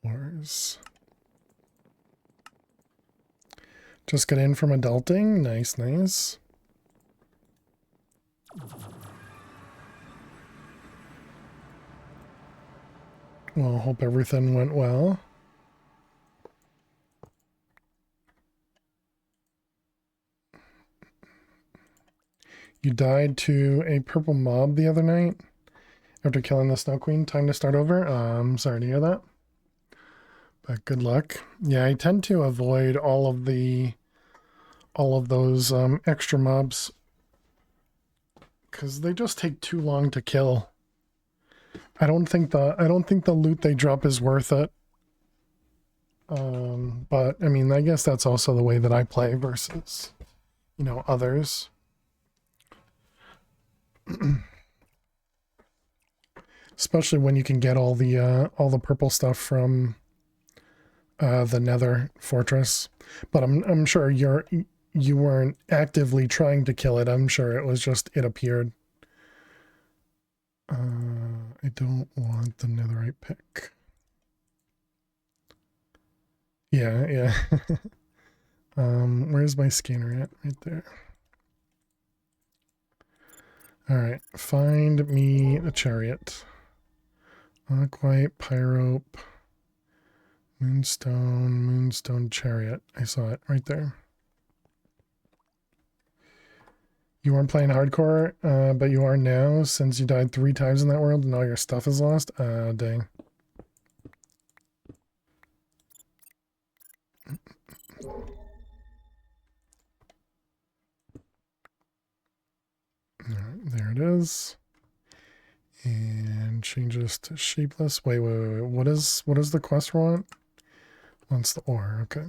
Wars. Just got in from adulting. Nice, nice. Well, hope everything went well. You died to a purple mob the other night after killing the Snow Queen. Time to start over. Sorry to hear that. But good luck. Yeah, I tend to avoid all of those extra mobs because they just take too long to kill. I don't think the loot they drop is worth it. But I mean, I guess that's also the way that I play versus, you know, others. Especially when you can get all the purple stuff from the Nether Fortress. But I'm sure you weren't actively trying to kill it. I'm sure it was just it appeared. I don't want the netherite pick. Yeah. Where's my scanner at? Right there. Alright, find me a chariot. Aquite, pyrope, moonstone chariot. I saw it right there. You weren't playing hardcore, but you are now since you died 3 times in that world and all your stuff is lost? Dang. Alright, there it is. And change this to shapeless. Wait. What is the quest want? Wants the ore, okay.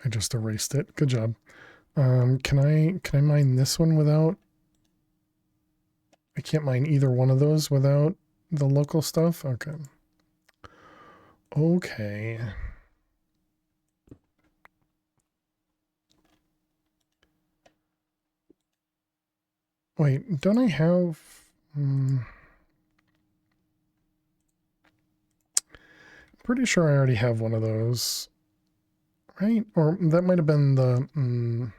I just erased it. Good job. Can I mine this one without? I can't mine either one of those without the local stuff? Okay. Okay. Wait, don't I have... pretty sure I already have one of those. Right? Or that might have been the...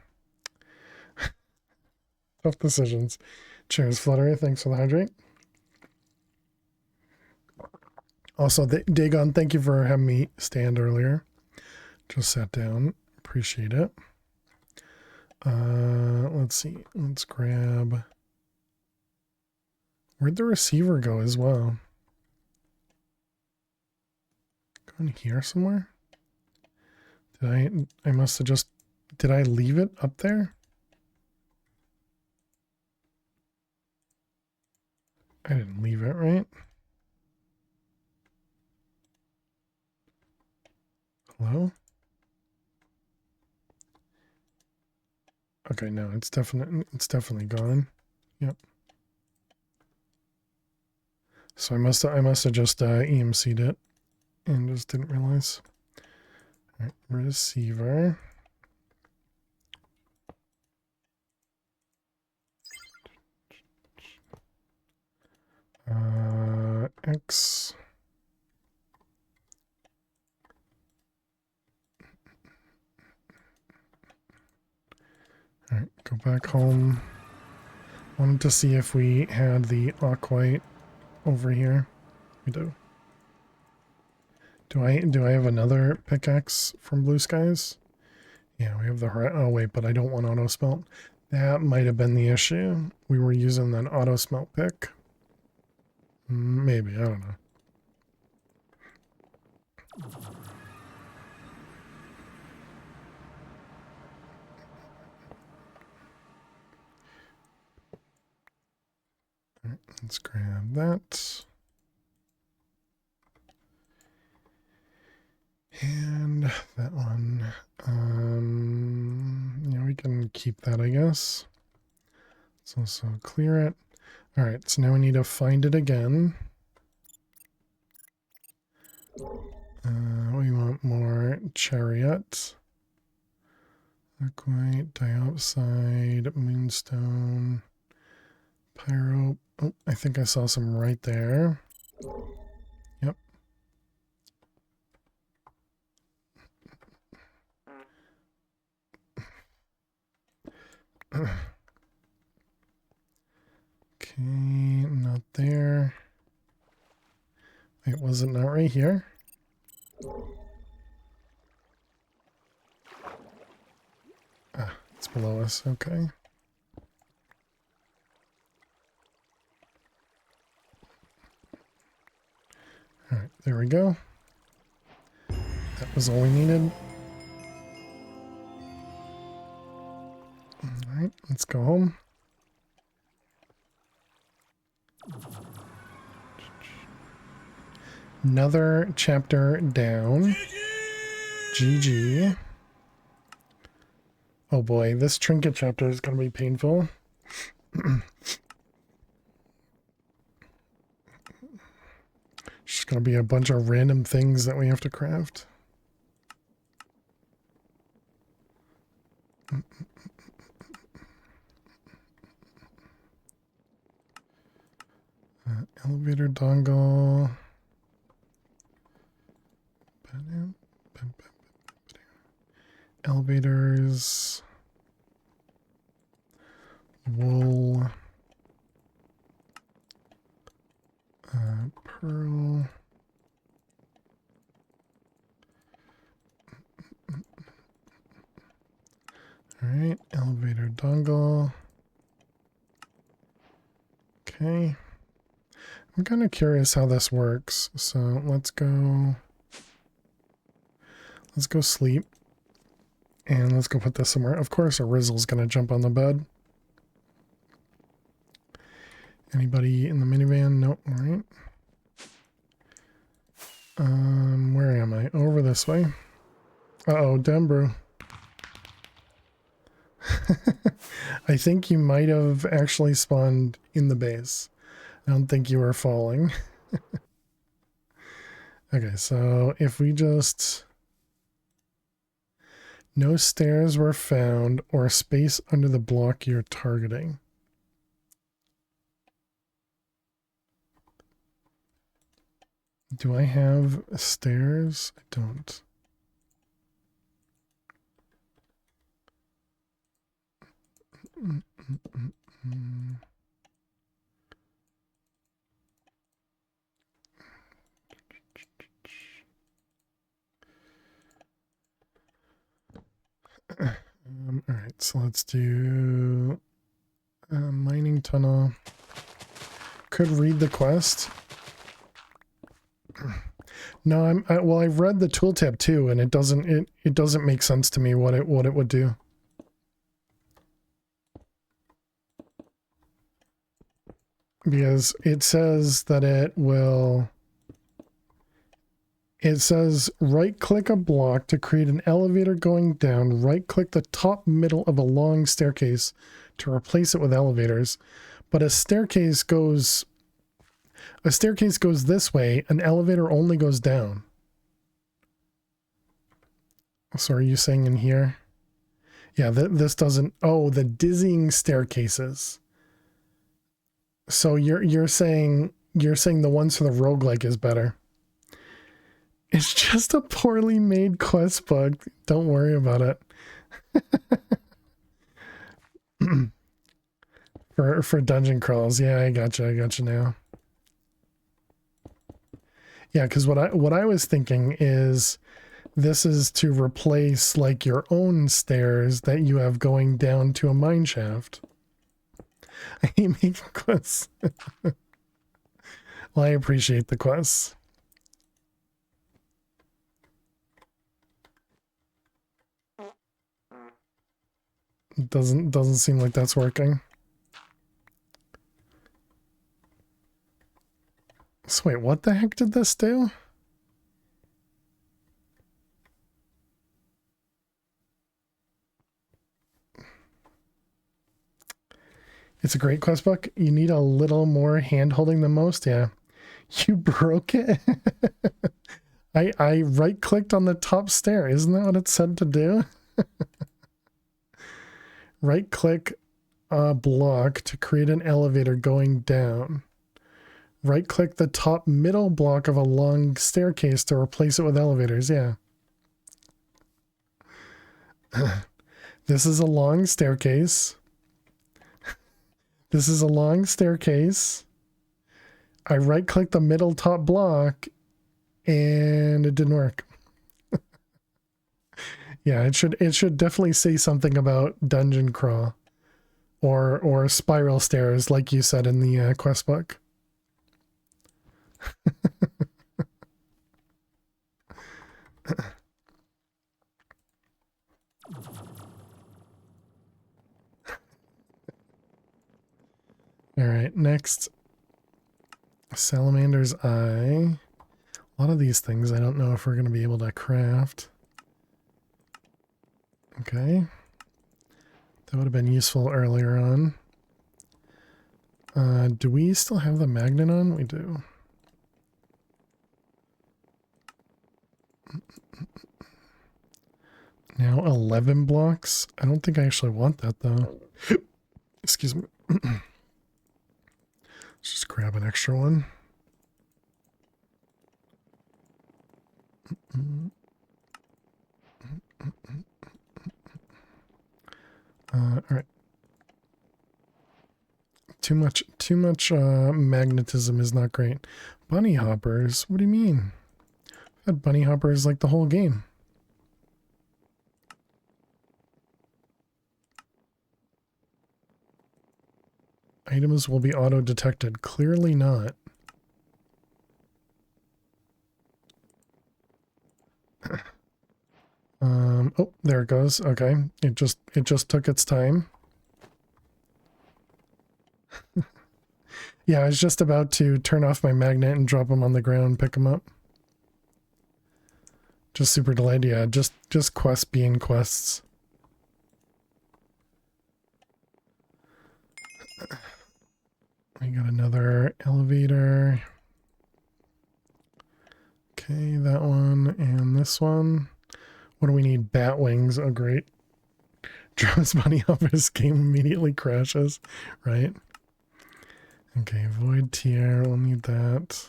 tough decisions. Cheers, Fluttery. Thanks for the hydrate. Also, Dagon, thank you for having me stand earlier. Just sat down. Appreciate it. Let's see. Let's grab... Where'd the receiver go as well? Go in here somewhere? I must have just... Did I leave it up there? I didn't leave it, right? Hello? Okay, no, it's definitely gone. Yep. So I must have just EMC'd it and just didn't realize. All right, receiver. X. All right, go back home. Wanted to see if we had the aquite over here. We do. Do I have another pickaxe from Blue Skies? Yeah, we have the... Oh, wait, but I don't want auto smelt. That might have been the issue. We were using that auto smelt pick. Maybe, I don't know. All right, let's grab that. And that one. keep that, I guess. Let's also clear it. All right, so now we need to find it again. We want more chariot. Aquite, diopside, moonstone, pyro. Oh, I think I saw some right there. Yep. Okay, not there. Wait, was it not right here? Ah, it's below us, okay. Alright, there we go. That was all we needed. Alright, let's go home. Another chapter down. GG. Oh boy, this trinket chapter is going to be painful. Just going to be a bunch of random things that we have to craft. Elevator dongle. Elevators. Wool. Pearl. Alright, elevator dongle. Okay. I'm kind of curious how this works, so let's go sleep. And let's go put this somewhere. Of course, a Rizzle's gonna jump on the bed. Anybody in the minivan? Nope, alright. Where am I? Over this way. Uh-oh, Dembrew. I think you might have actually spawned in the base. I don't think you were falling. Okay, so if we just... No stairs were found or space under the block you're targeting. Do I have stairs? I don't. All right, so let's do mining tunnel. Could read the quest. No, well, I've read the tooltip too, and it doesn't make sense to me what it would do. Because it says that it says right click a block to create an elevator going down, right click the top middle of a long staircase to replace it with elevators. But a staircase goes this way, an elevator only goes down. So are you saying in here? Yeah, this doesn't, oh, the dizzying staircases. So you're saying the ones for the roguelike is better. It's just a poorly made quest bug. Don't worry about it. for dungeon crawls. Yeah, I gotcha now. Yeah, because what I was thinking is this is to replace like your own stairs that you have going down to a mine shaft. I hate making quests. Well, I appreciate the quests. Doesn't seem like that's working. So wait, what the heck did this do? It's a great quest book. You need a little more hand holding than most. Yeah. You broke it. I right clicked on the top stair. Isn't that what it said to do? Right click a block to create an elevator going down. Right click the top middle block of a long staircase to replace it with elevators. Yeah. This is a long staircase. This is a long staircase. I right clicked the middle top block and it didn't work. Yeah, it should definitely say something about dungeon crawl or spiral stairs like you said in the quest book. All right, next, Salamander's Eye. A lot of these things I don't know if we're going to be able to craft. Okay. That would have been useful earlier on. Do we still have the magnet on? We do. Now 11 blocks. I don't think I actually want that though. Excuse me. Let's just grab an extra one. All right. Too much magnetism is not great. Bunny hoppers? What do you mean? I've had bunny hoppers like the whole game. Items will be auto-detected. Clearly not. Oh, there it goes. Okay. It just took its time. Yeah, I was just about to turn off my magnet and drop them on the ground and pick them up. Just super delayed. Yeah, just quests being quests. We got another elevator. Okay, that one and this one. What do we need? Bat wings. Oh, great. Drops bunny off his game, immediately crashes. Right? Okay, void tier. We'll need that.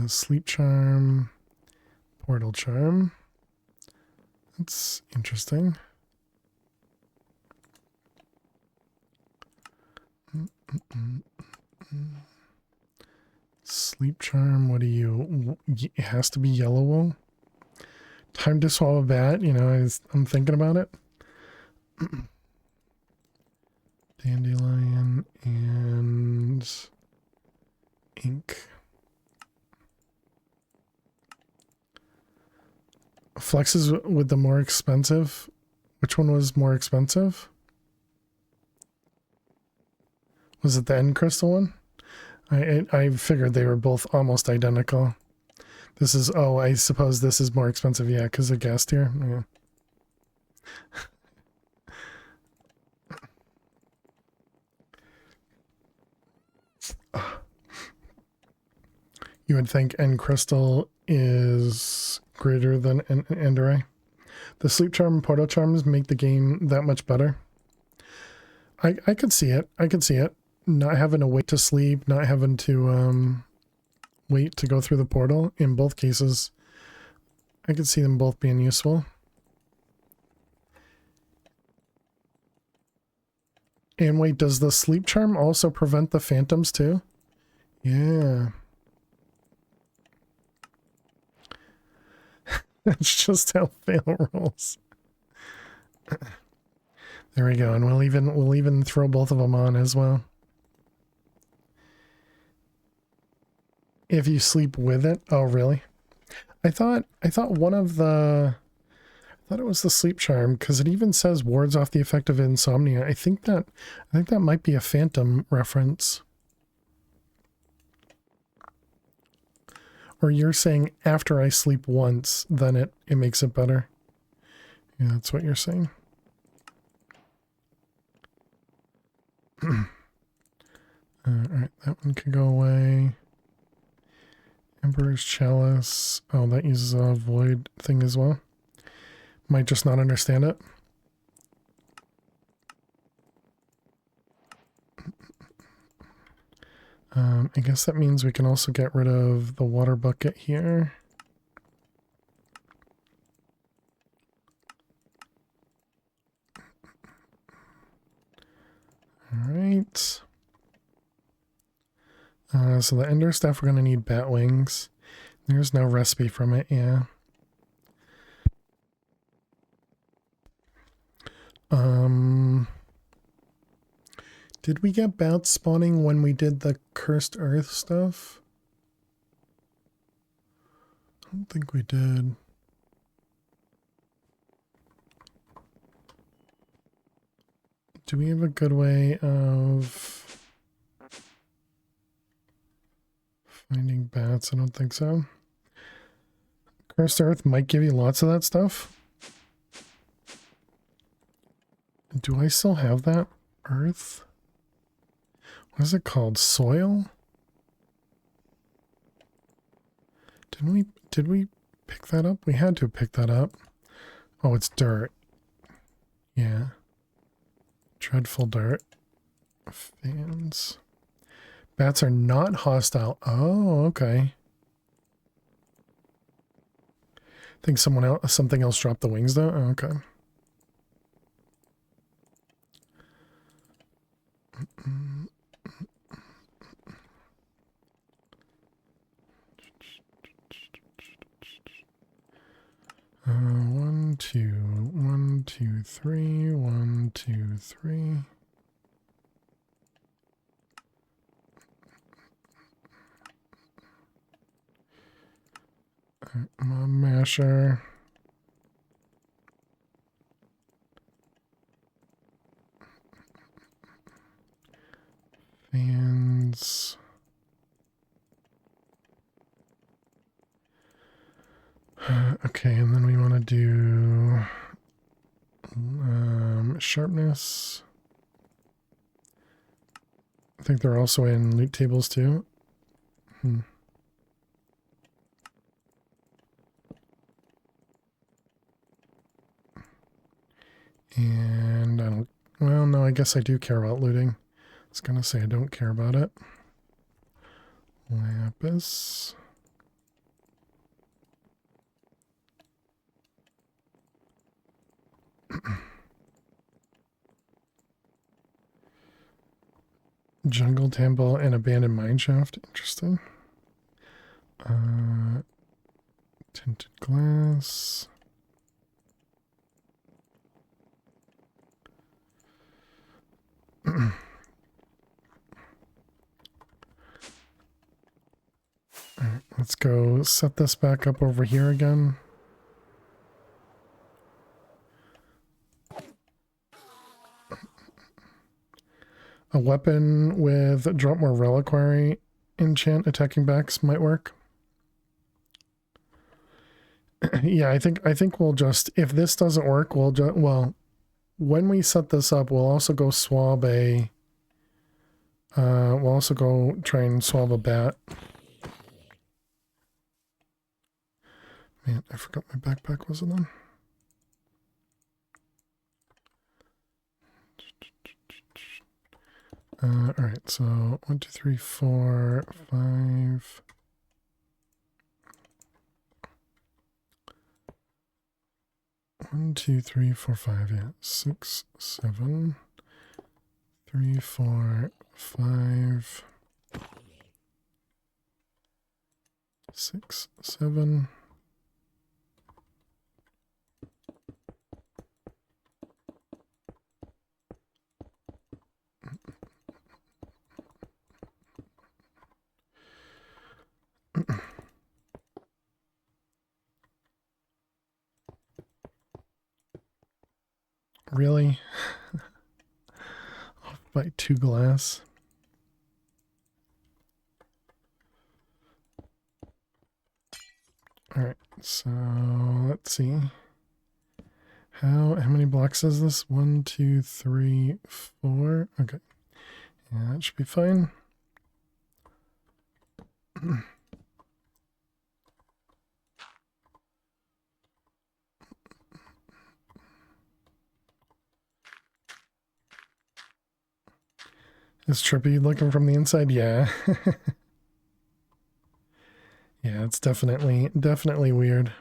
Sleep charm. Portal charm. That's interesting. Sleep charm. What do you? It has to be yellow wool. Time to swallow a bat. You know, I'm thinking about it. Dandelion and ink. Flexes with the more expensive. Which one was more expensive? Was it the end crystal one? I figured they were both almost identical. This is, oh, I suppose this is more expensive, yeah, because of gas tier. Yeah. You would think end crystal is greater than end array. The sleep charm and portal charms make the game that much better. I could see it. I could see it. Not having to wait to sleep, not having to wait to go through the portal. In both cases, I could see them both being useful. And wait, does the sleep charm also prevent the phantoms too? Yeah. That's just how fail rolls. There we go, and we'll even throw both of them on as well. If you sleep with it. Oh, really? I thought one of the, I thought it was the sleep charm, because it even says wards off the effect of insomnia. I think that might be a phantom reference. Or you're saying after I sleep once, then it makes it better. Yeah, that's what you're saying. Alright, that one can go away. Emperor's Chalice. Oh, that uses a void thing as well. Might just not understand it. I guess that means we can also get rid of the water bucket here. Alright. So the ender stuff, we're going to need bat wings. There's no recipe from it, yeah. Did we get bats spawning when we did the cursed earth stuff? I don't think we did. Do we have a good way of finding bats? I don't think so. Cursed earth might give you lots of that stuff. Do I still have that earth? What is it called? Soil? Did we pick that up? We had to pick that up. Oh, it's dirt. Yeah. Dreadful dirt. Fans. Bats are not hostile. Oh, okay. I think something else dropped the wings though. Oh, okay. One, two, three. 1, 2, 3. Mob masher. Fans. Okay, and then we want to do sharpness. I think they're also in loot tables too. And I don't, well, no, I guess I do care about looting. I was gonna say I don't care about it. Lapis. Jungle temple and abandoned mineshaft. Interesting. Tinted glass. Alright, let's go set this back up over here again. A weapon with drop more reliquary enchant attacking backs might work. Yeah, I think we'll just, if this doesn't work, we'll just, well, when we set this up, we'll also go swab a, we'll also go try and swab a bat. Man, I forgot my backpack wasn't on. Alright, so 1, 2, 3, 4, 5. One, 2, 3, 4, 5, yeah. 6, 7. 3, 4, 5. 6, 7. Really? Off by 2 glass. Alright, so let's see. How many blocks is this? 1, 2, 3, 4. Okay. Yeah, that should be fine. Is Trippy looking from the inside? Yeah. Yeah, it's definitely weird.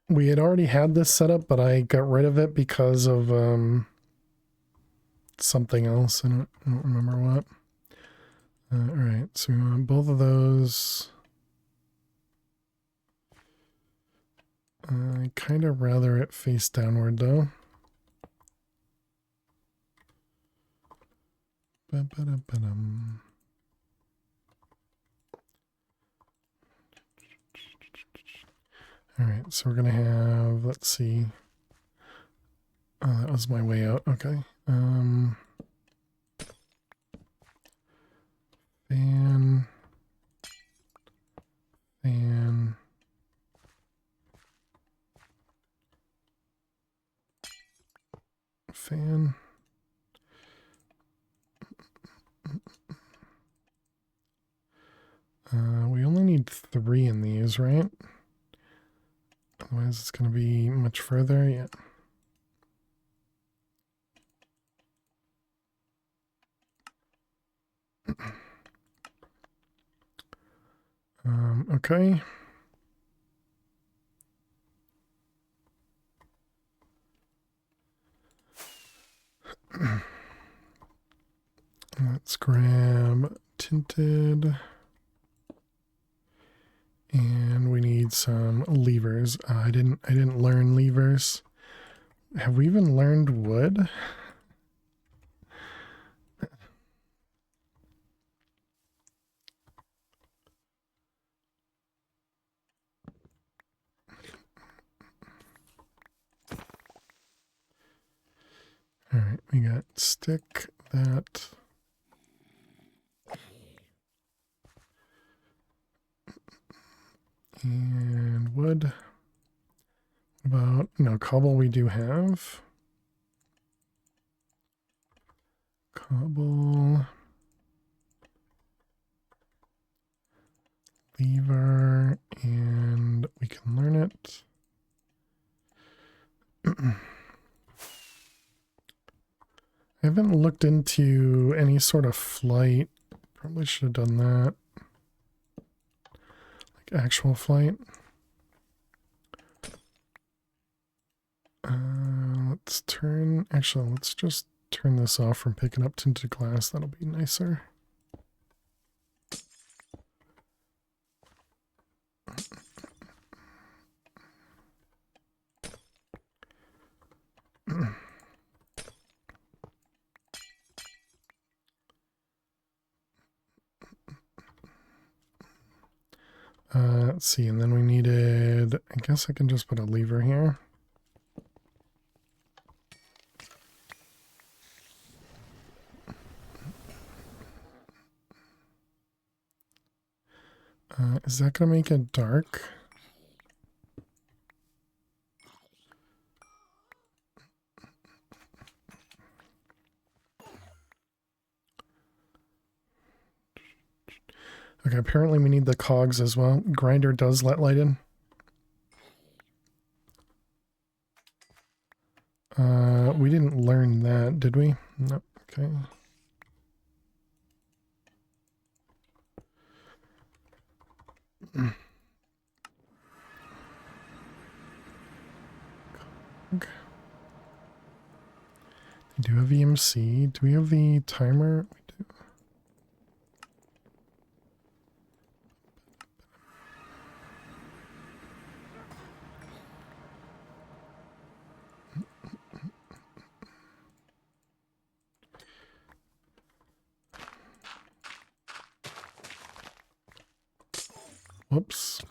We had already had this set up, but I got rid of it because of something else. I don't remember what. Alright, so we want both of those. I kind of rather it face downward though. Ba-ba-da-ba-dum. All right, so we're gonna have, let's see. Oh, that was my way out. Okay. Fan. Fan. Fan. We only need 3 in these, right? Otherwise it's going to be much further. Yeah. Okay. Let's grab tinted. And we need some levers. I didn't learn levers. Have we even learned wood? All right, we got stick, that. And wood. About, no, cobble we do have. Cobble. Lever, and we can learn it. I haven't looked into any sort of flight. Probably should have done that. Like actual flight. Let's turn, actually, let's just turn this off from picking up tinted glass. That'll be nicer. Let's see, and then we needed, I guess I can just put a lever here. Is that going to make it dark? Okay, apparently we need the cogs as well. Grinder does let light in. We didn't learn that, did we? No. Okay. Okay. We do have EMC. Do we have the timer? We do. Whoops.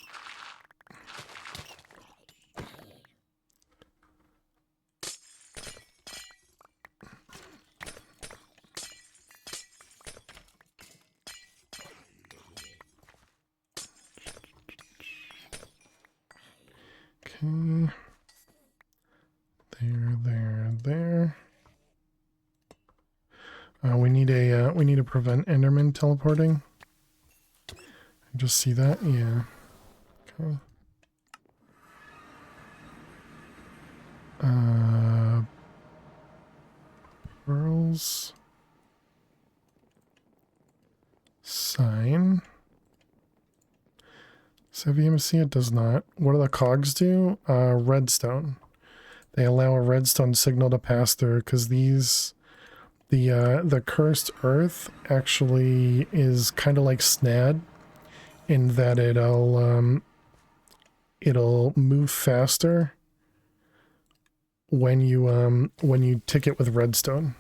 Okay. There. We need to prevent Enderman teleporting. Just see that? Yeah. Okay. Pearls. Sign. So VMC, it does not. What do the cogs do? Redstone. They allow a redstone signal to pass through because these, the cursed earth actually is kind of like SNAD in that it'll move faster when you tick it with redstone.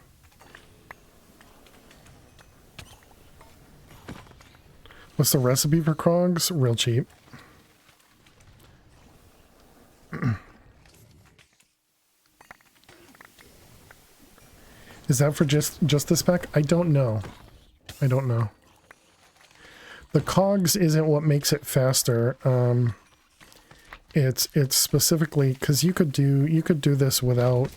What's the recipe for cogs? Real cheap. Is that for just this pack? I don't know. I don't know. The cogs isn't what makes it faster. It's specifically because you could do this without.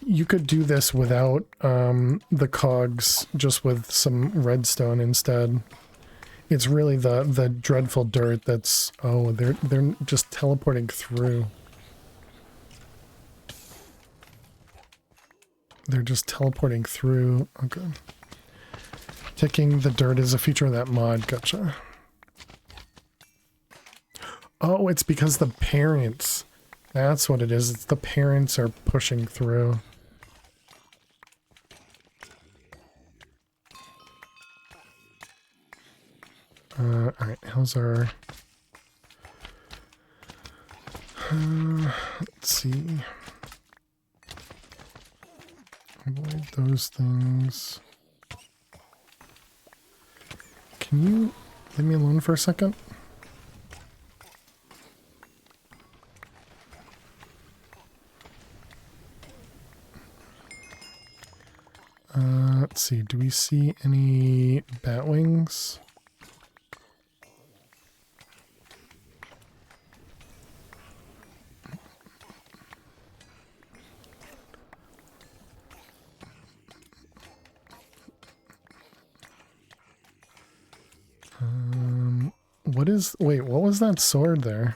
You could do this without the cogs, just with some redstone instead. It's really the dreadful dirt that's, oh, they're just teleporting through. They're just teleporting through. Okay. Ticking the dirt is a feature of that mod. Gotcha. Oh, it's because the parents. That's what it is. It's the parents are pushing through. Alright, how's our... let's see. Avoid those things. Can you leave me alone for a second? Let's see. Do we see any bat wings? What is... Wait, what was that sword there?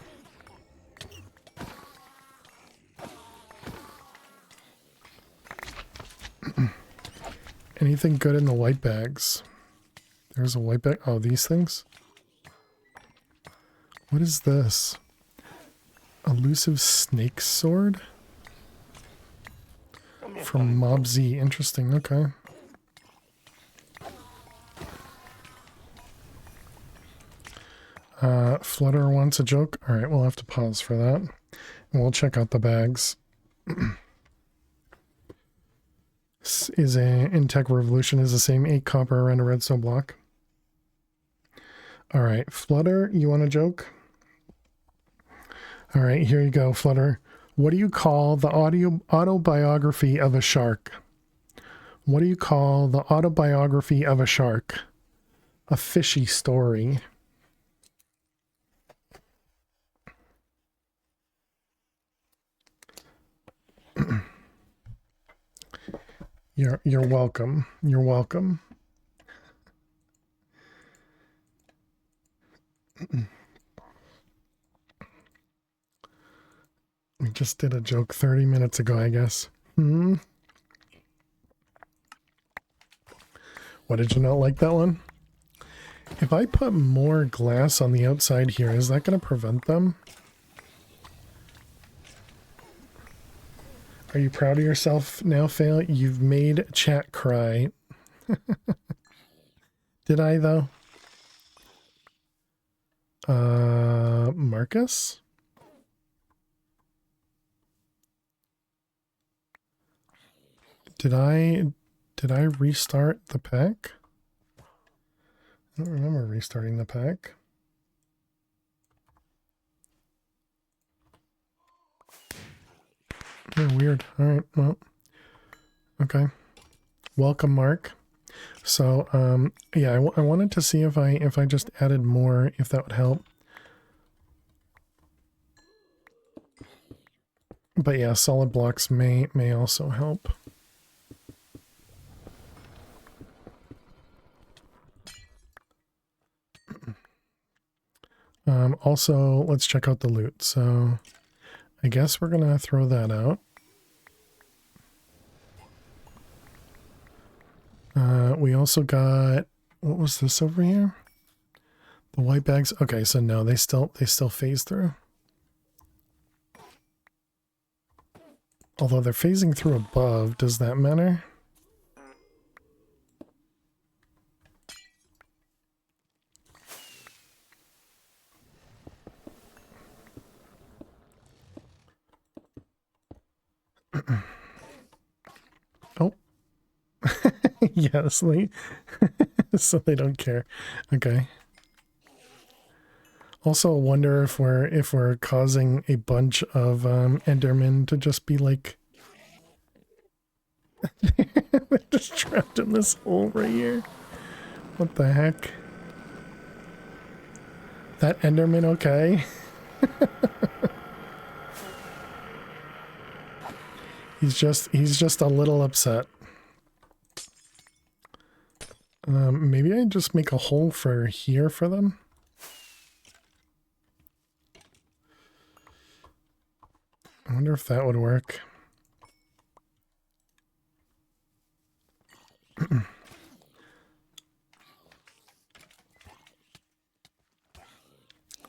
Anything good in the white bags? There's a white bag. Oh, these things? What is this? Elusive snake sword? From Mob Z. Interesting, okay. Flutter wants a joke. Alright, we'll have to pause for that. And we'll check out the bags. This is in Tech Revolution is the same 8 copper around a redstone block. Alright, Flutter, you want a joke? Alright, here you go, Flutter. What do you call the autobiography of a shark? What do you call the autobiography of a shark? A fishy story. You're welcome. You're welcome. We just did a joke 30 minutes ago, I guess. Hmm. What, did you not like that one? If I put more glass on the outside here, is that going to prevent them? Are you proud of yourself now, Fail? You've made chat cry. Did I, though? Marcus? Did I restart the pack? I don't remember restarting the pack. Yeah, weird. All right. Well, okay. Welcome, Mark. So, yeah, I wanted to see if I just added more, if that would help. But yeah, solid blocks may also help. Also, let's check out the loot. So I guess we're gonna throw that out. We also got, what was this over here? The white bags. Okay, so no, they still phase through. Although they're phasing through above, does that matter? Oh. Yes, so they don't care. Okay. Also, I wonder if we're causing a bunch of Endermen to just be like they're just trapped in this hole right here. What the heck? That Enderman okay? he's just a little upset. Maybe I just make a hole for here for them. I wonder if that would work.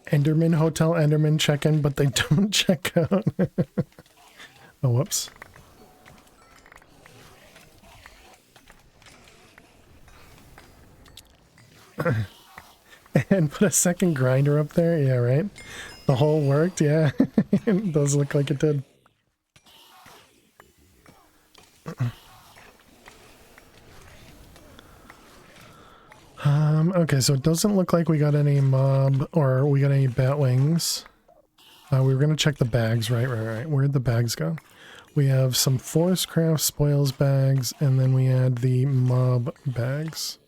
Enderman Hotel, Enderman check-in, but they don't check out. Oh, whoops. And put a second grinder up there? Yeah, right? The hole worked, yeah. It does look like it did. Okay, so it doesn't look like we got any mob or we got any bat wings. We were gonna check the bags, right. Where'd the bags go? We have some Forest Craft spoils bags, and then we had the mob bags.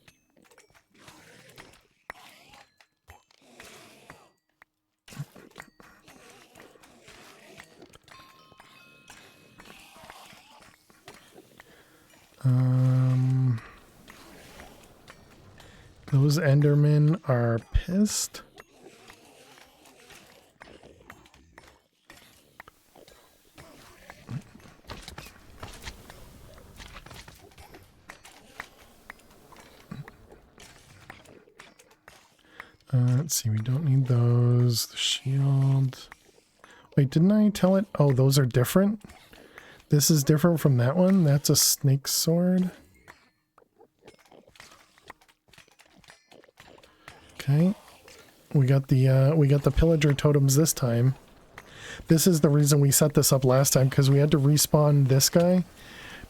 Those Endermen are pissed. Let's see, we don't need those. The shield. Wait, didn't I tell it? Oh, those are different? This is different from that one? That's a snake sword. Okay. We got the pillager totems this time. This is the reason we set this up last time, because we had to respawn this guy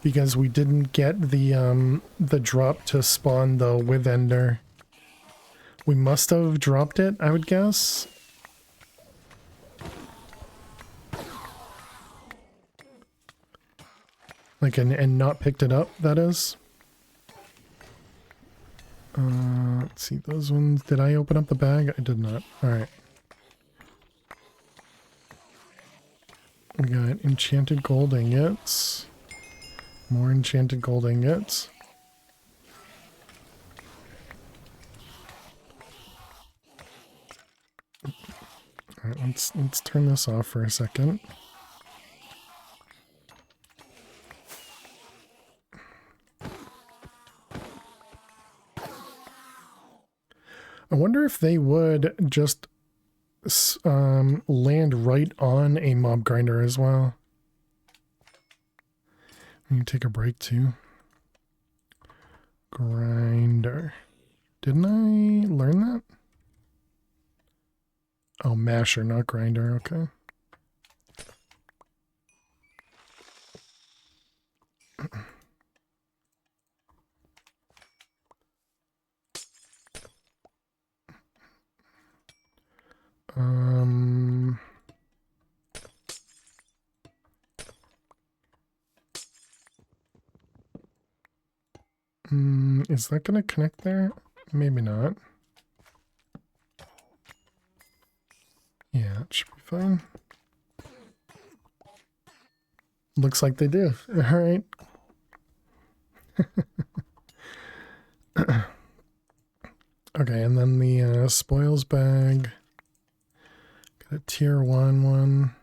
because we didn't get the drop to spawn the withender. We must have dropped it, I would guess. Like, and not picked it up, that is. Let's see, those ones. Did I open up the bag? I did not. Alright. We got enchanted gold ingots. More enchanted gold ingots. Alright, let's turn this off for a second. I wonder if they would just land right on a mob grinder as well. We need to take a break too. Grinder. Didn't I learn that? Oh, masher, not grinder. Okay. Is that going to connect there? Maybe not. Yeah, it should be fine. Looks like they do. All right. Okay, and then the spoils bag. Got a tier 1 one.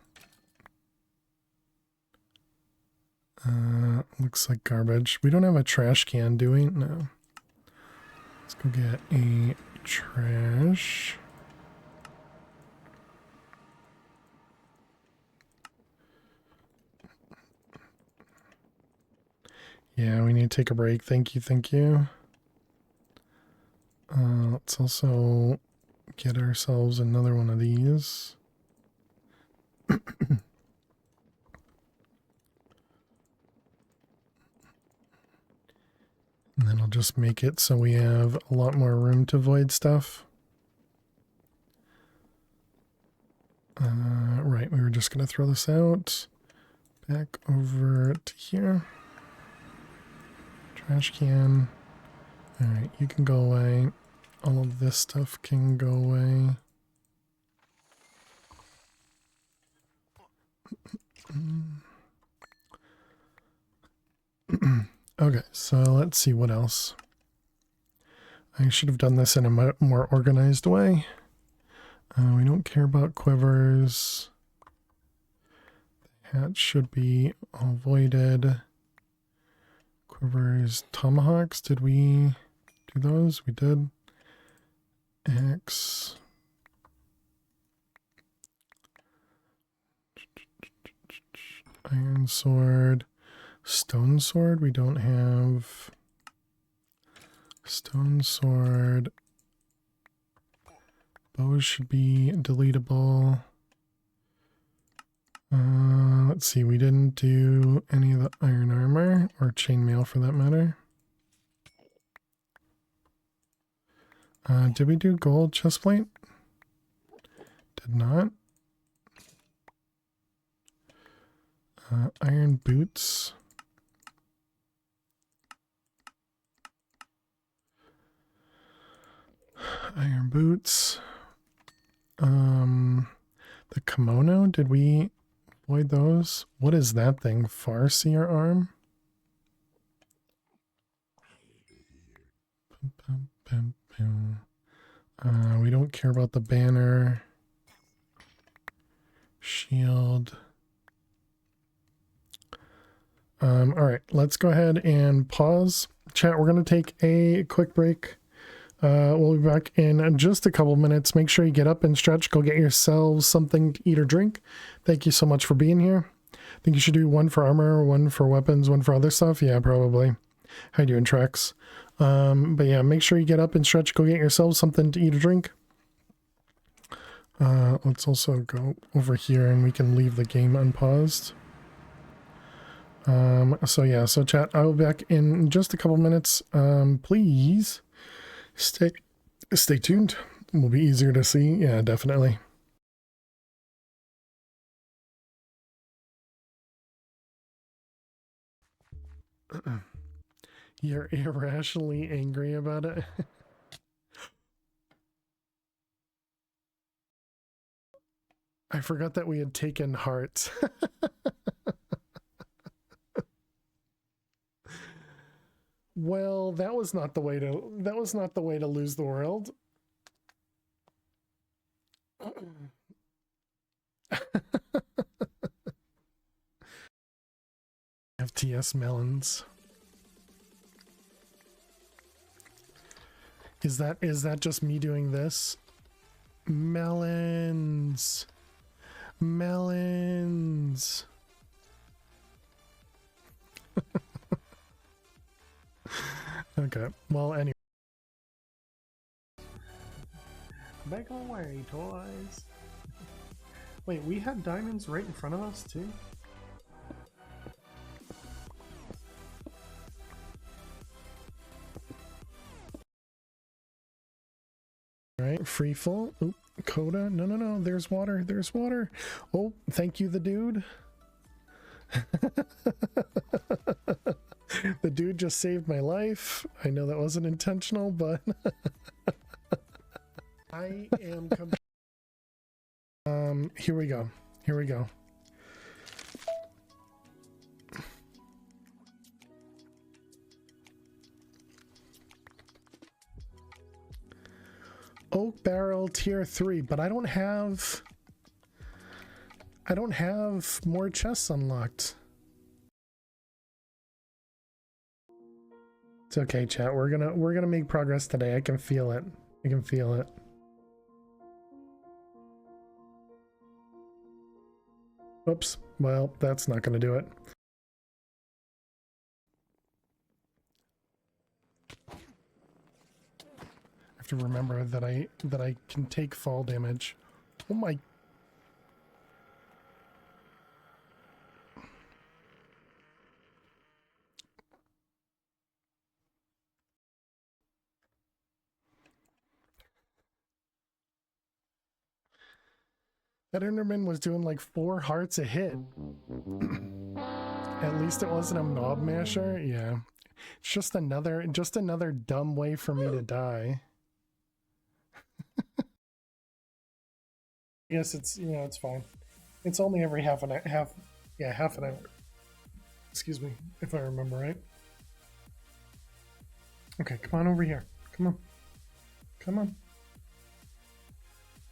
Looks like garbage. We don't have a trash can, do we? No. Let's go get a trash. Yeah, we need to take a break. Thank you, thank you. Let's also get ourselves another one of these. And then I'll just make it so we have a lot more room to void stuff. Right, we were just going to throw this out. Back over to here. Trash can. Alright, you can go away. All of this stuff can go away. Okay, so let's see what else. I should have done this in a more organized way. We don't care about quivers. The hat should be all voided. Quivers, tomahawks, did we do those? We did. Axe. Iron sword. Stone sword, we don't have. Stone sword. Bows should be deletable. Let's see, we didn't do any of the iron armor, or chainmail for that matter. Did we do gold chestplate? Did not. Iron boots. Iron boots. The kimono, did we void those? What is that thing? Farseer arm? We don't care about the banner. Shield. All right, let's go ahead and pause. Chat, we're going to take a quick break. We'll be back in just a couple minutes. Make sure you get up and stretch. Go get yourselves something to eat or drink. Thank you so much for being here. I think you should do one for armor, one for weapons, one for other stuff. Yeah, probably. How you doing, Trex? But yeah, make sure you get up and stretch. Go get yourselves something to eat or drink. Let's also go over here and we can leave the game unpaused. So yeah, so chat, I will be back in just a couple minutes. Please stay tuned. It will be easier to see. Yeah, definitely. You're irrationally angry about it. I forgot that we had taken hearts. Well, that was not the way to lose the world. FTS melons. Is that just me doing this? Melons. Melons. Okay, well, anyway. Back away, toys. Wait, we had diamonds right in front of us, too? Alright, free full. Oop, Coda. No, there's water. There's water. Oh, thank you, the dude. The dude just saved my life. I know that wasn't intentional, but I am here we go. Here we go. Oak barrel tier 3, but I don't have more chests unlocked. It's okay, chat. We're gonna make progress today. I can feel it. I can feel it. Oops. Well, that's not gonna do it. I have to remember that I can take fall damage. Oh my. That Enderman was doing like 4 hearts a hit. At least it wasn't a mob masher. Yeah. It's just another dumb way for me to die. Yes, it's, you know, it's fine. It's only every half an hour. Excuse me, if I remember right. Okay, come on over here. Come on. Come on.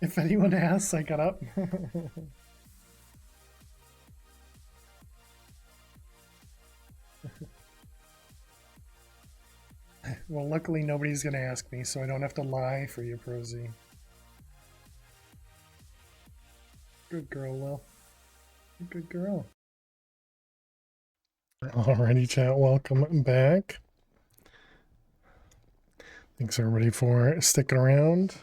If anyone asks, I got up. Well, luckily nobody's gonna ask me, so I don't have to lie for you, Prosy. Good girl, Lil. Good girl. Alrighty, chat. Welcome back. Thanks everybody for sticking around.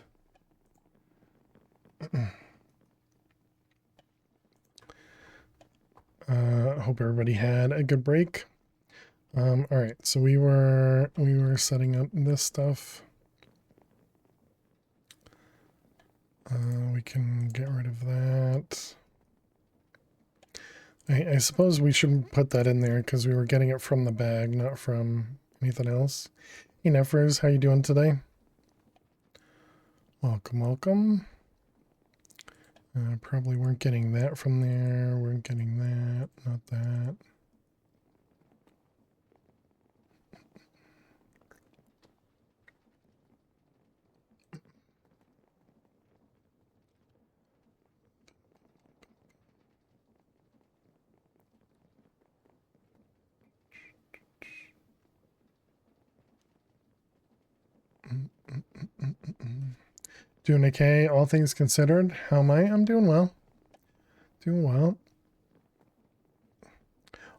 Hope everybody had a good break. All right, so we were setting up this stuff. We can get rid of that. I suppose we shouldn't put that in there because we were getting it from the bag, not from anything else. Hey Nefers, how you doing today? Welcome, welcome. Probably weren't getting that from there. Weren't getting that, not that. Doing okay, all things considered. How am I? I'm doing well. Doing well.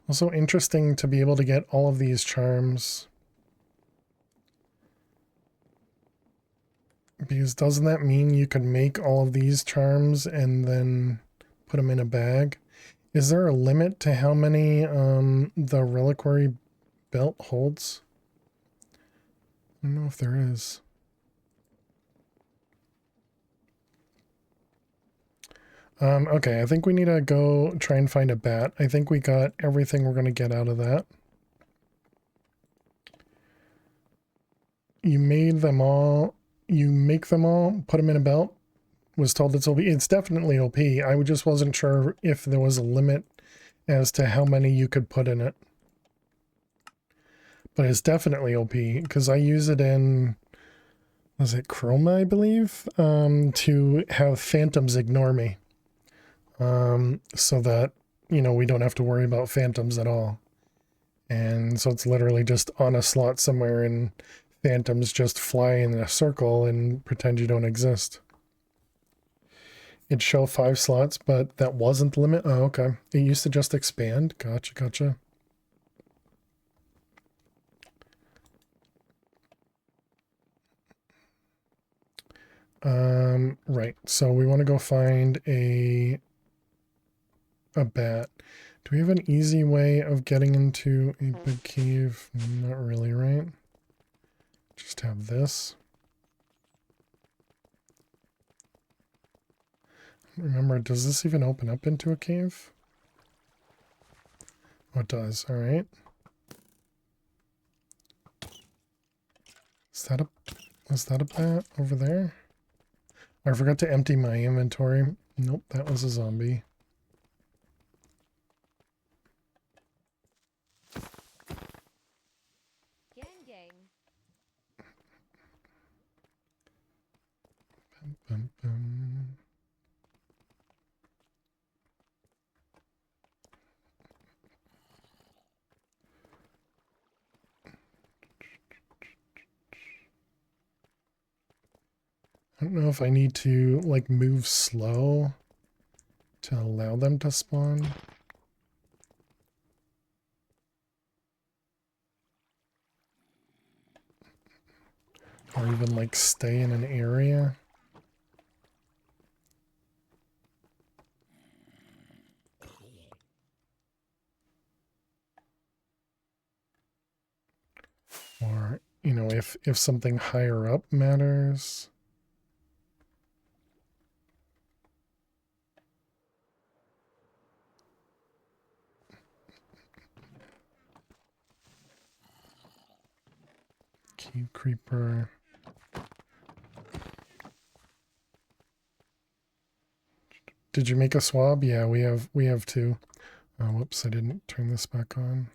Also interesting to be able to get all of these charms. Because doesn't that mean you could make all of these charms and then put them in a bag? Is there a limit to how many the reliquary belt holds? I don't know if there is. Okay, I think we need to go try and find a bat. I think we got everything we're going to get out of that. You made them all. You make them all, put them in a belt. Was told it's OP. It's definitely OP. I just wasn't sure if there was a limit as to how many you could put in it. But it's definitely OP because I use it in, was it Chroma, I believe, to have phantoms ignore me. So that, you know, we don't have to worry about phantoms at all. And so it's literally just on a slot somewhere and phantoms just fly in a circle and pretend you don't exist. It'd show 5 slots, but that wasn't the limit. Oh, okay. It used to just expand. Gotcha, gotcha. Right. So we want to go find a bat. Do we have an easy way of getting into a big cave? Not really, right? Just have this. Remember, does this even open up into a cave? Oh, it does. All right. Was that a bat over there? I forgot to empty my inventory. Nope, that was a zombie. Gang, gang. Bum, bum. I don't know if I need to like move slow to allow them to spawn. Or even like stay in an area. Or, you know, if something higher up matters. Cave creeper. Did you make a swab? Yeah, we have two. Oh, whoops, I didn't turn this back on.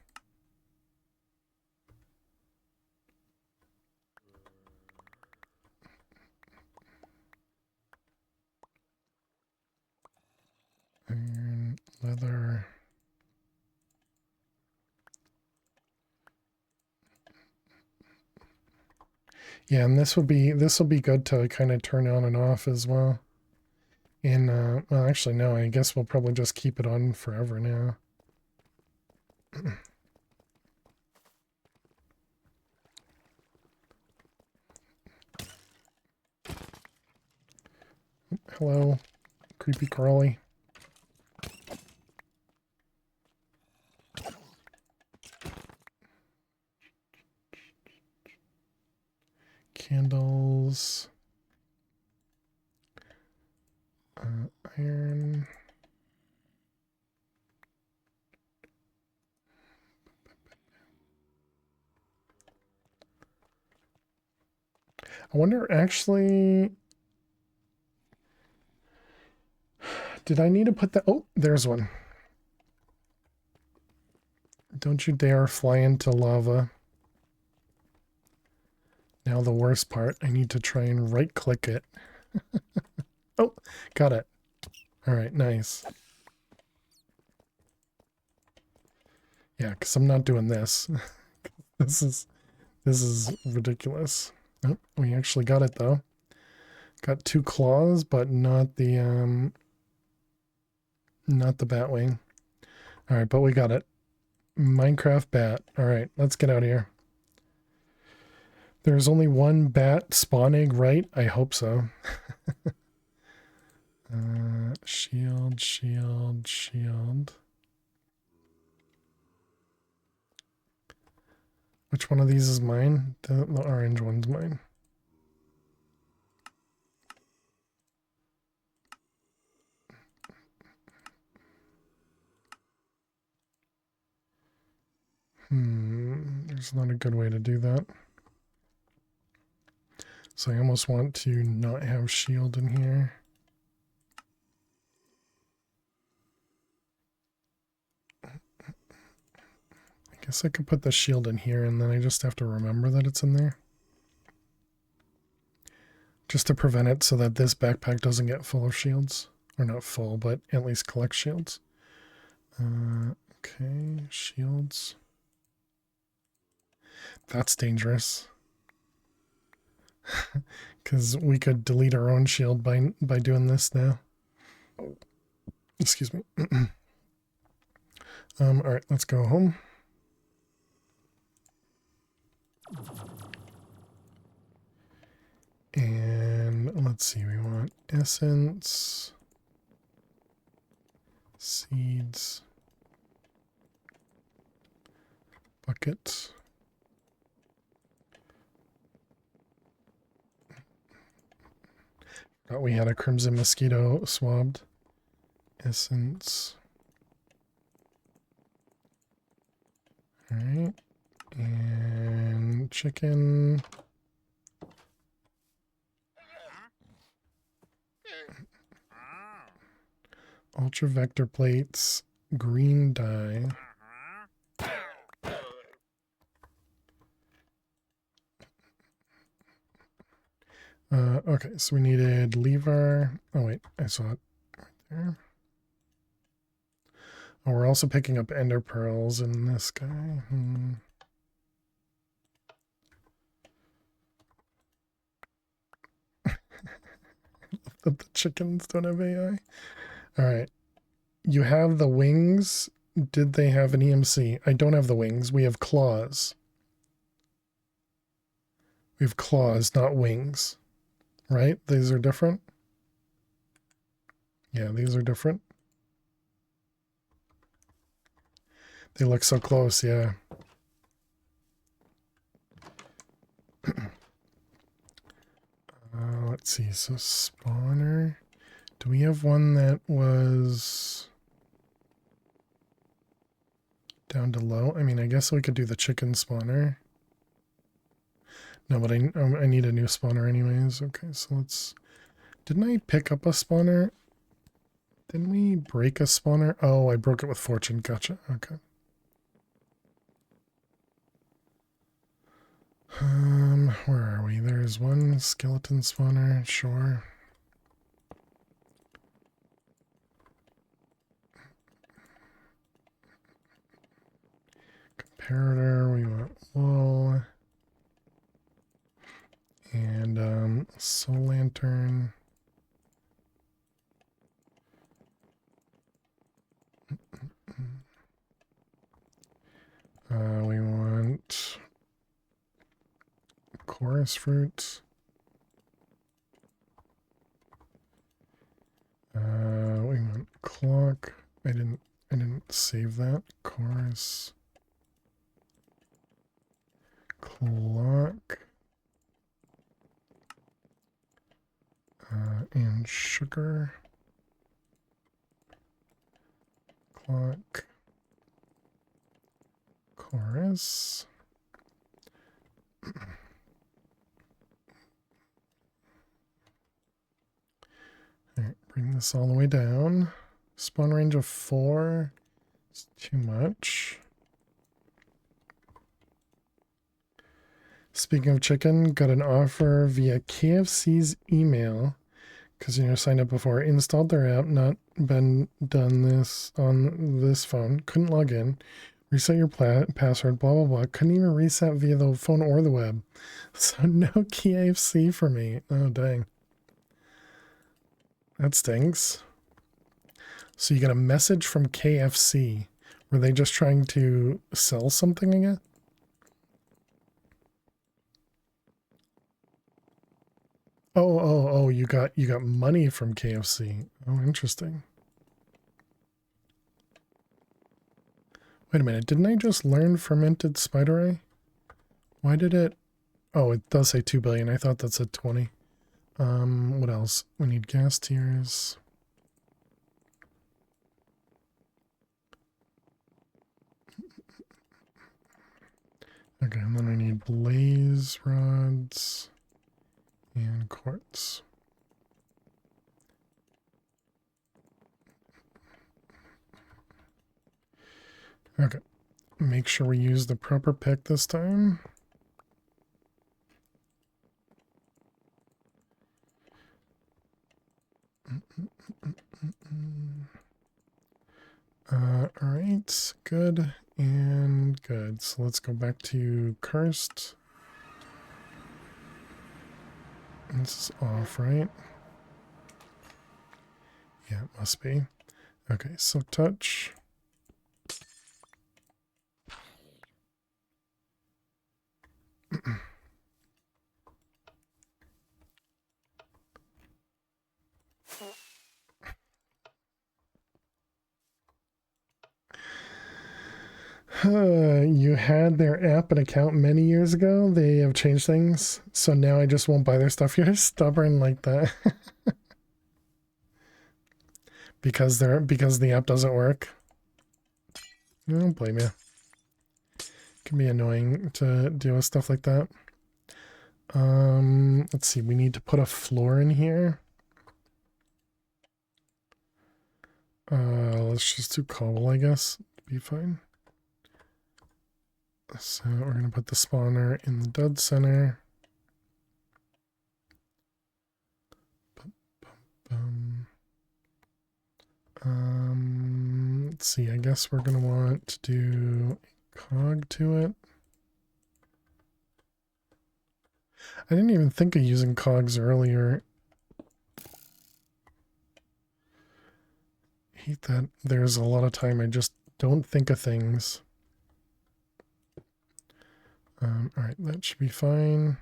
Iron, leather. Yeah, and this will be good to kind of turn on and off as well. And well, actually no, I guess we'll probably just keep it on forever now. Hello, creepy crawly. Candles. Iron. I wonder actually, did I need to put that? Oh, there's one. Don't you dare fly into lava. Now the worst part, I need to try and right click it. Oh, got it. All right, nice. Yeah, because I'm not doing this. This is ridiculous. Oh, we actually got it though. Got two claws, but not the bat wing. All right, but we got it. Minecraft bat. All right, let's get out of here. There's only one bat spawn egg, right? I hope so. Shield, shield, shield. Which one of these is mine? The orange one's mine. There's not a good way to do that. So I almost want to not have shield in here. I guess I could put the shield in here and then I just have to remember that it's in there. Just to prevent it so that this backpack doesn't get full of shields. Or not full, but at least collect shields. Okay, shields. That's dangerous. Because we could delete our own shield by doing this now. Excuse me. Alright, let's go home. And let's see, we want essence, seeds, bucket. Forgot we had a crimson mosquito swabbed. Essence. Alright. And chicken. Ultra vector plates, green dye. Okay, so we needed lever. Oh wait, I saw it right there. Oh, we're also picking up ender pearls in this guy. That the chickens don't have AI. All right, you have the wings. Did they have an EMC? I don't have the wings. We have claws. We have claws, not wings. Right? These are different. Yeah, these are different. They look so close, yeah. Let's see. So spawner. Do we have one that was down to low? I mean, I guess we could do the chicken spawner. No, but I need a new spawner anyways. Okay, so let's... Didn't I pick up a spawner? Didn't we break a spawner? Oh, I broke it with fortune. Gotcha. Okay. Where are we? There's one skeleton spawner. Sure. Comparator. We want wool. And soul lantern. We want chorus fruit. We want clock. I didn't save that. Chorus. Clock. And sugar. Clock. Chorus. Alright, bring this all the way down. Spawn range of 4. It's too much. Speaking of chicken, got an offer via KFC's email because you're signed up before. Installed their app, not been done this on this phone. Couldn't log in. Reset your password, blah, blah, blah. Couldn't even reset via the phone or the web. So no KFC for me. Oh, dang. That stinks. So you got a message from KFC. Were they just trying to sell something again? Oh, you got money from KFC. Oh, interesting. Wait a minute, didn't I just learn fermented spider eye? Why did it... Oh, it does say 2 billion. I thought that said 20. What else? We need gas tiers. Okay, and then I need blaze rods and quartz. Okay, make sure we use the proper pick this time. All right, good and good. So let's go back to cursed. This is off, right? Yeah, it must be. Okay, so touch. You had their app and account many years ago. They have changed things, so now I just won't buy their stuff. You're stubborn like that. because the app doesn't work. I don't blame you. It can be annoying to deal with stuff like that. Let's see. We need to put a floor in here. Let's just do cobble, I guess. Be fine. So we're going to put the spawner in the dud center. Let's see, I guess we're going to want to do a cog to it. I didn't even think of using cogs earlier. I hate that there's a lot of time I just don't think of things. Alright, that should be fine.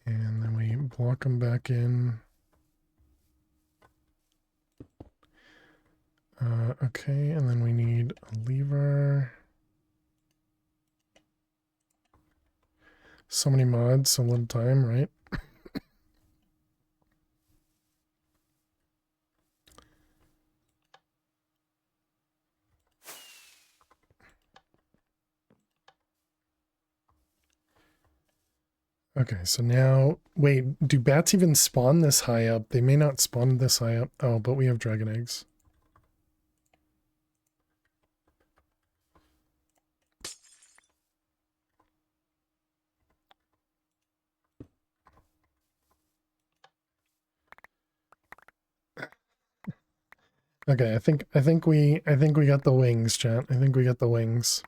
And then we block them back in. Okay, and then we need a lever. So many mods, so little time, right? Okay, so now, wait, do bats even spawn this high up? They may not spawn this high up. Oh, but we have dragon eggs. Okay, I think we got the wings, chat. I think we got the wings.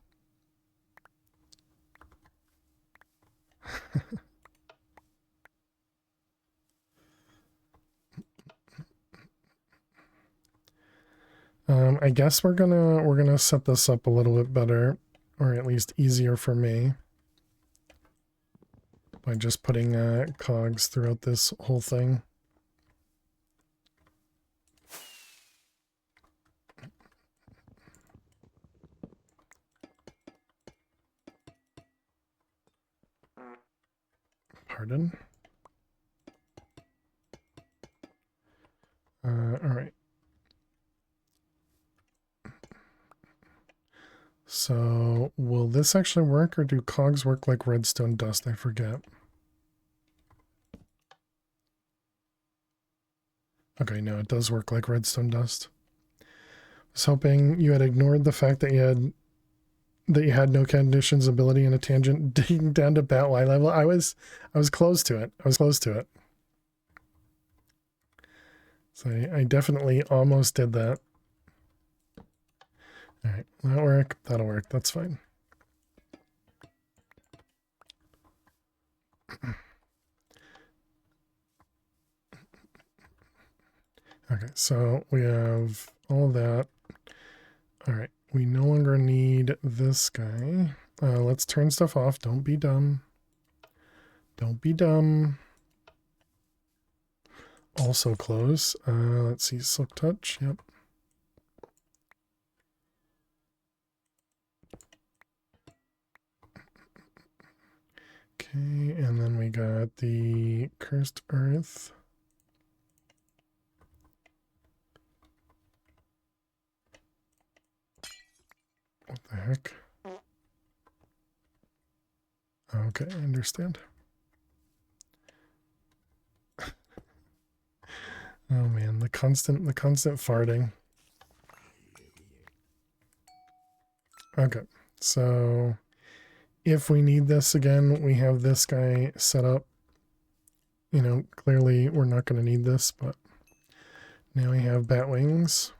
I guess we're gonna set this up a little bit better, or at least easier for me, by just putting cogs throughout this whole thing. Pardon? All right. So will this actually work, or do cogs work like redstone dust? I forget. Okay, no, it does work like redstone dust. I was hoping you had ignored the fact that you had no conditions ability in a tangent digging down to bat Y level. I was close to it. I was close to it. So I definitely almost did that. All right, will that work? That'll work. That's fine. Okay, so we have all of that. All right, we no longer need this guy. Let's turn stuff off. Don't be dumb. Don't be dumb. Also close. Let's see, silk touch. Yep. Okay, and then we got the cursed earth. What the heck? Okay, I understand. Oh man, the constant farting. Okay, so if we need this again, we have this guy set up. You know, clearly we're not going to need this, but now we have bat wings.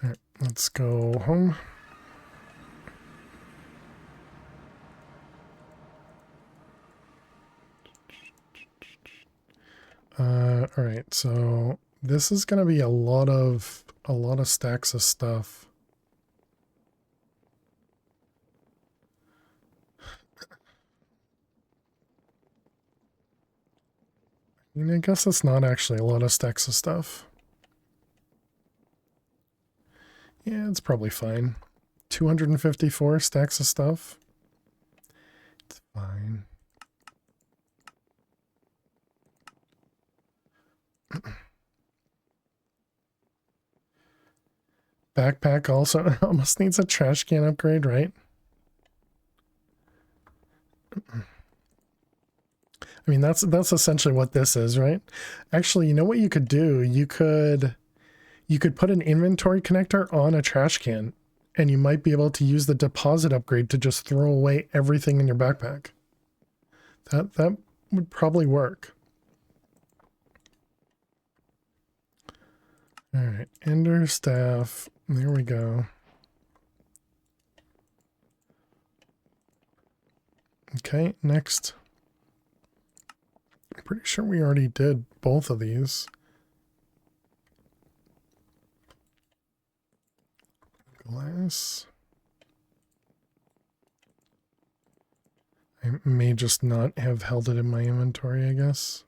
All right, let's go home. All right, so this is going to be a lot of stacks of stuff. I mean, I guess it's not actually a lot of stacks of stuff. Yeah, it's probably fine. 254 stacks of stuff. It's fine. Backpack also almost needs a trash can upgrade, right? I mean, that's essentially what this is, right? Actually, you know what you could do? You could put an inventory connector on a trash can, and you might be able to use the deposit upgrade to just throw away everything in your backpack. That would probably work. All right, Ender staff. There we go. Okay, next. I'm pretty sure we already did both of these. Glass. I may just not have held it in my inventory, I guess.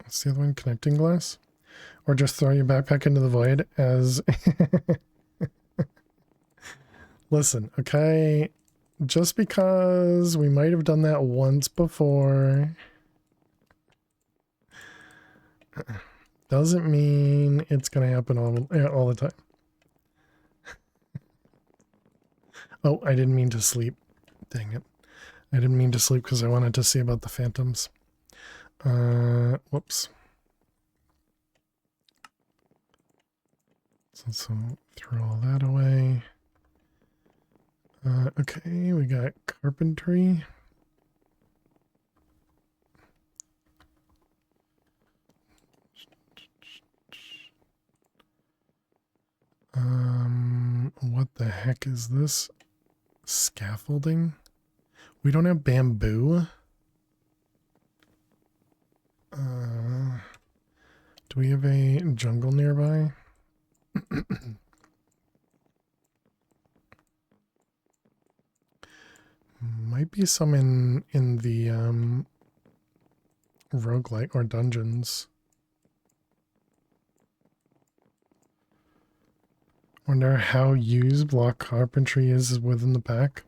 What's the other one? Connecting glass? Or just throw your backpack into the void as... Listen, okay? Just because we might have done that once before doesn't mean it's going to happen all the time. Oh, I didn't mean to sleep. Dang it. I didn't mean to sleep because I wanted to see about the phantoms. Whoops. So throw all that away. Okay, we got carpentry. What the heck is this? Scaffolding? We don't have bamboo? Do we have a jungle nearby? Might be some in the roguelike or dungeons. Wonder how used block carpentry is within the pack.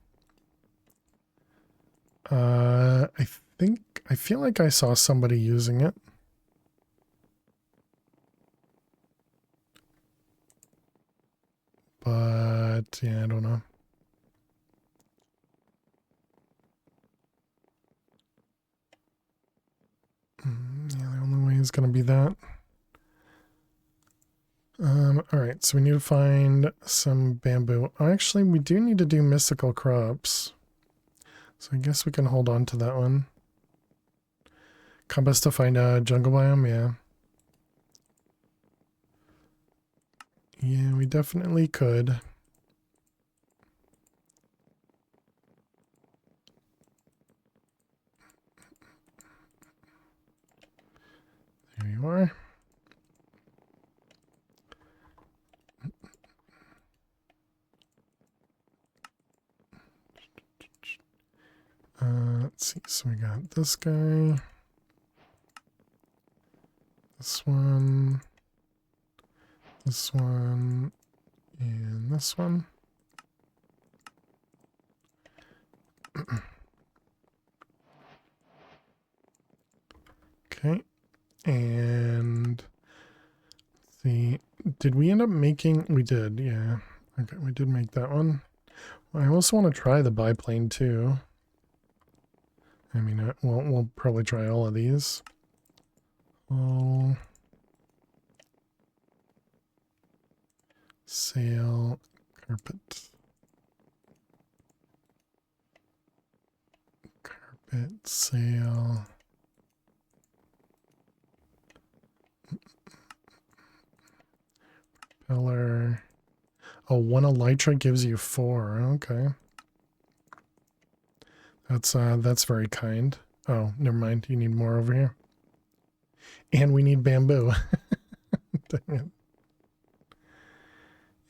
I feel like I saw somebody using it. But yeah, I don't know. Yeah, the only way is going to be that. Alright, so we need to find some bamboo. Actually, we do need to do mystical crops. So I guess we can hold on to that one. Compass to find a jungle biome, yeah. Yeah, we definitely could. There you are. Let's see, so we got this guy, this one, and this one. Okay, and see, did we end up making, we did, yeah. Okay, we did make that one. Well, I also want to try the biplane too. I mean, we'll probably try all of these. Oh. Sail, carpet. Carpet, sail. Propeller. Oh, one elytra gives you 4. Okay. That's very kind. Oh, never mind. You need more over here. And we need bamboo. Dang it.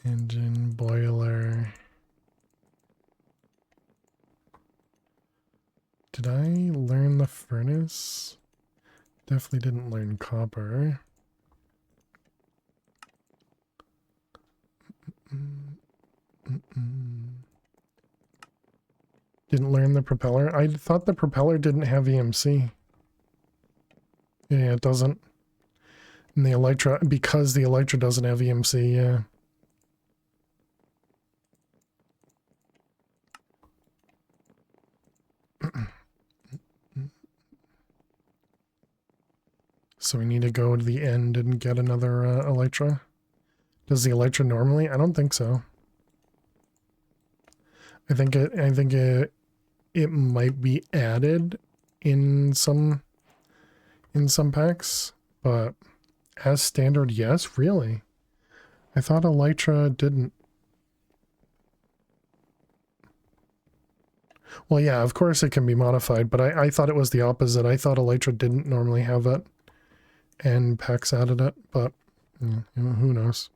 Engine, boiler. Did I learn the furnace? Definitely didn't learn copper. Didn't learn the propeller. I thought the propeller didn't have EMC. Yeah, it doesn't. And the elytra, because the elytra doesn't have EMC, yeah. So we need to go to the end and get another elytra. Does the elytra normally? I don't think so. I think it might be added in some packs, but as standard, yes, really. I thought Elytra didn't. Well, yeah, of course it can be modified, but I thought it was the opposite. I thought Elytra didn't normally have it, and packs added it, but who knows.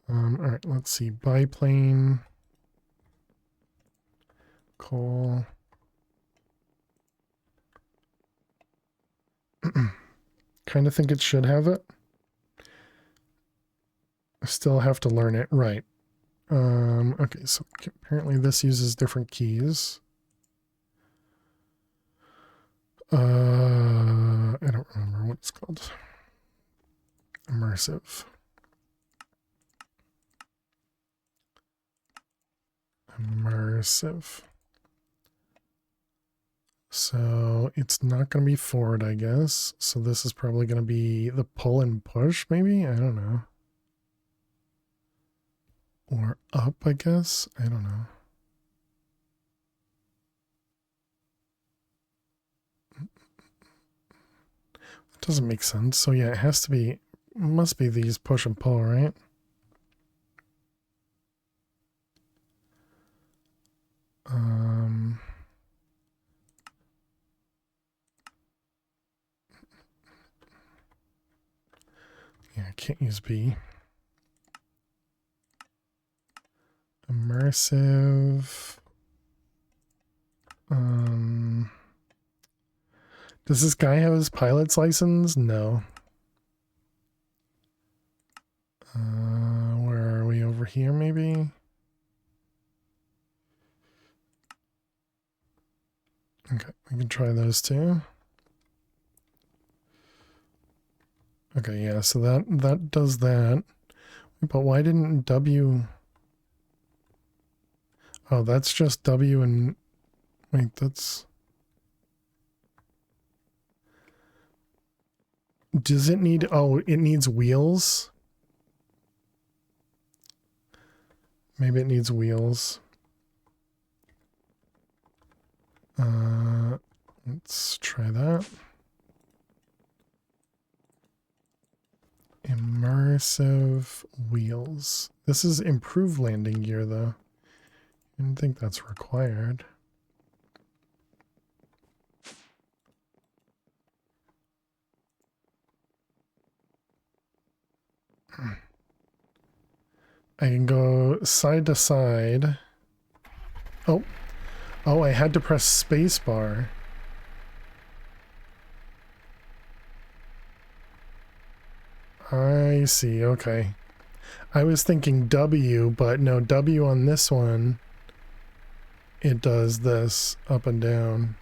Alright, let's see. Biplane. Coal. Kind of think it should have it. I still have to learn it. Right. Okay, so apparently this uses different keys. I don't remember what it's called. Immersive. Immersive. So it's not going to be forward, I guess. So this is probably going to be the pull and push, maybe? I don't know. Or up, I guess? I don't know. That doesn't make sense. So yeah, it has to be, must be these push and pull, right? Yeah, I can't use B. Immersive. Does this guy have his pilot's license? No. Where are we? Over here, maybe? Okay, we can try those two. Okay, yeah, so that does that. But why didn't W... Oh, that's just W and... Wait, that's... Does it need... Oh, it needs wheels? Maybe it needs wheels. Let's try that. Immersive wheels. This is improved landing gear, though. I don't think that's required. I can go side to side. Oh, I had to press spacebar. I see, okay. I was thinking W, but no, W on this one, it does this up and down.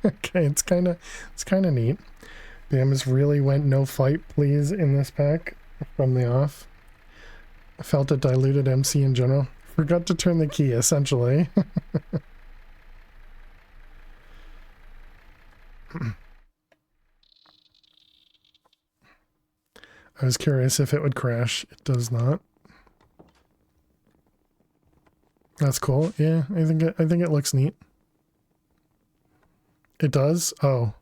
Okay, it's kind of neat. Bamus really went no fight please in this pack from the off. I felt it diluted MC in general. Forgot to turn the key, essentially. I was curious if it would crash. It does not. That's cool. Yeah, I think it looks neat. It does? Oh.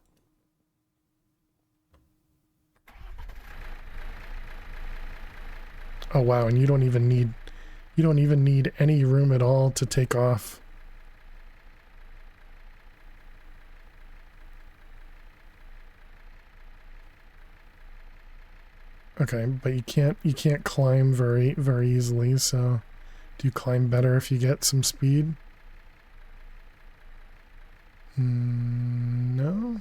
Oh wow, and you don't even need any room at all to take off. Okay, but you can't climb very easily, so do you climb better if you get some speed? No.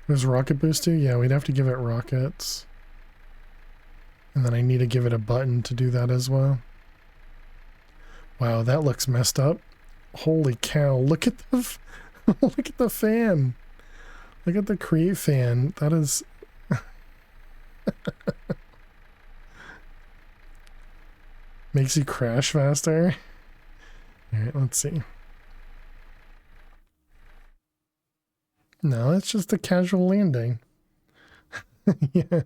What does rocket boost do? Yeah, we'd have to give it rockets. And then I need to give it a button to do that as well. Wow, that looks messed up. Holy cow, look at the look at the fan. Look at the create fan. That is makes you crash faster. All right, let's see. No, it's just a casual landing. Yeah.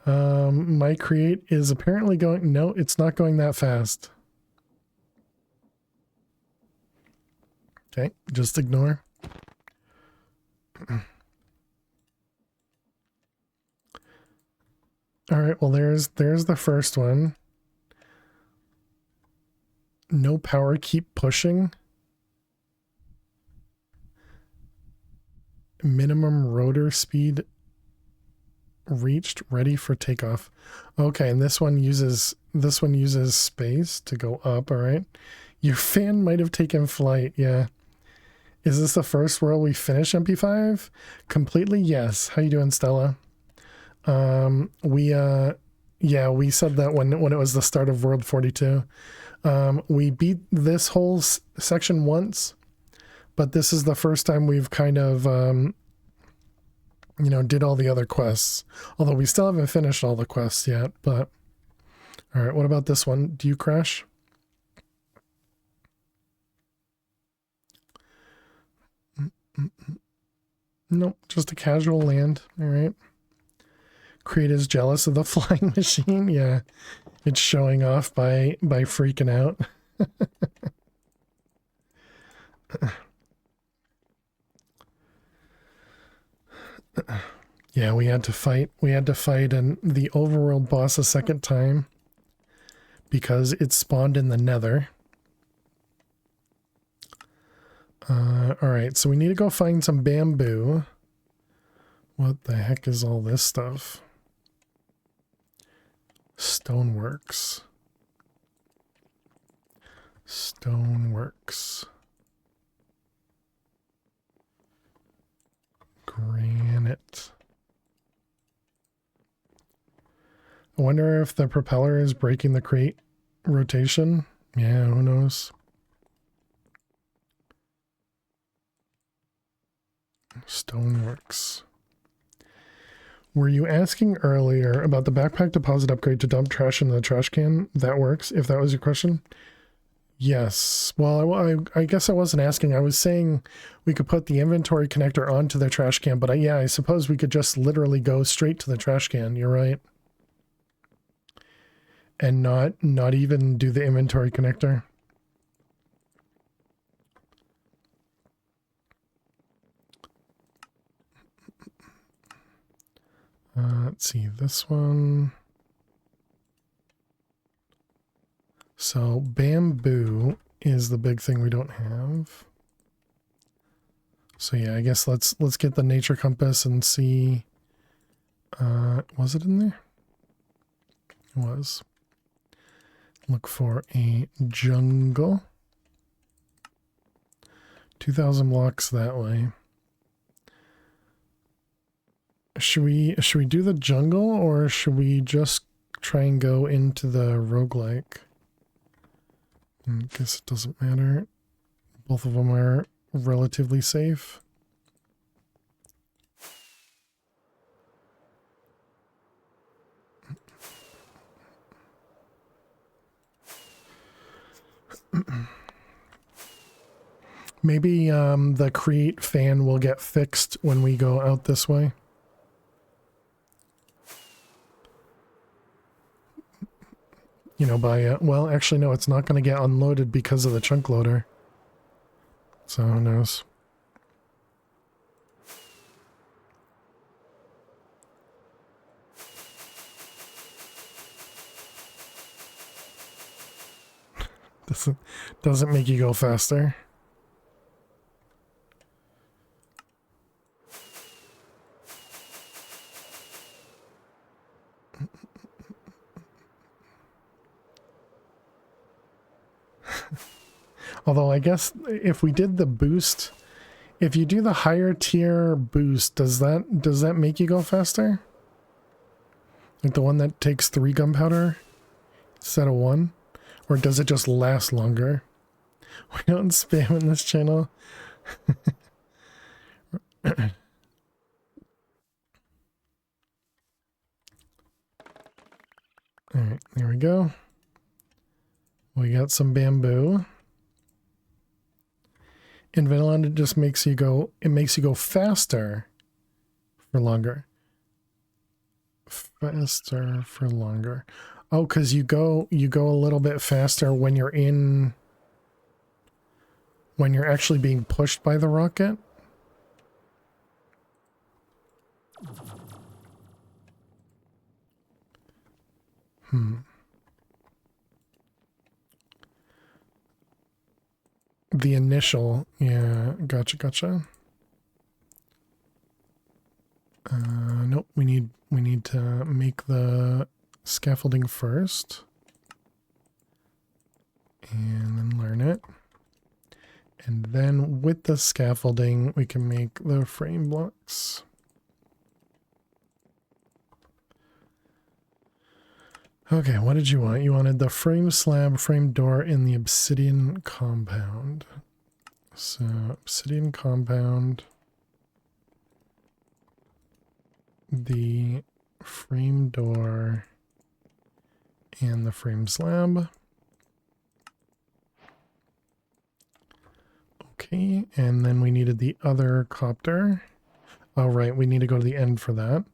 My create is apparently going, no, it's not going that fast. Okay, just ignore. All right, well, there's the first one. No power, keep pushing. Minimum rotor speed reached, ready for takeoff. Okay, and this one uses space to go up. All right, your fan might have taken flight. Yeah. Is this the first world we finish MP5 completely? Yes. How you doing, Stella? We said that when it was the start of World 42. We beat this whole section once, but this is the first time we've kind of did all the other quests. Although we still haven't finished all the quests yet, but all right, what about this one? Do you crash? Nope, just a casual land. All right. Creed is jealous of the flying machine. Yeah, it's showing off by freaking out. Yeah, we had to fight and the overworld boss a second time because it spawned in the nether. All right, so we need to go find some bamboo. What the heck is all this stuff? Stoneworks. Stoneworks. Granite. I wonder if the propeller is breaking the crate rotation. Yeah, who knows? Stoneworks. Were you asking earlier about the backpack deposit upgrade to dump trash in the trash can? That works, if that was your question. Yes. Well, I guess I wasn't asking. I was saying we could put the inventory connector onto the trash can, but yeah, I suppose we could just literally go straight to the trash can. You're right. And not even do the inventory connector. Let's see, this one. So bamboo is the big thing we don't have. So yeah, I guess let's get the nature compass and see. Was it in there? It was. Look for a jungle. 2,000 blocks that way. Should we do the jungle, or should we just try and go into the roguelike? I guess it doesn't matter. Both of them are relatively safe. Maybe the create fan will get fixed when we go out this way. You know, well, actually, no, it's not going to get unloaded because of the chunk loader. So, who knows? Doesn't make you go faster. Although I guess if we did the boost, if you do the higher tier boost, does that make you go faster? Like the one that takes 3 gunpowder instead of 1? Or does it just last longer? We don't spam in this channel. Alright, there we go. We got some bamboo. In vanilla, it just makes you go, faster for longer. Faster for longer. Oh, because you go a little bit faster when you're actually being pushed by the rocket. The initial, yeah, gotcha. Nope, we need to make the scaffolding first. And then learn it. And then with the scaffolding, we can make the frame blocks. Okay, what did you want? You wanted the frame slab, frame door, and the obsidian compound. So, obsidian compound, the frame door, and the frame slab. Okay, and then we needed the other copter. Oh, right, we need to go to the end for that.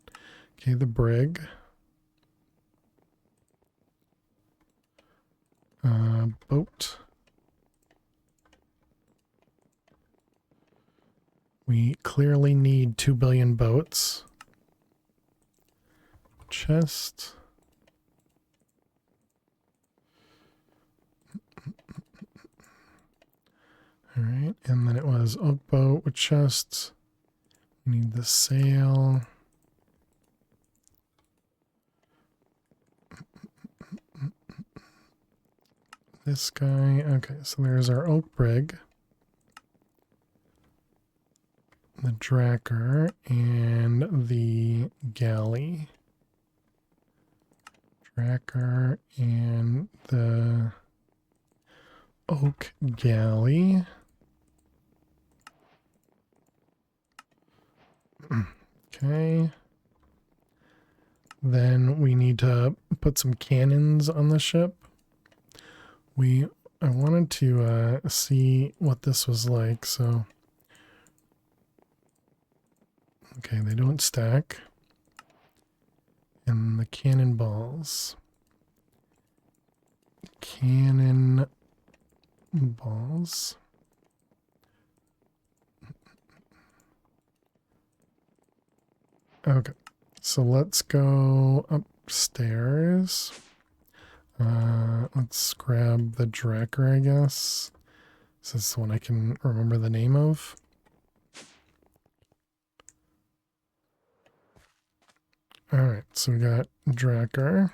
Okay, the brig. Boat. We clearly need 2 billion boats. Chest. All right, and then it was oak boat with chests. We need the sail. This guy. Okay, so there's our oak brig. The dracker and the galley. Dracker and the oak galley. Okay. Then we need to put some cannons on the ship. I wanted to see what this was like, so okay, they don't stack. And the cannonballs. Cannonballs. Okay, so let's go upstairs. Let's grab the dracker, I guess. This is the one I can remember the name of. Alright, so we got dracker.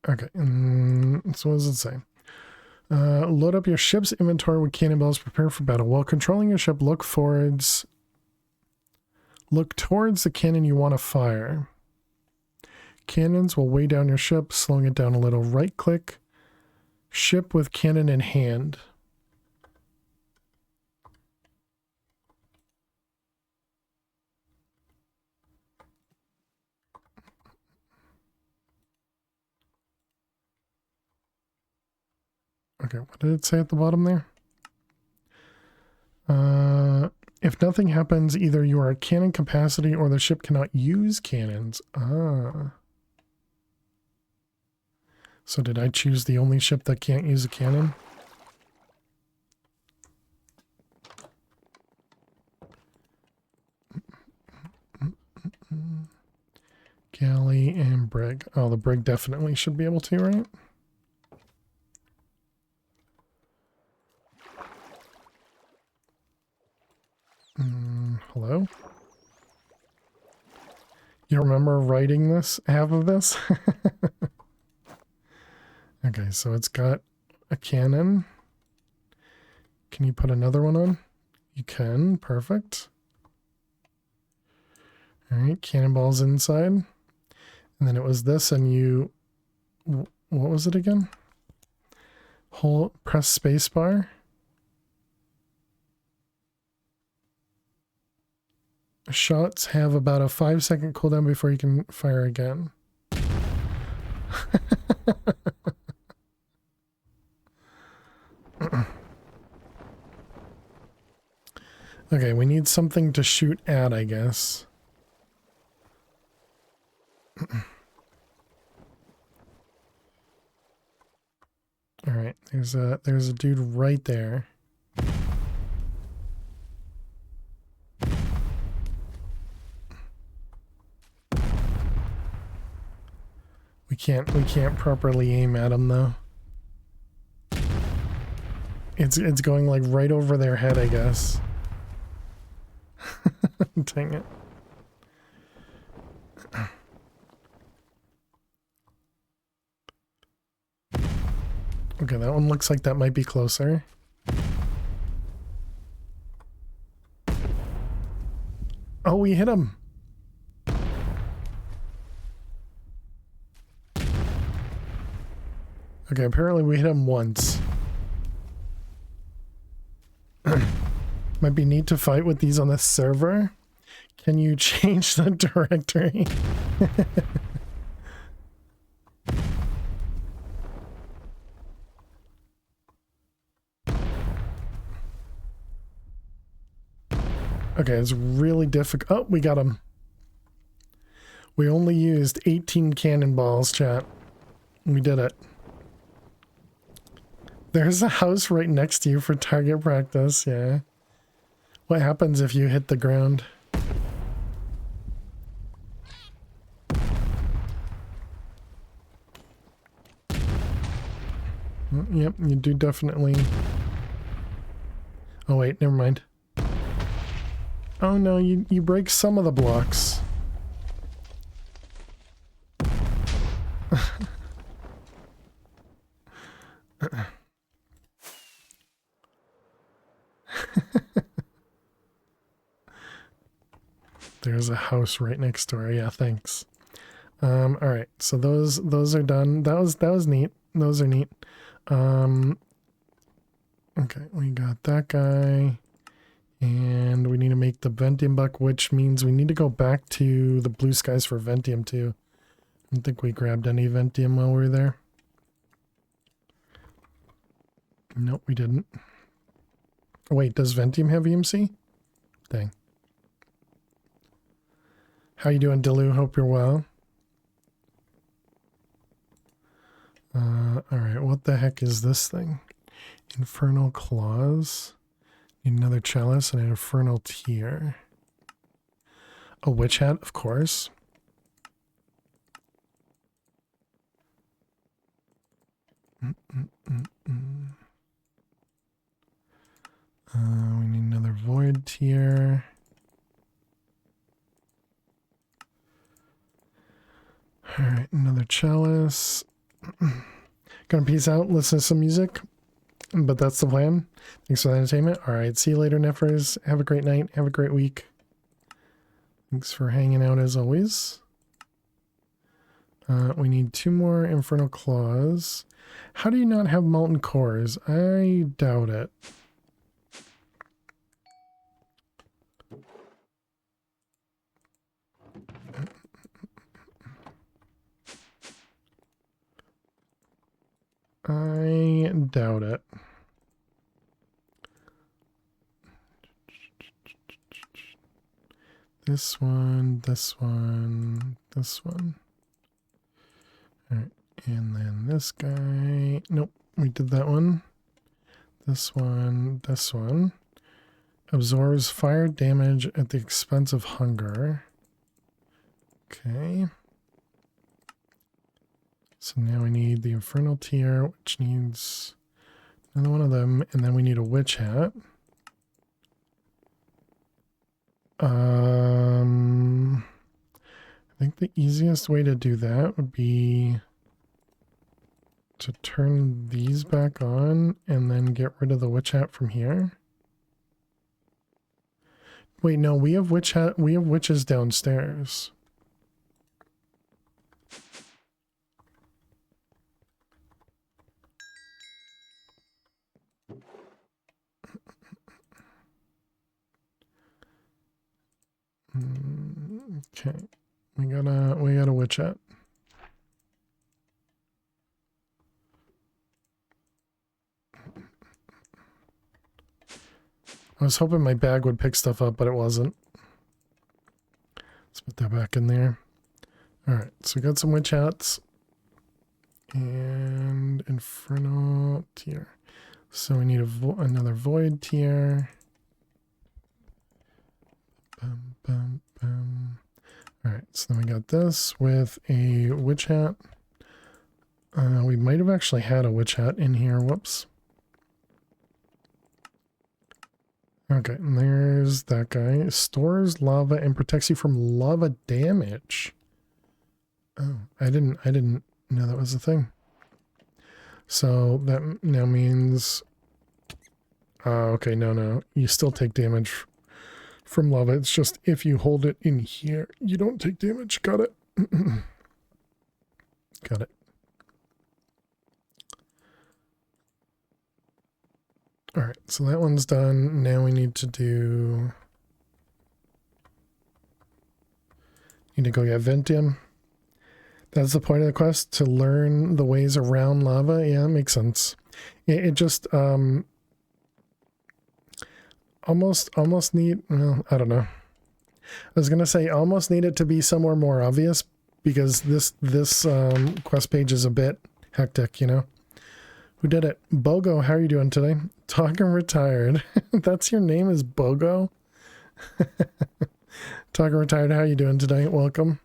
Okay, so what does it say? Load up your ship's inventory with cannonballs, prepare for battle. While controlling your ship, look towards the cannon you want to fire. Cannons will weigh down your ship, slowing it down a little. Right click, ship with cannon in hand. Okay, what did it say at the bottom there? If nothing happens, either you are at cannon capacity or the ship cannot use cannons. Ah. So did I choose the only ship that can't use a cannon? Galley and brig. Oh, the brig definitely should be able to, right? Hello? You remember writing this, half of this? Okay, so it's got a cannon. Can you put another one on? You can, perfect. Alright, cannonballs inside. And then it was this, and you... What was it again? Press spacebar. Shots have about a 5-second cooldown before you can fire again. Okay, we need something to shoot at, I guess. All right, there's a dude right there. We can't properly aim at him though. It's going like right over their head, I guess. Dang it. Okay, that one looks like that might be closer. Oh, we hit him. Okay, apparently we hit him once. Might be neat to fight with these on the server. Can you change the directory? Okay, it's really difficult. Oh, we got him. We only used 18 cannonballs, chat. We did it. There's a house right next to you for target practice, yeah. What happens if you hit the ground? Yep, you do definitely... Oh wait, never mind. Oh no, you break some of the blocks. There's a house right next door. Yeah, thanks. All right, so those are done. That was neat. Those are neat. Okay, we got that guy, and we need to make the Ventium buck, which means we need to go back to the blue skies for Ventium too. I don't think we grabbed any Ventium while we were there. Nope, we didn't. Wait, does Ventium have EMC? Dang. How you doing, Delu? Hope you're well. Alright, what the heck is this thing? Infernal Claws. Need another chalice and an infernal tear. A witch hat, of course. We need another void tear. Alright, another chalice. Gonna peace out, listen to some music. But that's the plan. Thanks for the entertainment. Alright, see you later, Neffers. Have a great night. Have a great week. Thanks for hanging out as always. We need 2 more Infernal Claws. How do you not have molten cores? I doubt it. I doubt it. This one, this one, this one. Alright, and then this guy. Nope, we did that one. This one, this one. Absorbs fire damage at the expense of hunger. Okay. So now we need the Infernal Tear, which needs another one of them, and then we need a Witch Hat. I think the easiest way to do that would be to turn these back on and then get rid of the Witch Hat from here. Wait, no, we have Witch Hat, we have witches downstairs. Okay, we got a witch hat. I was hoping my bag would pick stuff up, but it wasn't. Let's put that back in there. Alright, so we got some witch hats. And Inferno tier. So we need another void tier. Bum, bum, bum. Alright, so then we got this with a witch hat. We might have actually had a witch hat in here. Whoops. Okay, and there's that guy. Stores lava and protects you from lava damage. Oh, I didn't know that was a thing. So that now means okay, no. You still take damage from lava. It's just if you hold it in here, you don't take damage. Got it. Got it. Alright, so that one's done. Now we need to go get Ventium. That's the point of the quest, to learn the ways around lava. Yeah, that makes sense. It just almost need, well, I don't know. I was gonna say almost need it to be somewhere more obvious, because this quest page is a bit hectic, you know. Who did it? Bogo, how are you doing today? Talking retired. That's your name is Bogo? Talking retired, how are you doing today? Welcome.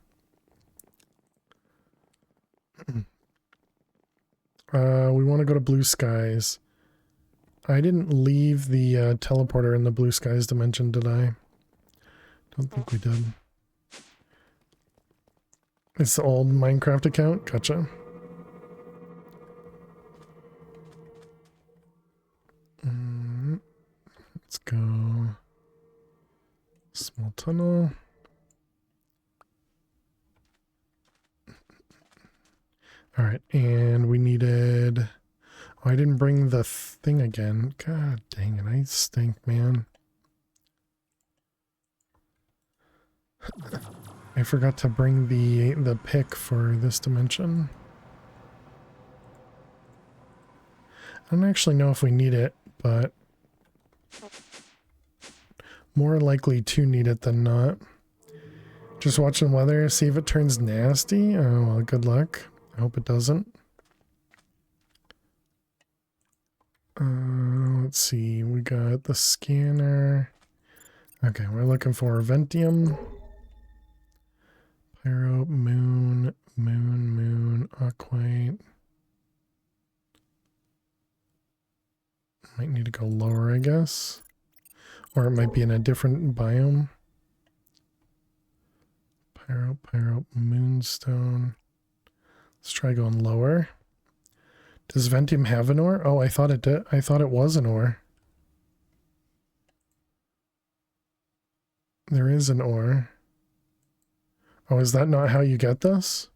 We want to go to Blue Skies. I didn't leave the teleporter in the Blue Skies dimension, did I? Don't think we did. It's the old Minecraft account? Gotcha. Let's go. Small tunnel. All right, and we needed... Oh, I didn't bring the thing again. God dang it, I stink, man. I forgot to bring the pick for this dimension. I don't actually know if we need it, but more likely to need it than not. Just watching weather, see if it turns nasty. Oh, well, good luck. I hope it doesn't. Let's see. We got the scanner. Okay, we're looking for Ventium. Pyro, moon, aquite. Might need to go lower, I guess. Or it might be in a different biome. Pyro, moonstone. Let's try going lower. Does Ventium have an ore? Oh, I thought it did. I thought it was an ore. There is an ore. Oh, is that not how you get this?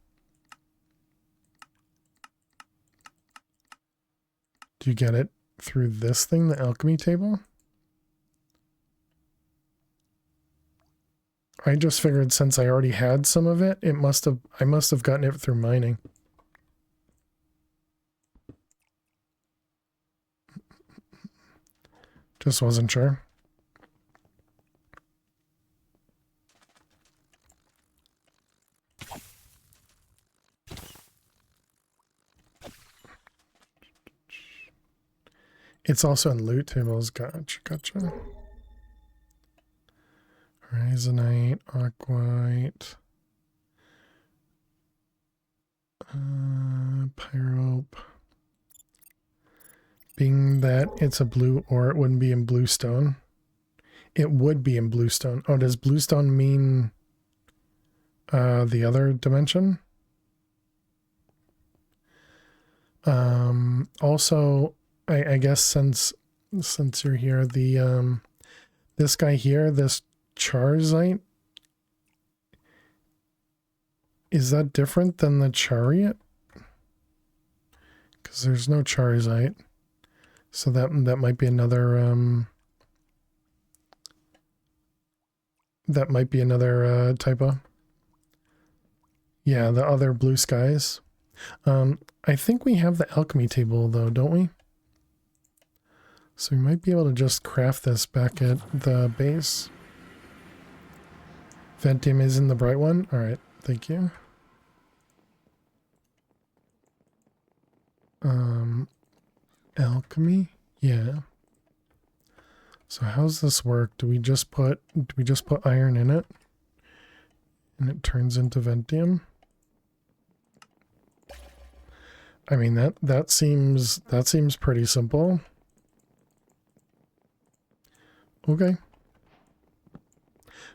Do you get it through this thing, the alchemy table? I just figured since I already had some of it, I must have gotten it through mining. Just wasn't sure. It's also in loot tables. Gotcha. Horizonite, aquite, pyrope. Being that it's a blue ore, it wouldn't be in bluestone. It would be in bluestone. Oh, does bluestone mean the other dimension? Also, I guess since you're here, the this guy here, this Charizite, is that different than the Chariot? Because there's no Charizite, so that might be another typo. Yeah, the other Blue Skies. I think we have the alchemy table though, don't we? So we might be able to just craft this back at the base. Ventium is in the bright one. All right, thank you. Alchemy, yeah. So how's this work? Do we just put iron in it, and it turns into Ventium? I mean that seems pretty simple. Okay.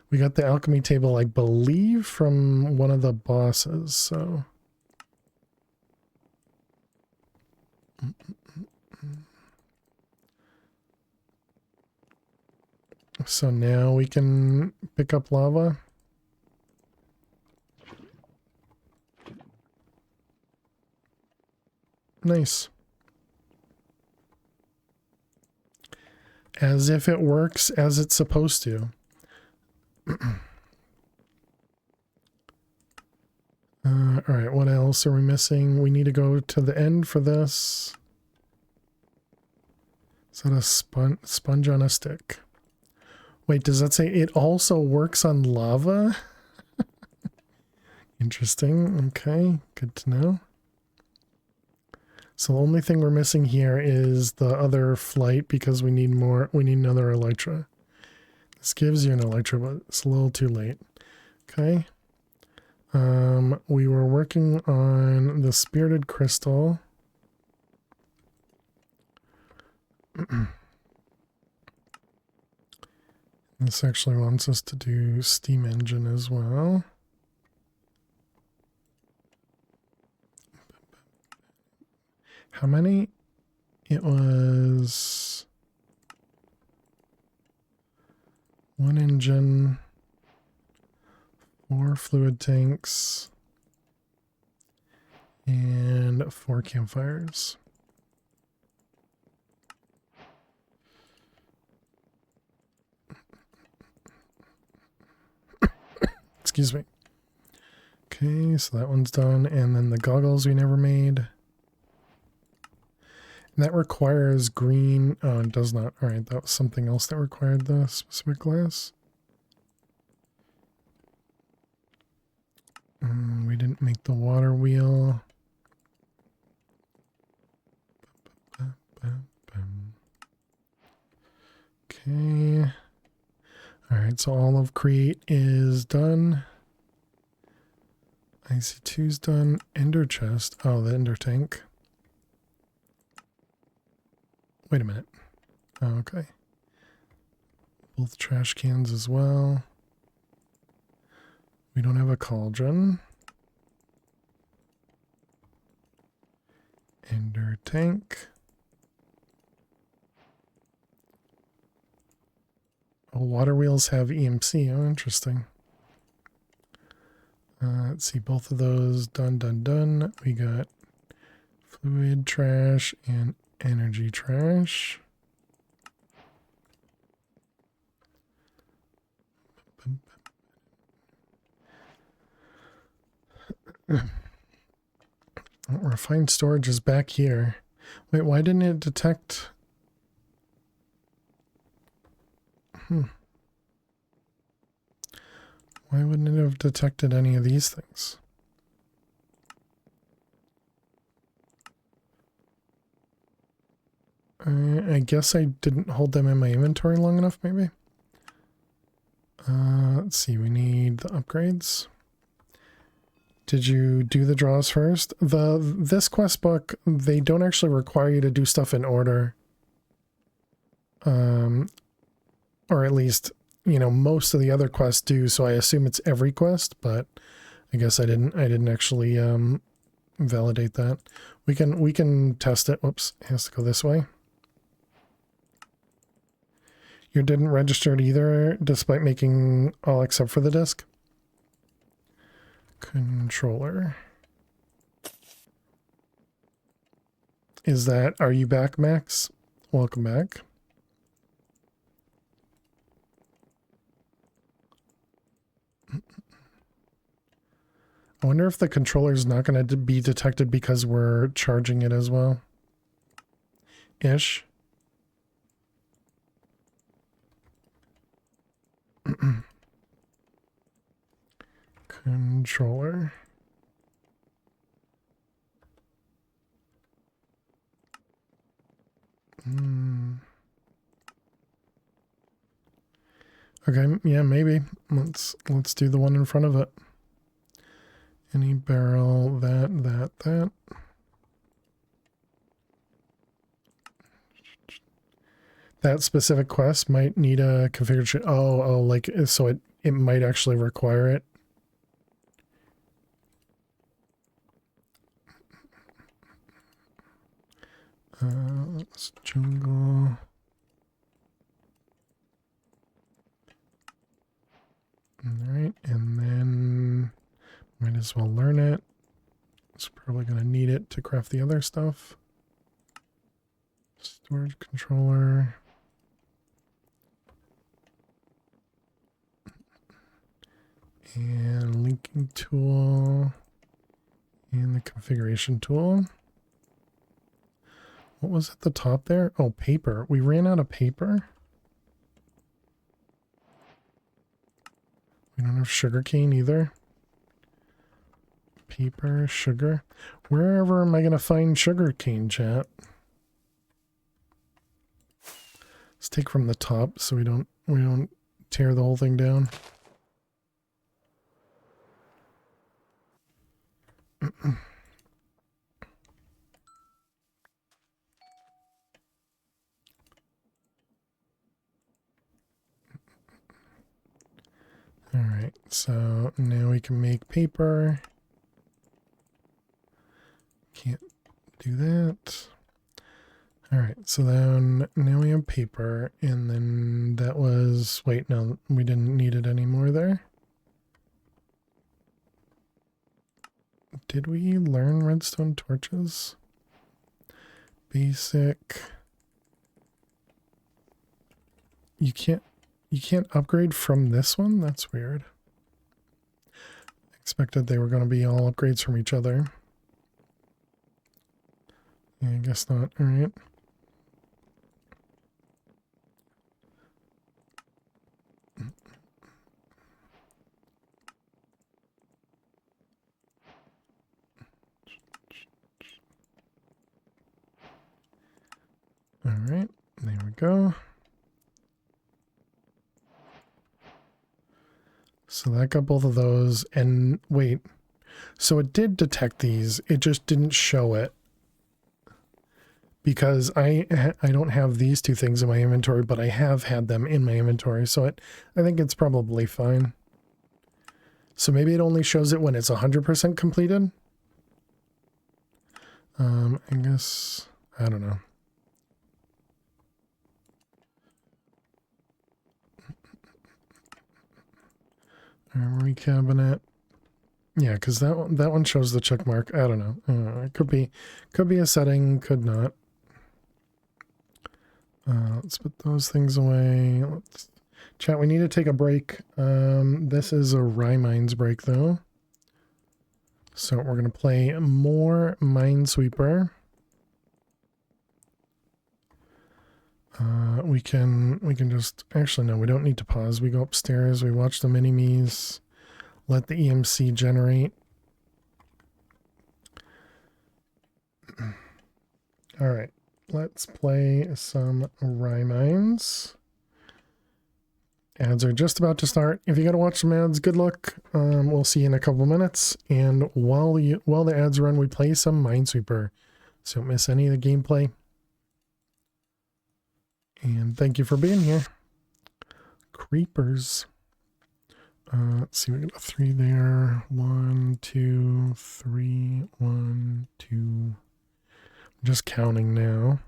We got the alchemy table, I believe, from one of the bosses, so. So now we can pick up lava. Nice. As if it works as it's supposed to. Alright, what else are we missing? We need to go to the end for this. Is that a sponge on a stick? Wait, does that say it also works on lava? Interesting. Okay, good to know. So the only thing we're missing here is the other flight because we need more. We need another Elytra. This gives you an Elytra, but it's a little too late. Okay. We were working on the Spirited Crystal. This actually wants us to do steam engine as well. How many? It was 1 engine, 4 fluid tanks, and 4 campfires. Excuse me. Okay, so that one's done. And then the goggles we never made. And that requires green. Oh, it does not. All right, that was something else that required the specific glass. We didn't make the water wheel. Okay. All right, so all of create is done. IC2's done. Ender chest. Oh, the ender tank. Wait a minute. Oh, okay. Both trash cans as well. We don't have a cauldron. Ender tank. Oh, water wheels have EMC. Oh, interesting. Let's see, both of those done. We got fluid trash and energy trash. Refined storage is back here. Wait, why didn't it detect? Why wouldn't it have detected any of these things? I guess I didn't hold them in my inventory long enough, maybe? Let's see, we need the upgrades. Did you do the draws first? This quest book, they don't actually require you to do stuff in order. Or at least, you know, most of the other quests do, so I assume it's every quest, but I guess I didn't actually validate that. We can test it. Whoops, it has to go this way. You didn't register it either, despite making all except for the disk. Controller. Is that, are you back, Max? Welcome back. I wonder if the controller is not going to be detected because we're charging it as well. Ish. Controller. Okay, yeah, maybe. Let's do the one in front of it. Any barrel, that. That specific quest might need a configuration. Oh, like, so it might actually require it. Let's jungle. Alright, and then might as well learn it. It's probably going to need it to craft the other stuff. Storage controller. And linking tool. And the configuration tool. What was at the top there? Oh, paper. We ran out of paper. We don't have sugarcane either. Paper, sugar. Wherever am I going to find sugarcane, chat? Let's take from the top so we don't tear the whole thing down. Alright, so now we can make paper. Can't do that. Alright, so then now we have paper, and then that was... Wait, no, we didn't need it anymore there. Did we learn redstone torches? Basic. You can't upgrade from this one? That's weird. Expected they were going to be all upgrades from each other. Yeah, I guess not. Alright. Alright, there we go. So that got both of those, and wait, so it did detect these, it just didn't show it. Because I don't have these two things in my inventory, but I have had them in my inventory, so I think it's probably fine. So maybe it only shows it when it's 100% completed? I guess, I don't know. Armory cabinet. Yeah, because that one shows the check mark. I don't know. It could be a setting, could not. Let's put those things away. Chat, we need to take a break. This is a Rye Mines break though. So we're gonna play more Minesweeper. We can just, actually no, we don't need to pause. We go upstairs, we watch the mini-me's, let the EMC generate. All right, let's play some Rye Mines. Ads are just about to start. If you gotta watch some ads, good luck. We'll see you in a couple minutes. And while the ads run, we play some Minesweeper. So don't miss any of the gameplay. And thank you for being here. Creepers. Let's see, we got a 3 there. 1, 2, 3, 1, 2. I'm just counting now.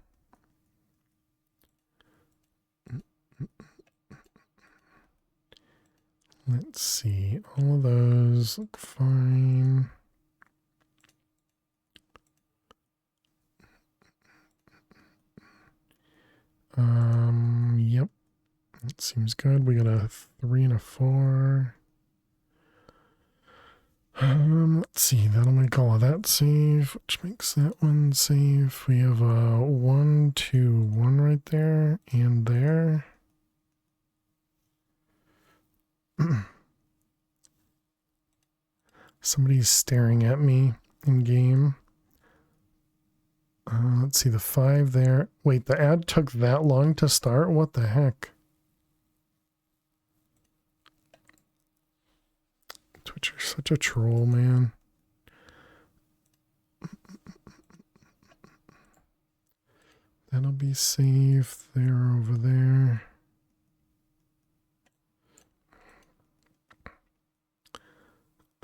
Let's see, all of those look fine. Yep. That seems good. We got a 3 and a 4. Let's see, that'll make all of that save, which makes that one safe. We have a 1, 2, 1 right there and there. Somebody's staring at me in game. Let's see the 5 there. Wait, the ad took that long to start? What the heck? Twitcher's such a troll, man. That'll be safe. They're over there.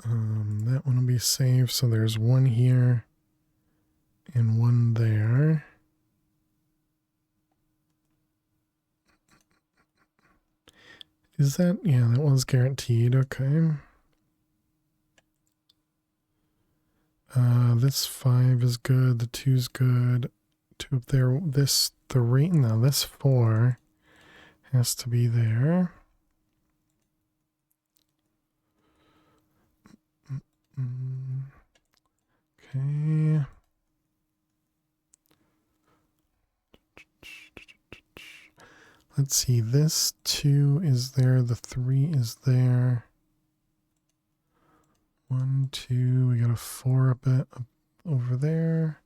That one will be safe. So there's one here and one there. Is that? Yeah, that one's guaranteed. Okay. This 5 is good. The 2's good. 2 up there. This 3. Now this 4 has to be there. Okay. Let's see. This 2 is there. The 3 is there. 1, 2. We got a 4 up over there.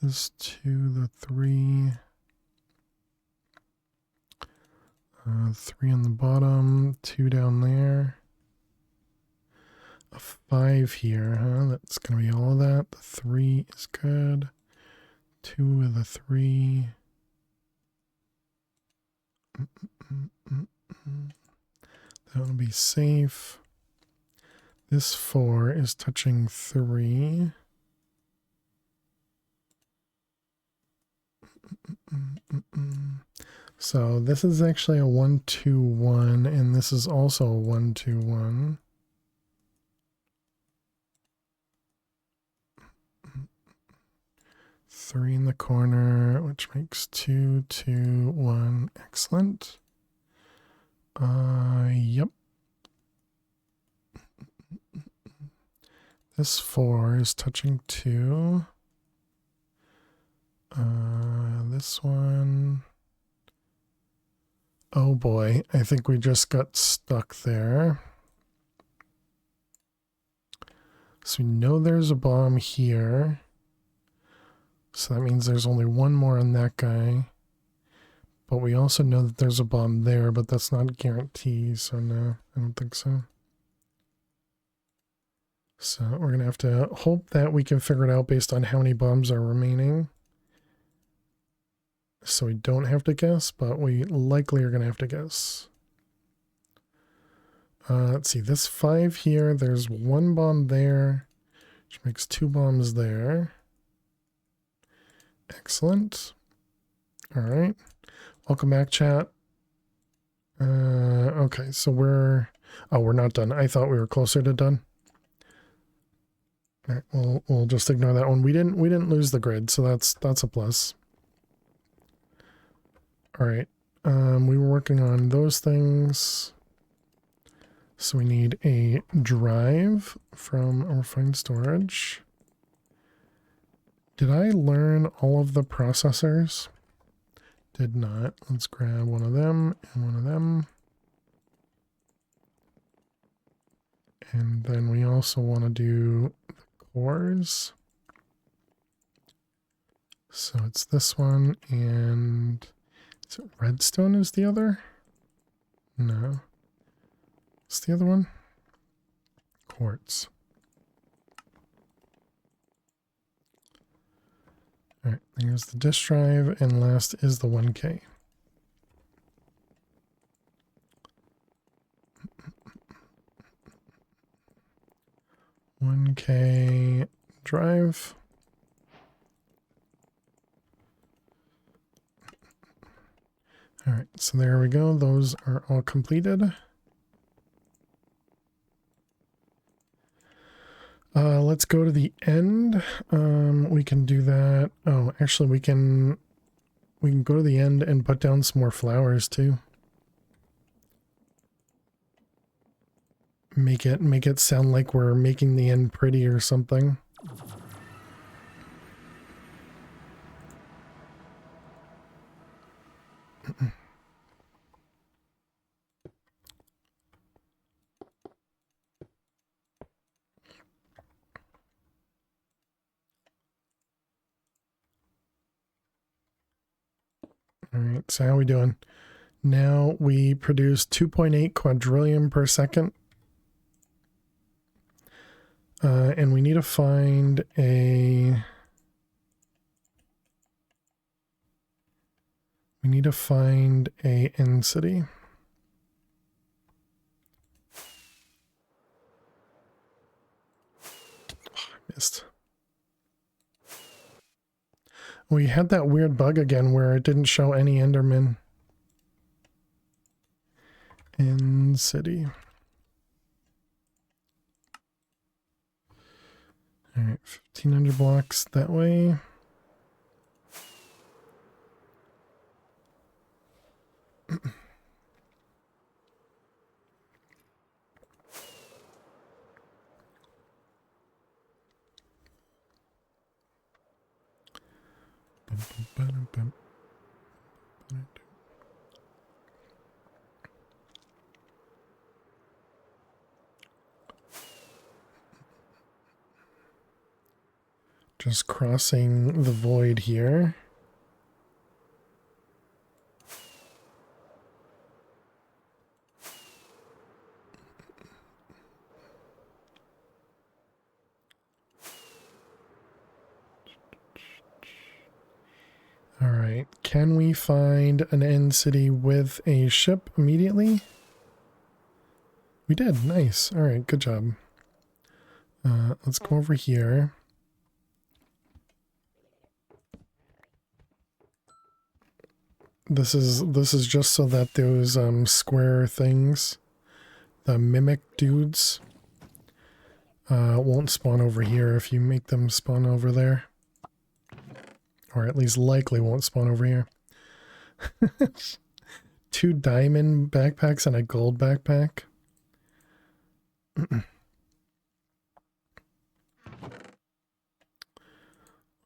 This 2, the 3. 3 on the bottom. 2 down there. A 5 here, huh? That's going to be all of that. The 3 is good. 2 with a 3. That will be safe. This 4 is touching 3. So this is actually a 1, 2, 1, and this is also a 1, 2, 1. Three in the corner, which makes 2, 2, 1. Excellent. Yep. This 4 is touching 2. This one. Oh boy, I think we just got stuck there. So we know there's a bomb here. So that means there's only one more on that guy. But we also know that there's a bomb there, but that's not a guarantee, so no, I don't think so. So we're going to have to hope that we can figure it out based on how many bombs are remaining. So we don't have to guess, but we likely are going to have to guess. Let's see, this 5 here, there's one bomb there, which makes 2 bombs there. Excellent. All right. Welcome back, chat. Okay, so we're not done. I thought we were closer to done. All right, we'll just ignore that one. We didn't lose the grid, so that's a plus. All right. We were working on those things. So we need a drive from our refined storage. Did I learn all of the processors? Did not. Let's grab one of them and one of them. And then we also want to do the cores. So it's this one, and is it redstone is the other? No. What's the other one? Quartz. All right, here's the disk drive, and last is the 1K. $1K drive. All right, so there we go. Those are all completed. Let's go to the end. We can do that. Oh, actually, we can go to the end and put down some more flowers too. Make it sound like we're making the end pretty or something. All right, so how are we doing? Now we produce 2.8 quadrillion per second. And we need to find a... We need to find a end city. Oh, I missed. We had that weird bug again where it didn't show any Enderman. End city. Alright, 1500 blocks that way. Just crossing the void here. All right, can we find an end city with a ship immediately? We did, nice. All right, good job. Let's go over here. This is just so that those square things, the mimic dudes, won't spawn over here if you make them spawn over there. Or at least likely won't spawn over here. 2 diamond backpacks and a gold backpack.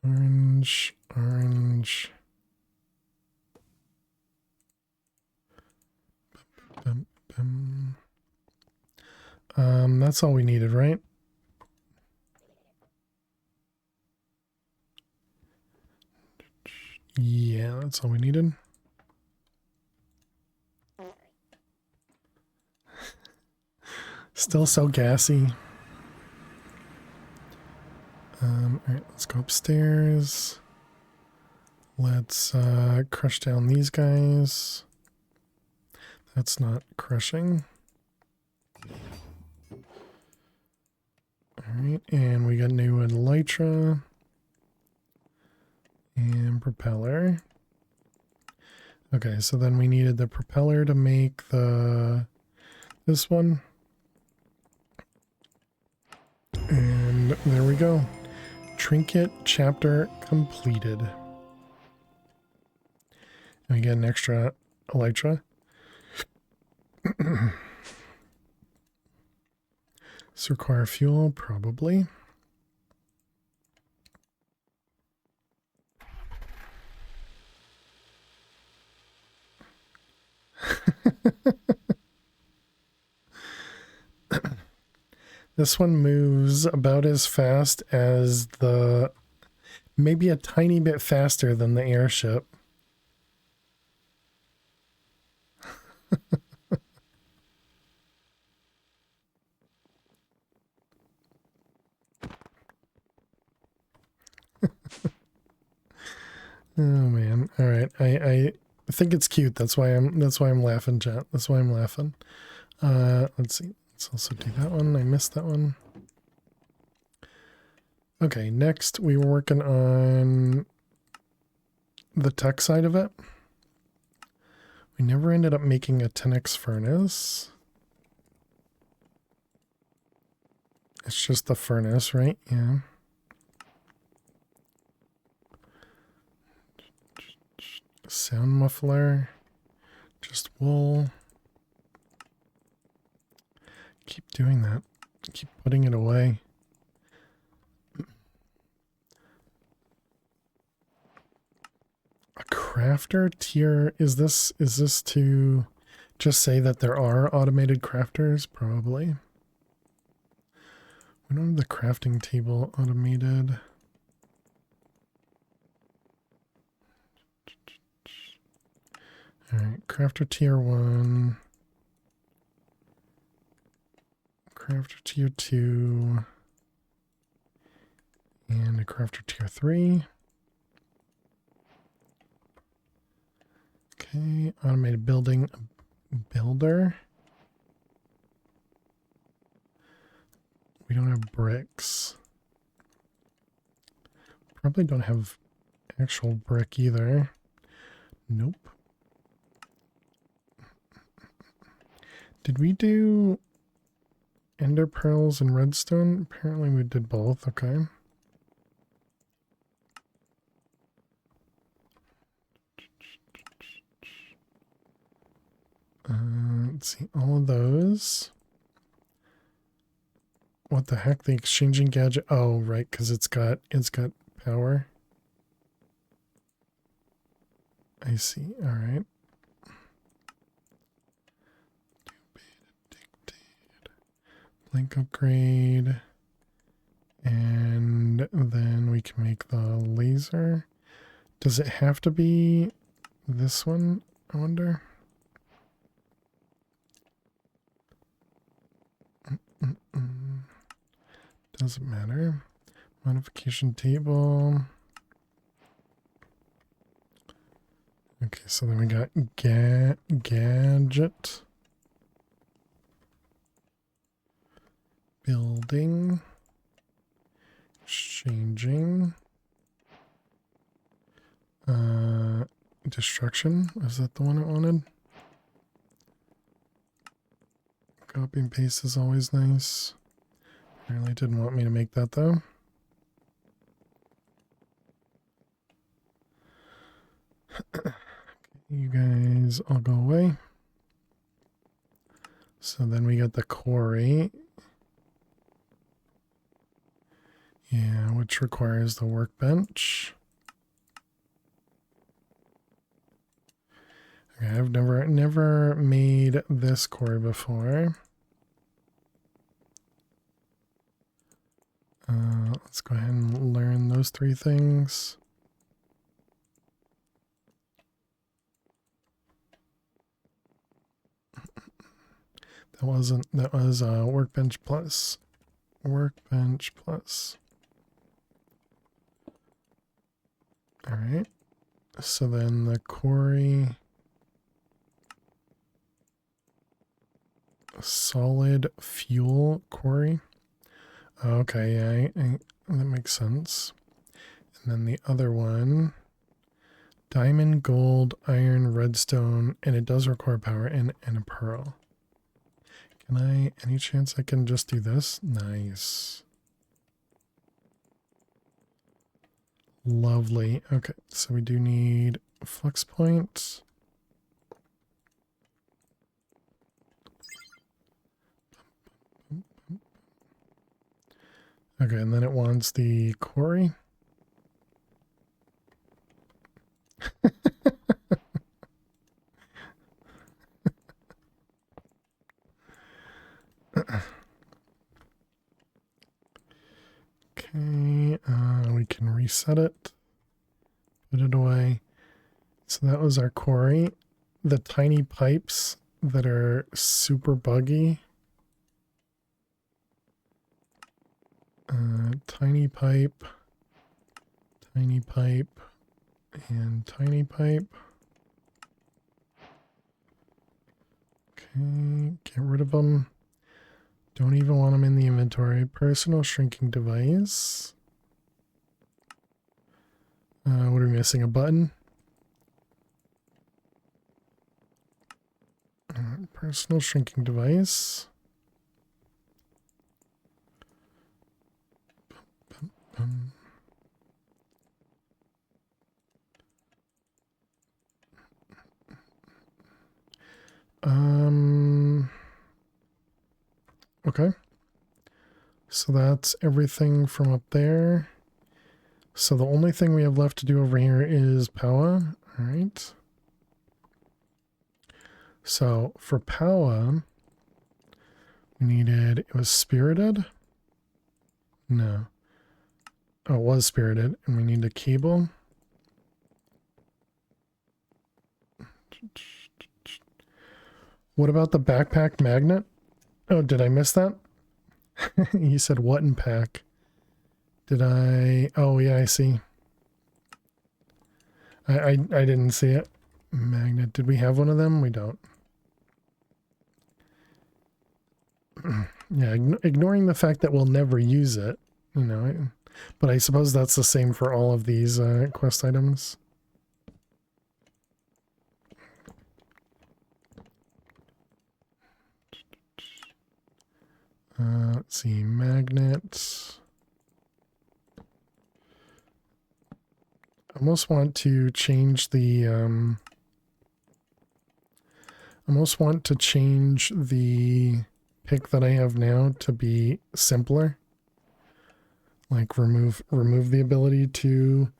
Orange, orange. That's all we needed, right? Yeah, that's all we needed. Still so gassy. Alright, let's go upstairs. Let's crush down these guys. That's not crushing. Alright, and we got new elytra. And propeller. Okay, so then we needed the propeller to make this one. And there we go. Trinket chapter completed. And we get an extra elytra. Does require fuel? Probably. This one moves about as fast as maybe a tiny bit faster than the airship. Oh man. All right. I think it's cute. That's why I'm laughing, chat. That's why I'm laughing. Let's see. Let's also do that one. I missed that one. Okay, next we were working on the tech side of it. We never ended up making a 10x furnace. It's just the furnace, right? Yeah. Sound muffler. Just wool. Keep doing that. Keep putting it away. A crafter tier. Is this to just say that there are automated crafters? Probably. We don't have the crafting table automated. Alright, crafter tier 1. Crafter tier 2. And a crafter tier 3. Okay, automated building builder. We don't have bricks. Probably don't have actual brick either. Nope. Did we do ender pearls and redstone? Apparently we did both, okay. Let's see, all of those. What the heck? The exchanging gadget? Oh, right, because it's got power. I see. All right. Blink upgrade. And then we can make the laser. Does it have to be this one? I wonder. Doesn't matter. Modification table. Okay, so then we got gadget. Building. Changing. Destruction. Is that the one I wanted? Copy and paste is always nice. Apparently didn't want me to make that though. You guys all go away. So then we got the quarry. Yeah, which requires the workbench. Okay, I've never made this quarry before. Let's go ahead and learn those 3 things. That was workbench plus. Workbench plus. All right. So then the quarry. Solid fuel quarry. Okay, yeah, that makes sense. And then the other one, diamond, gold, iron, redstone, and it does require power and a pearl. Can any chance I can just do this? Nice. Lovely. Okay, so we do need a flux point. Okay, and then it wants the quarry. Okay, we can reset it. Put it away. So that was our quarry. The tiny pipes that are super buggy. Tiny pipe, and tiny pipe. Okay, get rid of them. Don't even want them in the inventory. Personal shrinking device. What are we missing? A button? Personal shrinking device. Okay. So that's everything from up there. So the only thing we have left to do over here is power. All right. So for power, we needed, it was spirited. No. Oh, it was spirited, and we need a cable. What about the backpack magnet? Oh, did I miss that? You said what in pack? Did I? Oh yeah, I see. I didn't see it. Magnet. Did we have one of them? We don't. Yeah, ignoring the fact that we'll never use it, you know. But I suppose that's the same for all of these quest items. Let's see, magnets. I almost want to change the pick that I have now to be simpler. Like remove the ability to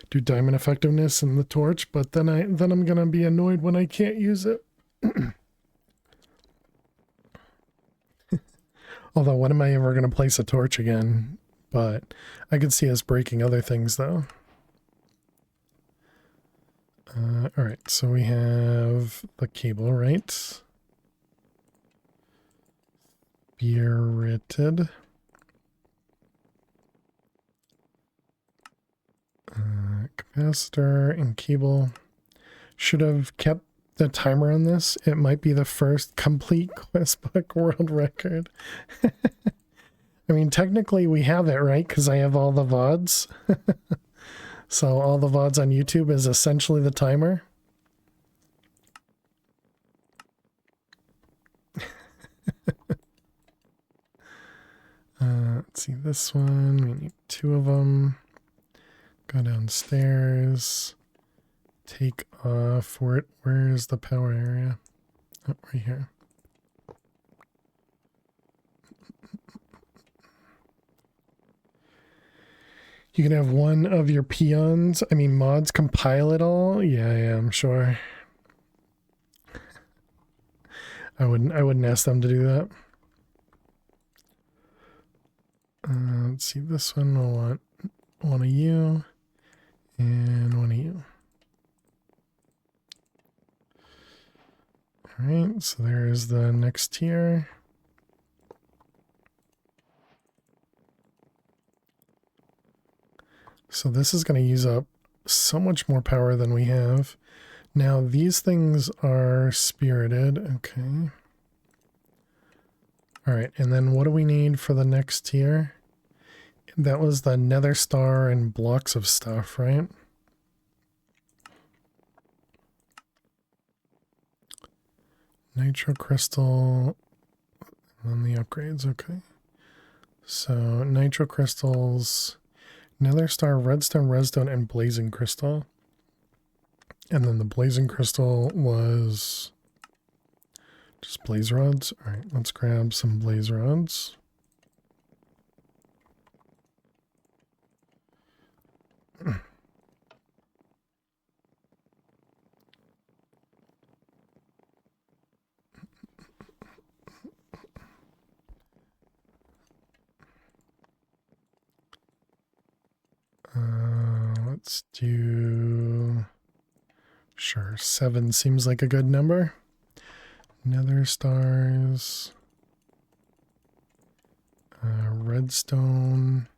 do diamond effectiveness in the torch, but then I'm gonna be annoyed when I can't use it. Although, when am I ever gonna place a torch again? But I could see us breaking other things though. All right, so we have the cable, right? Spirited. Capacitor and cable. Should have kept the timer on this. It might be the first complete quest book world record. I mean, technically we have it, right? Because I have all the VODs. So all the VODs on YouTube is essentially the timer. Let's see this one. We need 2 of them. Go downstairs. Take off. Where's the power area? Oh, right here. You can have one of your peons. I mean, mods compile it all. Yeah, I'm sure. I wouldn't ask them to do that. Let's see. This one will want one of you and one of you. All right. So there is the next tier. So this is going to use up so much more power than we have. Now these things are spirited. Okay. All right. And then what do we need for the next tier? That was the nether star and blocks of stuff, right? Nitro crystal and the upgrades. Okay. So nitro crystals, nether star, redstone, and blazing crystal. And then the blazing crystal was just blaze rods. All right, let's grab some blaze rods. Let's do, sure, 7 seems like a good number. Nether stars, redstone.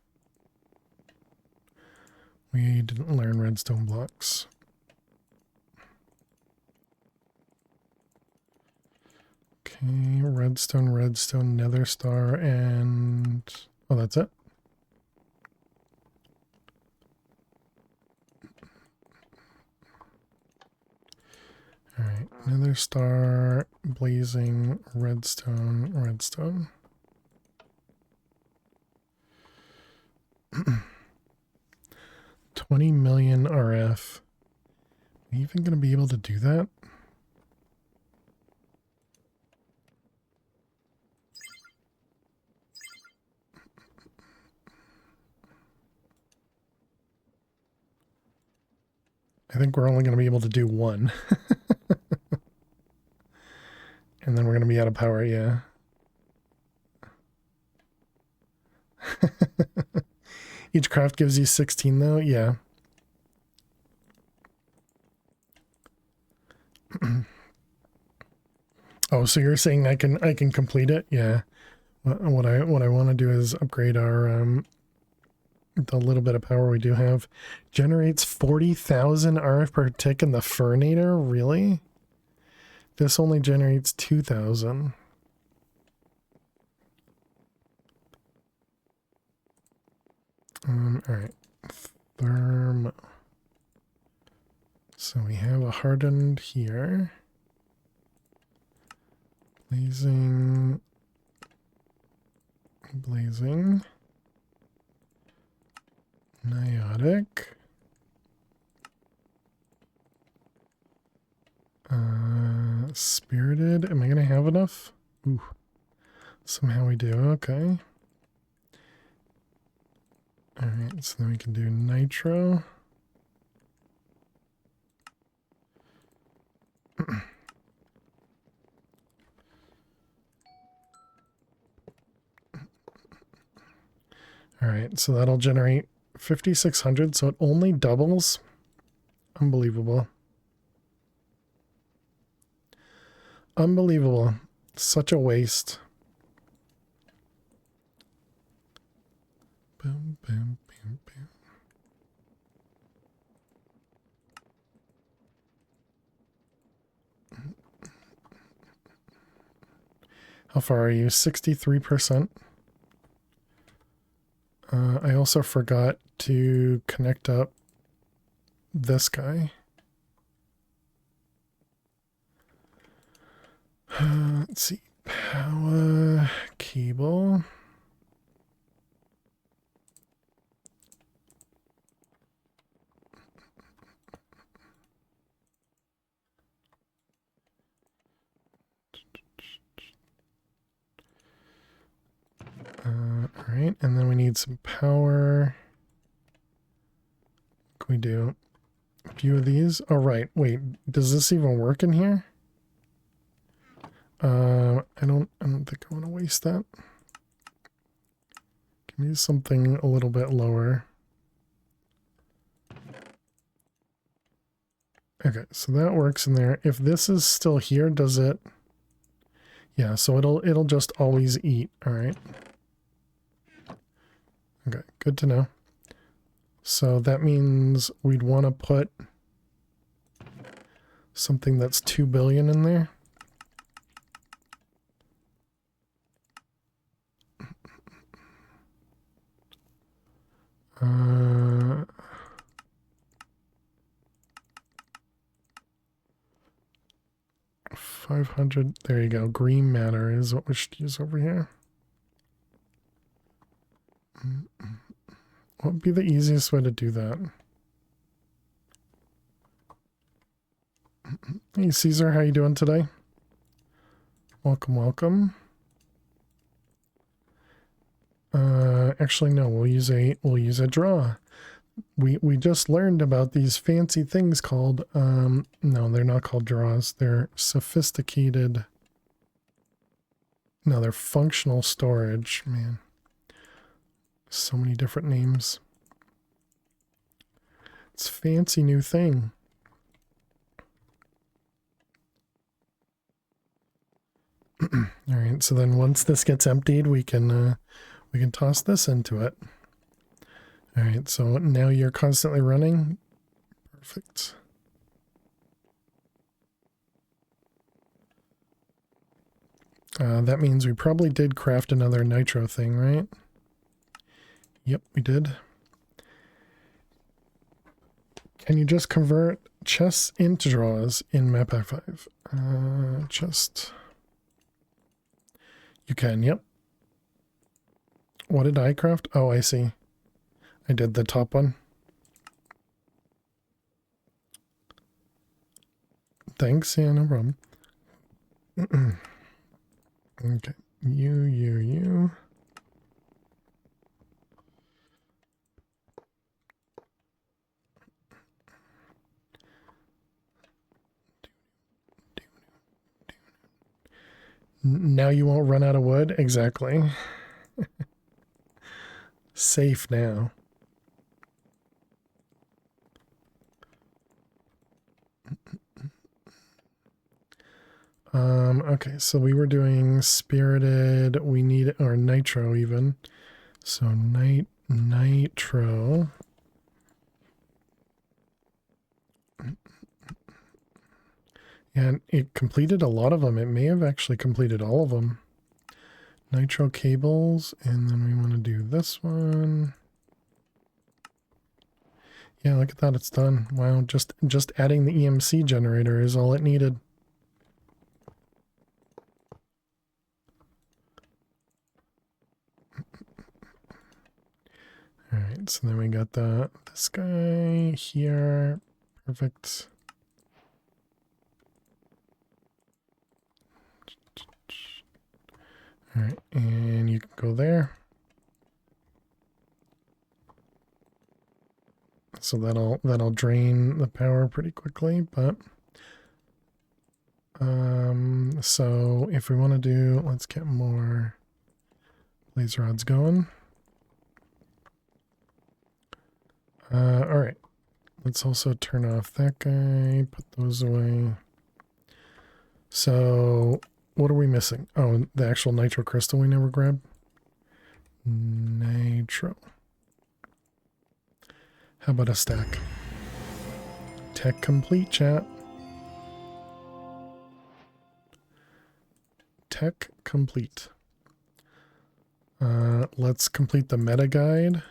We didn't learn redstone blocks. Okay, redstone, nether star, and oh, that's it. All right, nether star, blazing, redstone. 20 million RF. Are we even going to be able to do that? I think we're only going to be able to do 1. And then we're going to be out of power, yeah. Each craft gives you 16 though, yeah. Oh, so you're saying I can complete it? Yeah. What I want to do is upgrade our the little bit of power we do have. Generates 40,000 RF per tick in the Furnator? Really? This only generates 2,000. Alright. Thermo. So we have a hardened here. Blazing. Blazing. Niotic. Spirited. Am I going to have enough? Ooh. Somehow we do. Okay. Alright, so then we can do nitro. Alright, so that'll generate 5,600, so it only doubles. Unbelievable. Unbelievable. Such a waste. Boom, boom, boom, boom. How far are you? 63%. I also forgot to connect up this guy. Let's see. Power cable. All right, and then we need some power. What can we do? A few of these. Oh, right. Wait, does this even work in here? I don't think I want to waste that. Give me something a little bit lower. Okay, so that works in there. If this is still here, does it? Yeah, so it'll just always eat. All right. Okay, good to know. So that means we'd want to put something that's 2 billion in there. Uh, 500. There you go. Green matter is what we should use over here. What would be the easiest way to do that? Hey Caesar, how you doing today? Welcome, welcome. Actually no, we'll use a draw. We just learned about these fancy things called no, they're not called draws. They're sophisticated. No, they're functional storage, man. So many different names. It's a fancy new thing. All right, so then once this gets emptied, we can toss this into it. All right, so now you're constantly running. Perfect. That means we probably did craft another nitro thing, right? Yep, we did. Can you just convert chests into draws in MadPack 5? Chest. You can, yep. What did I craft? Oh, I see. I did the top one. Thanks, yeah, no problem. Okay, you. Now you won't run out of wood? Exactly. Safe now. Okay, so we were doing spirited, we need, or nitro even. So nitro. And it completed a lot of them. It may have actually completed all of them. Nitro cables, and then we want to do this one. Yeah, look at that, it's done. Wow, just adding the EMC generator is all it needed. Alright, so then we got this guy here. Perfect. Alright, and you can go there. So that'll drain the power pretty quickly, but so if we want to do, let's get more laser rods going. Alright. Let's also turn off that guy, put those away. So what are we missing? Oh, the actual nitro crystal we never grabbed. Nitro. How about a stack? Tech complete, chat. Tech complete. Let's complete the meta guide.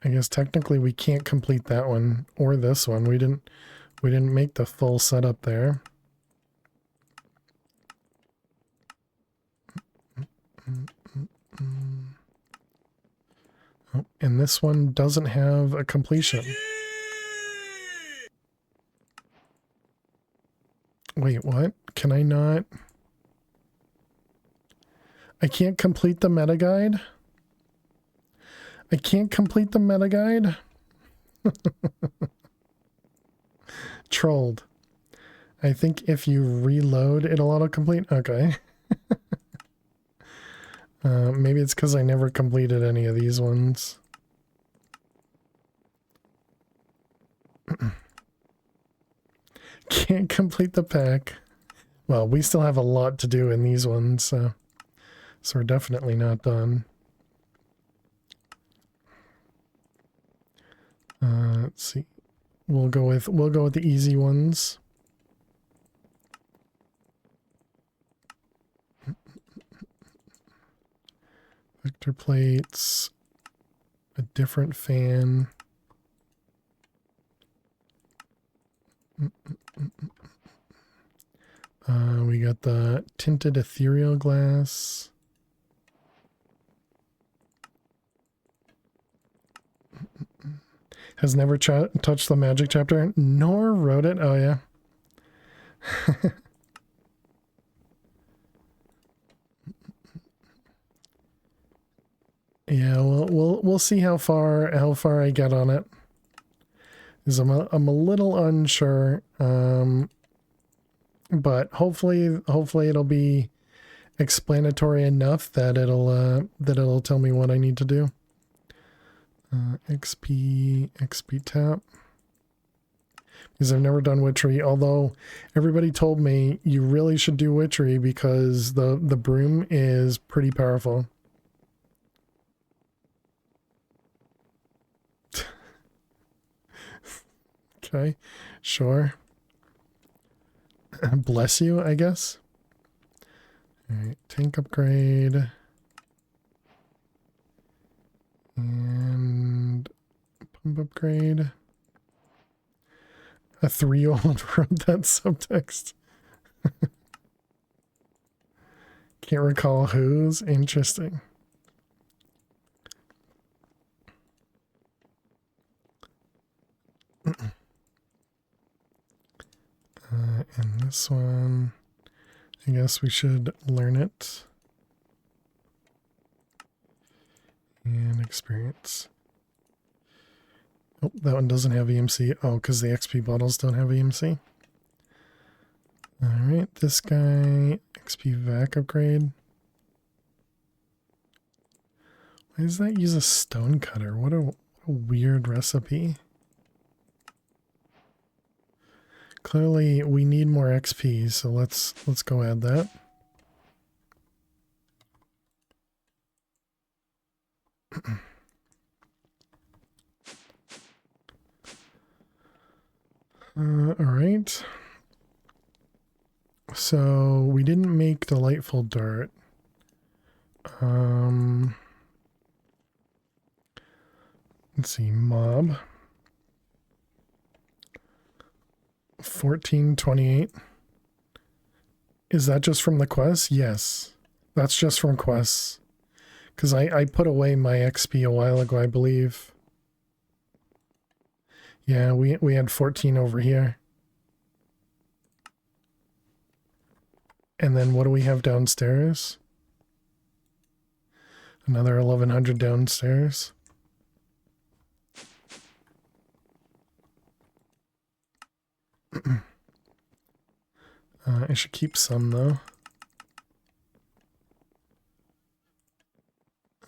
I guess technically we can't complete that one or this one. We didn't make the full setup there. Oh, and this one doesn't have a completion. Wait, what? Can I not? I can't complete the meta guide? I can't complete the meta guide? Trolled. I think if you reload, it'll auto-complete. Okay. Maybe it's because I never completed any of these ones. Can't complete the pack. Well, we still have a lot to do in these ones, so we're definitely not done. Let's see. We'll go with the easy ones. Vector plates, a different fan. We got the tinted ethereal glass. Has never touched the magic chapter, nor wrote it. Oh yeah. Yeah, we'll see how far I get on it. Because I'm a little unsure, but hopefully it'll be explanatory enough that it'll tell me what I need to do. XP tap. Because I've never done witchery, although everybody told me you really should do witchery because the broom is pretty powerful. Okay, sure. Bless you, I guess. Alright, tank upgrade. And pump upgrade. A 3-year-old wrote that subtext. Can't recall whose. Interesting. And this one, I guess we should learn it. And experience. Oh, that one doesn't have EMC. Oh, because the XP bottles don't have EMC. Alright, this guy, XP vac upgrade. Why does that use a stone cutter? What a weird recipe. Clearly we need more XP, so let's go add that. All right. So we didn't make delightful dirt. Let's see, mob. 1428. Is that just from the quest? Yes. That's just from quests. Because I put away my XP a while ago, I believe. Yeah, we had 14 over here. And then what do we have downstairs? Another 1100 downstairs. I should keep some though.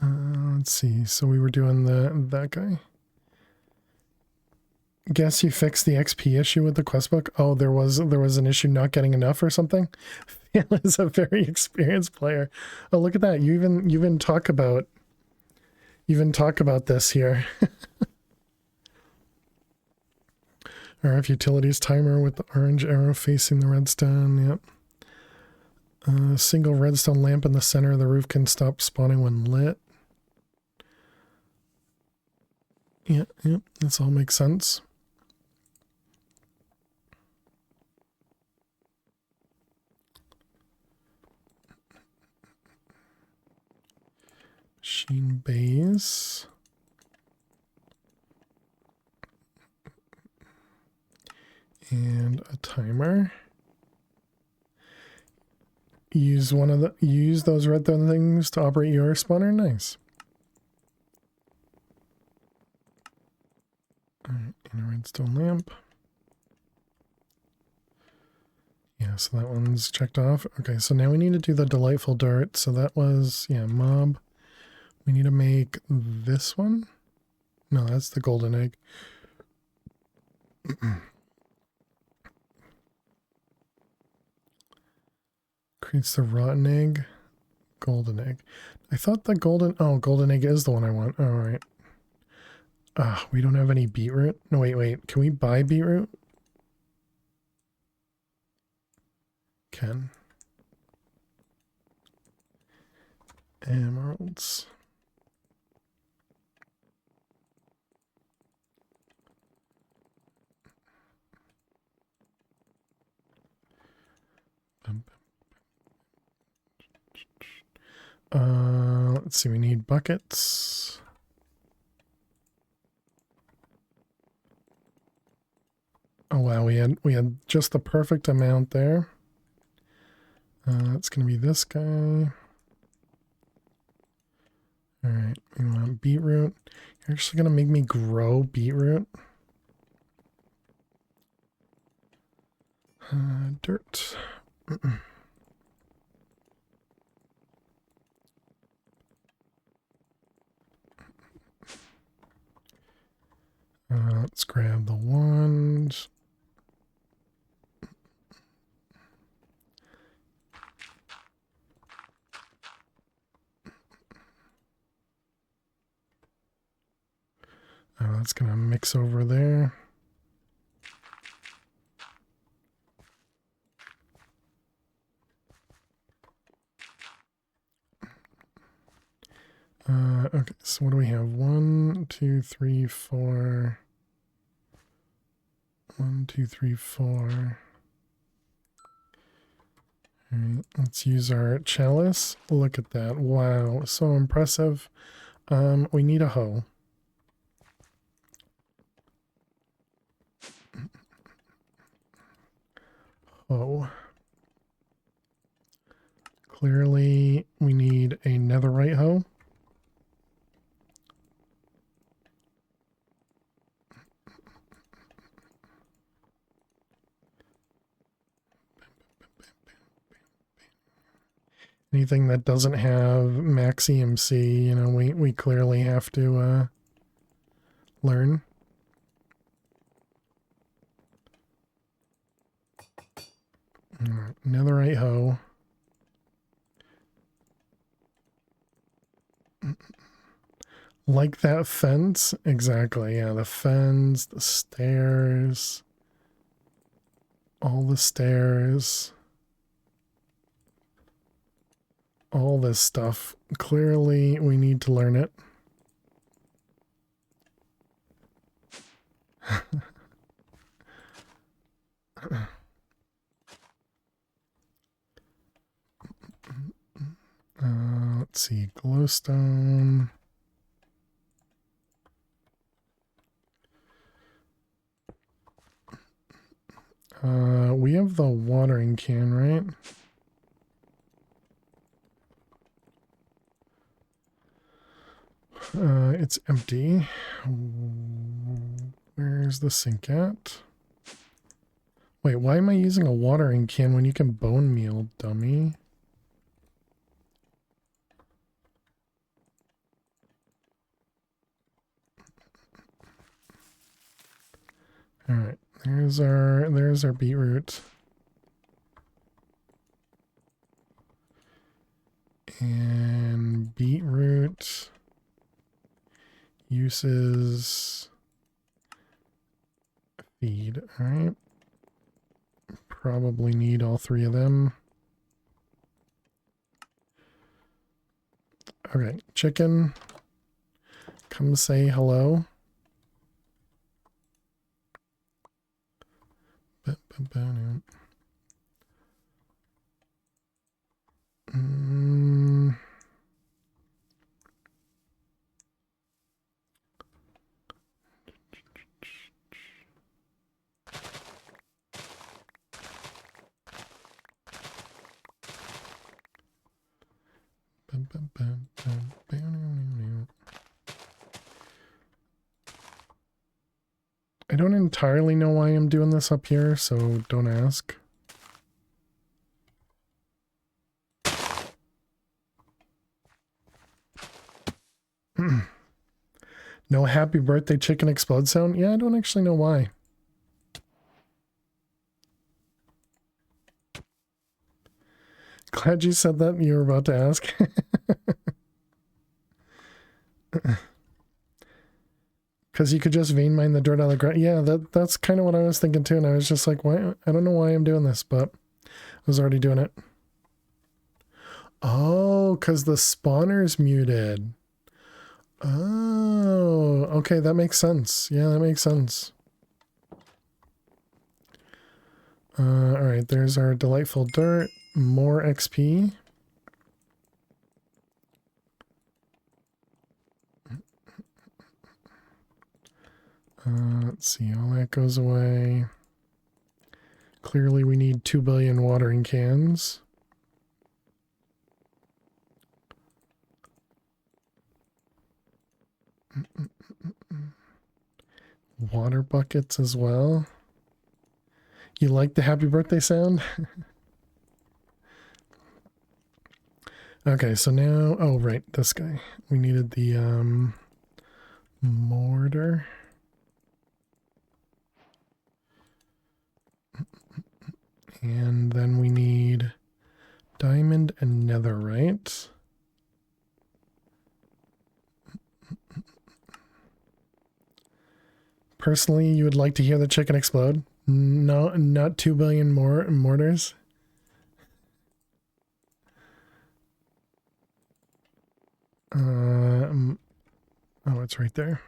Let's see. So we were doing that guy. Guess you fixed the XP issue with the quest book. Oh, there was an issue not getting enough or something. Phil is a very experienced player. Oh, look at that. You even talk about this here. RF utilities timer with the orange arrow facing the redstone. Yep. Single redstone lamp in the center of the roof can stop spawning when lit. Yep, this all makes sense. Machine bays. And a timer. Use those redstone things to operate your spawner. Nice. Alright, and a redstone lamp. Yeah, so that one's checked off. Okay, so now we need to do the delightful dirt. So that was, yeah, mob. We need to make this one. No, that's the golden egg. Creates the rotten egg. Golden egg. I thought the golden egg is the one I want. Alright. We don't have any beetroot. No, wait. Can we buy beetroot? Can. Emeralds. Let's see, we need buckets. Oh wow, we had just the perfect amount there. It's gonna be this guy. Alright, we want beetroot. You're actually gonna make me grow beetroot. Dirt. Let's grab the wand. That's gonna mix over there. Okay, so what do we have? 1, 2, 3, 4. 1, 2, 3, 4. Alright, let's use our chalice. Look at that. Wow, so impressive. We need a hoe. Hoe. Clearly, we need a netherite hoe. Anything that doesn't have max EMC, you know, we clearly have to learn. netherite hoe. Like that fence? Exactly, yeah, the fence, the stairs, all the stairs, all this stuff. Clearly, we need to learn it. Let's see, glowstone. We have the watering can, right? It's empty. Where's the sink at? Wait, why am I using a watering can when you can bone meal, dummy? Alright, there's our beetroot. And beetroot uses feed. Alright. Probably need all three of them. Okay, chicken. Come say hello. I don't entirely know why I'm doing this up here, so don't ask. No happy birthday chicken explode sound? Yeah, I don't actually know why. Glad you said that. You were about to ask. Because you could just vein mine the dirt out of the ground. Yeah, that's kind of what I was thinking too. And I was just like, why? I don't know why I'm doing this, but I was already doing it. Oh, because the spawner's muted. Oh, okay, that makes sense. Yeah, that makes sense. All right, there's our delightful dirt. More XP. Let's see, all that goes away. Clearly we need 2 billion watering cans. Water buckets as well. You like the happy birthday sound? Okay, so now, oh right, this guy. We needed the mortar. And then we need diamond and netherite. Personally, you would like to hear the chicken explode? No, not 2 billion more mortars. Oh, it's right there.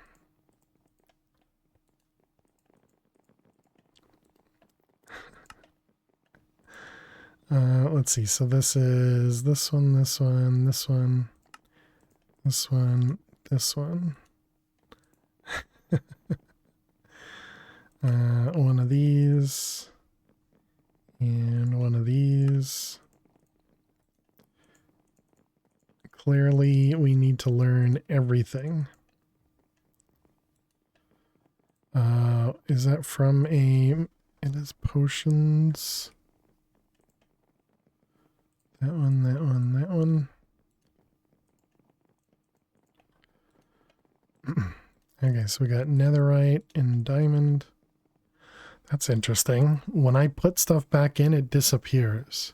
Let's see. So this is this one, this one, this one, this one, this one. One of these and one of these. Clearly, we need to learn everything. Is that from a... It is potions. That one, that one, that one. Okay, so we got netherite and diamond. That's interesting. When I put stuff back in, it disappears.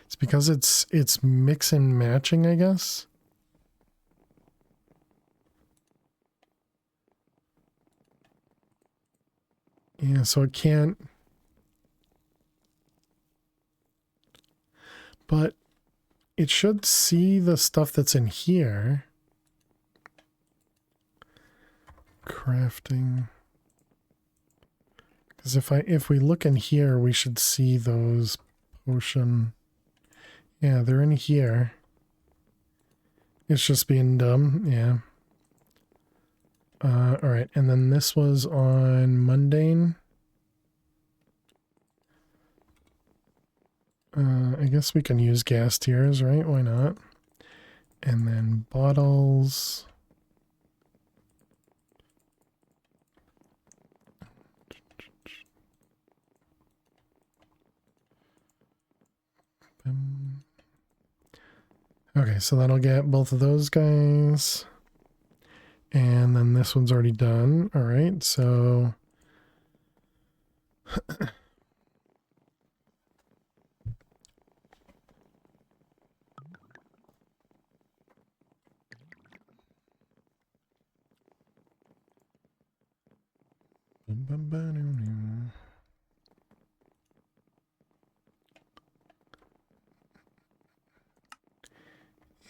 It's because it's mix and matching, I guess. Yeah, so it can't. But it should see the stuff that's in here. Crafting. Because if we look in here, we should see those potion. Yeah, they're in here. It's just being dumb, yeah. Alright, and then this was on mundane. I guess we can use gas tiers, right? Why not? And then bottles. Okay, so that'll get both of those guys. And then this one's already done. All right, so...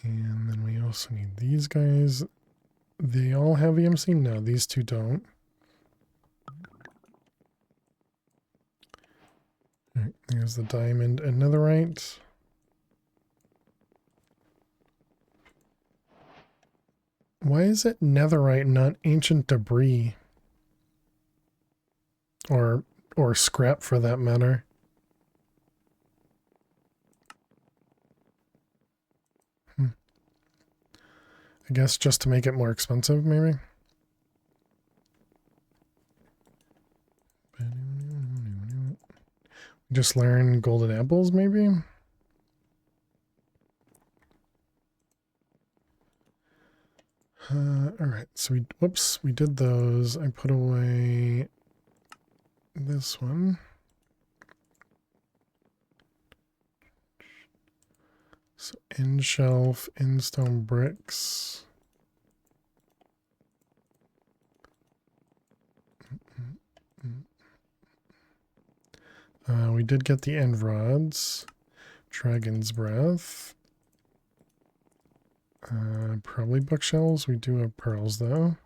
And then we also need these guys. They all have EMC? No, these two don't. All right, there's the diamond and netherite. Why is it netherite, not ancient debris? Or scrap for that matter. I guess just to make it more expensive, maybe? Just learn golden apples, maybe? Alright, so we did those. I put away this one. So end shelf, end stone bricks. We did get the end rods. Dragon's breath. Probably bookshelves. We do have pearls though.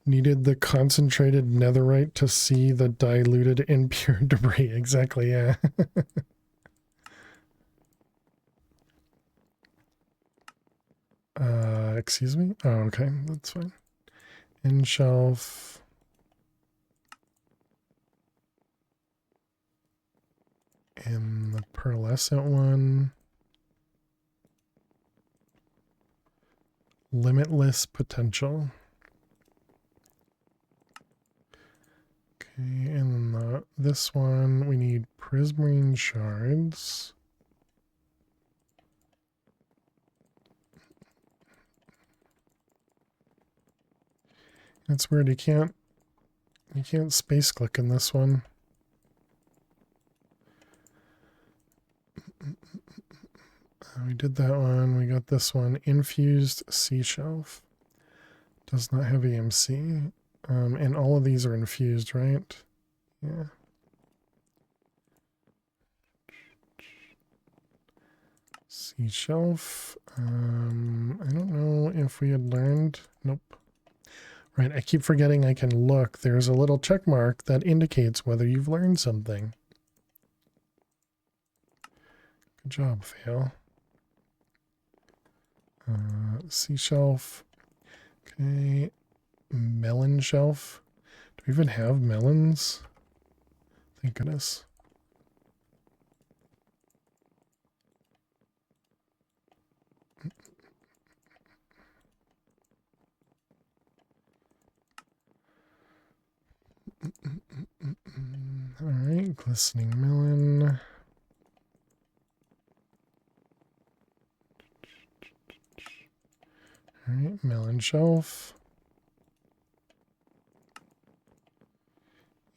Needed the concentrated netherite to see the diluted impure debris. Exactly, yeah. Excuse me? Oh, okay, that's fine. End shelf. And the pearlescent one. Limitless potential. Okay, and then this one, we need prismarine shards. That's weird, you can't space click in this one. We did that one, we got this one, infused sea shelf. Does not have EMC. And all of these are infused, right? Yeah. Sea shelf. I don't know if we had learned. Nope. Right, I keep forgetting I can look. There's a little check mark that indicates whether you've learned something. Good job, Fail. Sea shelf. Okay. Melon shelf. Do we even have melons? Thank goodness. All right, glistening melon. All right, melon shelf.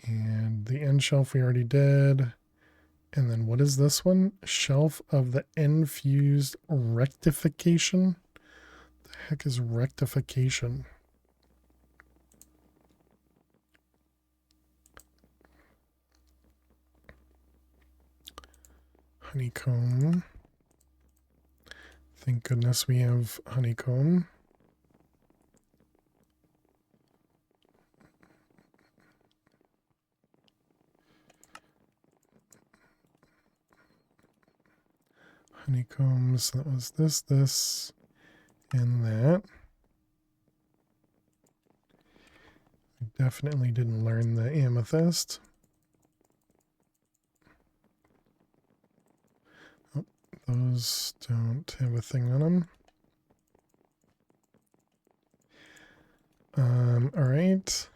And the end shelf we already did. And then what is this one? Shelf of the end fused rectification? The heck is rectification? Honeycomb. Thank goodness we have honeycomb. Honeycombs, that was this, and that. We definitely didn't learn the amethyst. Oh, those don't have a thing on them. All right.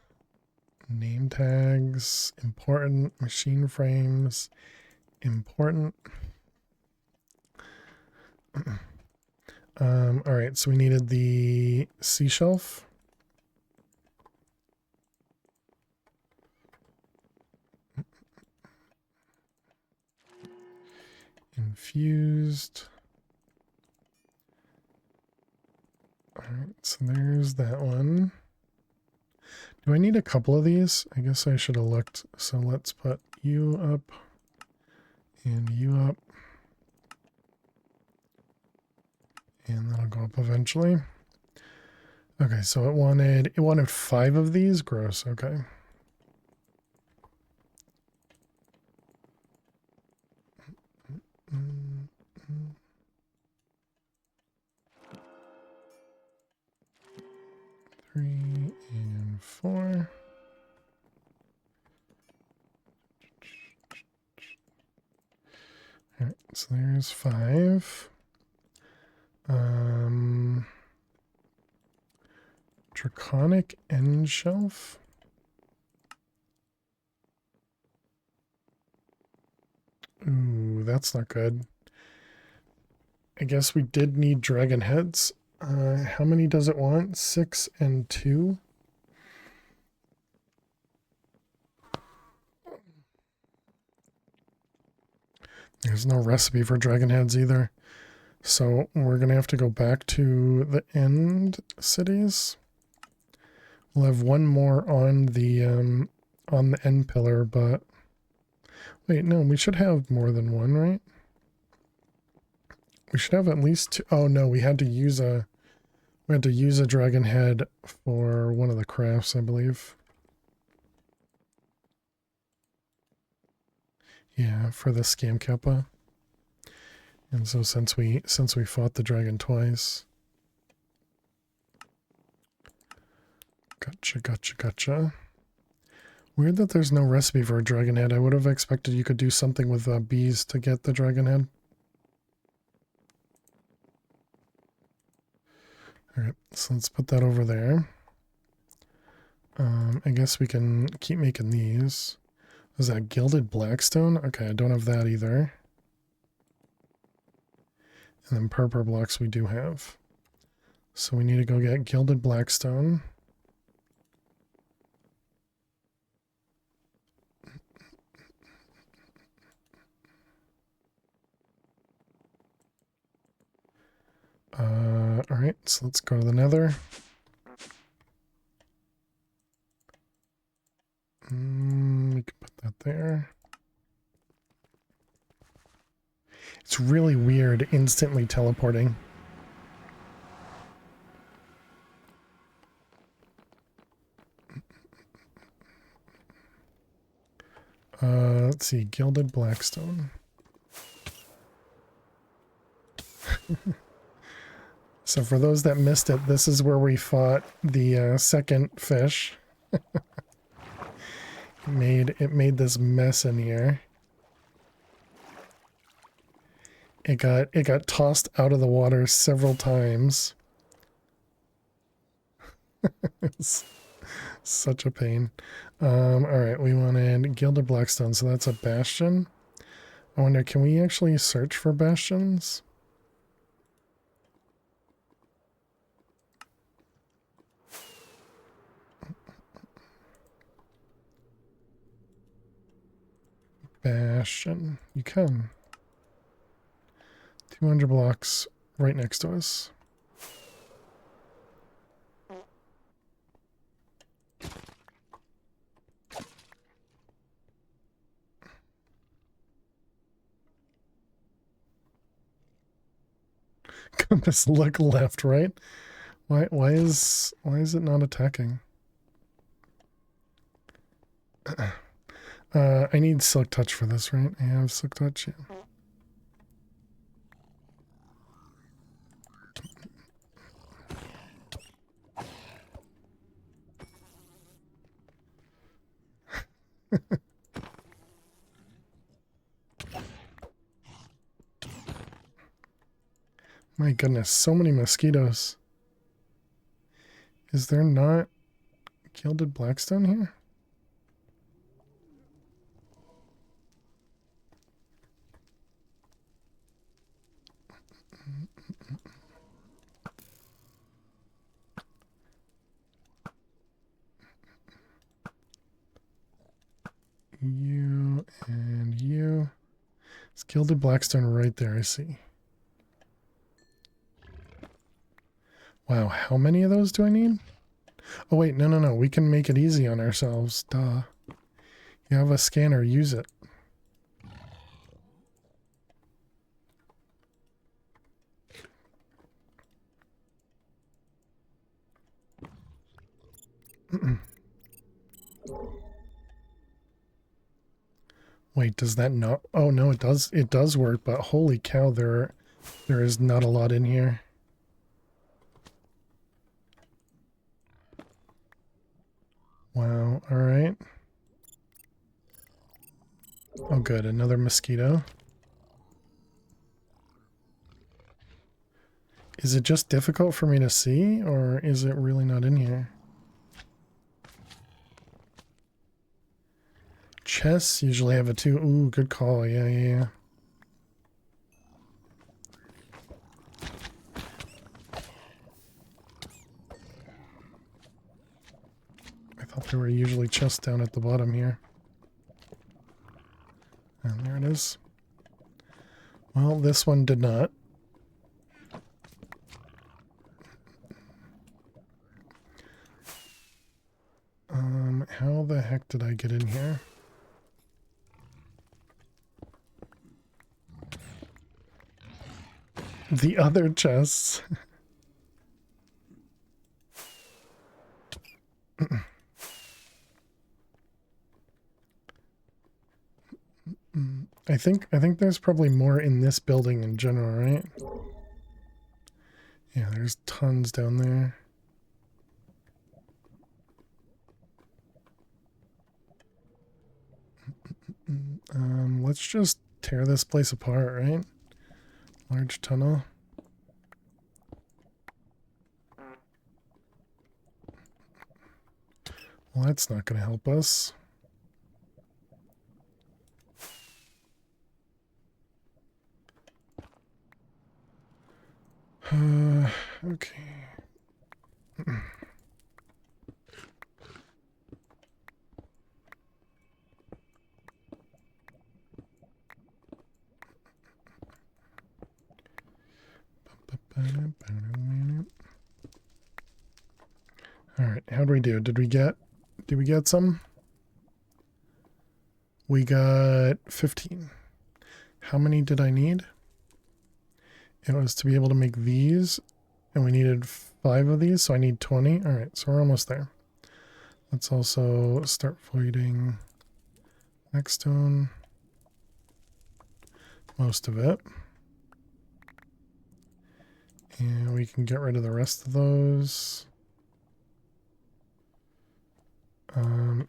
Name tags, important. Machine frames, important. All right, so we needed the sea shelf. Infused. All right, so there's that one. Do I need a couple of these? I guess I should have looked. So let's put you up and you up. And that'll go up eventually. Okay, so it wanted 5 of these. Gross, okay. Three and 4. All right, so there's 5. Draconic end shelf. Ooh, that's not good. I guess we did need dragon heads. How many does it want? 6 and 2. There's no recipe for dragon heads either. So we're going to have to go back to the end cities. We'll have one more on the end pillar, but wait, no, we should have more than one, right? We should have at least 2. Oh no, we had to use a dragon head for one of the crafts, I believe. Yeah, for the scam kappa. And so since we fought the dragon twice. Gotcha. Weird that there's no recipe for a dragon head. I would have expected you could do something with bees to get the dragon head. Alright, so let's put that over there. I guess we can keep making these. Is that gilded blackstone? Okay, I don't have that either. And then purple blocks we do have. So we need to go get gilded blackstone. Alright, so let's go to the nether. We can put that there. It's really weird instantly teleporting. Let's see, gilded blackstone. So for those that missed it, this is where we fought the second fish. It made this mess in here. It got tossed out of the water several times. It's such a pain. Alright, we wanted gilded blackstone, so that's a bastion. I wonder, can we actually search for bastions? Question. You can. 200 blocks right next to us. Compass, look left, right? Why is it not attacking? I need Silk Touch for this, right? I have Silk Touch, yeah. My goodness, so many mosquitoes. Is there not gilded blackstone here? You and you. It's gilded blackstone right there, I see. Wow, how many of those do I need? Oh wait, no. We can make it easy on ourselves. Duh. You have a scanner, use it. Wait, does that not? Oh no, it does. It does work, but holy cow, there is not a lot in here. Wow. All right. Oh, good. Another mosquito. Is it just difficult for me to see, or is it really not in here? Chests usually have a 2. Ooh, good call. Yeah. I thought there were usually chests down at the bottom here. And there it is. Well, this one did not. How the heck did I get in here? The other chests. I think there's probably more in this building in general, right? Yeah, there's tons down there. Let's just tear this place apart, right? Large tunnel. Well, that's not going to help us. Okay. All right, how do we do? Did we get some? We got 15. How many did I need? It was to be able to make these, and we needed 5 of these, so I need 20. All right, so we're almost there. Let's also start voiding next stone. Most of it. And we can get rid of the rest of those.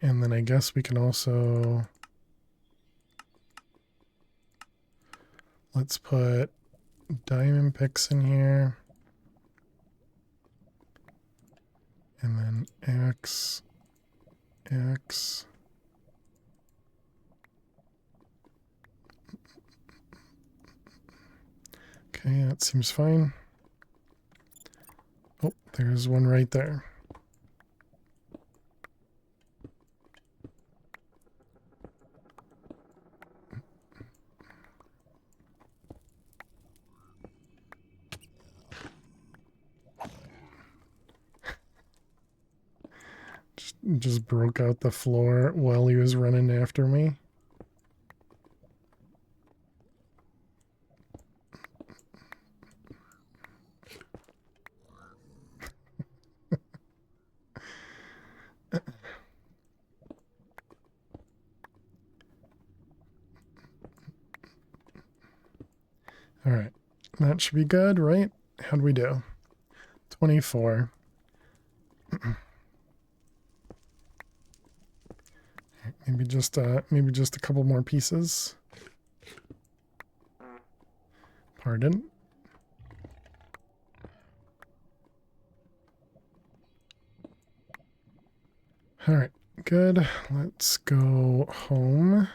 And then I guess we can also... Let's put diamond picks in here. And then X. Okay, that seems fine. Oh, there's one right there. just broke out the floor while he was running after me. All right, that should be good, right? How'd we do? 24. Maybe just a couple more pieces. Pardon. All right, good. Let's go home.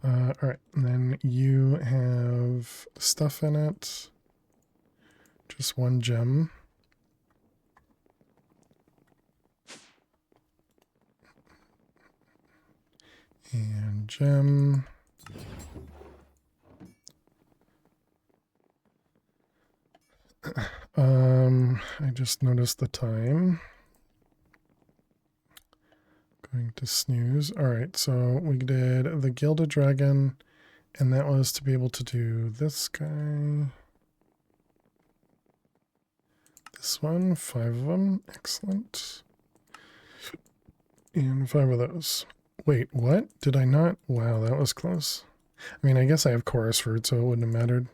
All right, and then you have stuff in it. Just one gem. And gem. I just noticed the time. Going to snooze. All right, so we did the Gilded Dragon, and that was to be able to do this guy. This one, 5 of them. Excellent. And 5 of those. Wait, what? Did I not? Wow, that was close. I mean, I guess I have chorus fruit, so it wouldn't have mattered.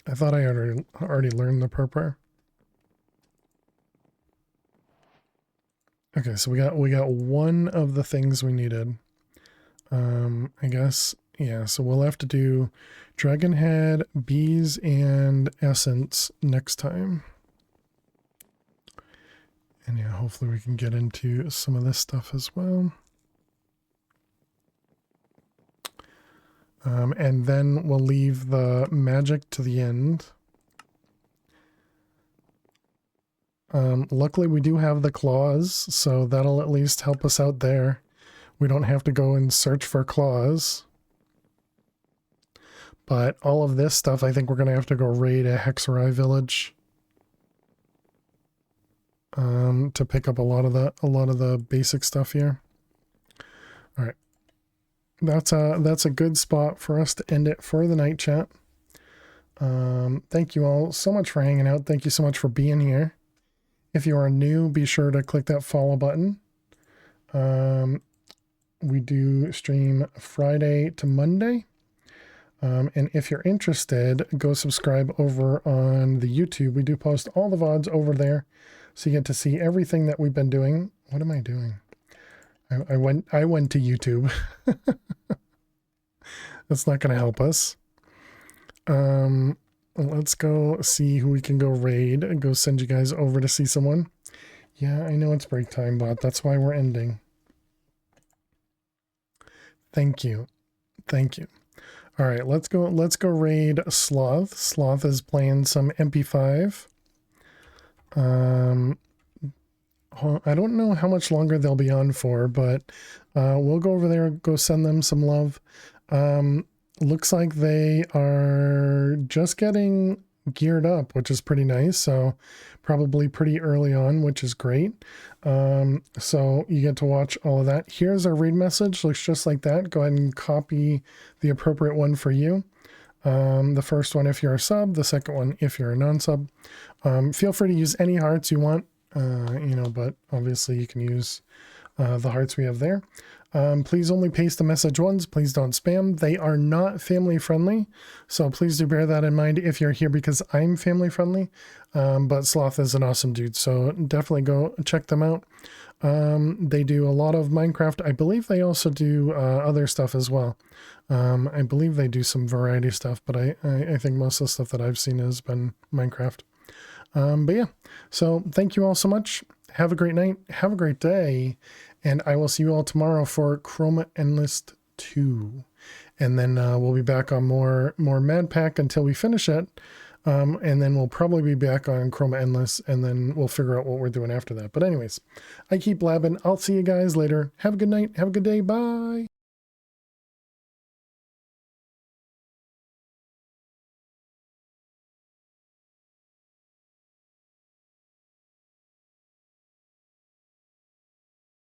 I thought I already learned the purpur. Okay, so we got one of the things we needed. I guess, yeah, so we'll have to do dragon head, bees, and essence next time. And yeah, hopefully we can get into some of this stuff as well. And then we'll leave the magic to the end. Luckily we do have the claws, so that'll at least help us out there. We don't have to go and search for claws. But all of this stuff, I think we're going to have to go raid a Hexerai village. To pick up a lot of the basic stuff here. All right. That's a good spot for us to end it for the night, chat. Thank you all so much for hanging out. Thank you so much for being here. If you are new, be sure to click that follow button. We do stream Friday to Monday. And if you're interested, go subscribe over on the YouTube. We do post all the VODs over there. So you get to see everything that we've been doing. What am I doing? I went to YouTube. That's not going to help us. Let's go see who we can go raid and go send you guys over to see someone. Yeah, I know it's break time, but that's why we're ending. Thank you. Thank you. All right, let's go raid Sloth. Sloth is playing some MP5. I don't know how much longer they'll be on for, but we'll go over there, go send them some love. Looks like they are just getting geared up, which is pretty nice. So probably pretty early on, which is great. So you get to watch all of that. Here's our raid message. Looks just like that. Go ahead and copy the appropriate one for you. The first one if you're a sub, the second one if you're a non-sub. Feel free to use any hearts you want, but obviously you can use the hearts we have there. Please only paste the message once. Please don't spam. They are not family friendly, so please do bear that in mind if you're here because I'm family friendly. But Sloth is an awesome dude, so definitely go check them out. They do a lot of Minecraft. I believe they also do other stuff as well. I believe they do some variety stuff, but I think most of the stuff that I've seen has been Minecraft. But yeah, so thank you all so much. Have a great night. Have a great day. And I will see you all tomorrow for Chroma Endless 2. And then we'll be back on more MadPack until we finish it. And then we'll probably be back on Chroma Endless, and then we'll figure out what we're doing after that. But anyways, I keep blabbing. I'll see you guys later. Have a good night. Have a good day. Bye.